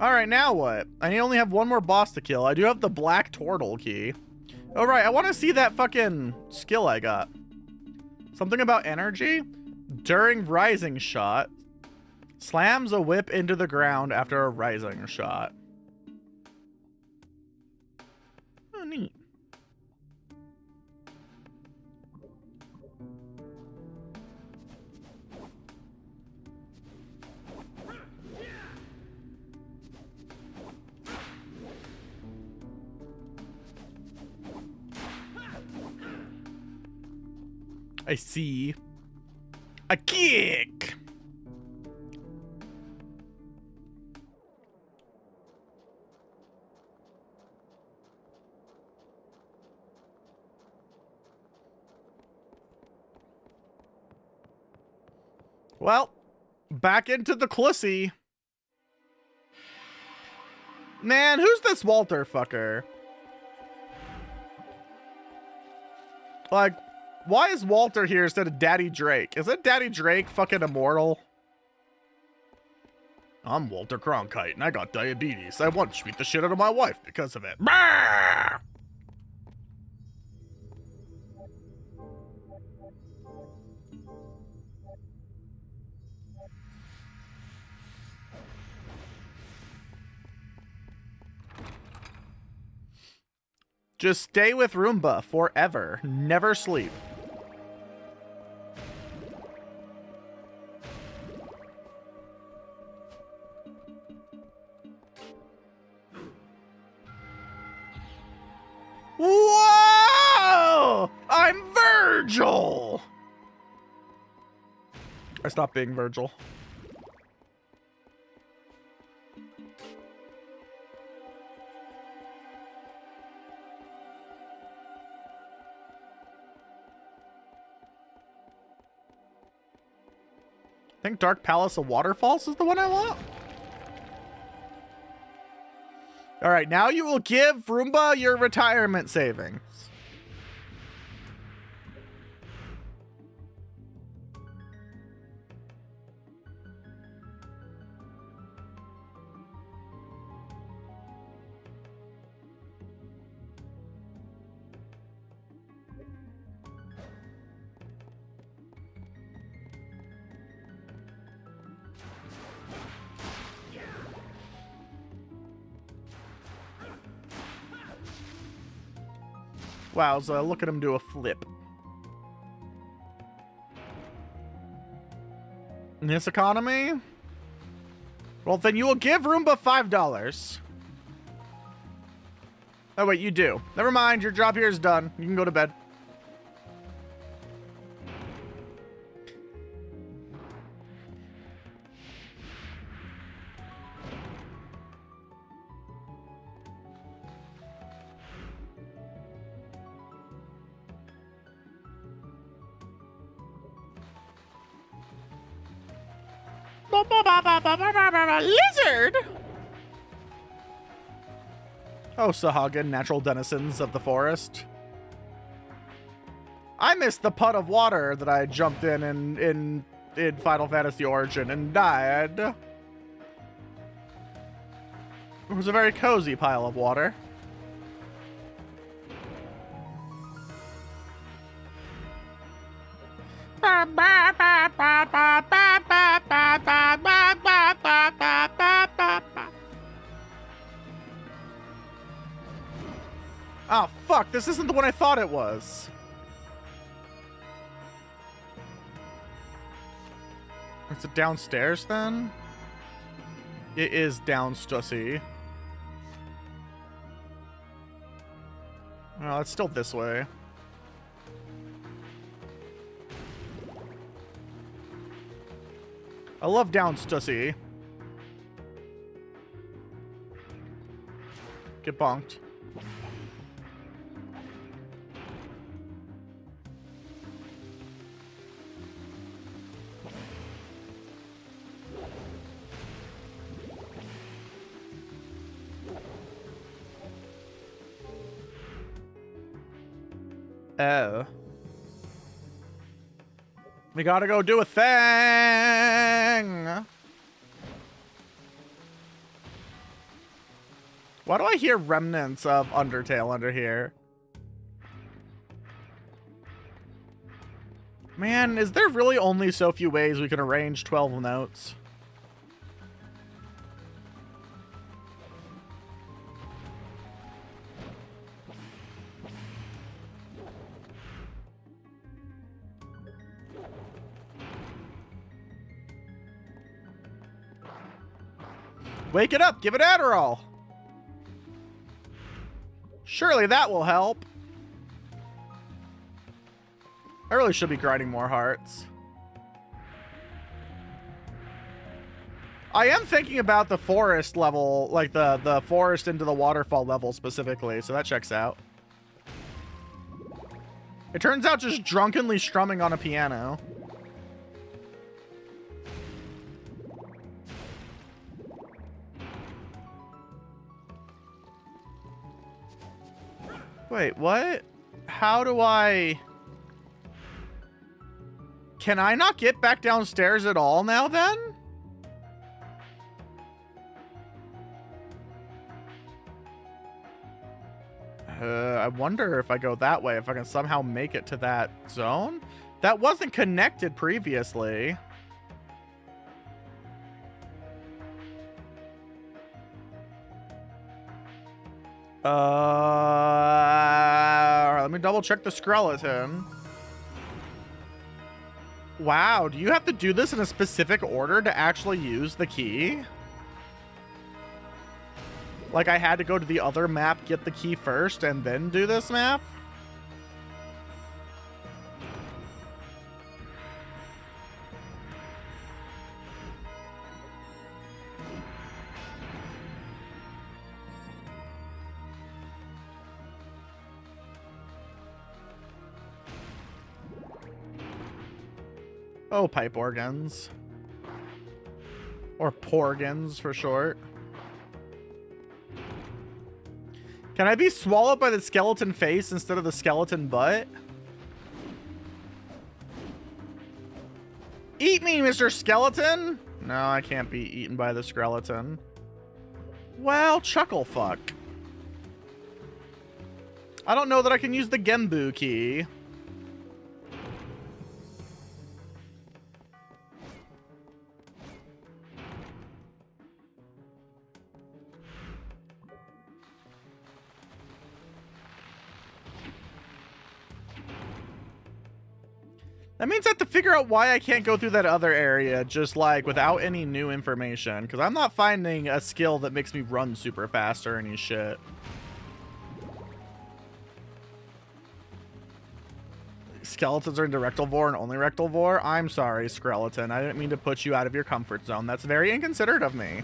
Alright, now what? I only have one more boss to kill. I do have the black turtle key. Oh, right. I want to see that fucking skill I got. Something about energy? During rising shot. Slams a whip into the ground after a rising shot. Oh, neat. I see. A kick! Well, back into the Clussy. Man, who's this Walter fucker? Like, Why is Walter here instead of Daddy Drake? Is that Daddy Drake fucking immortal? I'm Walter Cronkite and I got diabetes. I once beat the shit out of my wife because of it. Bah! Just stay with Roomba forever. Never sleep. Whoa! I'm Virgil! I stopped being Virgil. I think Dark Palace of Waterfalls is the one I want. All right, now you will give Roomba your retirement savings. Wow, so look at him do a flip. In this economy? Well, then you will give Roomba $5. Oh, wait, you do. Never mind, your job here is done. You can go to bed. Lizard! Oh, Sahagin, natural denizens of the forest. I missed the putt of water that I jumped in Final Fantasy Origin and died. It was a very cozy pile of water. Oh, fuck, this isn't the one I thought it was. Is it downstairs then? It is down, Stussy. Well, it's still this way. I love down, Stussy. Get bonked. Oh. We gotta go do a thing! Why do I hear remnants of Undertale under here? Man, is there really only so few ways we can arrange 12 notes? Wake it up! Give it Adderall! Surely that will help. I really should be grinding more hearts. I am thinking about the forest level, like the forest into the waterfall level specifically, so that checks out. It turns out just drunkenly strumming on a piano. Wait, what? How do I... can I not get back downstairs at all now then? I wonder if I go that way, if I can somehow make it to that zone. That wasn't connected previously. Let me double check the skeleton. Wow, do you have to do this in a specific order to actually use the key? Like I had to go to the other map, get the key first, and then do this map? Oh, pipe organs. Or porgans for short. Can I be swallowed by the skeleton face instead of the skeleton butt? Eat me, Mr. Skeleton! No, I can't be eaten by the skeleton. Well, chuckle fuck. I don't know that I can use the Gembu key. That means I have to figure out why I can't go through that other area just like without any new information, because I'm not finding a skill that makes me run super fast or any shit. Skeletons are into rectal vor and only rectal vor? I'm sorry, skeleton. I didn't mean to put you out of your comfort zone. That's very inconsiderate of me.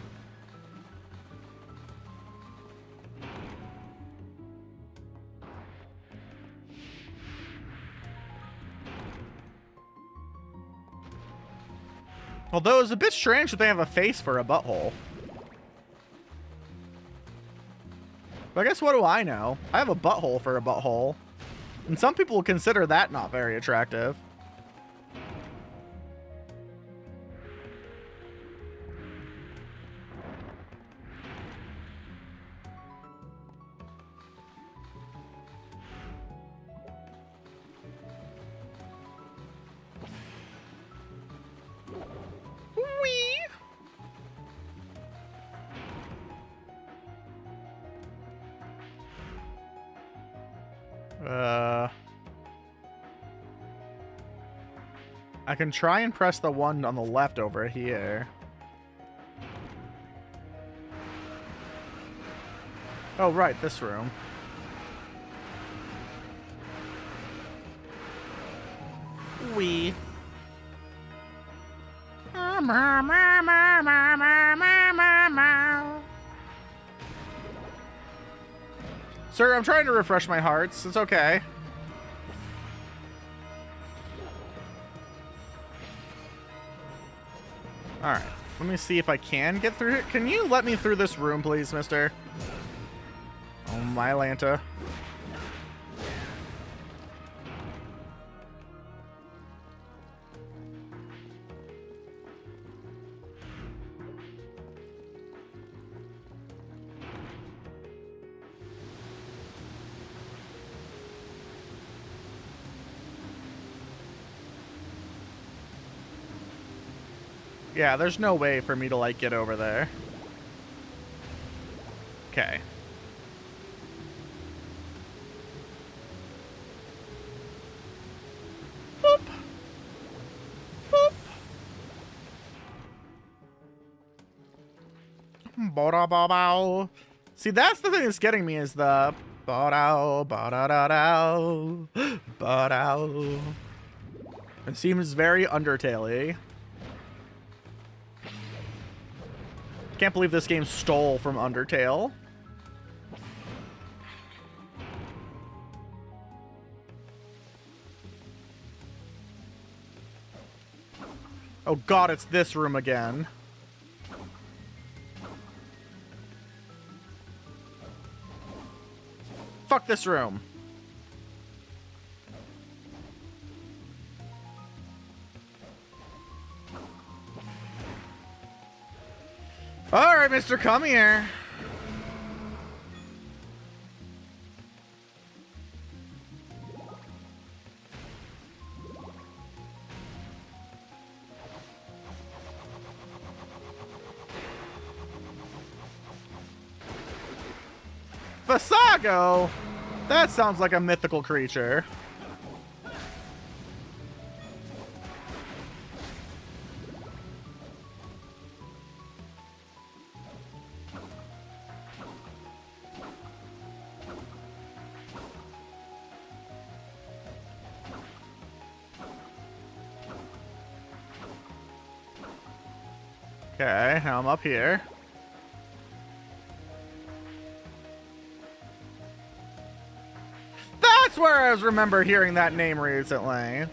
Although it's a bit strange that they have a face for a butthole. But I guess what do I know? I have a butthole for a butthole. And some people will consider that not very attractive. I can try and press the one on the left over here. Oh, right, this room. Wee. Sir, I'm trying to refresh my hearts. It's okay. Alright, let me see if I can get through it. Can you let me through this room, please, mister? Oh, my Lanta. Yeah, there's no way for me to, like, get over there. Okay. Boop. Boop. Ba-da-ba-bow. See, that's the thing that's getting me is the ba-dow, ba-da-da-dow, ba-dow. It seems very Undertale-y. Can't believe this game stole from Undertale. Oh god, it's this room again. Fuck this room. All right, mister, come here. Fasago? That sounds like a mythical creature. Okay, now I'm up here. That's where I remember hearing that name recently.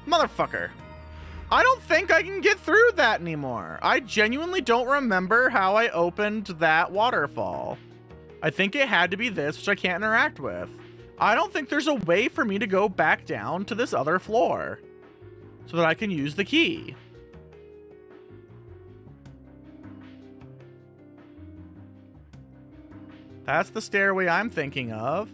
Motherfucker. I don't think I can get through that anymore. I genuinely don't remember how I opened that waterfall. I think it had to be this, which I can't interact with. I don't think there's a way for me to go back down to this other floor so that I can use the key. That's the stairway I'm thinking of.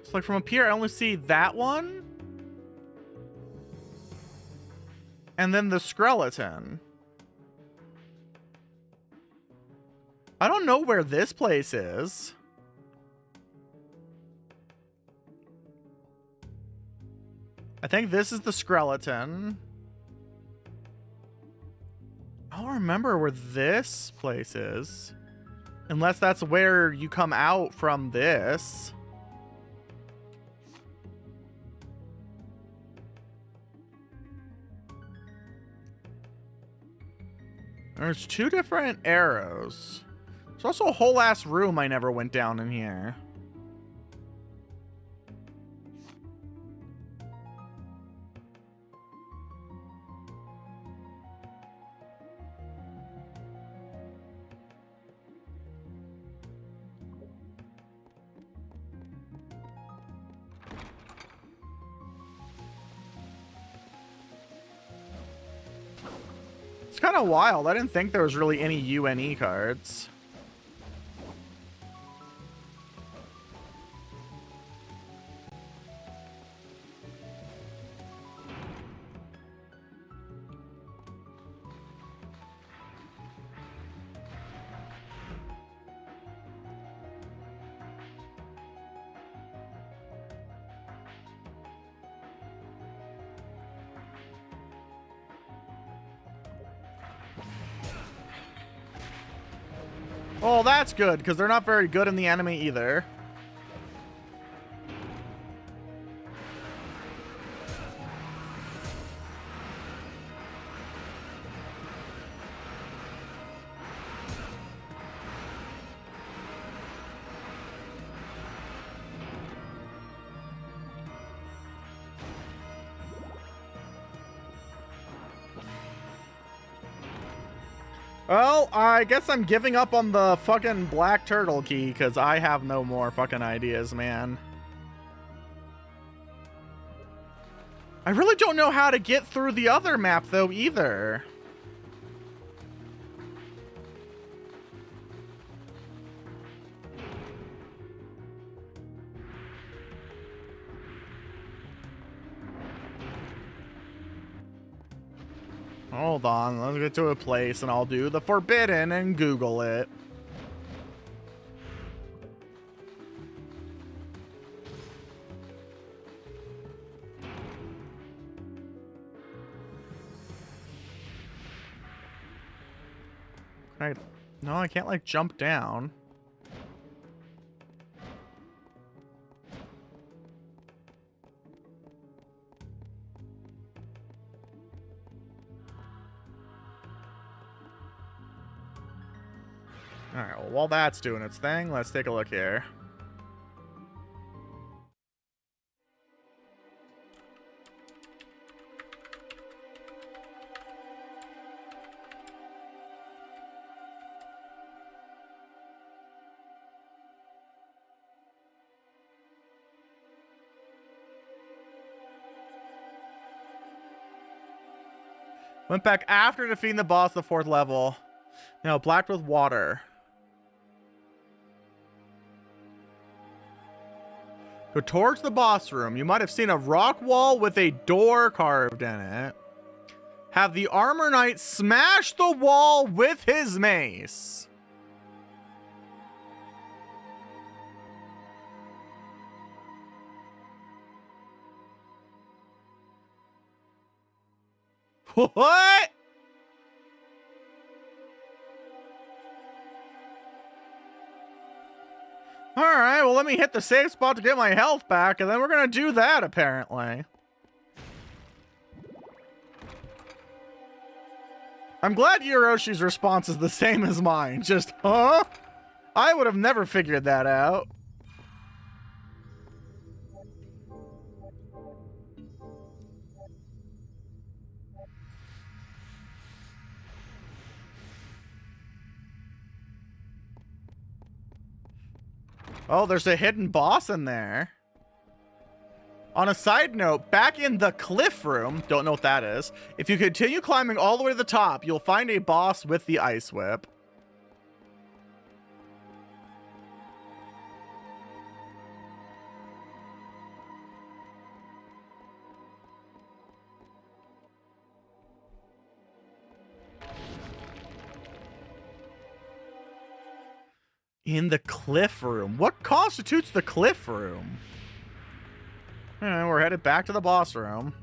It's like from up here, I only see that one. And then the skeleton. I don't know where this place is. I think this is the skeleton. I don't remember where this place is. Unless that's where you come out from this. There's two different arrows. There's also a whole ass room I never went down in here. It's kind of wild. I didn't think there was really any UNE cards. Oh, that's good, because they're not very good in the enemy either. Well, I guess I'm giving up on the fucking black turtle key because I have no more fucking ideas, man. I really don't know how to get through the other map, though, either. Hold on, let's get to a place and I'll do the forbidden and Google it. Right. No, I can't like jump down. Alright, well, while that's doing its thing, let's take a look here. Went back after defeating the boss of the 4th level. Now, blacked with water. Go towards the boss room. You might have seen a rock wall with a door carved in it. Have the armor knight smash the wall with his mace. What? Alright, well, let me hit the save spot to get my health back, and then we're gonna do that, apparently. I'm glad Yoroshi's response is the same as mine. Just, huh? I would have never figured that out. Oh, there's a hidden boss in there. On a side note, back in the cliff room, don't know what that is. If you continue climbing all the way to the top, you'll find a boss with the ice whip. In the cliff room. What constitutes the cliff room? We're headed back to the boss room.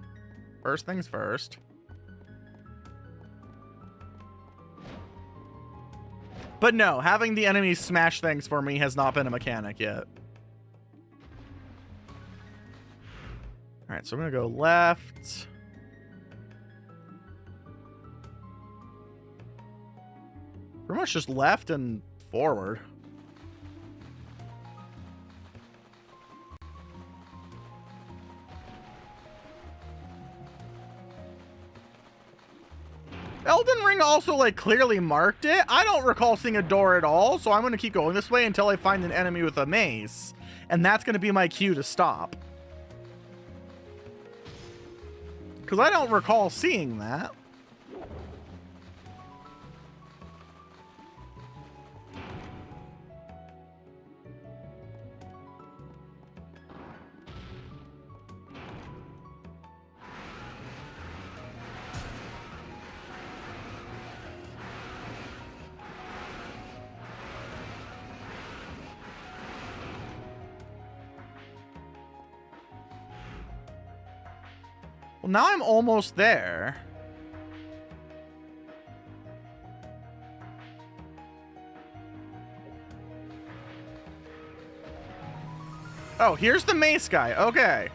First things first. But no, having the enemies smash things for me has not been a mechanic yet. Alright, so we're gonna go left. Pretty much just left and forward. Elden Ring also, like, clearly marked it. I don't recall seeing a door at all, so I'm going to keep going this way until I find an enemy with a mace. And that's going to be my cue to stop. Because I don't recall seeing that. Well, now I'm almost there. Oh, here's the mace guy. Okay.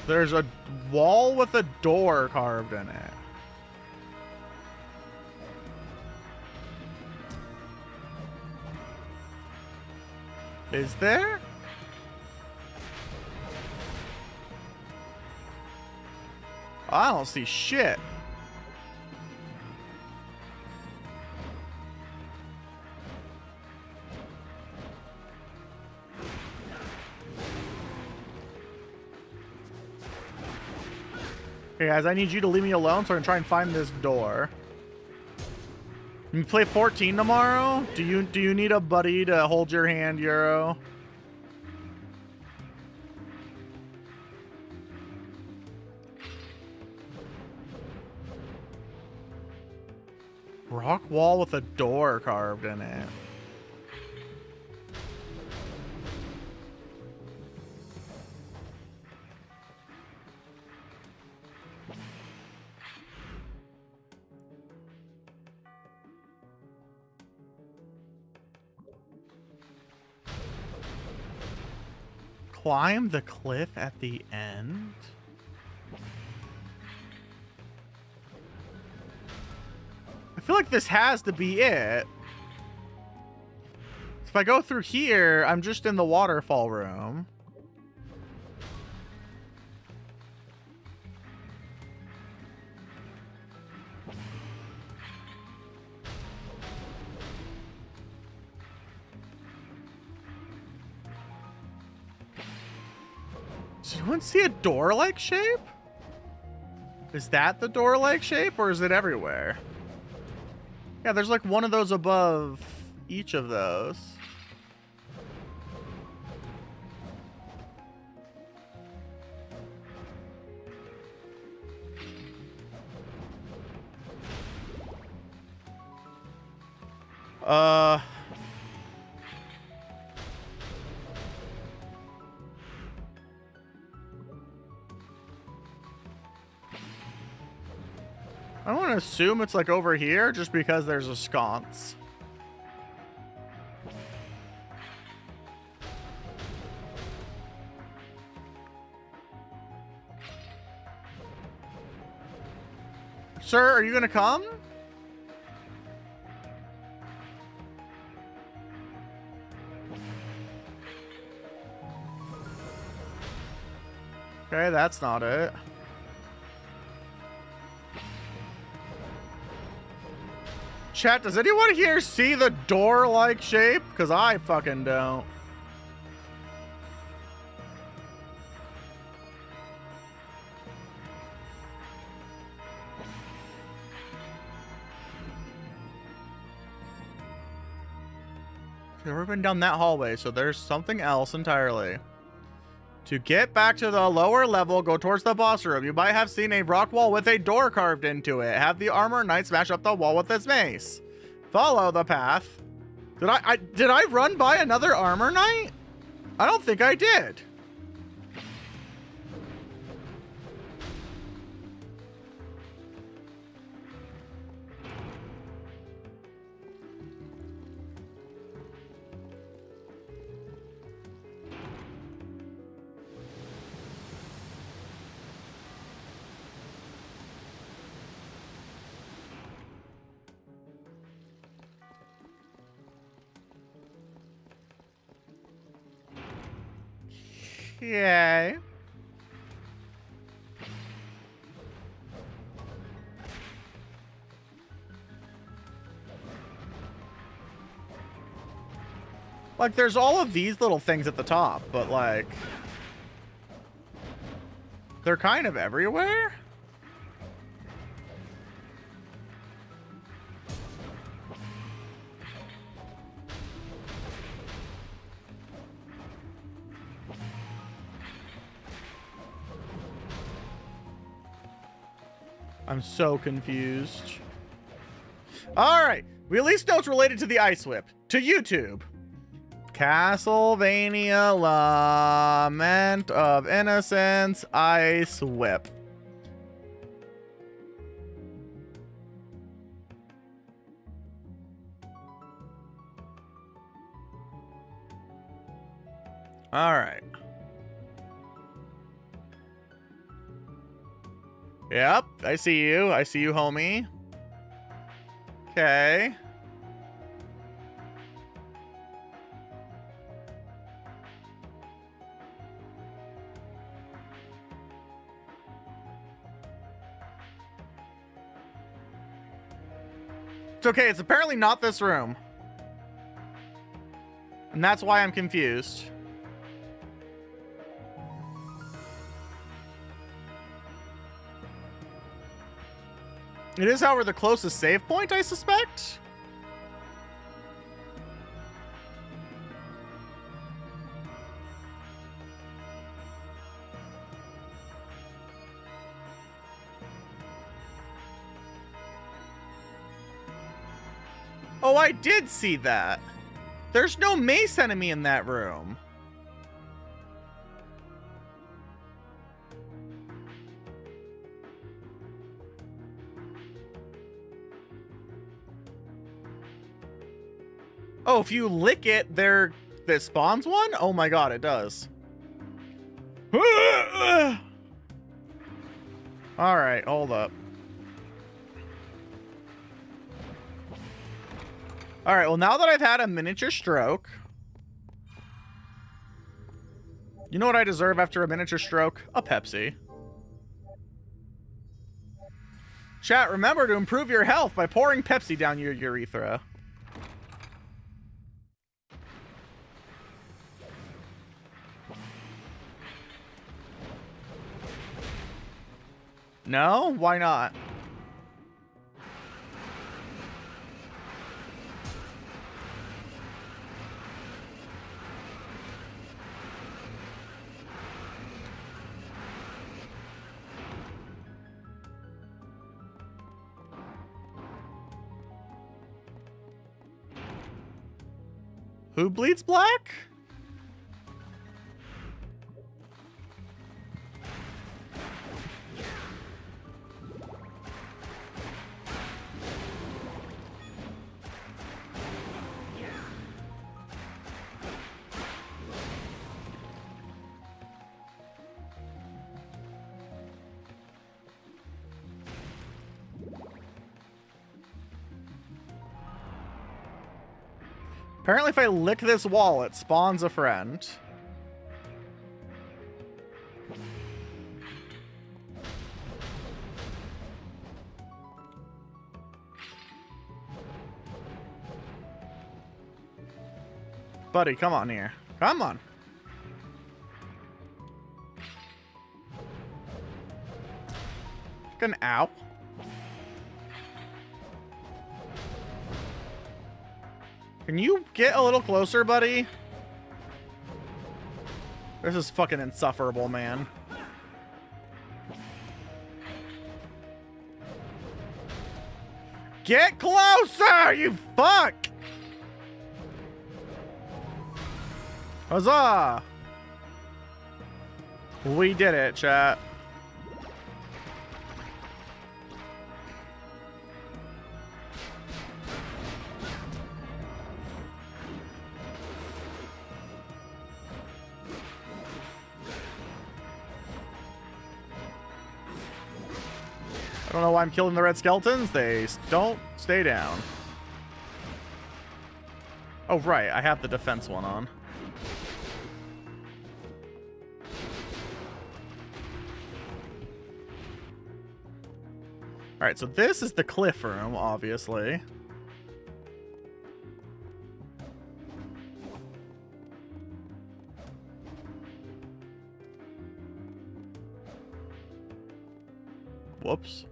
There's a wall with a door carved in it. Is there? I don't see shit. Okay, guys, I need you to leave me alone so I can try and find this door. You play 14 tomorrow? Do you need a buddy to hold your hand, Euro? Rock wall with a door carved in it. Climb the cliff at the end? I feel like this has to be it. If I go through here, I'm just in the waterfall room. Does anyone see a door-like shape? Is that the door-like shape, or is it everywhere? Yeah, there's like one of those above each of those. I want to assume it's like over here just because there's a sconce. Sir, are you going to come? Okay, that's not it. Chat, does anyone here see the door-like shape? Because I fucking don't. Okay, we've been down that hallway, so there's something else entirely. To get back to the lower level, go towards the boss room. You might have seen a rock wall with a door carved into it. Have the armor knight smash up the wall with his mace. Follow the path. Did I run by another armor knight? I don't think I did. Yay. Like, there's all of these little things at the top, but like, they're kind of everywhere. I'm so confused. All right. Release notes related to the Ice Whip to YouTube. CastleMAYnia Lament of Innocence Ice Whip. All right. Yep, I see you. I see you, homie. Okay. It's okay. It's apparently not this room. And that's why I'm confused. It is, however, the closest save point, I suspect. Oh, I did see that. There's no mace enemy in that room. Oh, if you lick it, there spawns one? Oh my god, it does. Alright, hold up. Alright, well, now that I've had a miniature stroke, You know what I deserve after a miniature stroke? A Pepsi. Chat, remember to improve your health by pouring Pepsi down your urethra. No? Why not? Who bleeds black? Apparently if I lick this wall, it spawns a friend. Buddy, come on here. Come on. Fucking ow. Can you get a little closer, buddy? This is fucking insufferable, man. Get closer, you fuck! Huzzah! We did it, chat. I don't know why I'm killing the red skeletons. They don't stay down. Oh, right. I have the defense one on. Alright, so this is the cliff room, obviously. Whoops.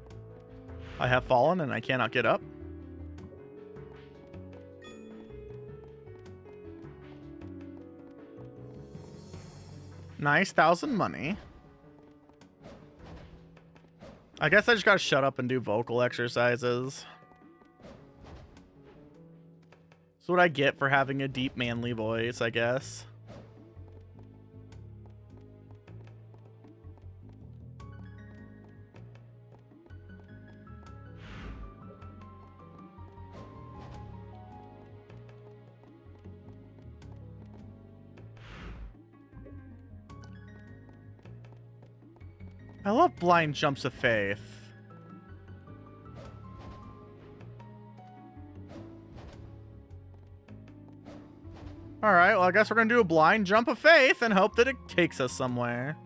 I have fallen and I cannot get up. Nice, 1,000 money. I guess I just gotta shut up and do vocal exercises. That's what I get for having a deep manly voice, I guess. I love blind jumps of faith. Alright, well I guess we're gonna do a blind jump of faith and hope that it takes us somewhere.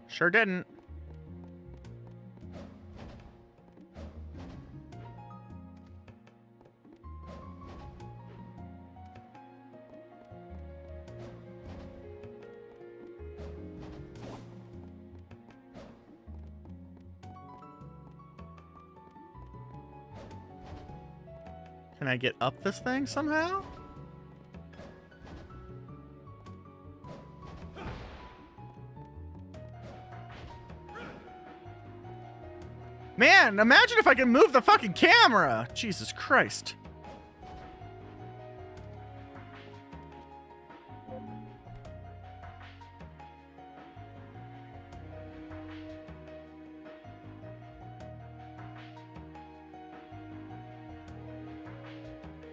Sure didn't. Can I get up this thing somehow? Man, imagine if I could move the fucking camera! Jesus Christ.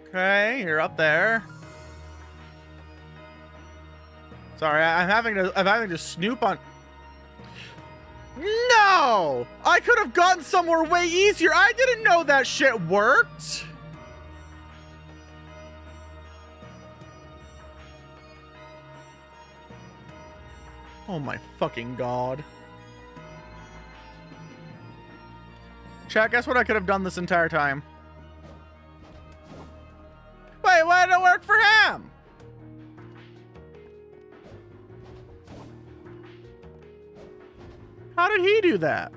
Okay, you're up there. Sorry, I'm having to snoop on. No! I could have gotten somewhere way easier. I didn't know that shit worked. Oh my fucking god. Chat, guess what I could have done this entire time? Wait, why did it work for him? How did he do that?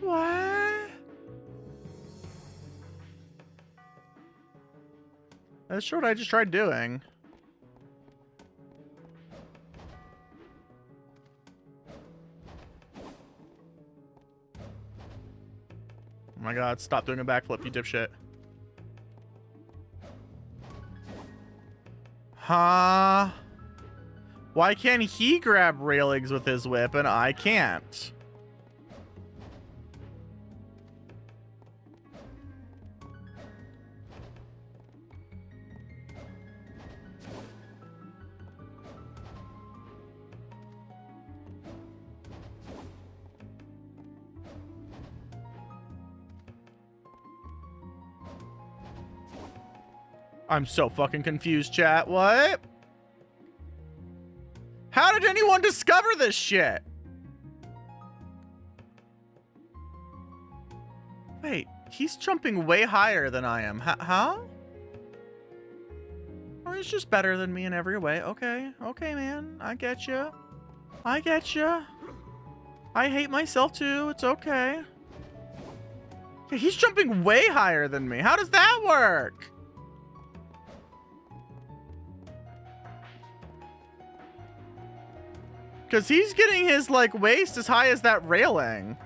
What? That's what I just tried doing. Oh my god, stop doing a backflip, you dipshit. Huh? Why can he grab railings with his whip and I can't? I'm so fucking confused, chat. What? How did anyone discover this shit? Wait, he's jumping way higher than I am. How? Or he's just better than me in every way. Okay, okay, man. I get you. I get you. I hate myself too. It's okay. Yeah, he's jumping way higher than me. How does that work? Because he's getting his, like, waist as high as that railing.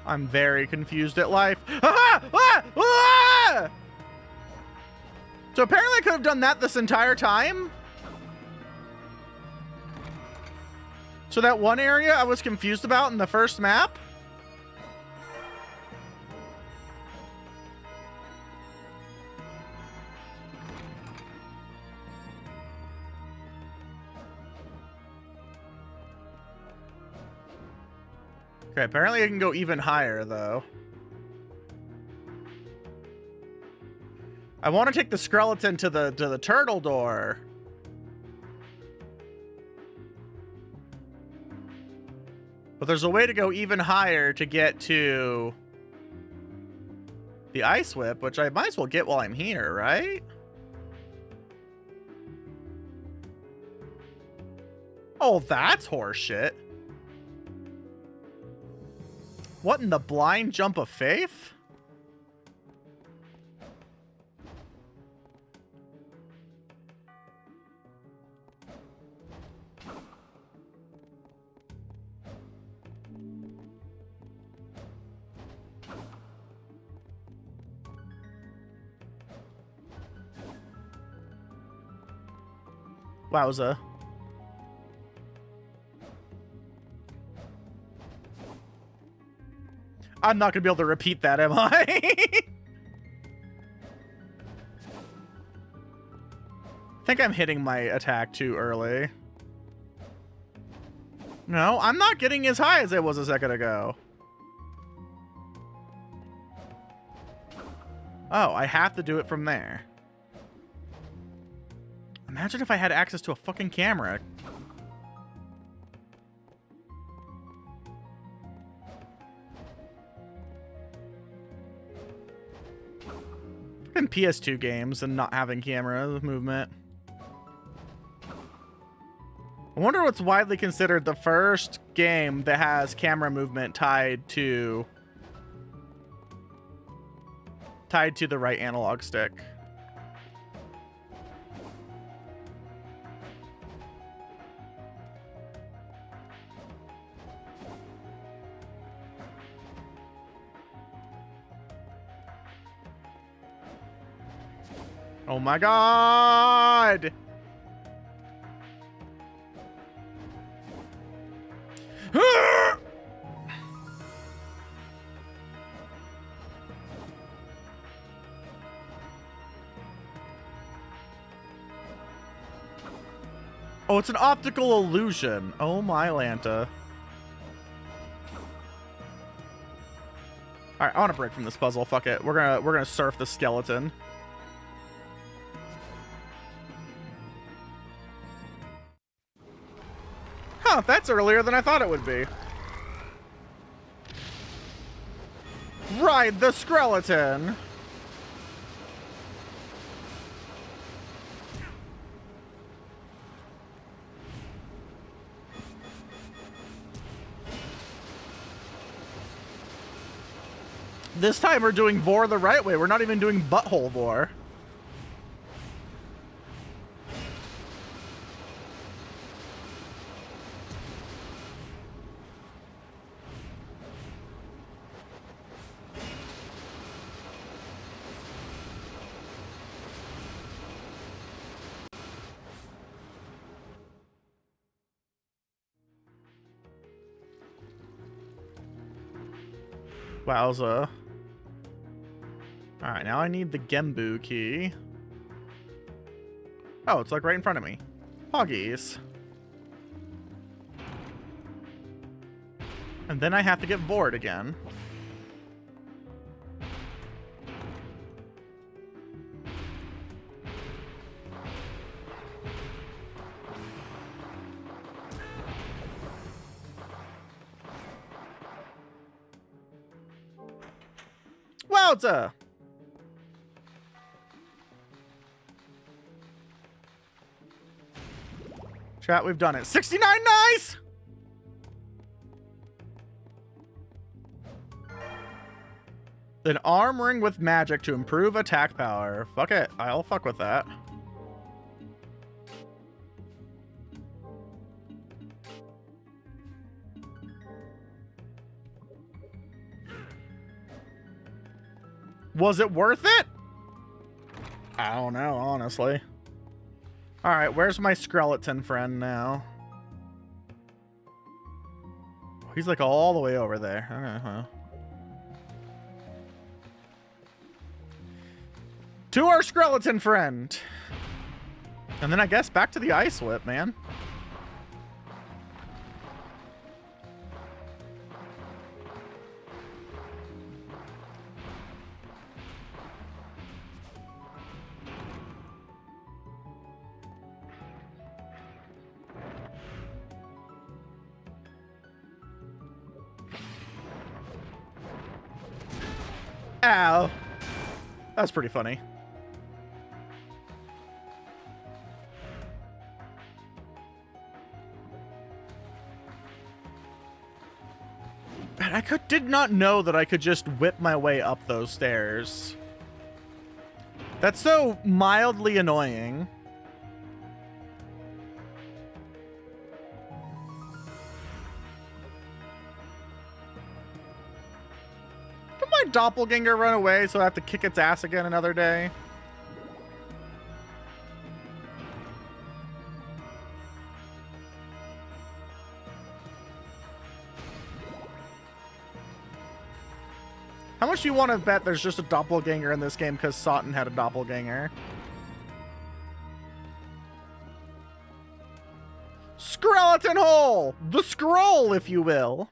I'm very confused at life. Ah! Ah! Ah! So apparently I could have done that this entire time. So that one area I was confused about in the first map. Okay, apparently I can go even higher though. I want to take the skeleton to the turtle door. But there's a way to go even higher to get to the ice whip, which I might as well get while I'm here, right? Oh, that's horseshit. What in the blind jump of faith? Wowza. I'm not gonna be able to repeat that, am I? I think I'm hitting my attack too early. No, I'm not getting as high as I was a second ago. Oh, I have to do it from there. Imagine if I had access to a fucking camera. Fucking PS2 games and not having camera movement. I wonder what's widely considered the first game that has camera movement tied to the right analog stick. Oh my god! Oh, it's an optical illusion. Oh my Lanta. Alright, I want to break from this puzzle. Fuck it. We're gonna surf the skeleton. Huh, that's earlier than I thought it would be. Ride the skeleton. This time we're doing vor the right way. We're not even doing butthole vor. Wowza. Alright, now I need the Gembu key. Oh, it's like right in front of me. Hoggies. And then I have to get Vord again. Wowza! Chat, we've done it. 69 nice! An arm ring with magic to improve attack power. Fuck it. I'll fuck with that. Was it worth it? I don't know, honestly. Alright, where's my skeleton friend now? He's like all the way over there. Uh-huh. To our skeleton friend. And then I guess back to the ice whip, man. Ow. That was pretty funny. Man, did not know that I could just whip my way up those stairs. That's so mildly annoying. Did my doppelganger run away so I have to kick its ass again another day? How much do you want to bet there's just a doppelganger in this game because Satan had a doppelganger? Skeleton hole! The scroll, if you will.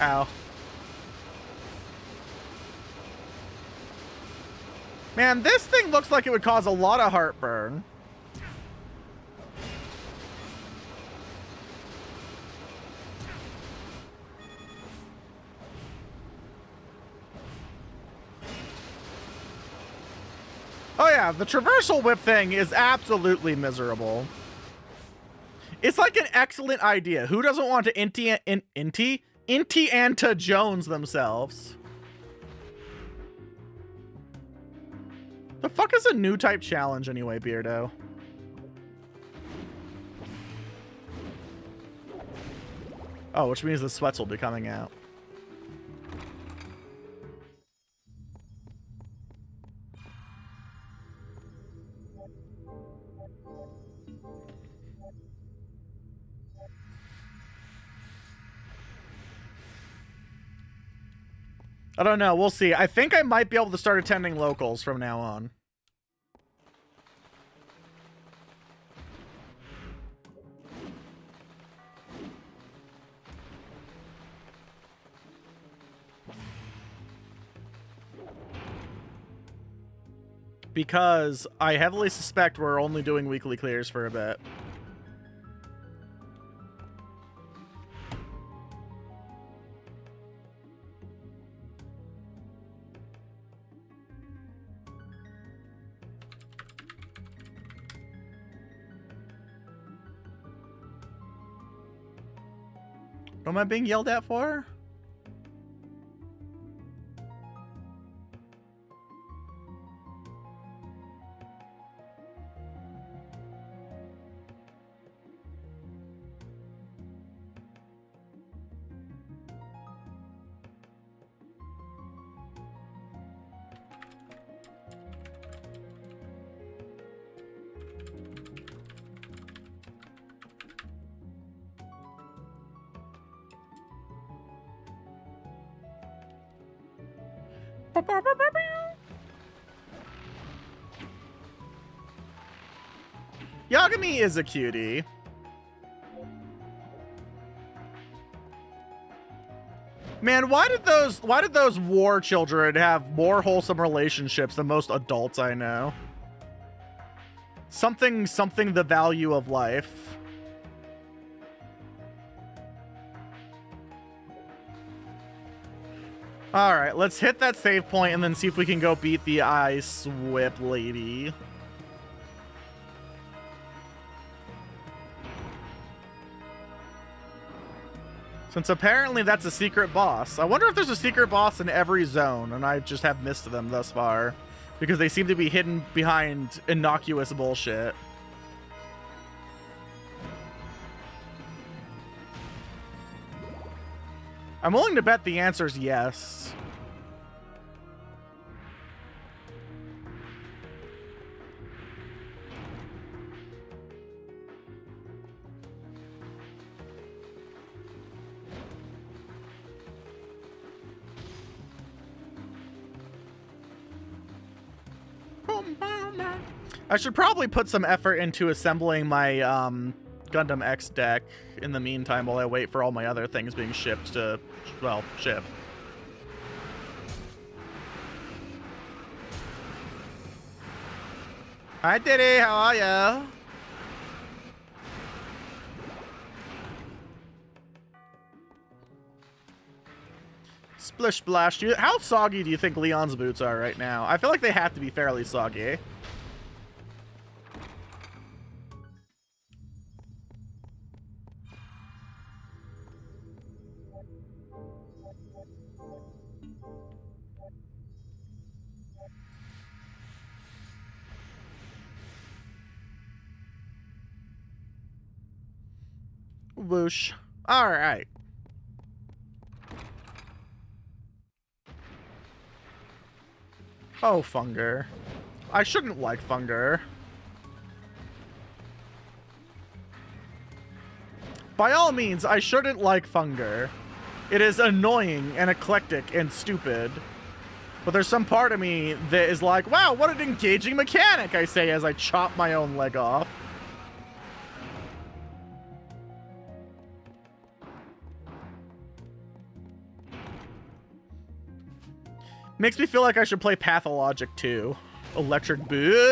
Ow. Man, this thing looks like it would cause a lot of heartburn. Oh yeah, the traversal whip thing is absolutely miserable. It's like an excellent idea. Who doesn't want to Inti Anta Jones themselves? The fuck is a new type challenge anyway, Beardo? Oh, which means the sweats will be coming out. I don't know. We'll see. I think I might be able to start attending locals from now on. Because I heavily suspect we're only doing weekly clears for a bit. What am I being yelled at for? Yagami is a cutie. Man, why did those war children have more wholesome relationships than most adults I know? Something the value of life. Alright, let's hit that save point and then see if we can go beat the ice whip lady. Since apparently that's a secret boss. I wonder if there's a secret boss in every zone and I just have missed them thus far. Because they seem to be hidden behind innocuous bullshit. I'm willing to bet the answer is yes. I should probably put some effort into assembling my Gundam X deck in the meantime while I wait for all my other things being shipped to, well, ship. Hi, Diddy. How are ya? Splish splash. How soggy do you think Leon's boots are right now? I feel like they have to be fairly soggy. Whoosh. All right. Oh, Funger. I shouldn't like Funger. By all means, I shouldn't like Funger. It is annoying and eclectic and stupid. But there's some part of me that is like, wow, what an engaging mechanic, I say as I chop my own leg off. Makes me feel like I should play Pathologic too. Electric Boogaloo.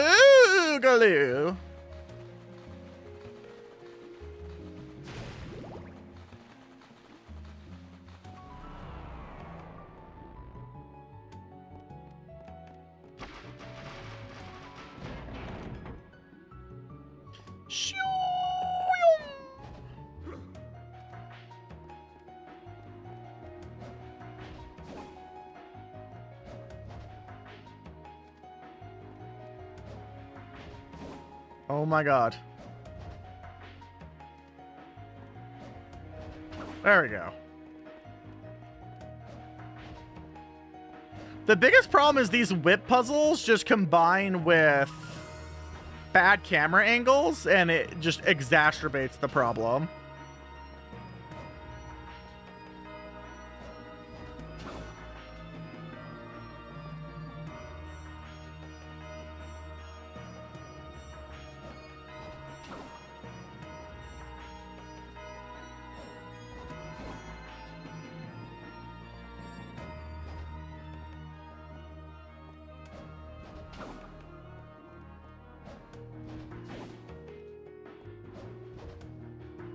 Oh my god. There we go. The biggest problem is these whip puzzles just combine with bad camera angles, and it just exacerbates the problem.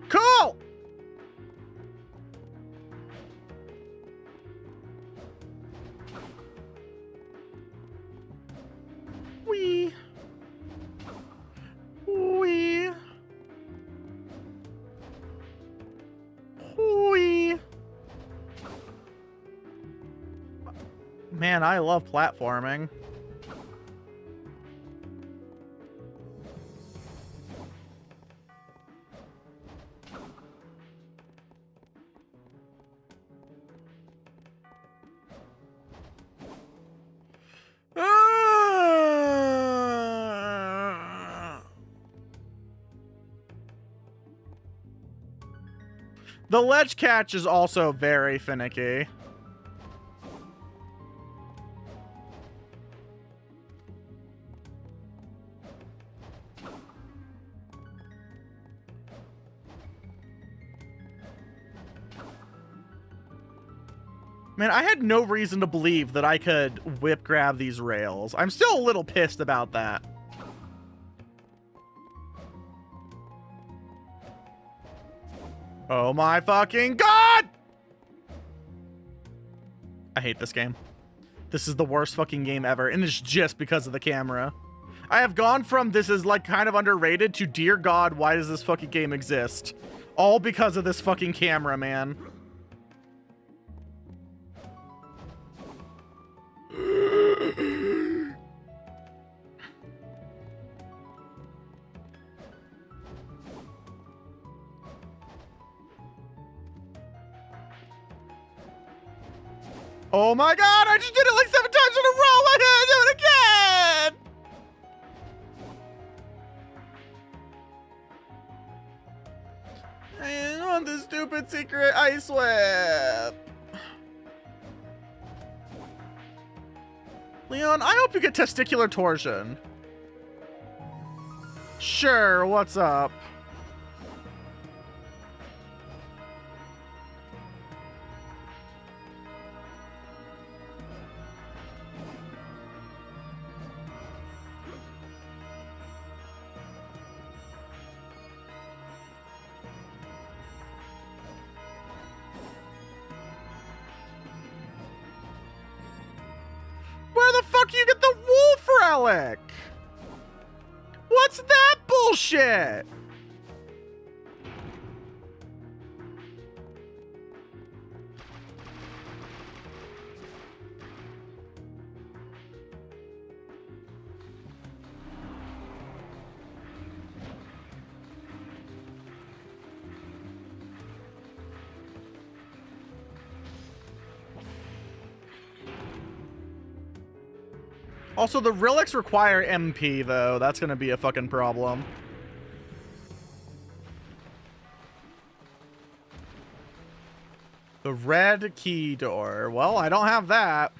Cool! Wee. Wee. Wee. Man, I love platforming. The ledge catch is also very finicky. Man, I had no reason to believe that I could whip grab these rails. I'm still a little pissed about that. Oh my fucking god! I hate this game. This is the worst fucking game ever, and it's just because of the camera. I have gone from this is like kind of underrated to dear god, why does this fucking game exist? All because of this fucking camera, man. Oh my god, I just did it like 7 times in a row! I gotta do it again! I want this stupid secret ice whip! Leon, I hope you get testicular torsion. Sure, what's up? Where the fuck you get the wolf relic? What's that bullshit? Also, the relics require MP, though. That's gonna be a fucking problem. The red key door. Well, I don't have that.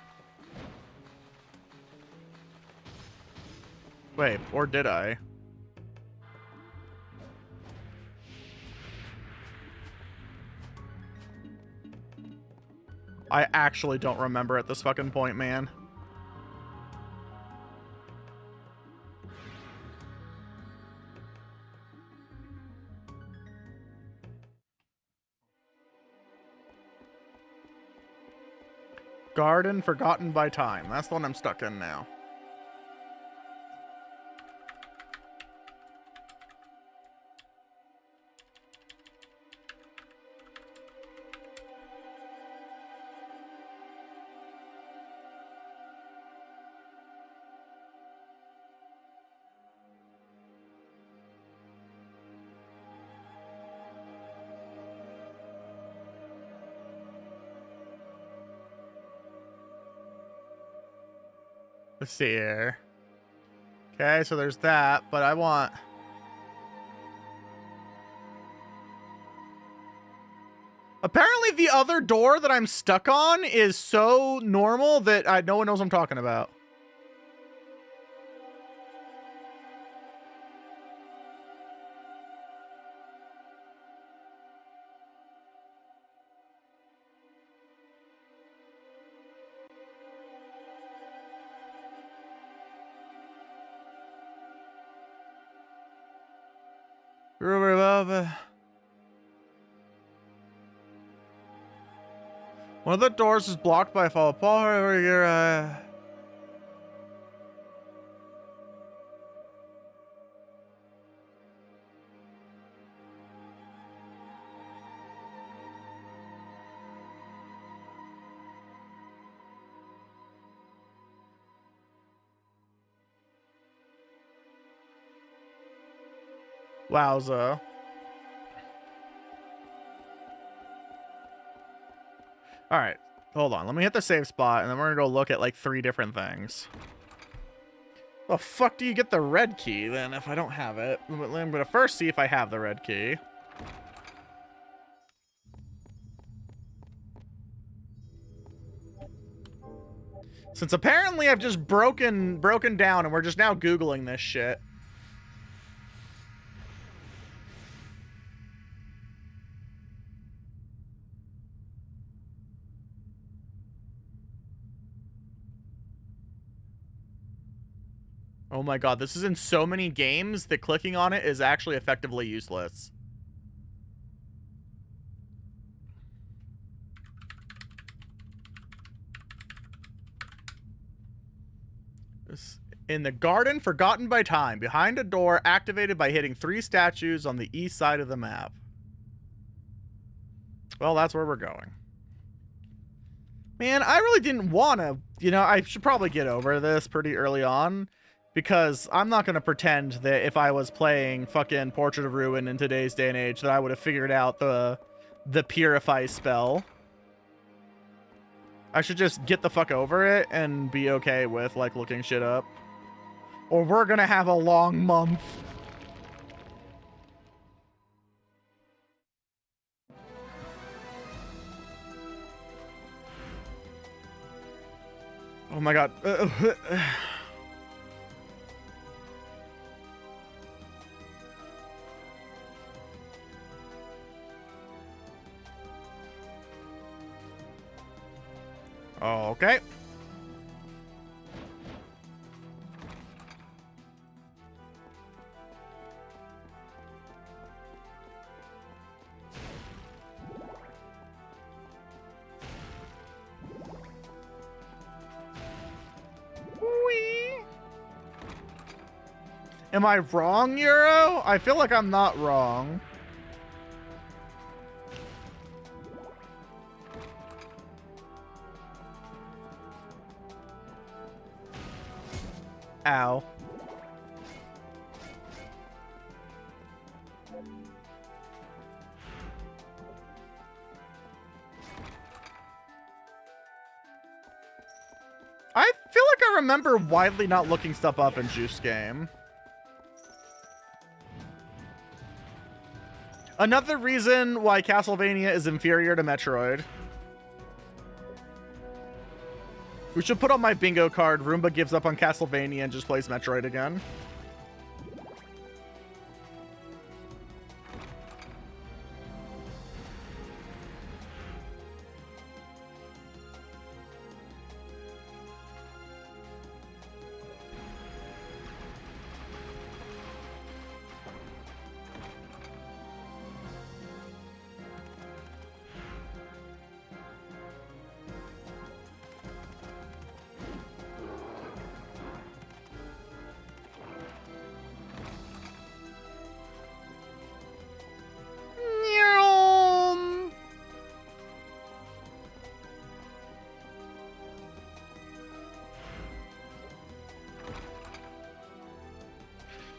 Wait, or did I? I actually don't remember at this fucking point, man. Garden Forgotten by Time. That's the one I'm stuck in now. Let's see here. Okay, so there's that, but I want... Apparently the other door that I'm stuck on is so normal that no one knows what I'm talking about. One of the doors is blocked by a fall apart over here. Wowza. All right, hold on. Let me hit the save spot, and then we're gonna go look at like 3 different things. The fuck do you get the red key then if I don't have it? I'm gonna first see if I have the red key. Since apparently I've just broken down and we're just now Googling this shit. Oh my god, this is in so many games that clicking on it is actually effectively useless. In the garden forgotten by time, behind a door activated by hitting 3 statues on the east side of the map. Well, that's where we're going. Man, I really didn't want to, you know, I should probably get over this pretty early on. Because I'm not going to pretend that if I was playing fucking Portrait of Ruin in today's day and age that I would have figured out the Purify spell. I should just get the fuck over it and be okay with, like, looking shit up. Or we're going to have a long month. Oh my god. Okay. Whee. Am I wrong, Euro? I feel like I'm not wrong. Ow. I feel like I remember widely not looking stuff up in Juice Game. Another reason why CastleMAYnia is inferior to Metroid. We should put on my bingo card, Roomba gives up on CastleMAYnia and just plays Metroid again.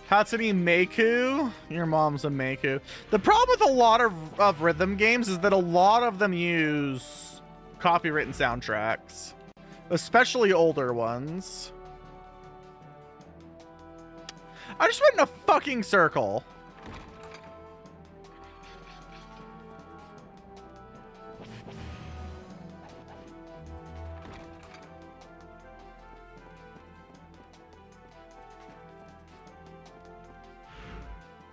Hatsune Miku? Your mom's a Miku. The problem with a lot of rhythm games is that a lot of them use copywritten soundtracks. Especially older ones. I just went in a fucking circle.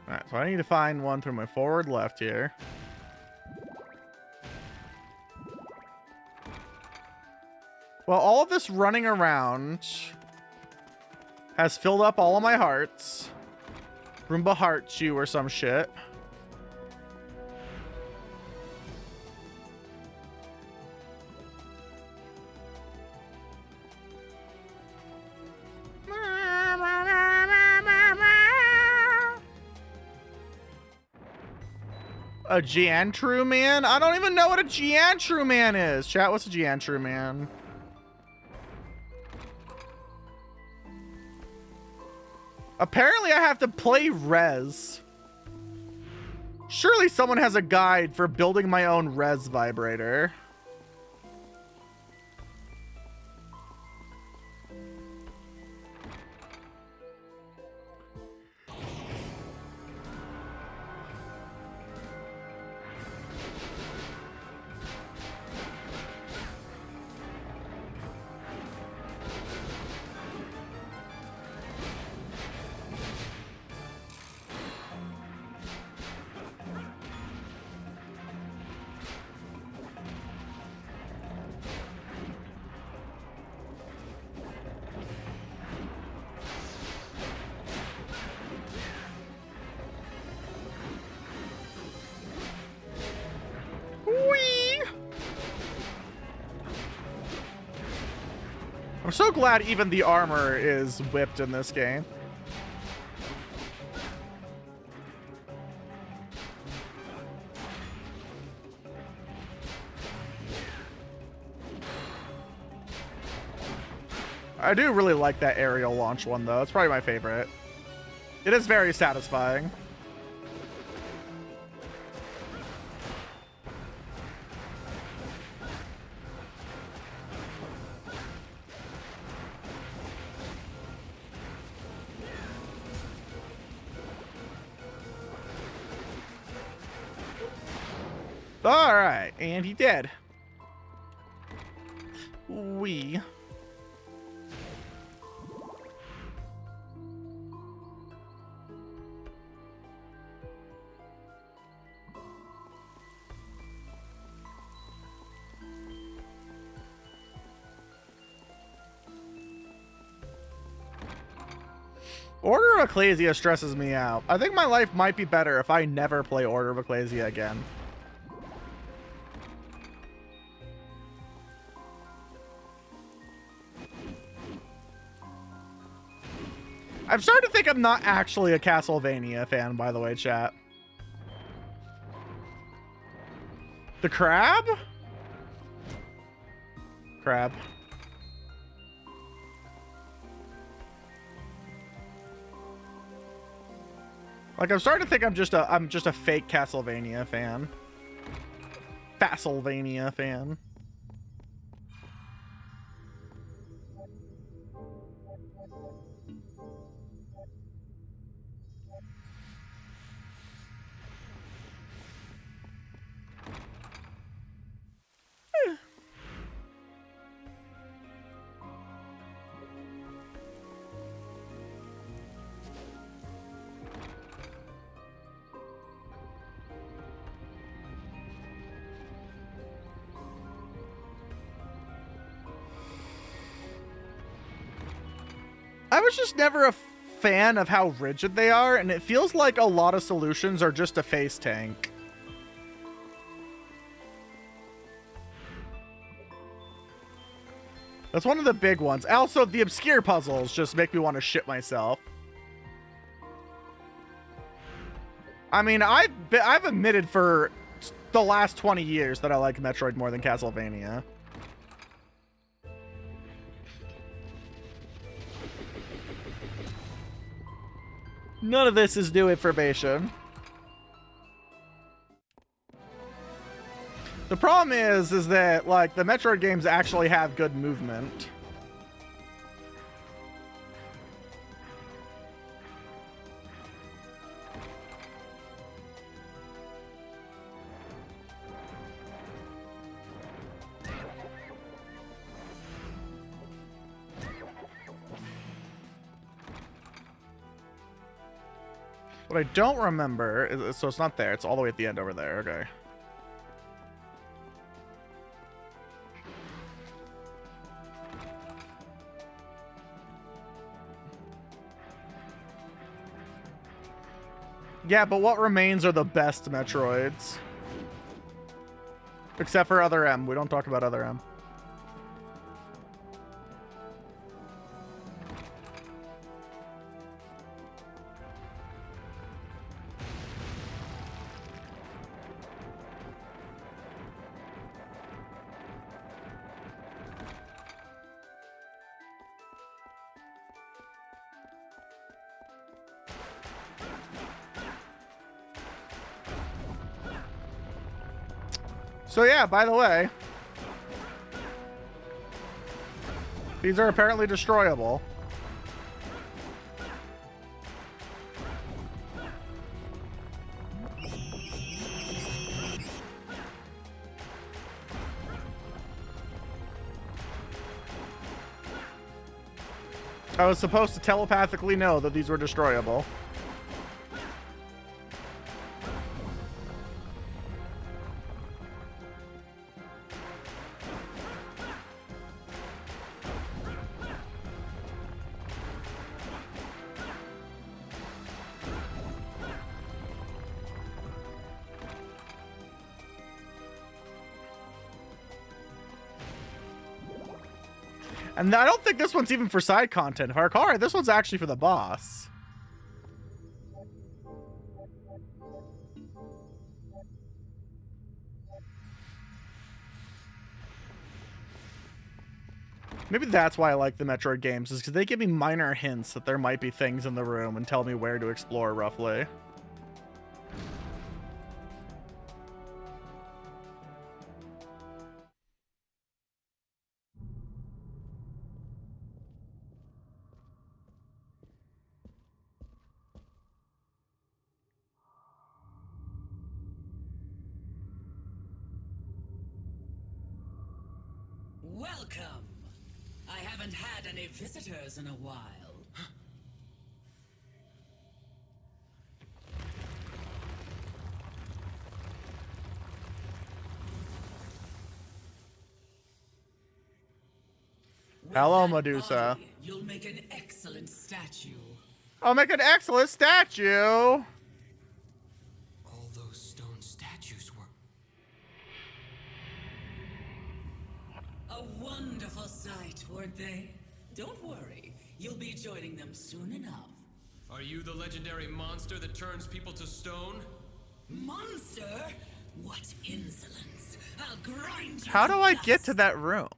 Alright, so I need to find one through my forward left here. Well, all of this running around has filled up all of my hearts. Roomba hearts you or some shit. A Giantru man? I don't even know what a Giantru man is. Chat, what's a Giantru man? Apparently I have to play res. Surely someone has a guide for building my own res vibrator. I'm so glad even the armor is whipped in this game. I do really like that aerial launch one, though. It's probably my favorite. It is very satisfying. All right, and he did. We. Order of Ecclesia stresses me out. I think my life might be better if I never play Order of Ecclesia again. I'm starting to think I'm not actually a CastleMAYnia fan, by the way, chat. The crab? Crab. Like, I'm starting to think I'm just a fake CastleMAYnia fan. CastleMAYnia fan. I was just never a fan of how rigid they are, and it feels like a lot of solutions are just a face tank. That's one of the big ones. Also, the obscure puzzles just make me want to shit myself. I mean, I've admitted for the last 20 years that I like Metroid more than CastleMAYnia. None of this is new information. The problem is that, like, the Metroid games actually have good movement. What I don't remember is, so it's not there. It's all the way at the end over there. Okay. Yeah, but what remains are the best Metroids. Except for Other M. We don't talk about Other M. So yeah, by the way, these are apparently destroyable. I was supposed to telepathically know that these were destroyable. And I don't think this one's even for side content. If I recall right, this one's actually for the boss. Maybe that's why I like the Metroid games, is because they give me minor hints that there might be things in the room and tell me where to explore roughly. Welcome! I haven't had any visitors in a while. Hello, With that Medusa. body, you'll make an excellent statue. I'll make an excellent statue. All those stone statues were... A wonderful sight, weren't they? Don't worry, you'll be joining them soon enough. Are you the legendary monster that turns people to stone? Monster? What insolence! I'll grind you How do to I dust. get to that room?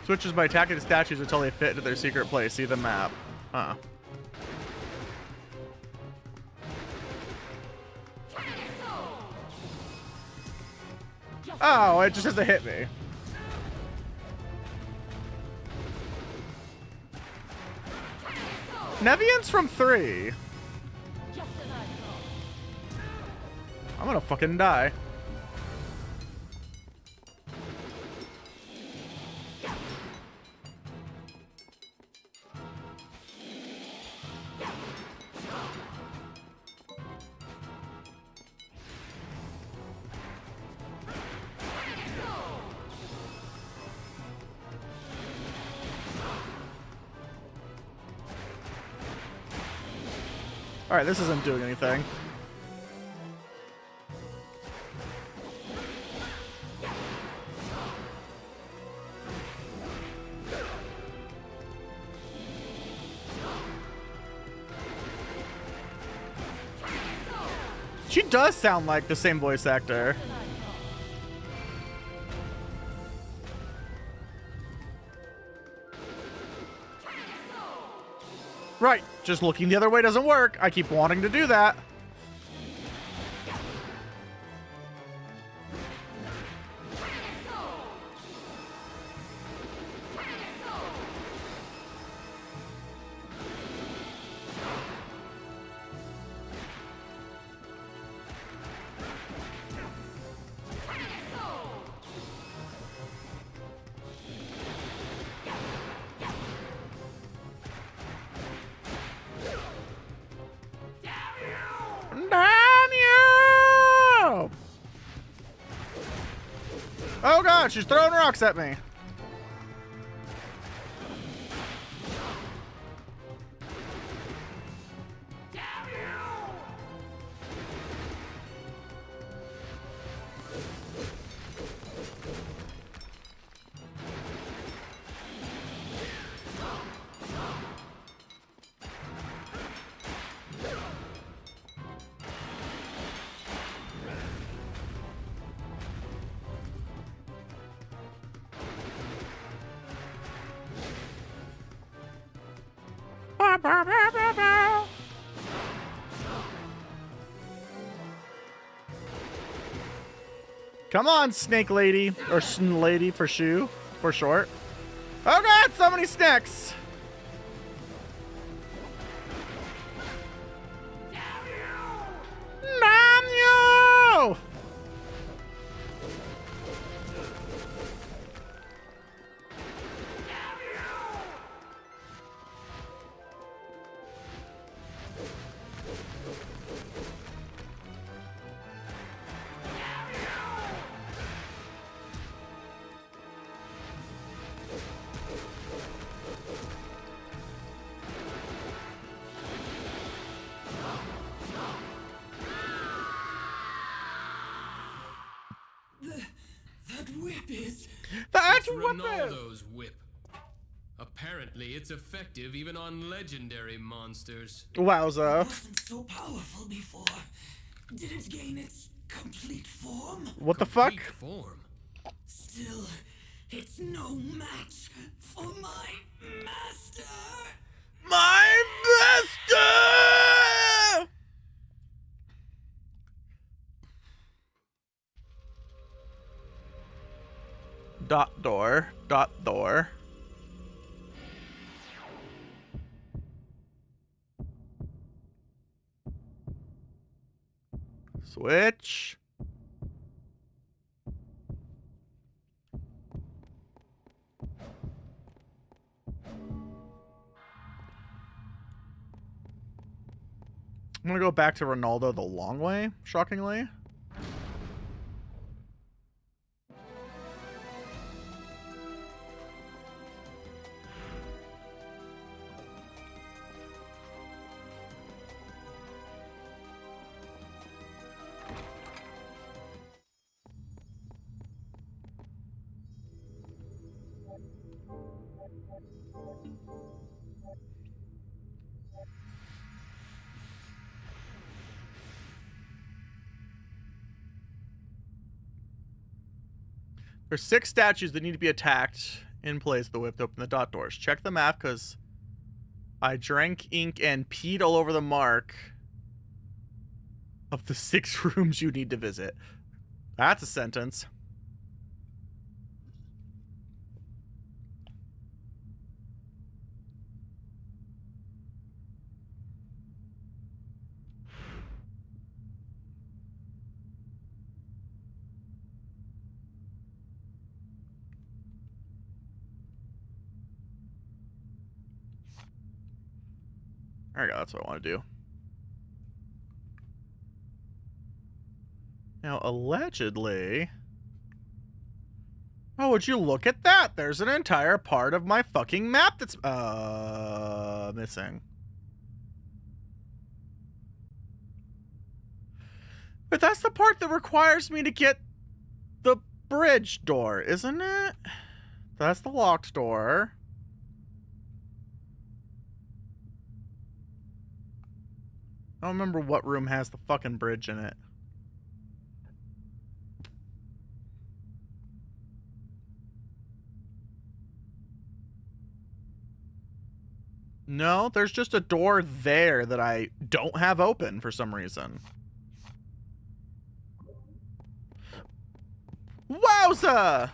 Switches by attacking the statues until they fit into their secret place. See the map. Huh. Oh, it just has to hit me. Nevian's from 3. I'm gonna fucking die. Alright, this isn't doing anything. She does sound like the same voice actor. Right, just looking the other way doesn't work. I keep wanting to do that. Oh god, she's throwing rocks at me. Come on, snake lady, or lady for shoe, for short. Oh god, so many snakes. Manuel! That whip is... That's It's what Ronaldo's whip. Apparently, it's effective even on legendary monsters. Wowza. wasn't so powerful before. Did it gain its complete form? What the fuck? Complete form. Still, it's no match for my master. My master! Dot door. Dot door. Switch. I'm gonna go back to Ronaldo the long way, shockingly. There's 6 statues that need to be attacked in place of the whip to open the dot doors. Check the map because I drank ink and peed all over the mark of the 6 rooms you need to visit. That's a sentence. There we go, that's what I want to do. Now, allegedly... Oh, would you look at that? There's an entire part of my fucking map that's, missing. But that's the part that requires me to get the bridge door, isn't it? That's the locked door. I don't remember what room has the fucking bridge in it. No, there's just a door there that I don't have open for some reason. Wowza!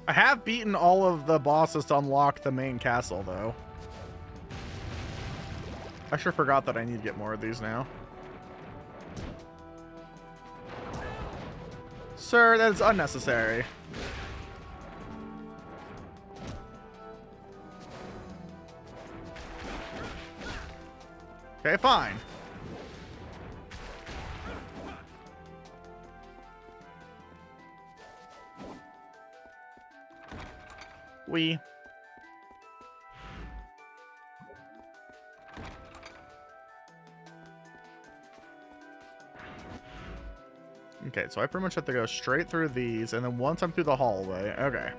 I have beaten all of the bosses to unlock the main castle, though. I sure forgot that I need to get more of these now. Sir, that is unnecessary. Okay, fine. We. Okay, so I pretty much have to go straight through these, and then once I'm through the hallway, okay.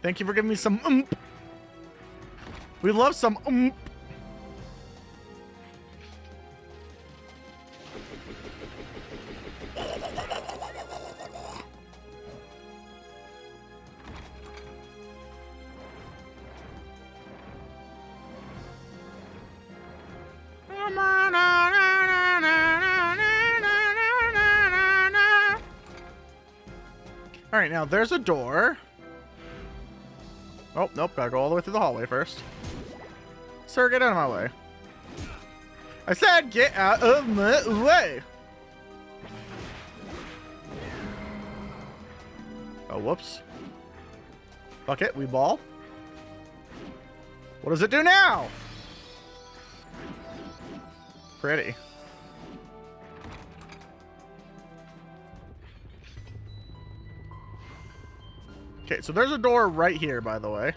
Thank you for giving me some oomph. We love some oomph. All right, now there's a door. Oh, nope, gotta go all the way through the hallway first. Sir, get out of my way. I said get out of my way. Oh, whoops. Fuck it, we ball. What does it do now? Pretty. Okay, so there's a door right here, by the way.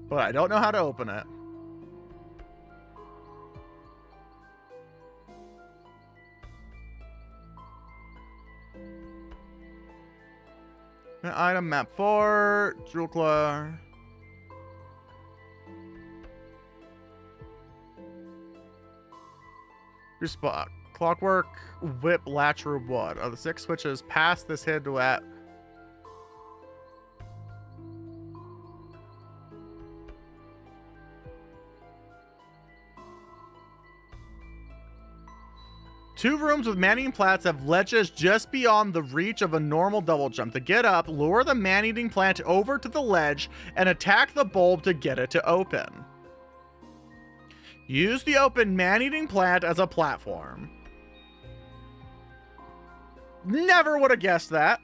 But I don't know how to open it. Item map 4, jewel claw. Respot. Clockwork, whip, latch, wood. Are the 6 switches past this hid at? Two rooms with man-eating plants have ledges just beyond the reach of a normal double jump. To get up, lure the man-eating plant over to the ledge and attack the bulb to get it to open. Use the open man-eating plant as a platform. Never would have guessed that.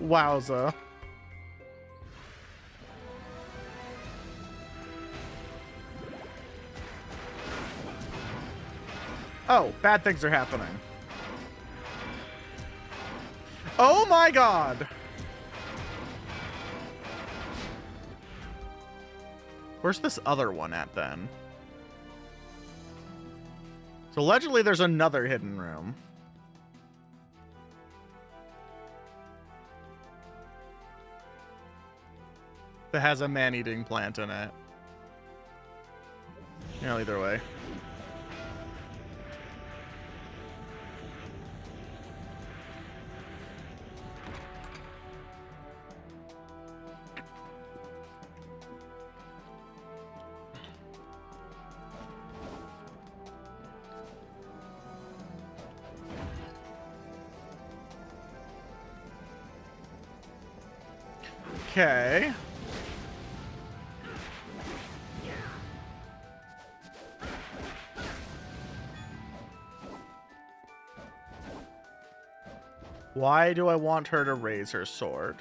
Wowza. Oh, bad things are happening. Oh my god. Where's this other one at then? So allegedly there's another hidden room. That has a man-eating plant in it. Yeah, either way. Okay. Why do I want her to raise her sword?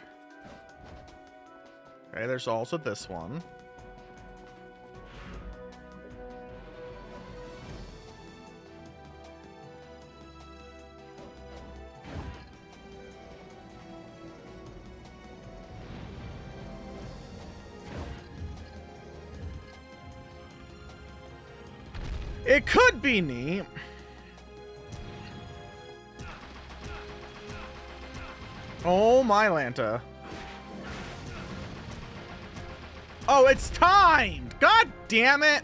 Okay, there's also this one. It could be neat. Oh my Lanta. Oh, it's timed! God damn it!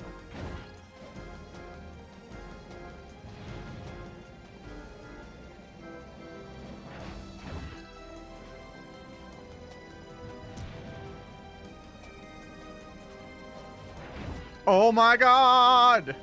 Oh my god!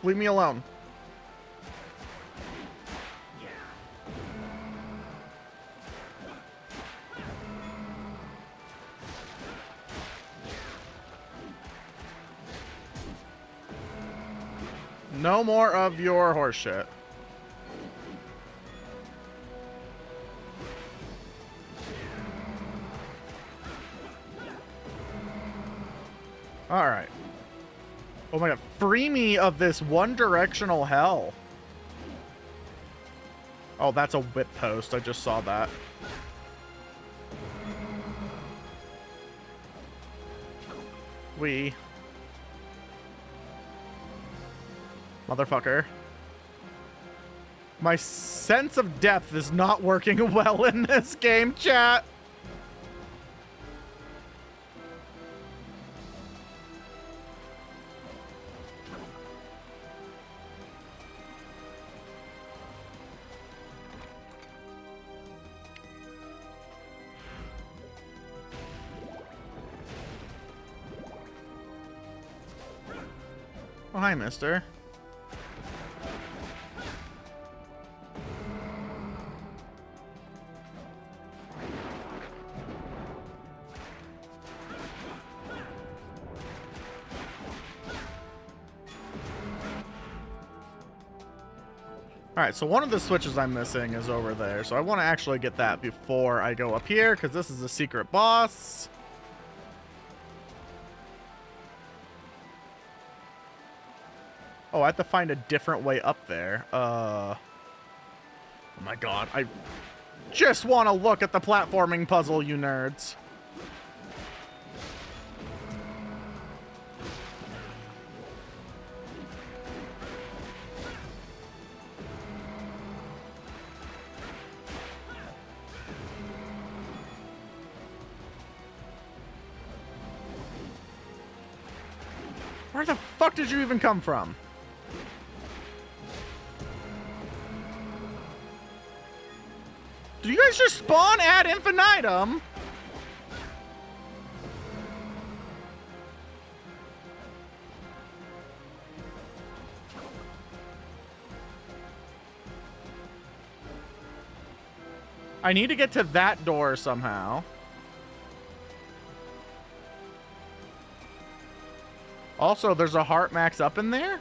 Leave me alone. No more of your horse shit. All right. Oh my god, free me of this one-directional hell. Oh, that's a whip post. I just saw that. Motherfucker. My sense of depth is not working well in this game, chat. Oh, hi, mister. Alright, so one of the switches I'm missing is over there, so I want to actually get that before I go up here, because this is a secret boss. Oh, I have to find a different way up there. Oh my god, I just want to look at the platforming puzzle, you nerds. Where the fuck did you even come from? Do you guys just spawn ad infinitum? I need to get to that door somehow. Also, there's a heart max up in there?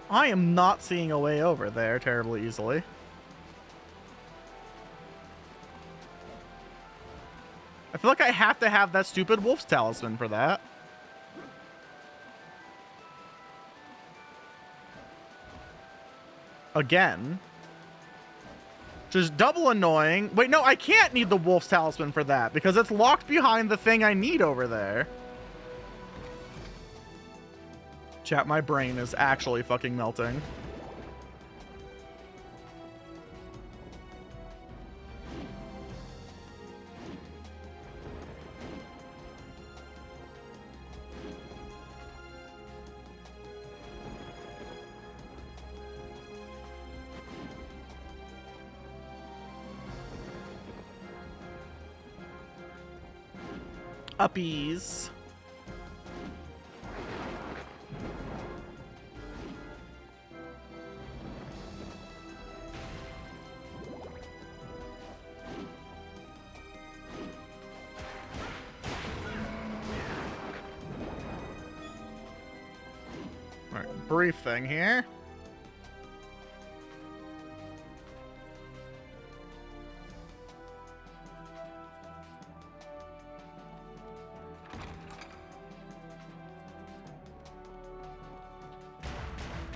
I am not seeing a way over there terribly easily. I feel like I have to have that stupid wolf's talisman for that. Again. Just double annoying. Wait, no, I can't need the wolf's talisman for that because it's locked behind the thing I need over there. Chat, my brain is actually fucking melting. Uppies. brief thing here.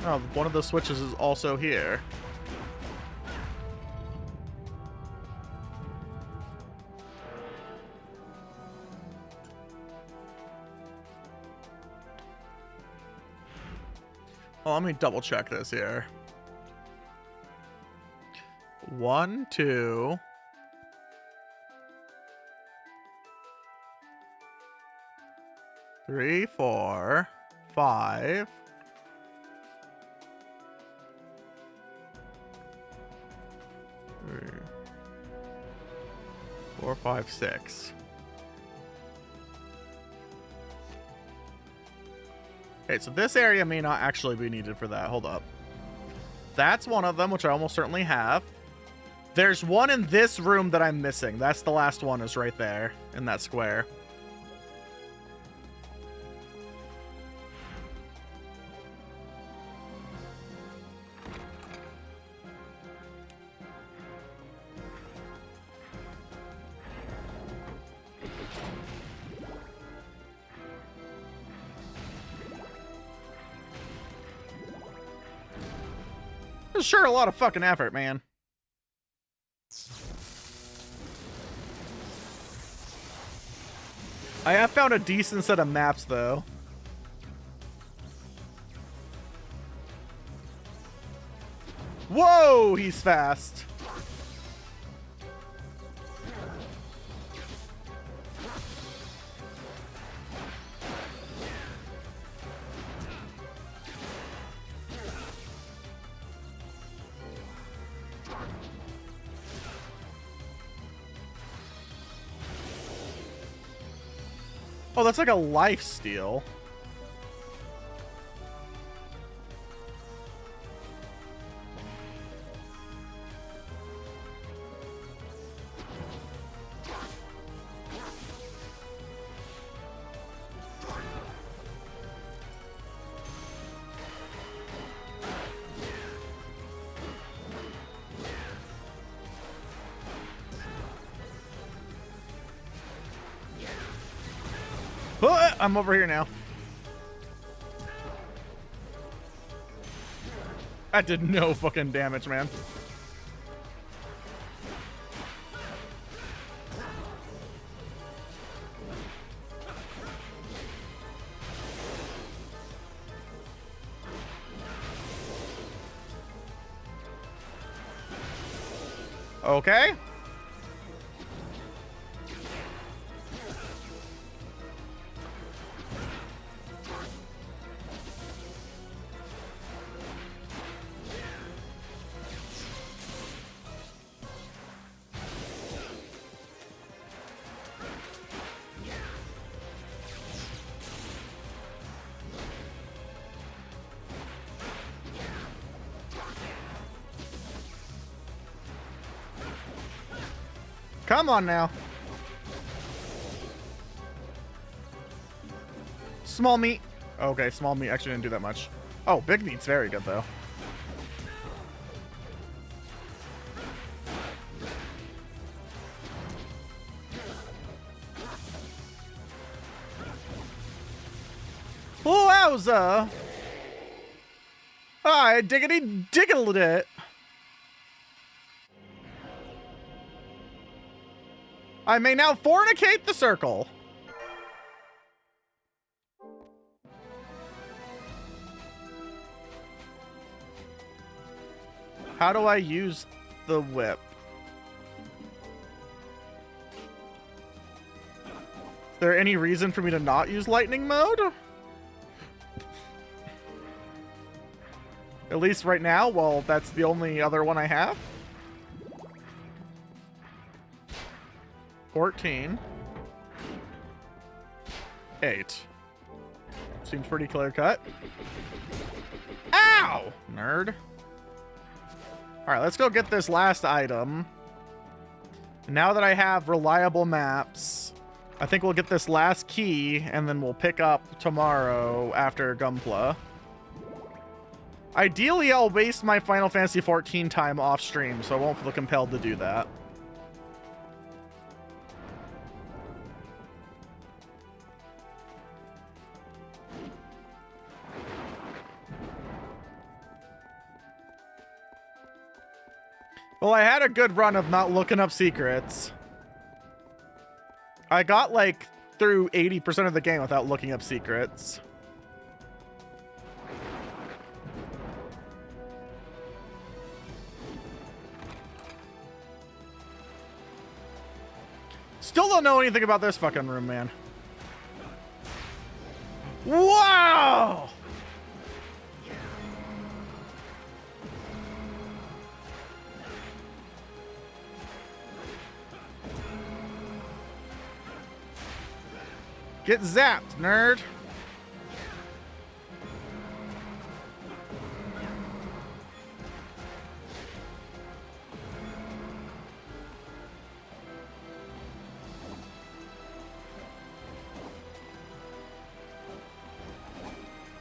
Oh, one of the switches is also here. Oh, let me double check this here. 1, 2. 3, 4, 5. 3, 4, 5, 6. Okay, so this area may not actually be needed for that. Hold up. That's one of them, which I almost certainly have. There's one in this room that I'm missing. That's the last one, is right there in that square. It's sure a lot of fucking effort, man. I have found a decent set of maps, though. Whoa, he's fast. Oh, that's like a life steal. Oh, I'm over here now. That did no fucking damage, man. Okay. Come on now. Small meat. Okay, small meat actually didn't do that much. Oh, big meat's very good, though. Wowza! I diggity diggled it. I may now fornicate the circle. How do I use the whip? Is there any reason for me to not use lightning mode? At least right now, well, that's the only other one I have. 14. 8. Seems pretty clear cut. Ow! Nerd. Alright, let's go get this last item. Now that I have reliable maps, I think we'll get this last key, and then we'll pick up tomorrow after Gunpla. Ideally, I'll waste my Final Fantasy XIV time off stream, so I won't feel compelled to do that. Well, I had a good run of not looking up secrets. I got, like, through 80% of the game without looking up secrets. Still don't know anything about this fucking room, man. Wow! Get zapped, nerd.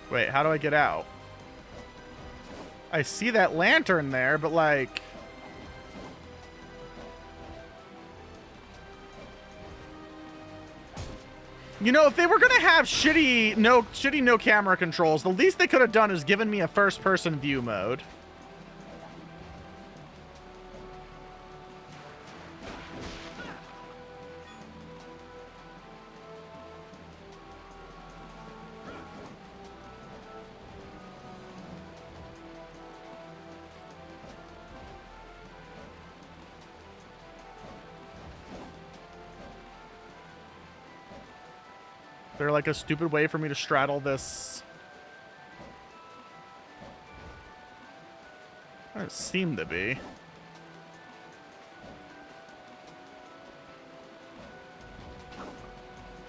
Wait, how do I get out? I see that lantern there, but like... You know, if they were gonna have shitty no camera controls, the least they could have done is given me a first-person view mode. They're like a stupid way for me to straddle this. It seemed to be.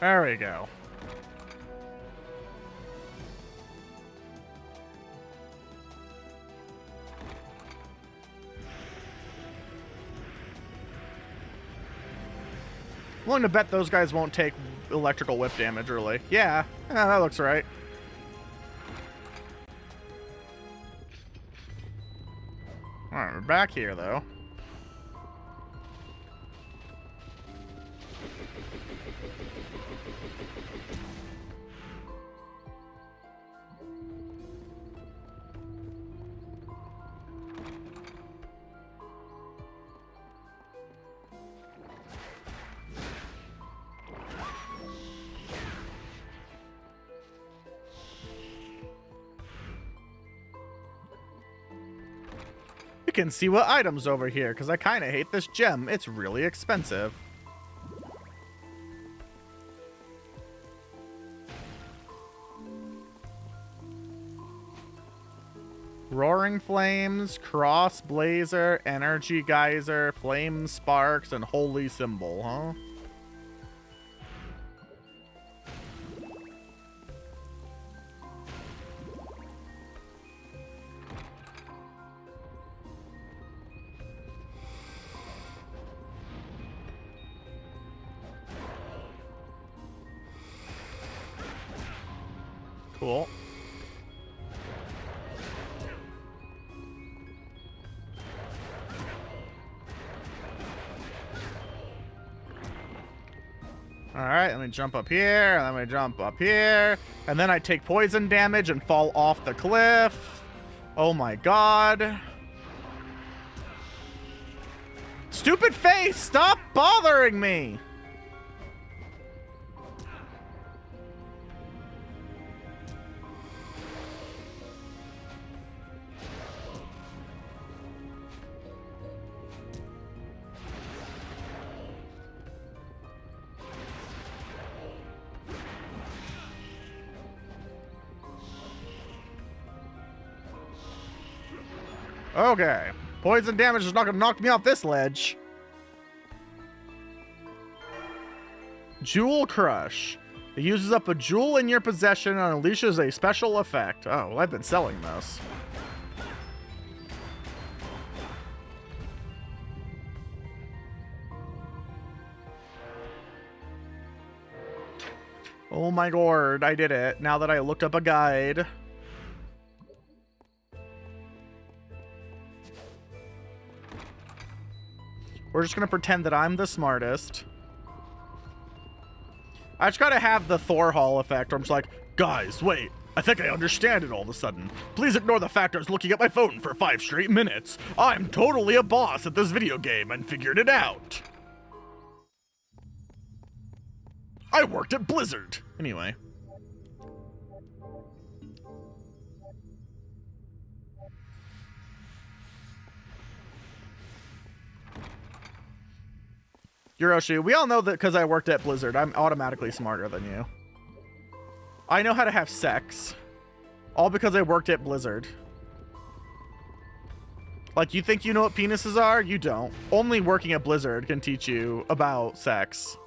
There we go. I'm willing to bet those guys won't take electrical whip damage early. Yeah, that looks right. Alright, we're back here, though. You can see what items over here, because I kind of hate this gem. It's really expensive. Roaring Flames, Cross Blazer, Energy Geyser, Flame Sparks, and Holy Symbol, huh? Cool. Alright, let me jump up here, and then we jump up here, and then I take poison damage and fall off the cliff. Oh my god. Stupid face, stop bothering me! Okay. Poison damage is not going to knock me off this ledge. Jewel Crush. It uses up a jewel in your possession and unleashes a special effect. Oh, well, I've been selling those. Oh my god, I did it. Now that I looked up a guide. We're just gonna pretend that I'm the smartest. I just gotta have the Thor Hall effect where I'm just like, guys, wait, I think I understand it all of a sudden. Please ignore the fact I was looking at my phone for 5 straight minutes. I'm totally a boss at this video game and figured it out. I worked at Blizzard. Anyway. Hiroshi, we all know that because I worked at Blizzard, I'm automatically smarter than you. I know how to have sex. All because I worked at Blizzard. Like, you think you know what penises are? You don't. Only working at Blizzard can teach you about sex.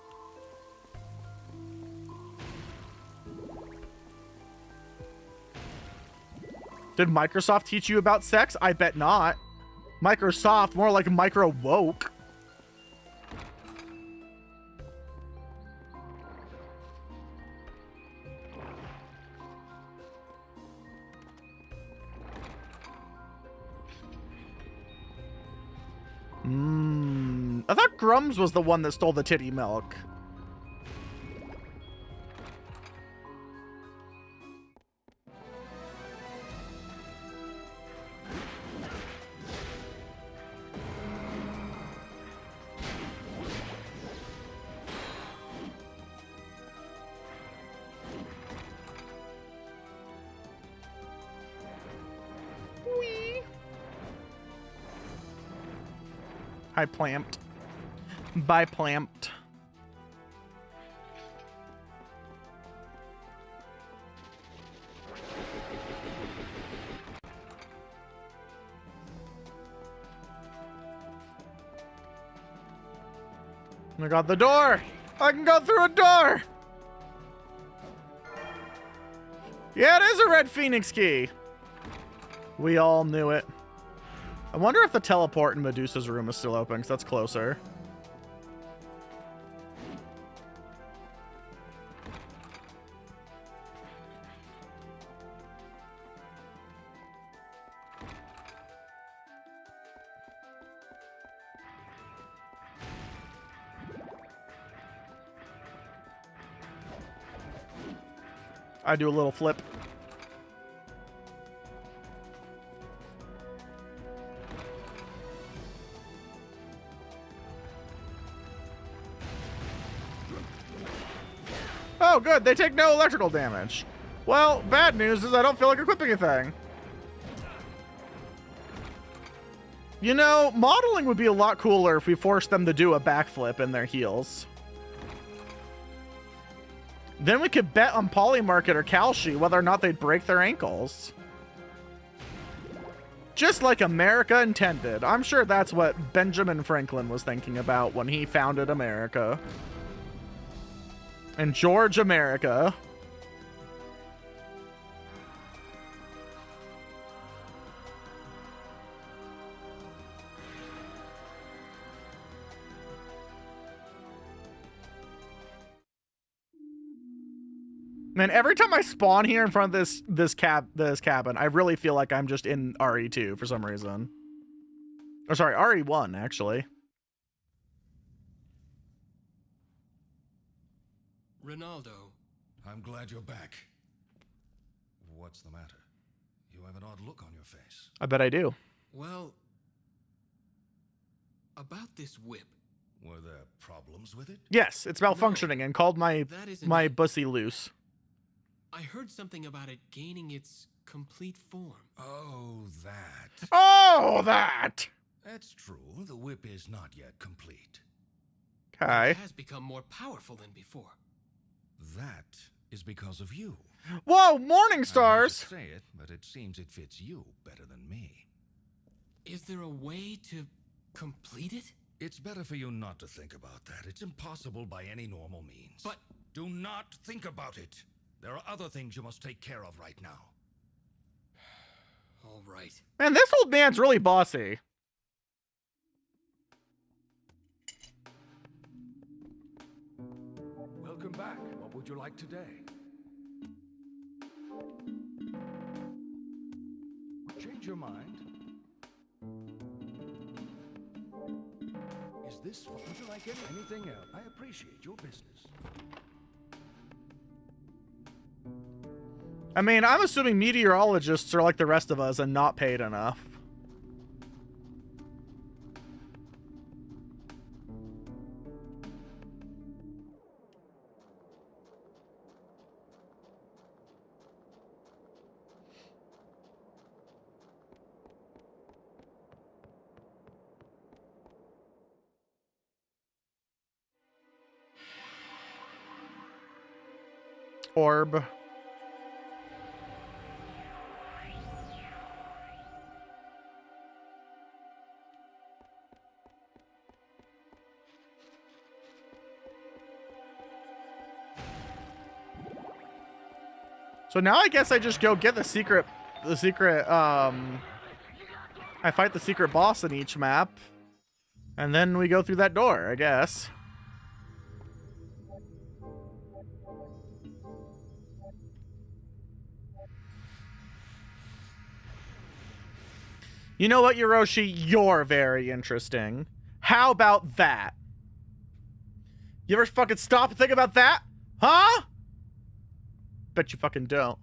Did Microsoft teach you about sex? I bet not. Microsoft, more like micro woke. I thought Grums was the one that stole the titty milk. Hi, Plamped. Bye, Plamped. I got the door! I can go through a door! Yeah, it is a red Phoenix key! We all knew it. I wonder if the teleport in Medusa's room is still open, because that's closer. I do a little flip. Oh, good. They take no electrical damage. Well, bad news is I don't feel like equipping a thing. You know, modeling would be a lot cooler if we forced them to do a backflip in their heels. Then we could bet on Polymarket or Kalshi whether or not they'd break their ankles. Just like America intended. I'm sure that's what Benjamin Franklin was thinking about when he founded America. And George America. Man, every time I spawn here in front of this cabin, I really feel like I'm just in RE2 for some reason. Or sorry, RE1 actually. Ronaldo. I'm glad you're back. What's the matter? You have an odd look on your face. I bet I do. Well, about this whip. Were there problems with it? Yes, it's malfunctioning and called my it. bussy loose. I heard something about it gaining its complete form. Oh, that. Oh, that! That's true. The whip is not yet complete. Okay. It has become more powerful than before. That is because of you. Whoa, morning stars! I hate to say it, but it seems it fits you better than me. Is there a way to complete it? It's better for you not to think about that. It's impossible by any normal means. But do not think about it. There are other things you must take care of right now. All right. Man, this old man's really bossy. Welcome back. What would you like today? Change your mind? Is this? Would you like anything else? I appreciate your business. I mean, I'm assuming meteorologists are like the rest of us and not paid enough. Orb. So now I guess I just go get the secret, I fight the secret boss in each map, and then we go through that door, I guess. You know what, Hiroshi? You're very interesting. How about that? You ever fucking stop and think about that? Huh? Bet you fucking don't.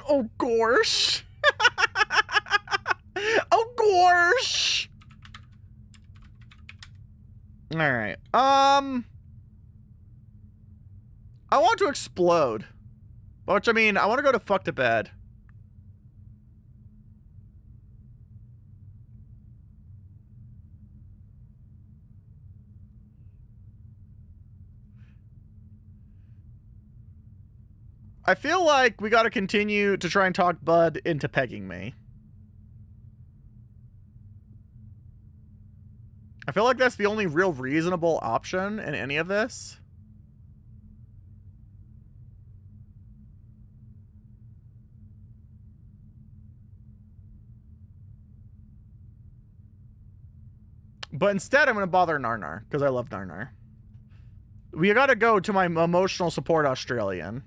Oh gosh. Oh gosh. All right. I want to explode. Which, I mean, I want to go to fuck to bed. I feel like we got to continue to try and talk Bud into pegging me. I feel like that's the only real reasonable option in any of this. But instead, I'm going to bother Narnar, because I love Narnar. We got to go to my emotional support Australian.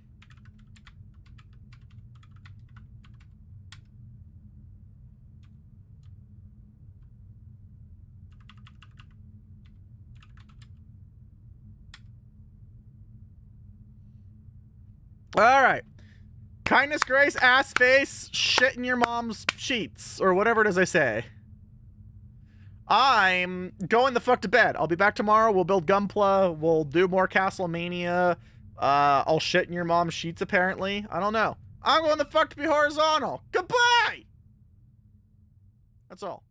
All right. Kindness, grace, ass face, shit in your mom's sheets, or whatever it is I say. I'm going the fuck to bed. I'll be back tomorrow. We'll build Gunpla. We'll do more CastleMAYnia. I'll shit in your mom's sheets, apparently. I don't know. I'm going the fuck to be horizontal. Goodbye! That's all.